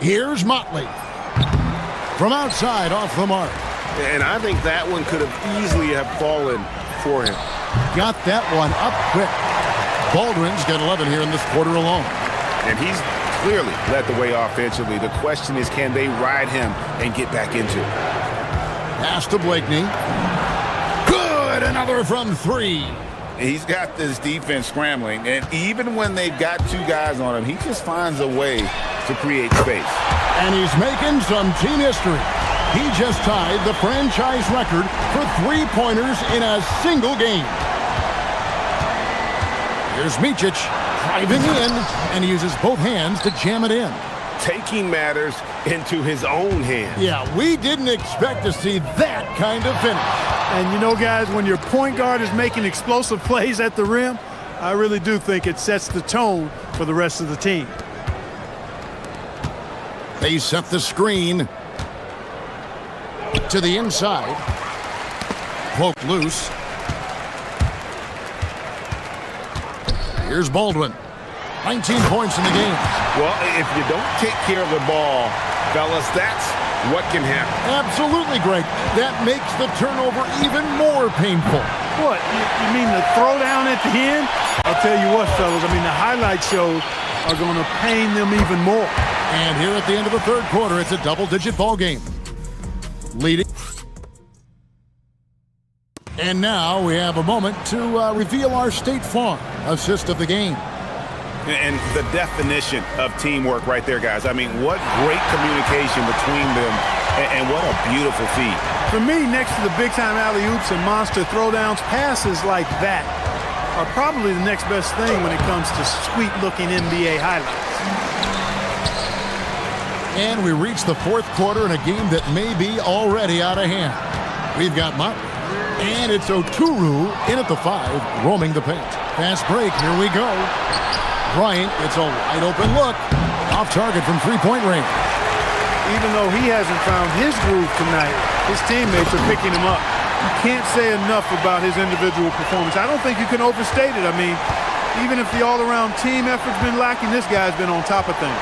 Here's Motley. From outside, off the mark. And I think that one could have easily have fallen for him. Got that one up quick. Baldwin's got 11 here in this quarter alone. And he's clearly led the way offensively. The question is, can they ride him and get back into it? Pass to Blakeney. Good! Another from 3. He's got this defense scrambling, and even when they've got 2 guys on him, he just finds a way to create space. And he's making some team history. He just tied the franchise record for 3-pointers in a single game. Here's Micic driving in, and he uses both hands to jam it in. Taking matters into his own hands. Yeah, we didn't expect to see that kind of finish. And you know, guys, when your point guard is making explosive plays at the rim, I really do think it sets the tone for the rest of the team. They set the screen to the inside. Poke loose. Here's Baldwin. 19 points in the game. Well, if you don't take care of the ball, fellas, that's what can happen. Absolutely, Greg. That makes the turnover even more painful. What? You mean the throwdown at the end? I'll tell you what, fellas. I mean, the highlight shows are going to pain them even more. And here at the end of the third quarter, it's a double-digit ball game. Leading. And now we have a moment to reveal our State Farm assist of the game. And the definition of teamwork right there, guys. I mean, what great communication between them, and what a beautiful feed. For me, next to the big-time alley-oops and monster throwdowns, passes like that are probably the next best thing when it comes to sweet-looking NBA highlights. And we reach the fourth quarter in a game that may be already out of hand. We've got Motley, and it's Oturu in at the 5, roaming the paint. Fast break, here we go. Bryant gets a wide open look. Off target from three-point range. Even though he hasn't found his groove tonight, his teammates are picking him up. You can't say enough about his individual performance. I don't think you can overstate it. I mean, even if the all-around team effort's been lacking, this guy's been on top of things.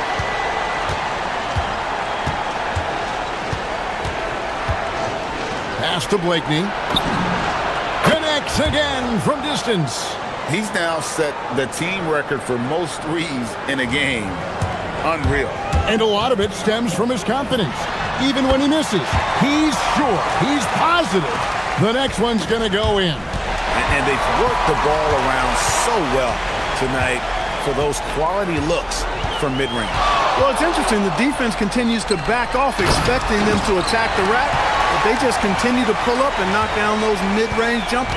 Pass to Blakeney. Connects again from distance. He's now set the team record for most threes in a game. Unreal. And a lot of it stems from his confidence. Even when he misses, he's sure, he's positive the next one's going to go in. And they've worked the ball around so well tonight for those quality looks from mid-range. Well, it's interesting. The defense continues to back off, expecting them to attack the rack, but they just continue to pull up and knock down those mid-range jumpers.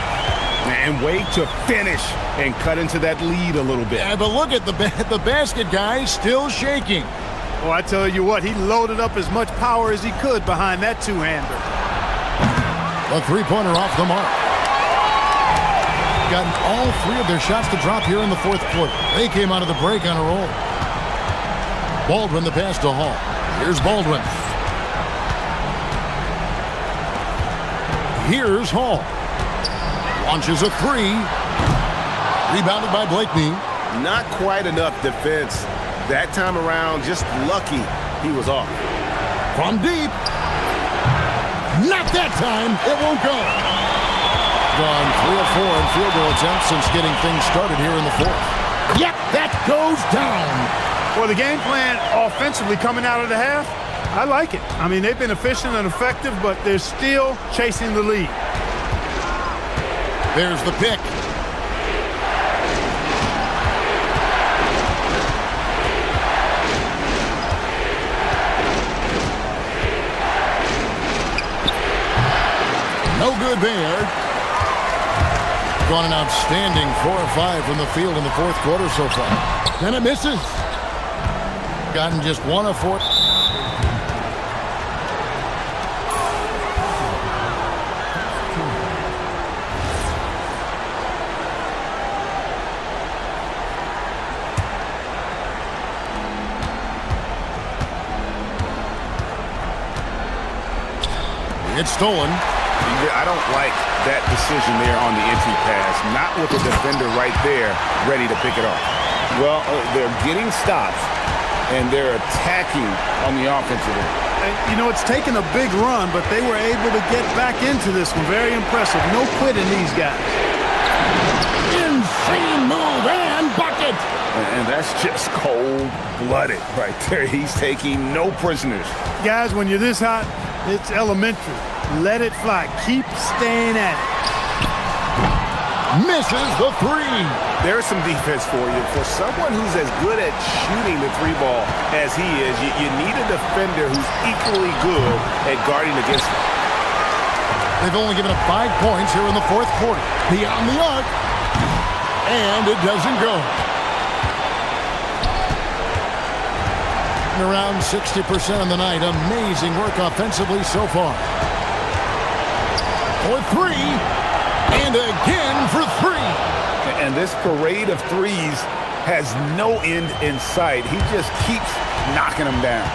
And wait to finish and cut into that lead a little bit. Yeah, but look at the basket guy still shaking. Well, I tell you what, he loaded up as much power as he could behind that two-hander. A three-pointer off the mark. Gotten all three of their shots to drop here in the fourth quarter. They came out of the break on a roll. Baldwin the pass to Hall. Here's Baldwin. Here's Hall. Launches a three. Rebounded by Blakeney. Not quite enough defense. That time around, just lucky he was off. From deep. Not that time. It won't go. Gone 3 of 4 in field goal attempts since getting things started here in the fourth. Yep, that goes down. Well, the game plan offensively coming out of the half, I like it. I mean, they've been efficient and effective, but they're still chasing the lead. There's the pick. No good there. Gone an outstanding 4 of 5 from the field in the fourth quarter so far. Then it misses. Gotten just 1 of 4. It's stolen. I don't like that decision there on the entry pass. Not with the defender right there ready to pick it off. Well, they're getting stops, and they're attacking on the offensive end. And, you know, it's taken a big run, but they were able to get back into this one. Very impressive. No quitting these guys. Insane move and bucket. And that's just cold-blooded right there. He's taking no prisoners. Guys, when you're this hot, it's elementary. Let it fly. Keep staying at it. Misses the three. There's some defense for you. For someone who's as good at shooting the three ball as he is, you need a defender who's equally good at guarding against him. They've only given up 5 points here in the fourth quarter. Beyond the arc. And it doesn't go. Around 60% on the night. Amazing work offensively so far. For three, and again for three. And this parade of threes has no end in sight. He just keeps knocking them down.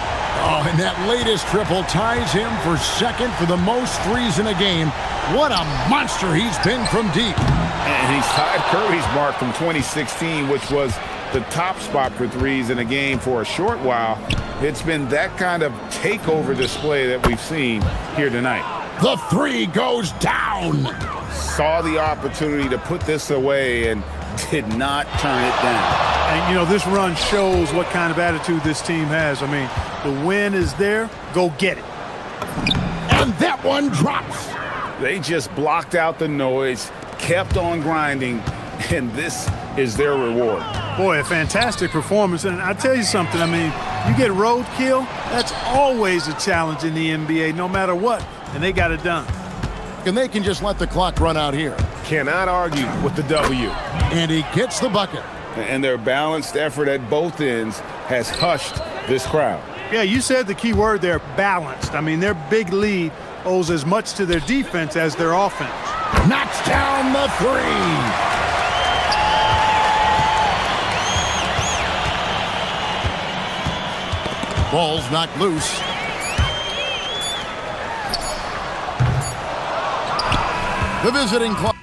Oh, and that latest triple ties him for second for the most threes in a game. What a monster he's been from deep. And he's tied Curry's mark from 2016, which was the top spot for threes in a game for a short while. It's been that kind of takeover display that we've seen here tonight. The three goes down. Saw the opportunity to put this away and did not turn it down. And, you know, this run shows what kind of attitude this team has. I mean, the win is there. Go get it. And that one drops. They just blocked out the noise, kept on grinding, and this is their reward. Boy, a fantastic performance. And I tell you something, I mean, you get roadkill, that's always a challenge in the NBA, no matter what. And they got it done. And they can just let the clock run out here. Cannot argue with the W. And he gets the bucket. And their balanced effort at both ends has hushed this crowd. Yeah, you said the key word there, balanced. I mean, their big lead owes as much to their defense as their offense. Knocks down the three. Ball's knocked loose. The visiting club.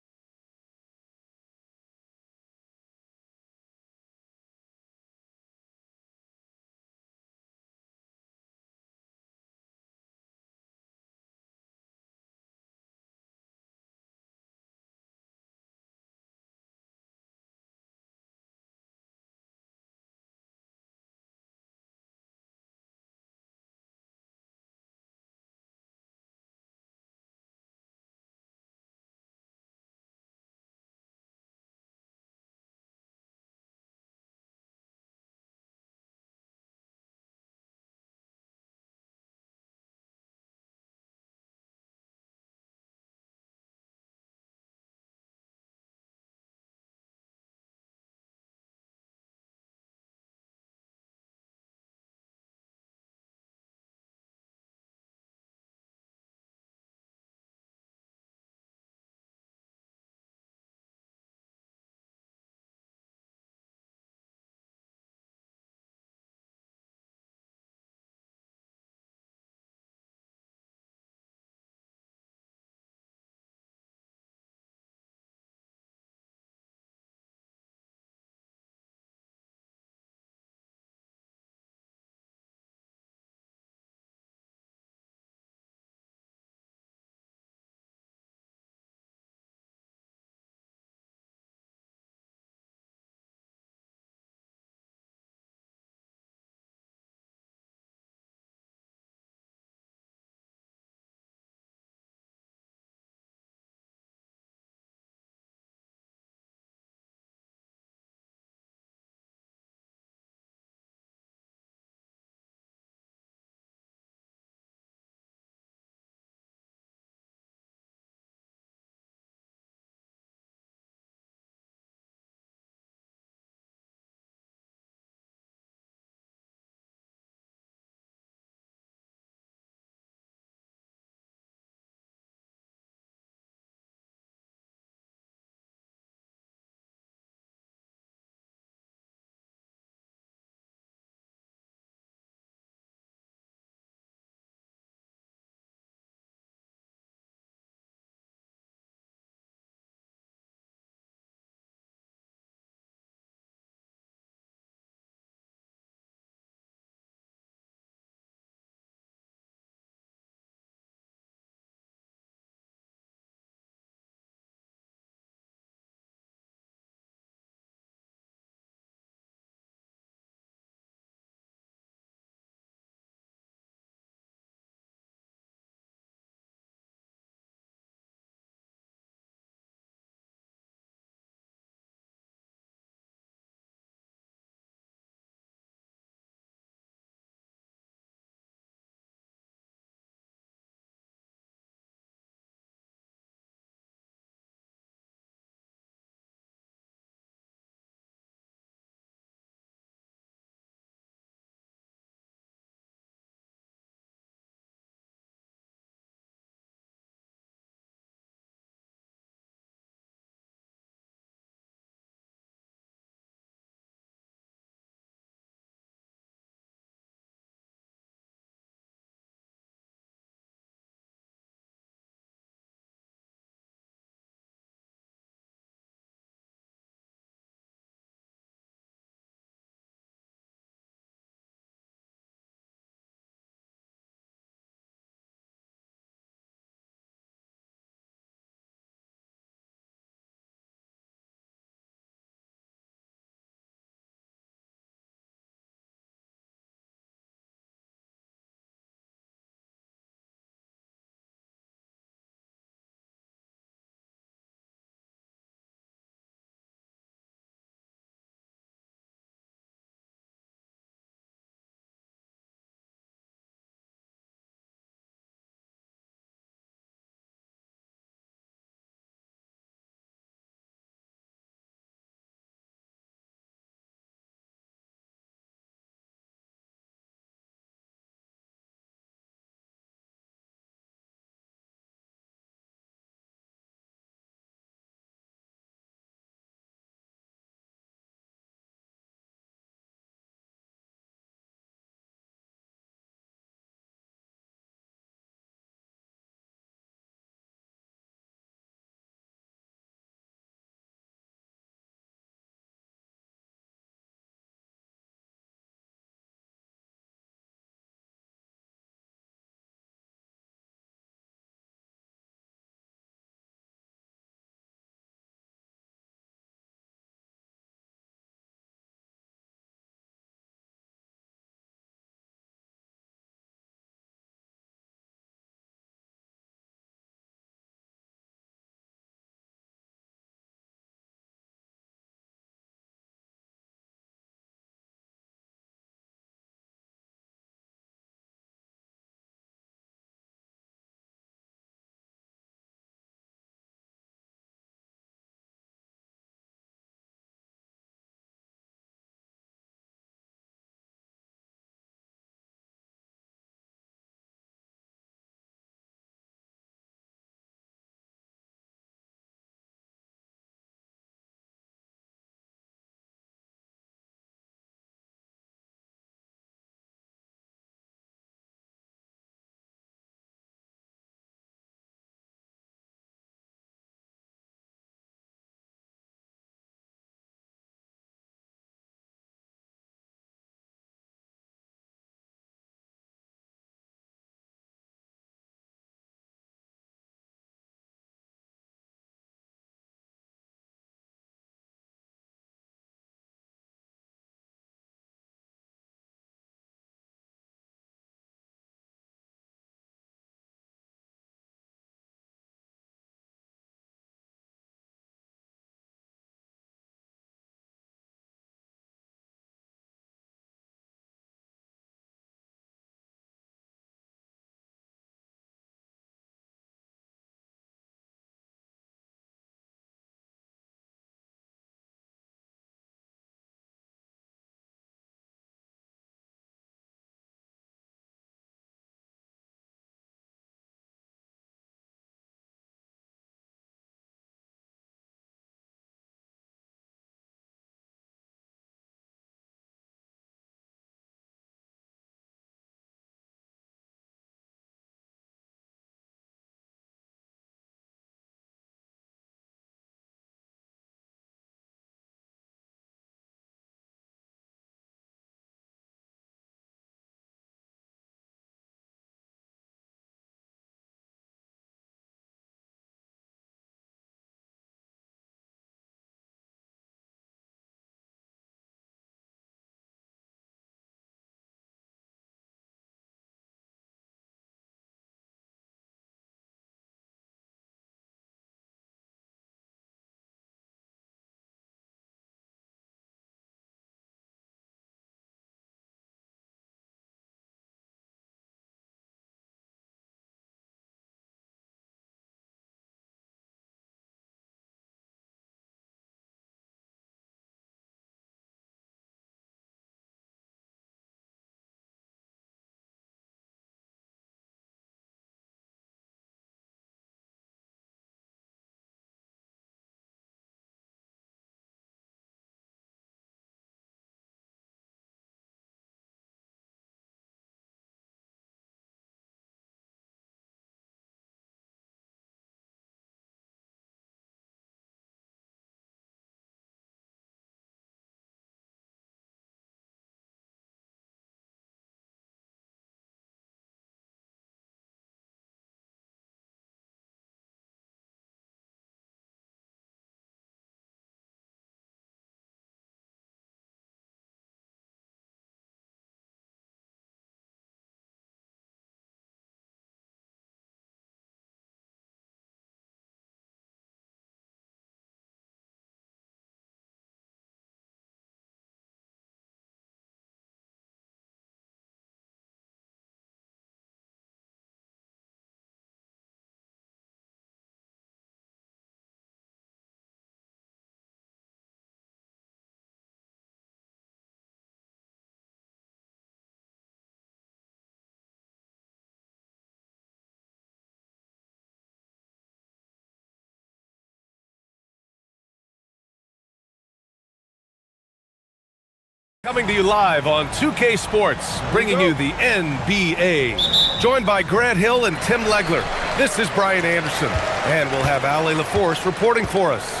Coming to you live on 2K Sports, bringing you the NBA. Joined by Grant Hill and Tim Legler. This is Brian Anderson, and we'll have Ali LaForce reporting for us.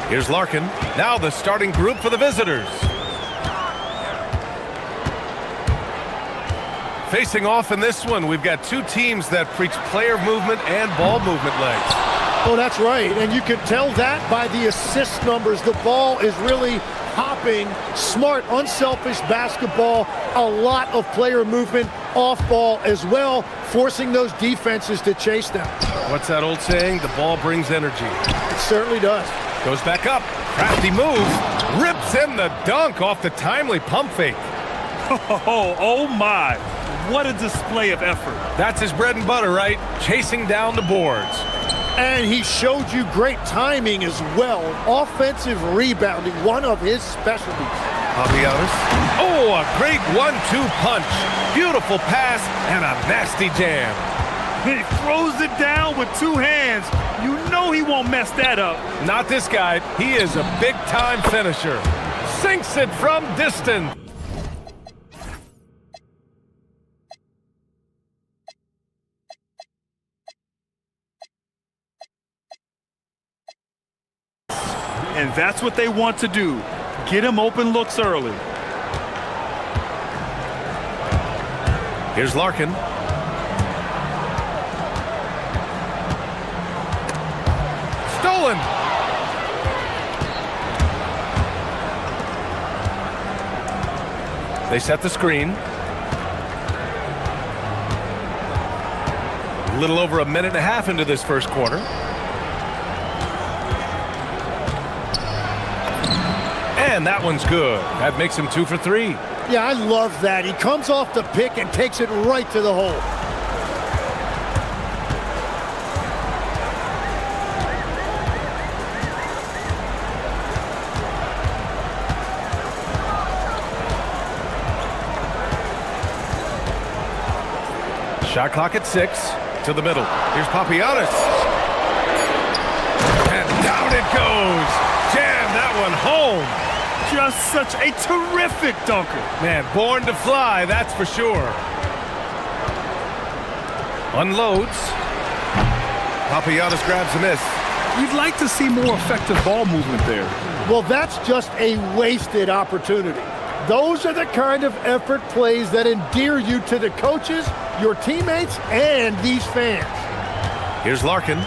Here's Larkin. Now the starting group for the visitors. Facing off in this one, we've got two teams that preach player movement and ball movement legs. Oh, that's right, and you can tell that by the assist numbers. The ball is really hopping, smart, unselfish basketball, a lot of player movement off ball as well, forcing those defenses to chase them. What's that old saying? The ball brings energy. It certainly does. Goes back up, crafty move, rips in the dunk off the timely pump fake. Oh my, what a display of effort. That's his bread and butter, right? Chasing down the boards. And he showed you great timing as well. Offensive rebounding, one of his specialties. Papianos. Oh, a great 1-2 punch. Beautiful pass and a nasty jam. He throws it down with two hands. You know he won't mess that up. Not this guy. He is a big-time finisher. Sinks it from distance. And that's what they want to do. Get him open looks early. Here's Larkin. Stolen. They set the screen. A little over a minute and a half into this first quarter. And that one's good. That makes him 2 for 3. Yeah, I love that. He comes off the pick and takes it right to the hole. Shot clock at 6. To the middle. Here's Papianos. And down it goes. Jam that one home. Just such a terrific dunker. Man, born to fly, that's for sure. Unloads. Papianos grabs a miss. You'd like to see more effective ball movement there. Well, that's just a wasted opportunity. Those are the kind of effort plays that endear you to the coaches, your teammates, and these fans. Here's Larkin.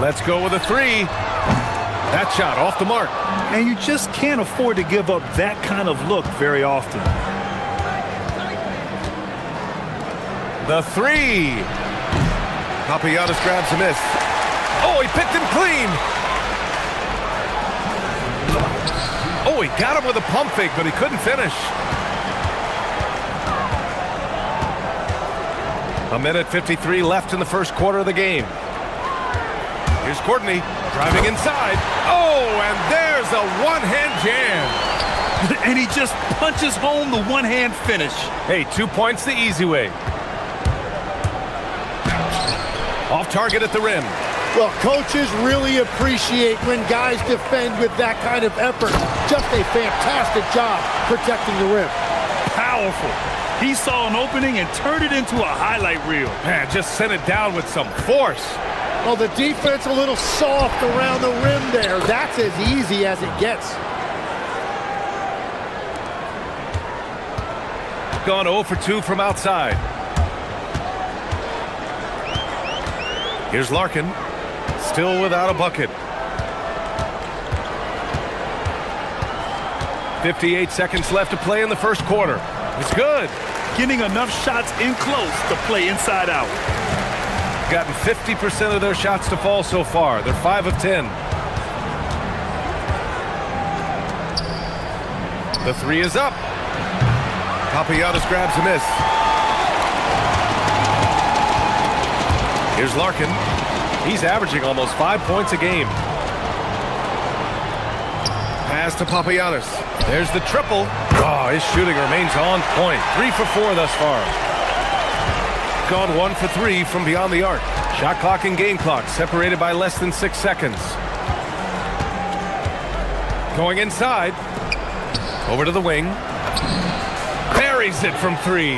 Let's go with a 3. That shot off the mark. And you just can't afford to give up that kind of look very often. The 3. Papianos grabs a miss. Oh, he picked him clean. Oh, he got him with a pump fake, but he couldn't finish. A minute 53 left in the first quarter of the game. Here's Courtney driving inside. Oh, and there's a one-hand jam. And he just punches home the one-hand finish. Hey, 2 points the easy way. Off target at the rim. Well, coaches really appreciate when guys defend with that kind of effort. Just a fantastic job protecting the rim. Powerful. He saw an opening and turned it into a highlight reel. Man, just sent it down with some force. Well, the defense a little soft around the rim there. That's as easy as it gets. Gone 0 for 2 from outside. Here's Larkin. Still without a bucket. 58 seconds left to play in the first quarter. It's good. Getting enough shots in close to play inside out. Gotten 50% of their shots to fall so far. They're 5 of 10. The 3 is up. Papianos grabs a miss. Here's Larkin. He's averaging almost 5 points a game. Pass to Papianos. There's the triple. Oh, his shooting remains on point. 3 for 4 thus far. Gone 1 for 3 from beyond the arc. Shot clock and game clock separated by less than 6 seconds. Going inside. Over to the wing. Buries it from 3.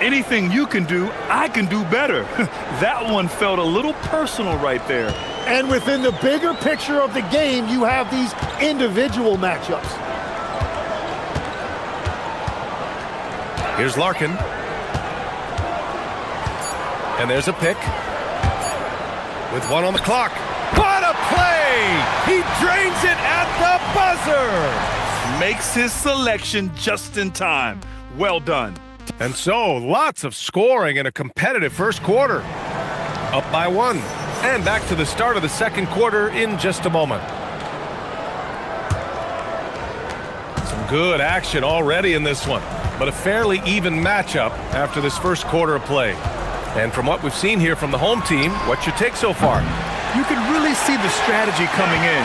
Anything you can do, I can do better. That one felt a little personal right there. And within the bigger picture of the game, you have these individual matchups. Here's Larkin. And there's a pick. With 1 on the clock. What a play! He drains it at the buzzer! Makes his selection just in time. Well done. And so, lots of scoring in a competitive first quarter. Up by 1. And back to the start of the second quarter in just a moment. Some good action already in this one, but a fairly even matchup after this first quarter of play. And from what we've seen here from the home team, what's your take so far? You can really see the strategy coming in.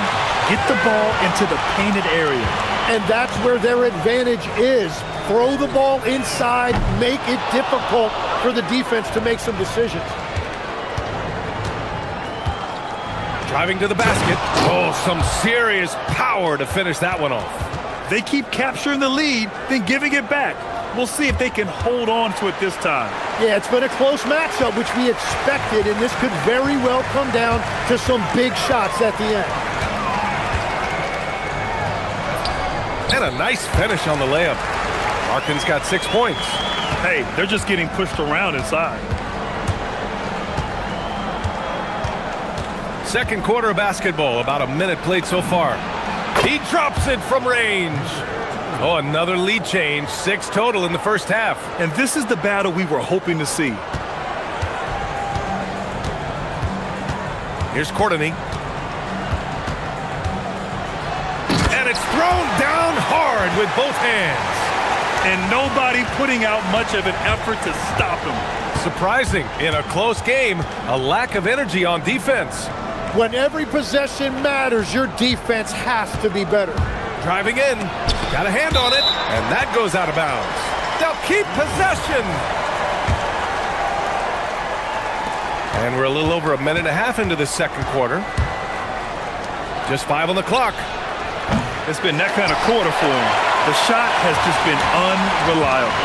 Get the ball into the painted area. And that's where their advantage is. Throw the ball inside, make it difficult for the defense to make some decisions. Driving to the basket. Oh, some serious power to finish that one off. They keep capturing the lead, then giving it back. We'll see if they can hold on to it this time. Yeah, it's been a close matchup, which we expected, and this could very well come down to some big shots at the end. And a nice finish on the layup. Larkin's got 6 points. Hey, they're just getting pushed around inside. Second quarter of basketball, about a minute played so far. He drops it from range. Oh, another lead change. 6 total in the first half. And this is the battle we were hoping to see. Here's Courtney. And it's thrown down hard with both hands. And nobody putting out much of an effort to stop him. Surprising, in a close game, a lack of energy on defense. When every possession matters, your defense has to be better. Driving in, got a hand on it, and that goes out of bounds. They'll keep possession. And we're a little over a minute and a half into the second quarter. Just 5 on the clock. It's been that kind of quarter for him. The shot has just been unreliable.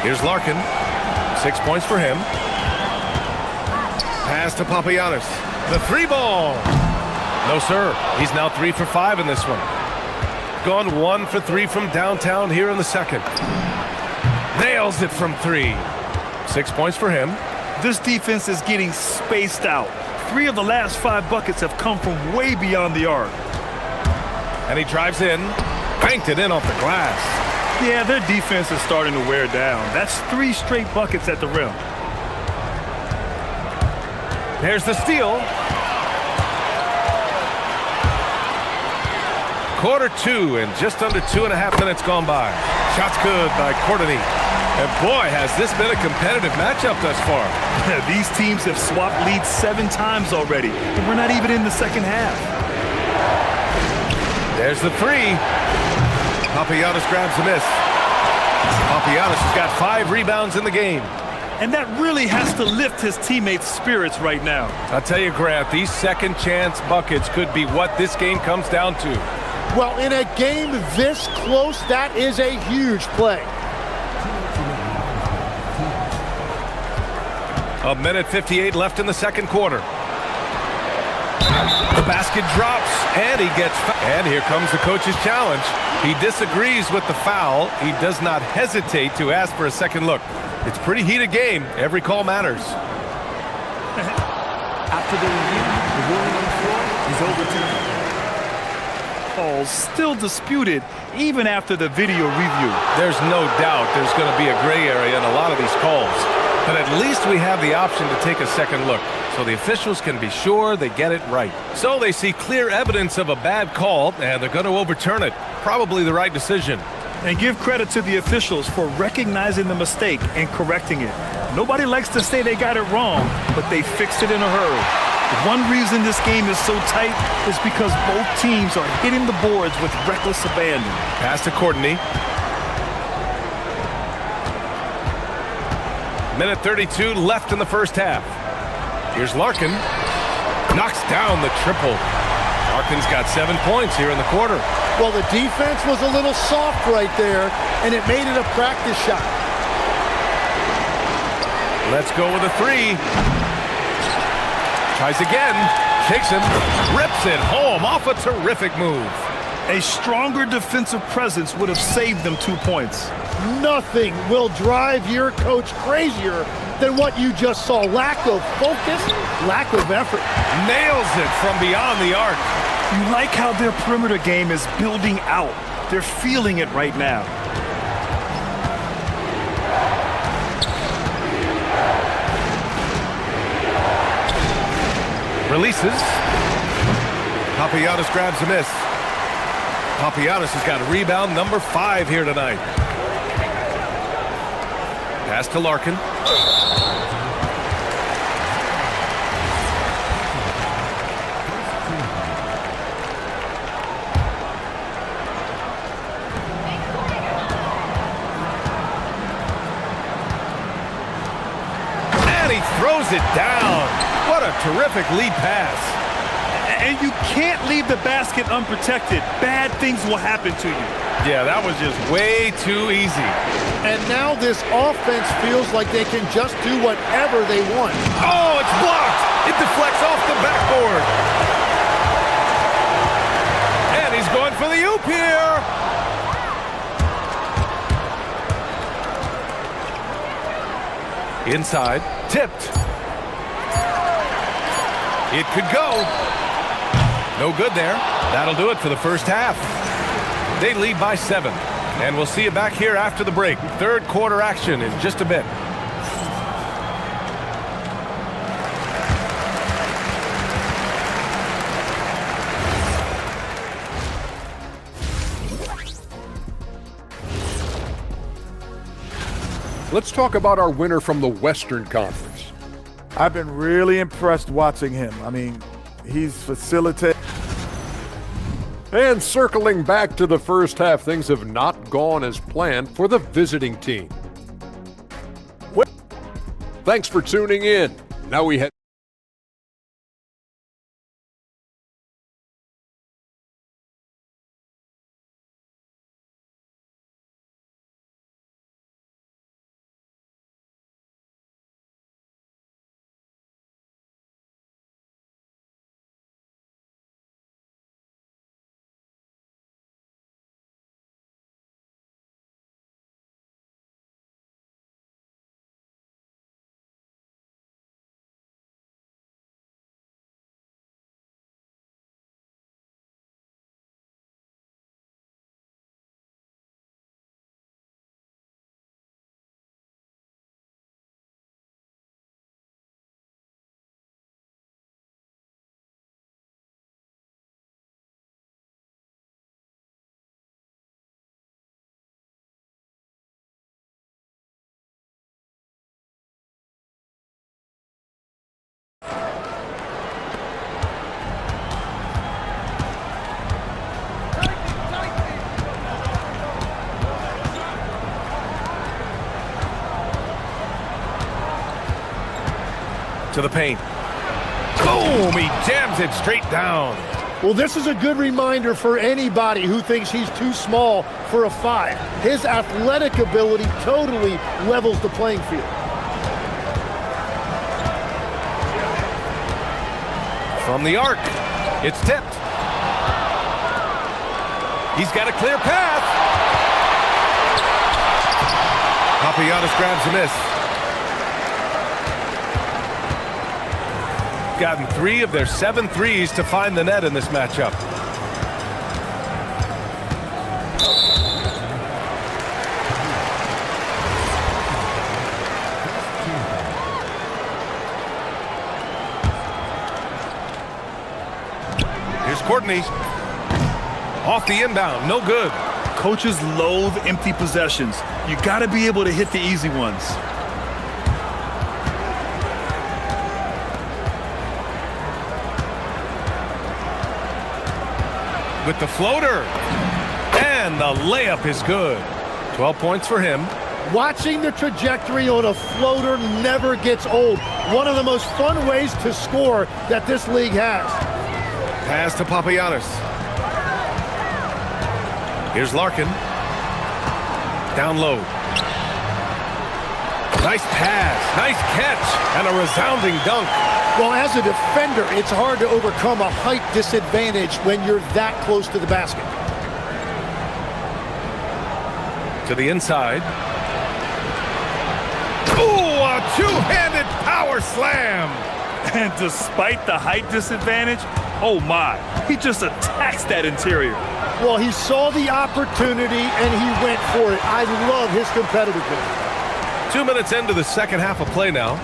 Here's Larkin. 6 points for him. Pass to Papagiannis. The 3 ball. No, sir. He's now 3 for 5 in this one. Gone 1 for 3 from downtown here in the second. Nails it from 3. 6 points for him. This defense is getting spaced out. 3 of the last 5 buckets have come from way beyond the arc. And he drives in. Banked it in off the glass. Yeah, their defense is starting to wear down. That's 3 straight buckets at the rim. There's the steal. Quarter 2 and just under 2.5 minutes gone by. Shots good by Courtney. And boy, has this been a competitive matchup thus far. These teams have swapped leads 7 times already, and we're not even in the second half. There's the 3. Papagiannis grabs the miss. Papagiannis has got 5 rebounds in the game. And that really has to lift his teammates' spirits right now. I'll tell you, Grant, these second chance buckets could be what this game comes down to. Well, in a game this close, that is a huge play. A minute 58 left in the second quarter. The basket drops, and he gets... And here comes the coach's challenge. He disagrees with the foul. He does not hesitate to ask for a second look. It's a pretty heated game. Every call matters. After the review, the ruling on the floor is overturned. Calls still disputed even after the video review. There's no doubt there's going to be a gray area in a lot of these calls. But at least we have the option to take a second look, so the officials can be sure they get it right. So they see clear evidence of a bad call, and they're going to overturn it. Probably the right decision. And give credit to the officials for recognizing the mistake and correcting it. Nobody likes to say they got it wrong, but they fixed it in a hurry. One reason this game is so tight is because both teams are hitting the boards with reckless abandon. Pass to Courtney. Minute 32 left in the first half. Here's Larkin. knocks down the triple. Larkin's got 7 points here in the quarter. Well, the defense was a little soft right there, and it made it a practice shot. Let's go with a three. Tries again, shakes him, rips it home off a terrific move. A stronger defensive presence would have saved them 2 points. Nothing will drive your coach crazier than what you just saw. Lack of focus, lack of effort. Nails it from beyond the arc. You like how their perimeter game is building out. They're feeling it right now. Releases. Papagiannis grabs a miss. Papagiannis has got rebound number 5 here tonight. Pass to Larkin. And he throws it down. What a terrific lead pass. And you can't leave the basket unprotected. Bad things will happen to you. Yeah, that was just way too easy. And now this offense feels like they can just do whatever they want. Oh, it's blocked. It deflects off the backboard. And he's going for the oop here. Inside, tipped. It could go. No good there. That'll do it for the first half. They lead by 7. And we'll see you back here after the break. Third quarter action in just a bit. Let's talk about our winner from the Western Conference. I've been really impressed watching him. I mean, he's facilitated. And circling back to the first half, things have not gone as planned for the visiting team. Thanks for tuning in. Now we head to the paint. Boom! He jams it straight down. Well, this is a good reminder for anybody who thinks he's too small for a 5. His athletic ability totally levels the playing field. From the arc, it's tipped. He's got a clear path. Papagiannis grabs a miss. Gotten 3 of their 7 threes to find the net in this matchup. Here's Courtney. Off the inbound, no good. Coaches loathe empty possessions. You got to be able to hit the easy ones. With the floater. And the layup is good. 12 points for him. Watching the trajectory on a floater never gets old. One of the most fun ways to score that this league has. Pass to Papagiannis. Here's Larkin. Down low. Nice pass, nice catch, and a resounding dunk. Well, as a defender, it's hard to overcome a height disadvantage when you're that close to the basket. To the inside. Ooh, a two-handed power slam. And despite the height disadvantage, oh my, he just attacks that interior. Well, he saw the opportunity and he went for it. I love his competitiveness. 2 minutes into the second half of play now.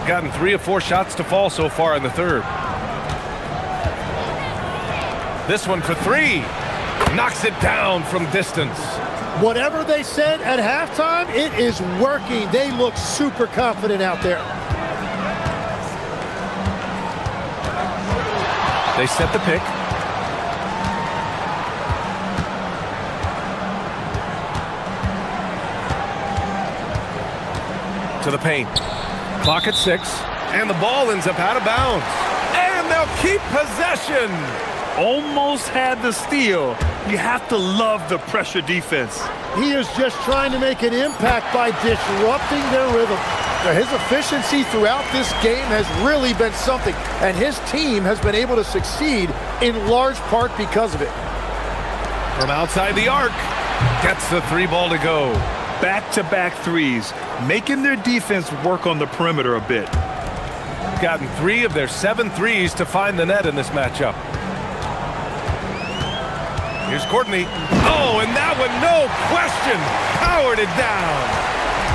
Gotten 3 of 4 shots to fall so far in the third. This one for 3. Knocks it down from distance. Whatever they said at halftime, it is working. They look super confident out there. They set the pick. To the paint. Clock at 6. And the ball ends up out of bounds. And they'll keep possession. Almost had the steal. You have to love the pressure defense. He is just trying to make an impact by disrupting their rhythm. Now, his efficiency throughout this game has really been something, and his team has been able to succeed in large part because of it. From outside the arc, gets the 3 ball to go. Back-to-back threes, making their defense work on the perimeter a bit. Gotten 3 of their 7 threes to find the net in this matchup. Here's Courtney. Oh, and that one, no question, powered it down.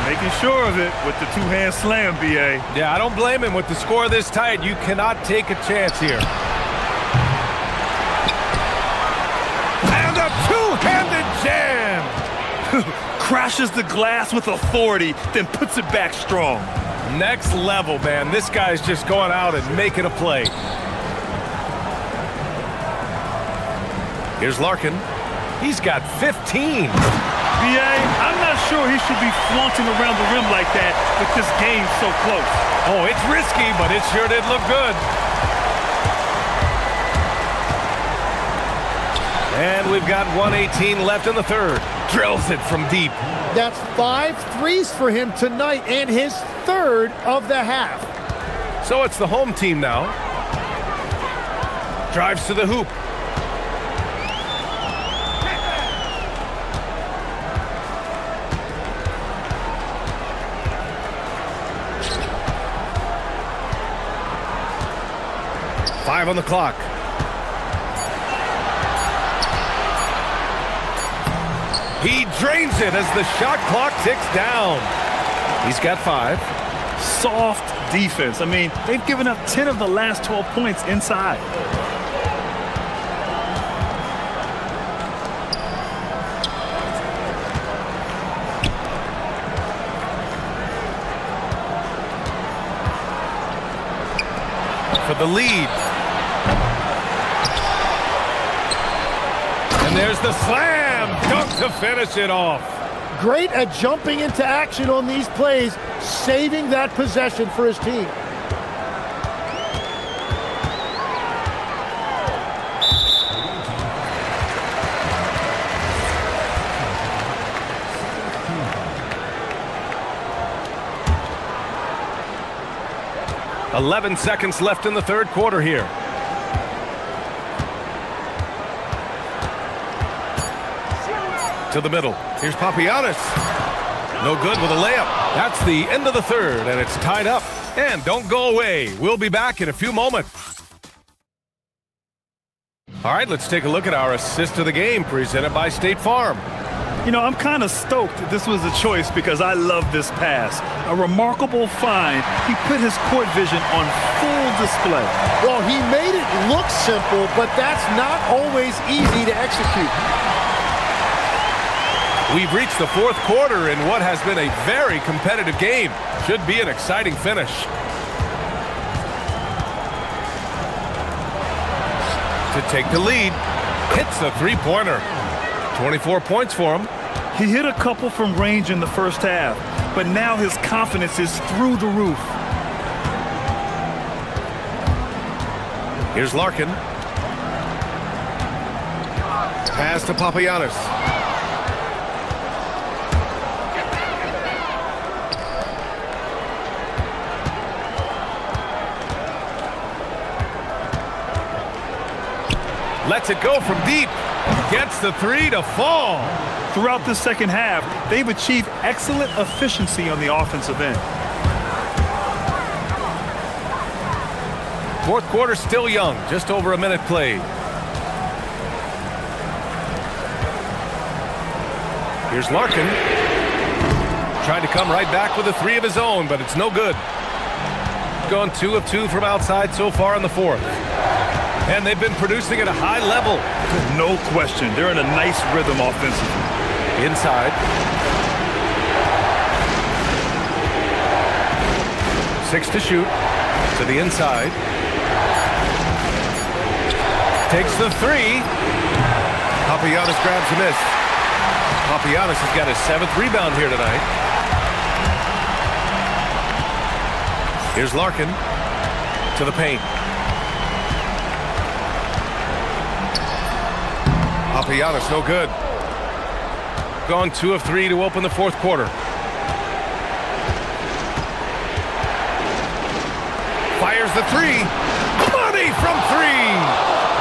Making sure of it with the two-hand slam, B.A. Yeah, I don't blame him. With the score this tight, you cannot take a chance here. And a two-handed jam. Crashes the glass with authority, then puts it back strong. Next level, man. This guy's just going out and making a play. Here's Larkin. He's got 15. B.A., I'm not sure he should be flaunting around the rim like that with this game so close. Oh, it's risky, but it sure did look good. And we've got 1:18 left in the third. Drills it from deep. That's 5 threes for him tonight and his third of the half. So it's the home team now. Drives to the hoop. Five on the clock. He drains it as the shot clock ticks down. He's got 5. Soft defense. I mean, they've given up 10 of the last 12 points inside. For the lead. And there's the slam. Dunk to finish it off. Great at jumping into action on these plays, saving that possession for his team. .11 seconds left in the third quarter here. To the middle. Here's Papagiannis. No good with a layup. That's the end of the third, and it's tied up. And don't go away. We'll be back in a few moments. All right, let's take a look at our assist of the game presented by State Farm. You know, I'm kind of stoked that this was a choice because I love this pass. A remarkable find. He put his court vision on full display. Well, he made it look simple, but that's not always easy to execute. We've reached the fourth quarter in what has been a very competitive game. Should be an exciting finish. To take the lead, hits the three-pointer. 24 points for him. He hit a couple from range in the first half, but now his confidence is through the roof. Here's Larkin. Pass to Papagiannis. Lets it go from deep. Gets the three to fall. Throughout the second half, they've achieved excellent efficiency on the offensive end. Fourth quarter still young, just over a minute played. Here's Larkin. Tried to come right back with a three of his own, but it's no good. Gone 2 of 2 from outside so far in the fourth. And they've been producing at a high level. No question. They're in a nice rhythm offensively. Inside. 6 to shoot. To the inside. Takes the three. Papagiannis grabs a miss. Papagiannis has got his 7th rebound here tonight. Here's Larkin to the paint. Papagiannis no good. Gone 2 of 3 to open the fourth quarter. Fires the three. Money from 3.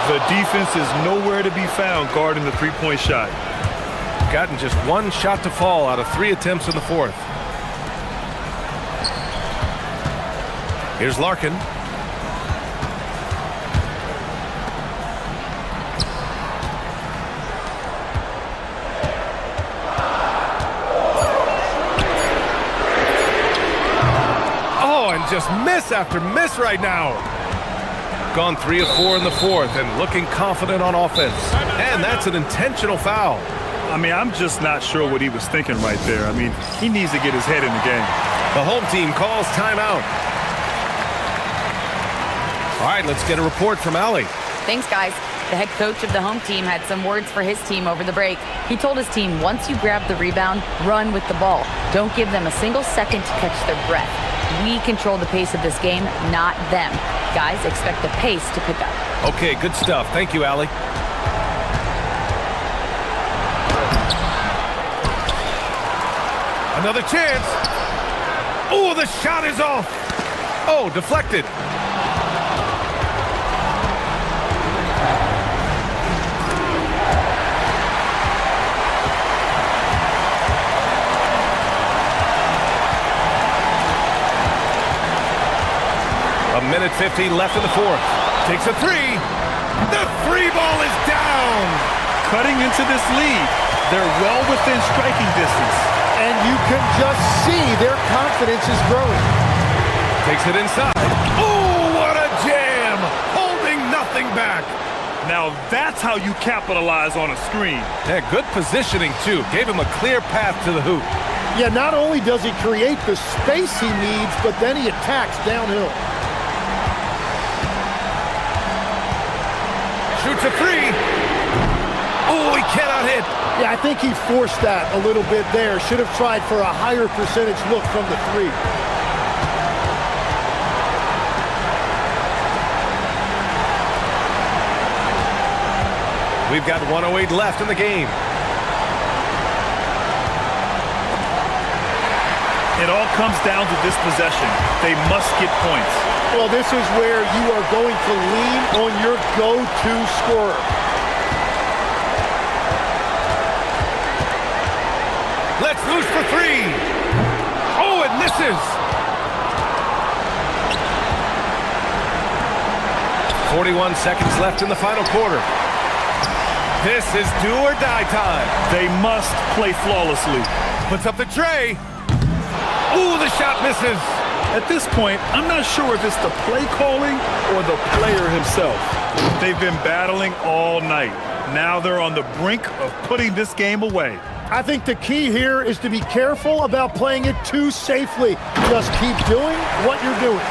The defense is nowhere to be found guarding the three-point shot. Gotten just 1 shot to fall out of 3 attempts in the fourth. Here's Larkin. Oh, and just miss after miss right now. Gone 3 of 4 in the fourth and looking confident on offense. And that's an intentional foul. I mean, I'm just not sure what he was thinking right there. I mean, he needs to get his head in the game. The home team calls timeout. All right, let's get a report from Allie. Thanks, guys. The head coach of the home team had some words for his team over the break. He told his team, once you grab the rebound, run with the ball. Don't give them a single second to catch their breath. We control the pace of this game, not them. Guys, expect the pace to pick up. Okay, good stuff. Thank you, Allie. Another chance. Oh, the shot is off. Oh, deflected. A minute 15 left in the fourth. Takes a three. The three ball is down. Cutting into this lead. They're well within striking distance. And you can just see their confidence is growing. Takes it inside. Oh, what a jam! Holding nothing back. Now that's how you capitalize on a screen. Yeah, good positioning, too. Gave him a clear path to the hoop. Yeah, not only does he create the space he needs, but then he attacks downhill. Shoots a three. Oh, he cannot hit. Yeah, I think he forced that a little bit there. Should have tried for a higher percentage look from the three. We've got 1:08 left in the game. It all comes down to this possession. They must get points. Well, this is where you are going to lean on your go-to scorer. Let's loose for three. Oh, it misses. 41 seconds left in the final quarter. This is do or die time. They must play flawlessly. Puts up the tray. Ooh, the shot misses. At this point, I'm not sure if it's the play calling or the player himself. They've been battling all night. Now they're on the brink of putting this game away. I think the key here is to be careful about playing it too safely. Just keep doing what you're doing.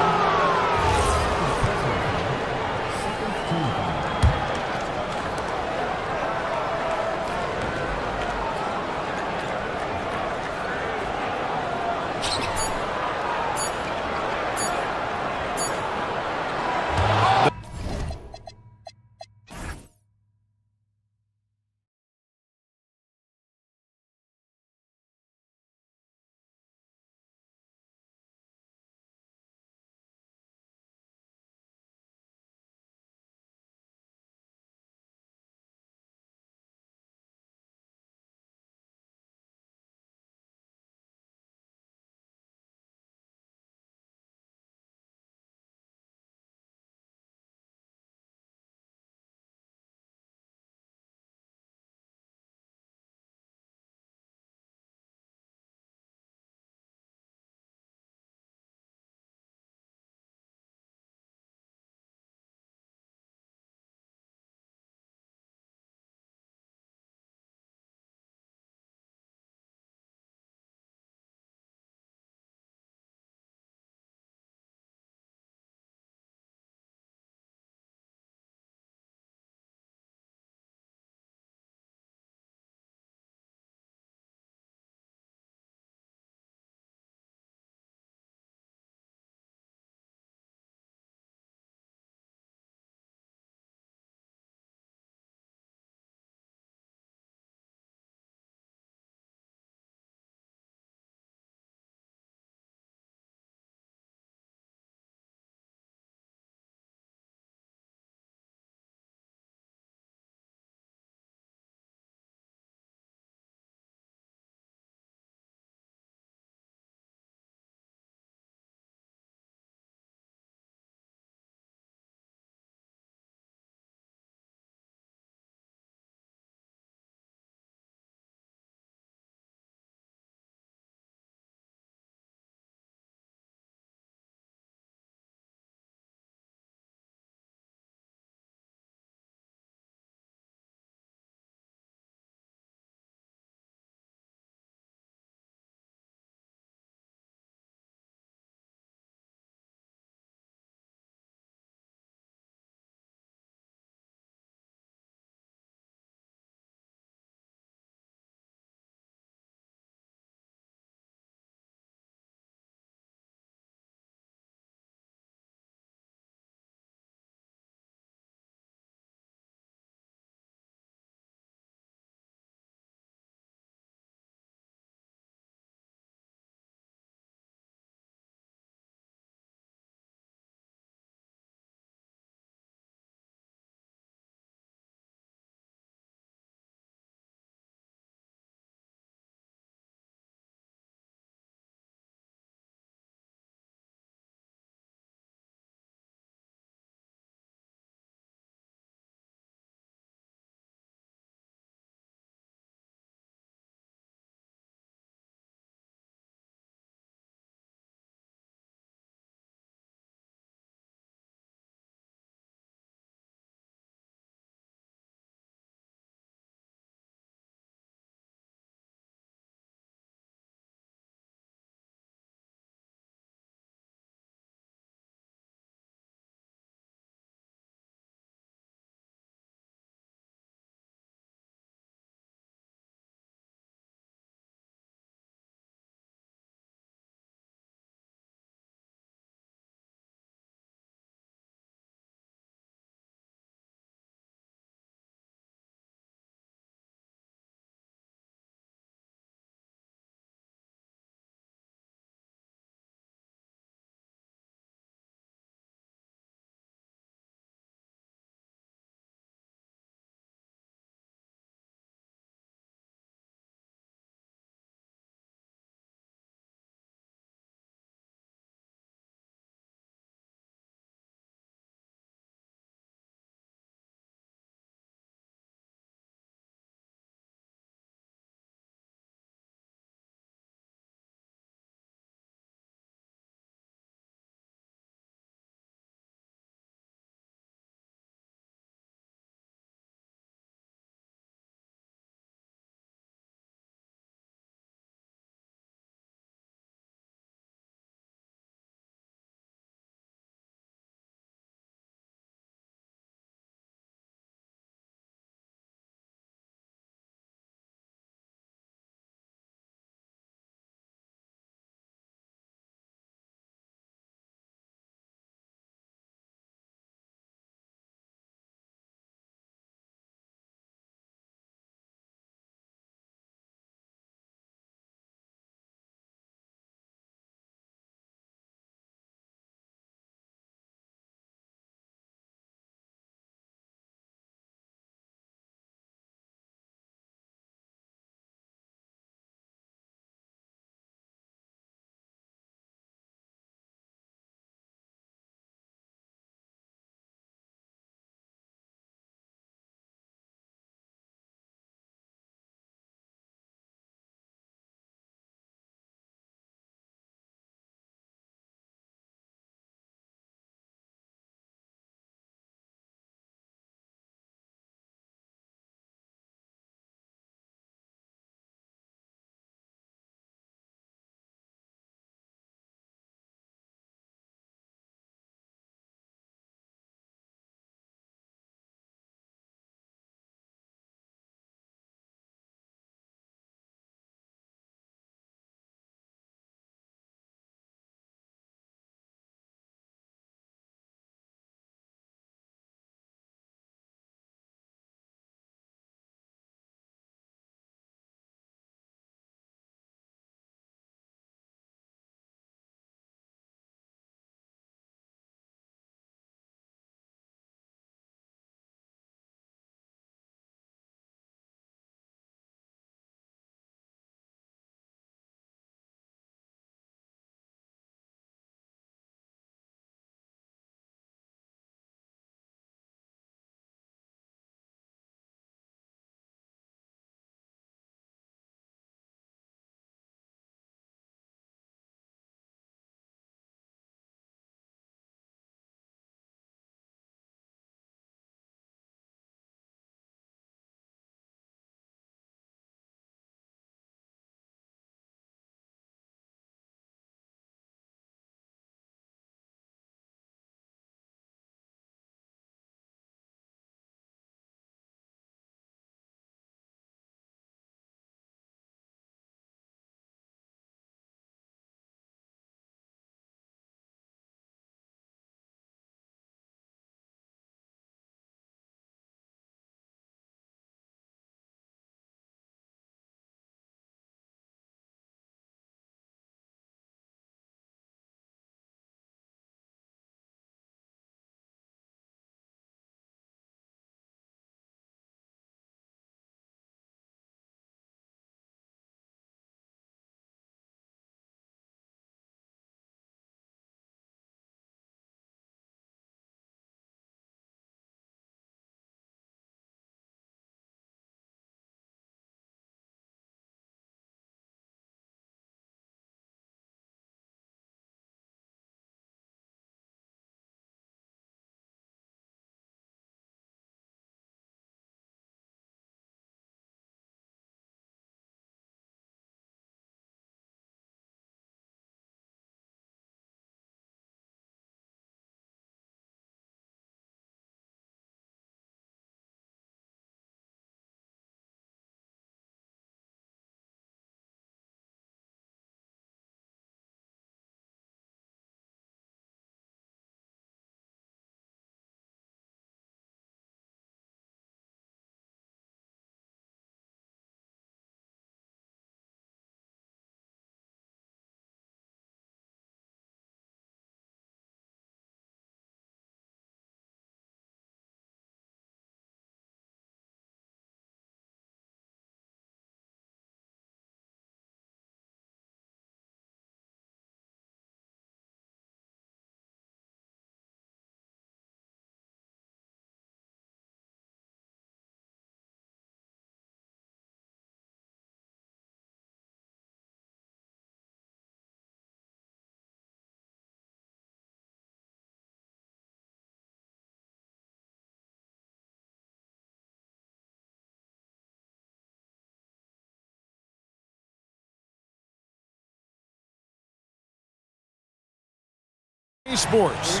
Sports.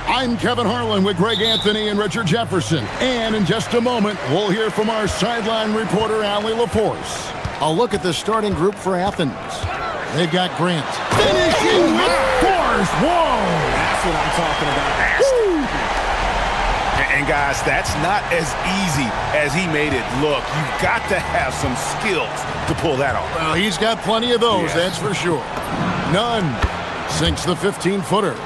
I'm Kevin Harlan with Greg Anthony and Richard Jefferson. And in just a moment, we'll hear from our sideline reporter, Allie LaForce. A look at the starting group for Athens. They've got Grant finishing with force. Whoa! That's what I'm talking about. And guys, that's not as easy as he made it look. You've got to have some skills to pull that off. Well, he's got plenty of those, that's for sure. None sinks the 15-footer.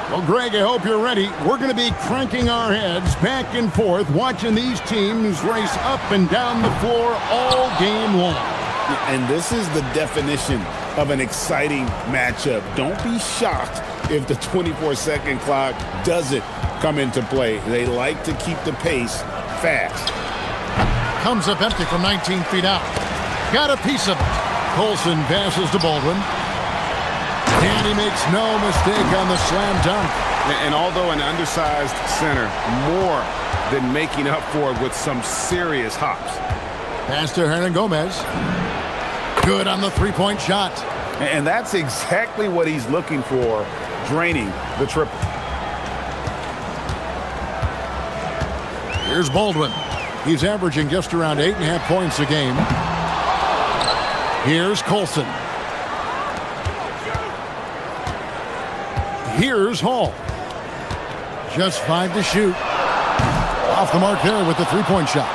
Well, Greg, I hope you're ready. We're going to be cranking our heads back and forth, watching these teams race up and down the floor all game long. And this is the definition of an exciting matchup. Don't be shocked if the 24-second clock doesn't come into play. They like to keep the pace fast. Comes up empty from 19 feet out. Got a piece of it. Colson passes to Baldwin. And he makes no mistake on the slam dunk. And although an undersized center, more than making up for it with some serious hops. Pass to Hernan Gomez. Good on the three-point shot. And that's exactly what he's looking for, draining the triple. Here's Baldwin. He's averaging just around 8.5 points a game. Here's Colson. Here's Hall. Just 5 to shoot. Off the mark there with the three-point shot.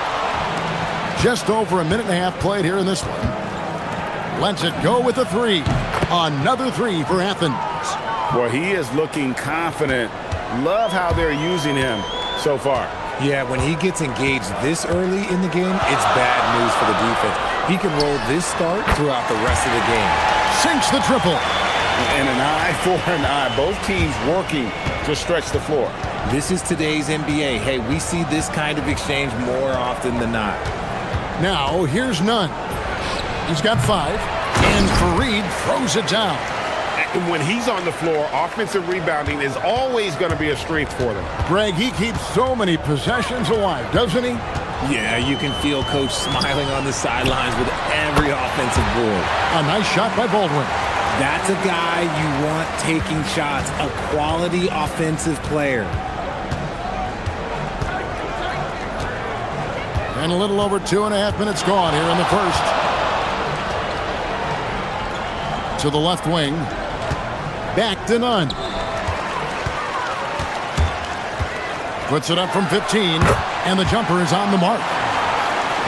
Just over a minute and a half played here in this one. Lets it go with a three. Another three for Athens. Well, he is looking confident. Love how they're using him so far. Yeah, when he gets engaged this early in the game, it's bad news for the defense. He can roll this start throughout the rest of the game. Sinks the triple. And an eye for an eye. Both teams working to stretch the floor. This is today's NBA. Hey, we see this kind of exchange more often than not. Now, here's Nunn. He's got 5. And Fareed throws it down. And when he's on the floor, offensive rebounding is always going to be a strength for them. Greg, he keeps so many possessions alive, doesn't he? Yeah, you can feel Coach smiling on the sidelines with every offensive board. A nice shot by Baldwin. That's a guy you want taking shots, a quality offensive player. And a little over 2.5 minutes gone here in the first. To the left wing. Back to Nunn. Puts it up from 15, and the jumper is on the mark.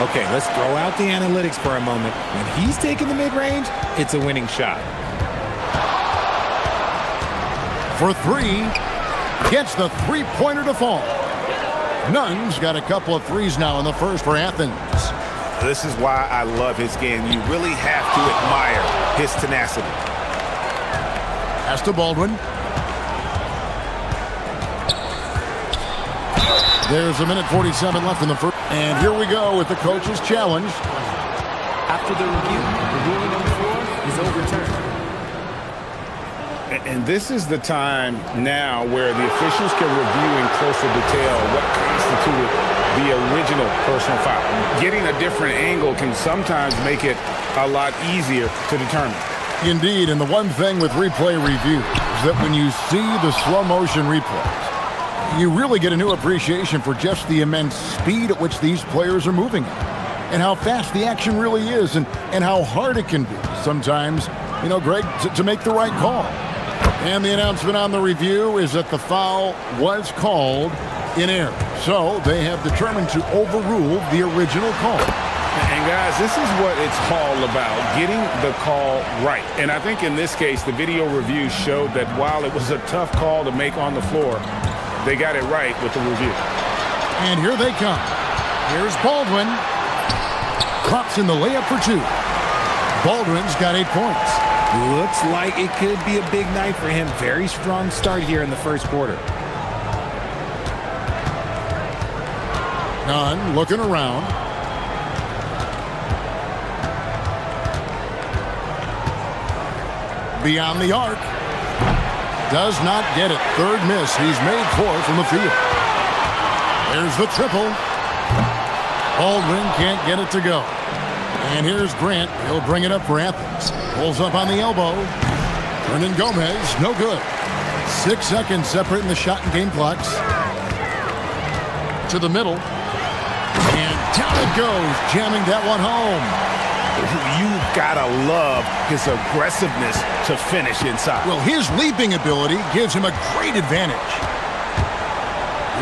Okay, let's throw out the analytics for a moment. When he's taking the mid-range, it's a winning shot. For 3, gets the three-pointer to fall. Nunn's got a couple of threes now in the first for Athens. This is why I love his game. You really have to admire his tenacity. Pass to Baldwin. There's a minute 47 left in the first. And here we go with the coach's challenge. After the review, the ruling on the floor is overturned. And this is the time now where the officials can review in closer detail what constituted the original personal foul. Getting a different angle can sometimes make it a lot easier to determine. Indeed, and the one thing with replay review is that when you see the slow motion replays, you really get a new appreciation for just the immense speed at which these players are moving at, and how fast the action really is, and how hard it can be sometimes, you know, Greg, to make the right call. And the announcement on the review is that the foul was called in error. So they have determined to overrule the original call. And guys, this is what it's all about, getting the call right. And I think in this case, the video review showed that while it was a tough call to make on the floor, they got it right with the review. And here they come. Here's Baldwin. Pops in the layup for 2. Baldwin's got 8 points. Looks like it could be a big night for him. Very strong start here in the first quarter. Nunn looking around. Beyond the arc. Does not get it. Third miss. He's made 4 from the field. There's the triple. Baldwin can't get it to go. And here's Grant. He'll bring it up for Athens. Pulls up on the elbow. Hernan Gomez, no good. 6 seconds separating the shot and game clocks. To the middle. And down it goes, jamming that one home. You've got to love his aggressiveness to finish inside. Well, his leaping ability gives him a great advantage.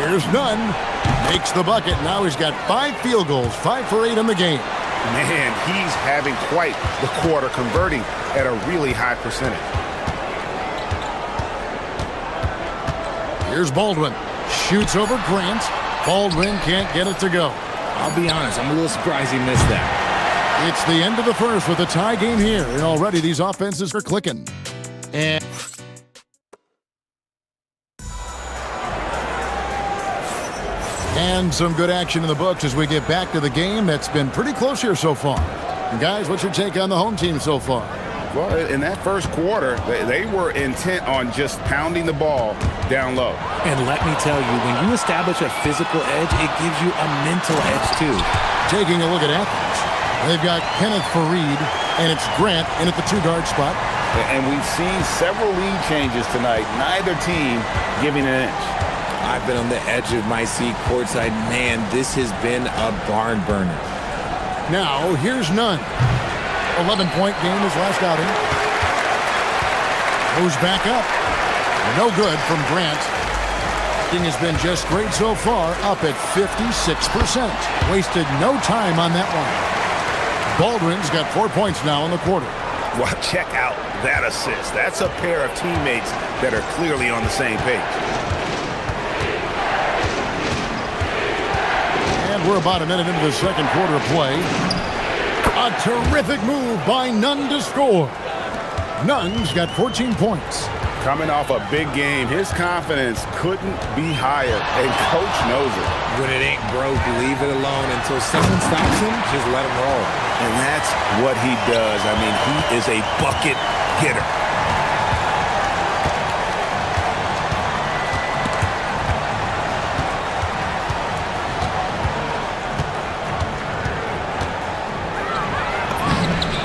Here's Nunn. Makes the bucket. Now he's got 5 field goals, 5 for 8 in the game. Man, he's having quite the quarter, converting at a really high percentage. Here's Baldwin. Shoots over Grant. Baldwin can't get it to go. I'll be honest, I'm a little surprised he missed that. It's the end of the first with a tie game here, and already these offenses are clicking. And some good action in the books as we get back to the game that's been pretty close here so far. And guys, what's your take on the home team so far? Well, in that first quarter, they were intent on just pounding the ball down low. And let me tell you, when you establish a physical edge, it gives you a mental edge too. Taking a look at Athens, they've got Kenneth Fareed, and it's Grant in at the 2-guard spot. And we've seen several lead changes tonight, neither team giving an inch. I've been on the edge of my seat courtside. Man, this has been a barn burner. Now, here's Nunn. 11-point game his last outing. Goes back up. No good from Grant. Thing has been just great so far, up at 56%. Wasted no time on that one. Baldwin's got 4 points now in the quarter. Well, check out that assist. That's a pair of teammates that are clearly on the same page. And we're about a minute into the second quarter of play. A terrific move by Nunn to score. Nunn's got 14 points. Coming off a big game, his confidence couldn't be higher, and coach knows it. When it ain't broke, leave it alone until someone stops him, just let him roll. And that's what he does. I mean, he is a bucket getter.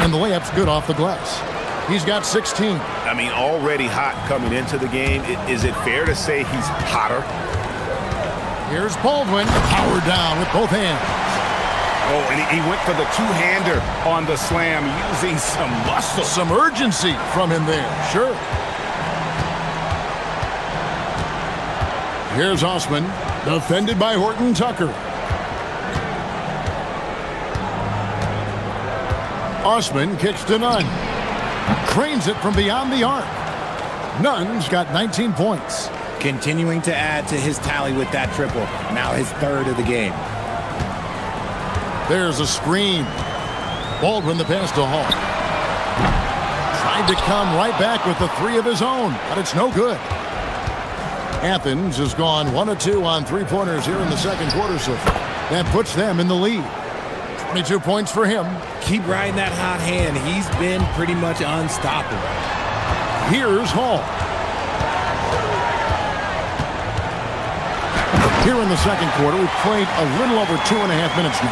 And the layup's good off the glass. He's got 16. I mean, already hot coming into the game. Is it fair to say he's hotter? Here's Baldwin, powered down with both hands. Oh, and he went for the two-hander on the slam, using some muscle. Some urgency from him there, sure. Here's Osman, defended by Horton Tucker. Osman kicks to Nunn. Cranes it from beyond the arc. Nunn's got 19 points. Continuing to add to his tally with that triple. Now his third of the game. There's a screen. Baldwin the pass to Hall. Tried to come right back with the 3 of his own, but it's no good. Athens has gone 1 of 2 on 3-pointers here in the second quarter so far. That puts them in the lead. 22 points for him. Keep riding that hot hand. He's been pretty much unstoppable. Here's Hall. Here in the second quarter, we've played a little over 2.5 minutes now.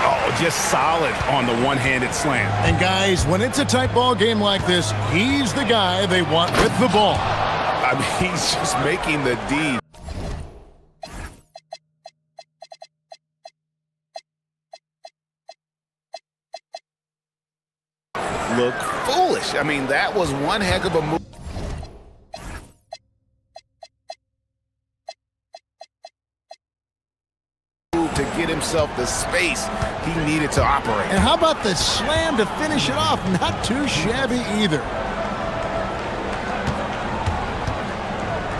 Oh, just solid on the one-handed slam. And guys, when it's a tight ball game like this, he's the guy they want with the ball. I mean, he's just making the D look foolish. I mean, that was one heck of a move. To get himself the space he needed to operate. And how about the slam to finish it off? Not too shabby either.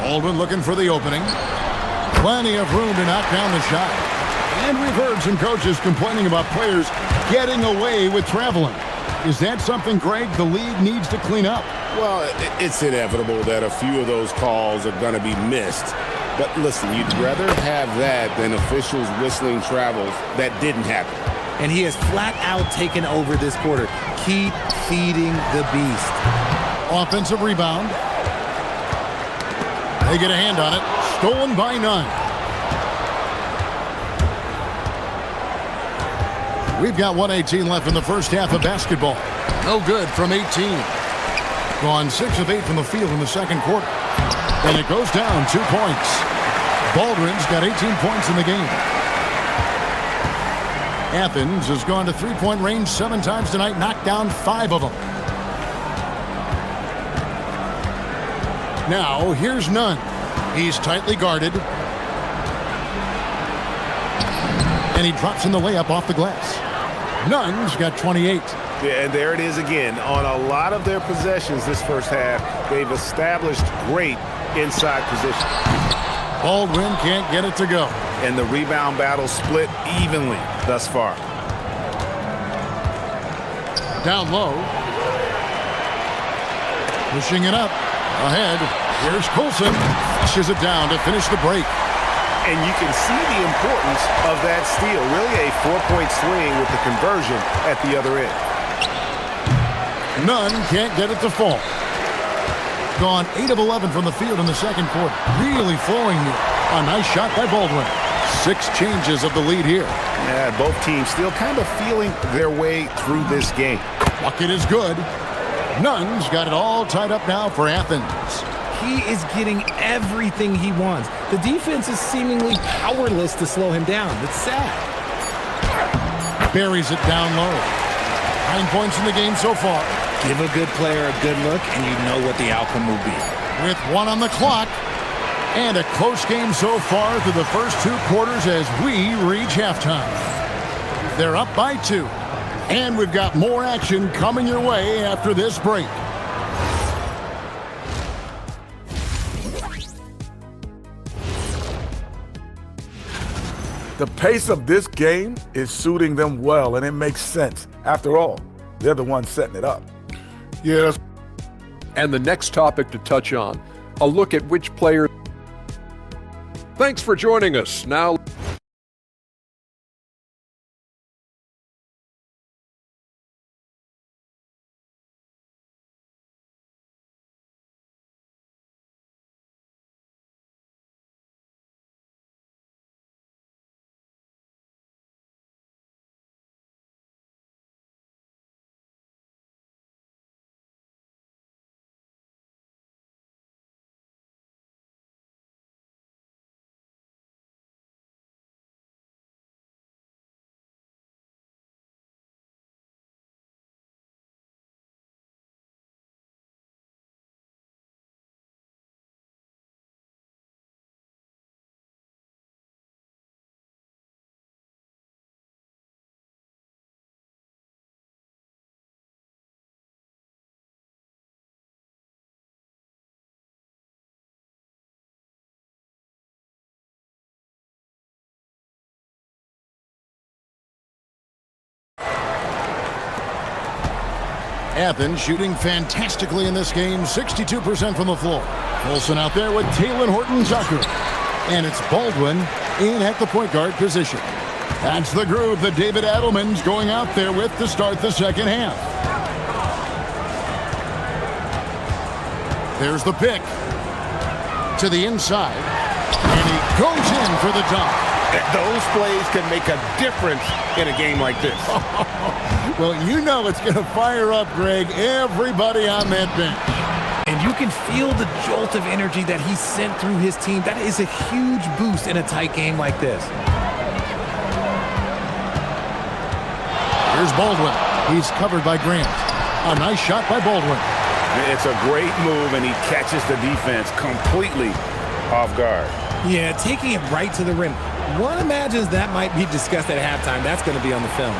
Baldwin looking for the opening. Plenty of room to knock down the shot. And we've heard some coaches complaining about players getting away with traveling. Is that something, Greg, the league needs to clean up? Well, it's inevitable that a few of those calls are going to be missed. But listen, you'd rather have that than officials whistling travels that didn't happen. And he has flat out taken over this quarter. Keep feeding the beast. Offensive rebound. They get a hand on it. Stolen by Nunn. We've got 1:18 left in the first half of basketball. No good from 18. Gone 6 of 8 from the field in the second quarter. And it goes down 2 points. Baldwin's got 18 points in the game. Athens has gone to three-point range 7 times tonight, knocked down 5 of them. Now, here's Nunn. He's tightly guarded. And he drops in the layup off the glass. Nunn's got 28. Yeah, and there it is again. On a lot of their possessions this first half, they've established great inside position. Baldwin can't get it to go. And the rebound battle split evenly thus far. Down low. Pushing it up. Ahead. Here's Colson. Flushes it down to finish the break. And you can see the importance of that steal. Really a 4-point swing with the conversion at the other end. Nunn can't get it to fall. Gone 8 of 11 from the field in the second quarter. Really flowing here. A nice shot by Baldwin. 6 changes of the lead here. Yeah, both teams still kind of feeling their way through this game. Bucket is good. Nunn's got it all tied up now for Athens. He is getting everything he wants. The defense is seemingly powerless to slow him down. It's sad. Buries it down low. 9 points in the game so far. Give a good player a good look, and you know what the outcome will be. With 1 on the clock. And a close game so far through the first 2 quarters as we reach halftime. They're up by 2. And we've got more action coming your way after this break. The pace of this game is suiting them well, and it makes sense. After all, they're the ones setting it up. Yes. And the next topic to touch on, a look at which player. Thanks for joining us. Now, Athens shooting fantastically in this game, 62% from the floor. Colson out there with Taylor Horton-Zucker. And it's Baldwin in at the point guard position. That's the groove that David Adelman's going out there with to start the second half. There's the pick. To the inside. And he goes in for the dunk. Those plays can make a difference in a game like this. Well, you know it's going to fire up, Greg, everybody on that bench. And you can feel the jolt of energy that he sent through his team. That is a huge boost in a tight game like this. Here's Baldwin. He's covered by Grant. A nice shot by Baldwin. It's a great move, and he catches the defense completely off guard. Yeah, taking it right to the rim. One imagines that might be discussed at halftime. That's going to be on the film.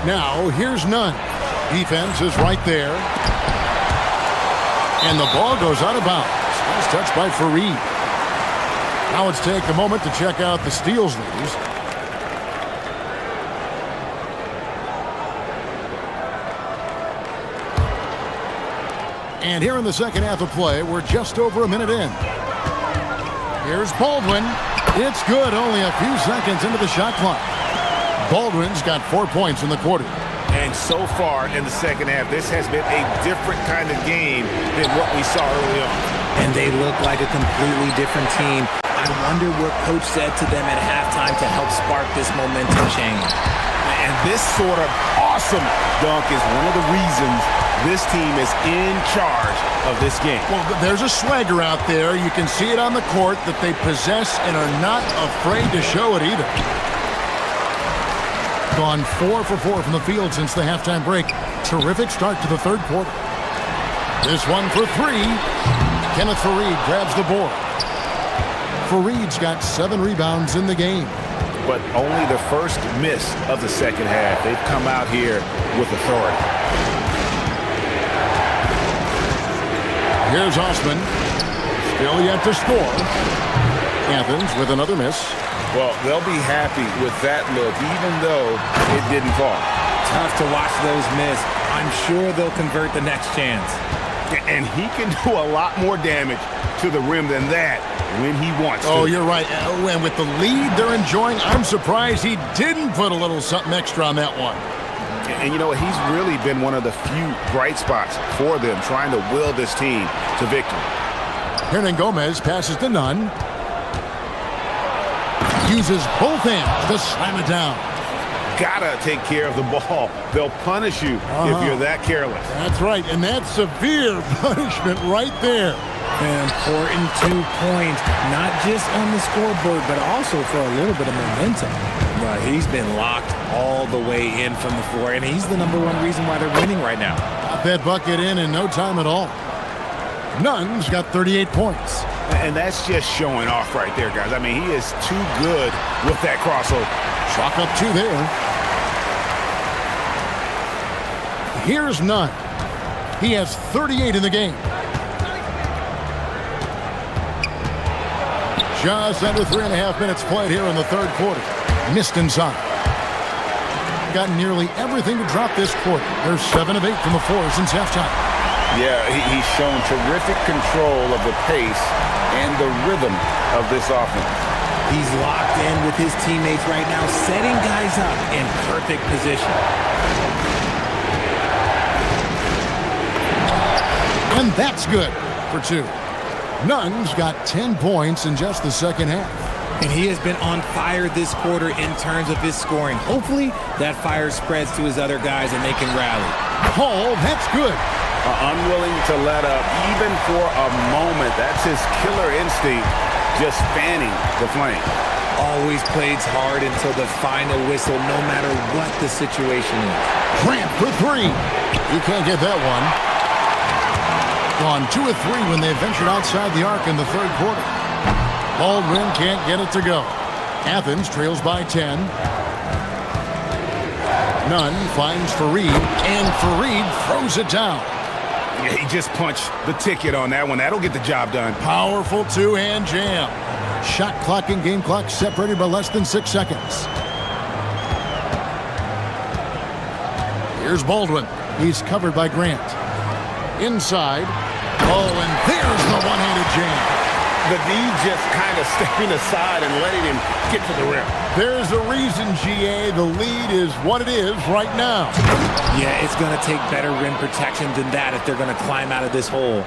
Now, here's Nunn. Defense is right there. And the ball goes out of bounds. Nice touch by Fareed. Now let's take a moment to check out the steals leaders. And here in the second half of play, we're just over a minute in. Here's Baldwin. It's good, only a few seconds into the shot clock. Baldwin's got 4 points in the quarter. And so far in the second half, this has been a different kind of game than what we saw early on. And they look like a completely different team. I wonder what coach said to them at halftime to help spark this momentum change. And this sort of awesome dunk is one of the reasons this team is in charge of this game. Well, there's a swagger out there. You can see it on the court that they possess and are not afraid to show it either. Gone 4 for 4 from the field since the halftime break. Terrific start to the third quarter. This one for 3. Kenneth Fareed grabs the board. Fareed's got 7 rebounds in the game. But only the first miss of the second half. They've come out here with authority. Here's Osman. Still yet to score. Athens with another miss. Well, they'll be happy with that look, even though it didn't fall. Tough to watch those miss. I'm sure they'll convert the next chance. And he can do a lot more damage to the rim than that when he wants to. Oh, you're right. And with the lead they're enjoying, I'm surprised he didn't put a little something extra on that one. And you know what? He's really been one of the few bright spots for them, trying to will this team to victory. Hernan Gomez passes to Nunn. Uses both hands to slam it down. Gotta take care of the ball. They'll punish you if you're that careless. That's right, and that's severe punishment right there. An important 2 points, not just on the scoreboard, but also for a little bit of momentum. But he's been locked all the way in from the floor, and he's the #1 reason why they're winning right now. Got that bucket in no time at all. Nunn's got 38 points. And that's just showing off right there, guys. I mean, he is too good with that crossover. Chalk up 2 there. Here's Nunn. He has 38 in the game. Just under 3.5 minutes played here in the third quarter. Missed inside. Got nearly everything to drop this quarter. They're 7 of 8 from the floor since halftime. Yeah, he's shown terrific control of the pace and the rhythm of this offense. He's locked in with his teammates right now, setting guys up in perfect position. And that's good for 2. Nunn's got 10 points in just the second half. And he has been on fire this quarter in terms of his scoring. Hopefully that fire spreads to his other guys and they can rally. Paul, that's good. Unwilling to let up even for a moment. That's his killer instinct, just fanning the flame. Always plays hard until the final whistle, no matter what the situation is. Grant for 3. You can't get that one. Gone 2 of 3 when they ventured outside the arc in the third quarter. Baldwin can't get it to go. Athens trails by 10. Nunn finds Fareed, and Fareed throws it down. Yeah, he just punched the ticket on that one. That'll get the job done. Powerful 2-hand jam. Shot clock and game clock separated by less than 6 seconds. Here's Baldwin. He's covered by Grant. Inside. Oh, and there's the one-handed jam. The D just kind of stepping aside and letting him get to the rim. There's a reason, GA. The lead is what it is right now. Yeah, it's going to take better rim protection than that if they're going to climb out of this hole.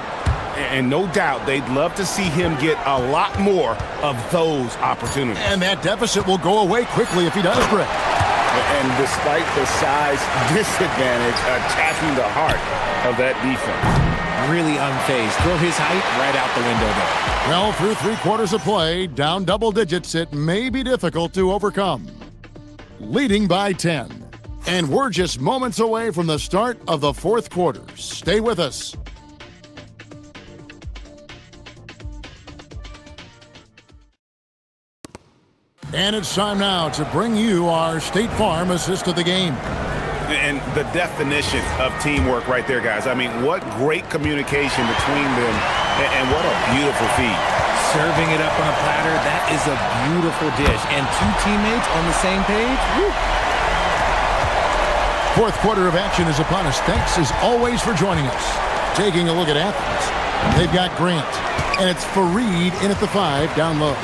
And no doubt they'd love to see him get a lot more of those opportunities. And that deficit will go away quickly if he does break. And despite the size disadvantage, attacking the heart of that defense. Really unfazed. Throw his height right out the window there. Well, through 3 quarters of play, down double digits, it may be difficult to overcome. Leading by 10. And we're just moments away from the start of the fourth quarter. Stay with us. And it's time now to bring you our State Farm assist of the game. And the definition of teamwork right there, guys. I mean, what great communication between them, and what a beautiful feed. Serving it up on a platter, that is a beautiful dish. And 2 teammates on the same page. Woo. Fourth quarter of action is upon us. Thanks as always for joining us. Taking a look at Athens. They've got Grant. And it's Fareed in at the 5 down low.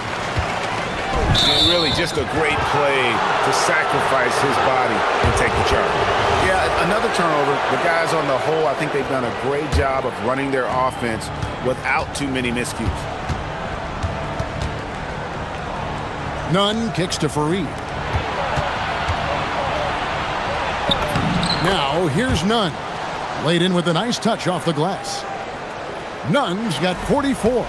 And really just a great play to sacrifice his body and take the charge. Yeah, another turnover. The guys on the whole, I think they've done a great job of running their offense without too many miscues. Nunn kicks to Fareed. Now, here's Nunn. Laid in with a nice touch off the glass. Nunn's got 44.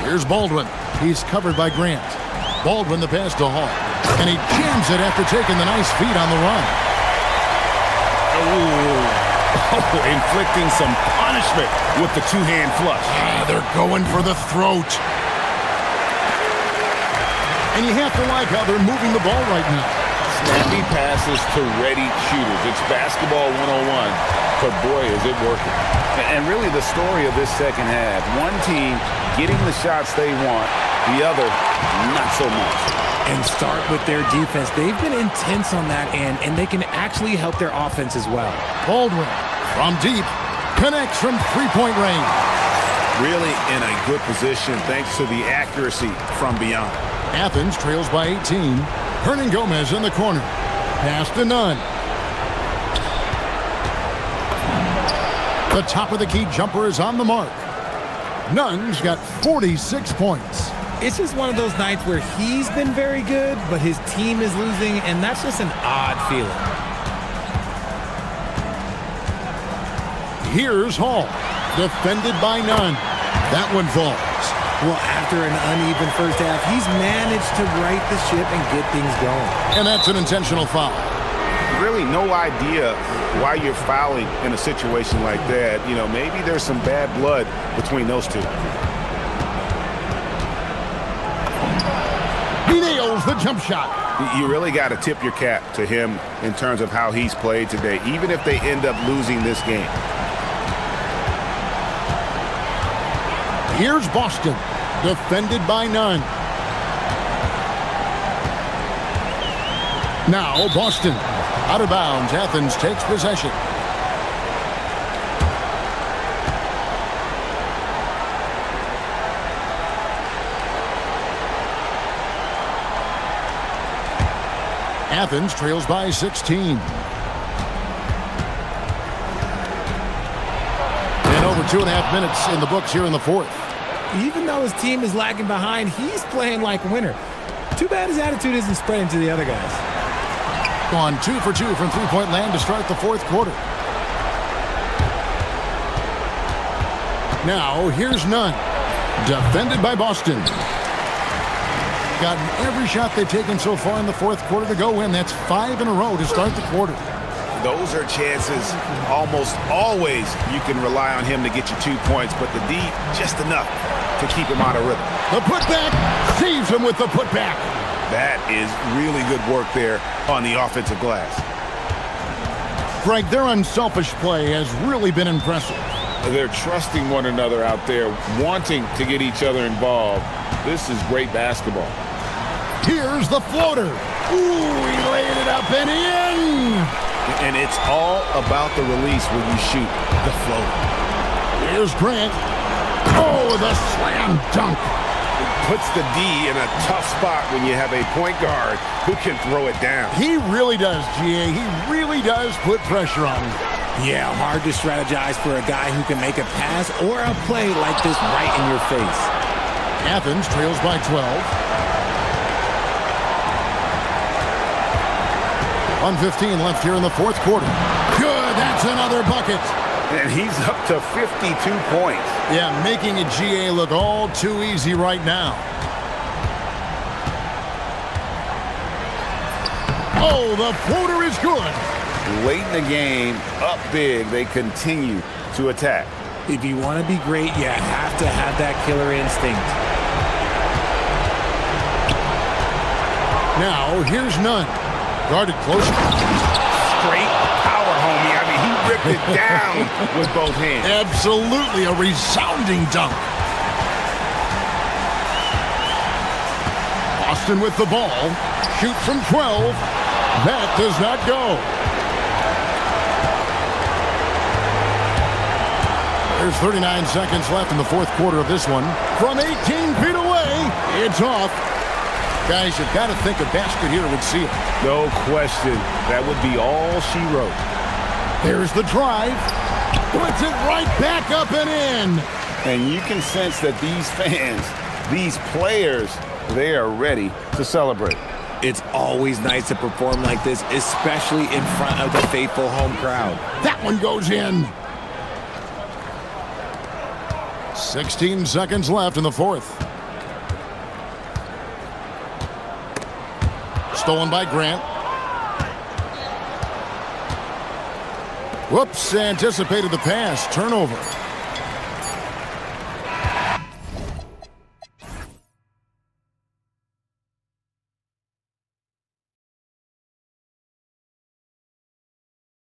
Here's Baldwin. He's covered by Grant. Baldwin the pass to Hall. And he jams it after taking the nice feed on the run. Inflicting some punishment with the two-hand flush. They're going for the throat. And you have to like how they're moving the ball right now. Snappy passes to ready shooters. It's basketball 101, but boy, is it working. And really the story of this second half, one team getting the shots they want, the other not so much. And start with their defense. They've been intense on that end, and they can actually help their offense as well. Baldwin from deep connects from three-point range. Really in a good position thanks to the accuracy from beyond. Athens trails by 18. Hernan Gomez in the corner. Pass to Nunn. The top of the key jumper is on the mark. Nunn's got 46 points. It's just one of those nights where he's been very good, but his team is losing, and that's just an odd feeling. Here's Hall. Defended by Nunn. That one falls. Well, after an uneven first half, he's managed to right the ship and get things going. And that's an intentional foul. Really no idea why you're fouling in a situation like that. You know, maybe there's some bad blood between those two. He nails the jump shot. You really got to tip your cap to him in terms of how he's played today, even if they end up losing this game. Here's Boston, defended by Nunn. Now Boston, out of bounds. Athens takes possession. Athens trails by 16. And over 2.5 minutes in the books here in the fourth. Even though his team is lagging behind, he's playing like a winner. Too bad his attitude isn't spreading to the other guys. On 2 for 2 from three-point land to start the fourth quarter. Now here's Nunn, defended by Boston. Gotten every shot they've taken so far in the fourth quarter to go in. That's 5 in a row to start the quarter. Those are chances almost always you can rely on him to get you 2 points, but the D just enough to keep him out of rhythm. The putback saves him with the putback. That is really good work there on the offensive glass. Greg, their unselfish play has really been impressive. They're trusting one another out there, wanting to get each other involved. This is great basketball. Here's the floater. Ooh, he laid it up and in. And it's all about the release when you shoot the floater. Here's Grant. Oh, the slam dunk. It puts the D in a tough spot when you have a point guard who can throw it down. He really does, GA. He really does put pressure on him. Yeah, hard to strategize for a guy who can make a pass or a play like this right in your face. Athens trails by 12. 1:15 left here in the fourth quarter. Good, that's another bucket. And he's up to 52 points. Yeah, making a GA look all too easy right now. Oh, the floater is good. Late in the game, up big, they continue to attack. If you want to be great, you have to have that killer instinct. Now, here's Nunn. Guarded close. Straight power, homie. I mean, he ripped it down with both hands. Absolutely a resounding dunk. Boston with the ball. Shoot from 12. That does not go. There's 39 seconds left in the fourth quarter of this one. From 18 feet away, it's off. Guys, you've got to think a basket here would seal it. No question. That would be all she wrote. There's the drive. Puts it right back up and in. And you can sense that these fans, these players, they are ready to celebrate. It's always nice to perform like this, especially in front of the faithful home crowd. That one goes in. 16 seconds left in the fourth. Stolen by Grant. Whoops, anticipated the pass. Turnover.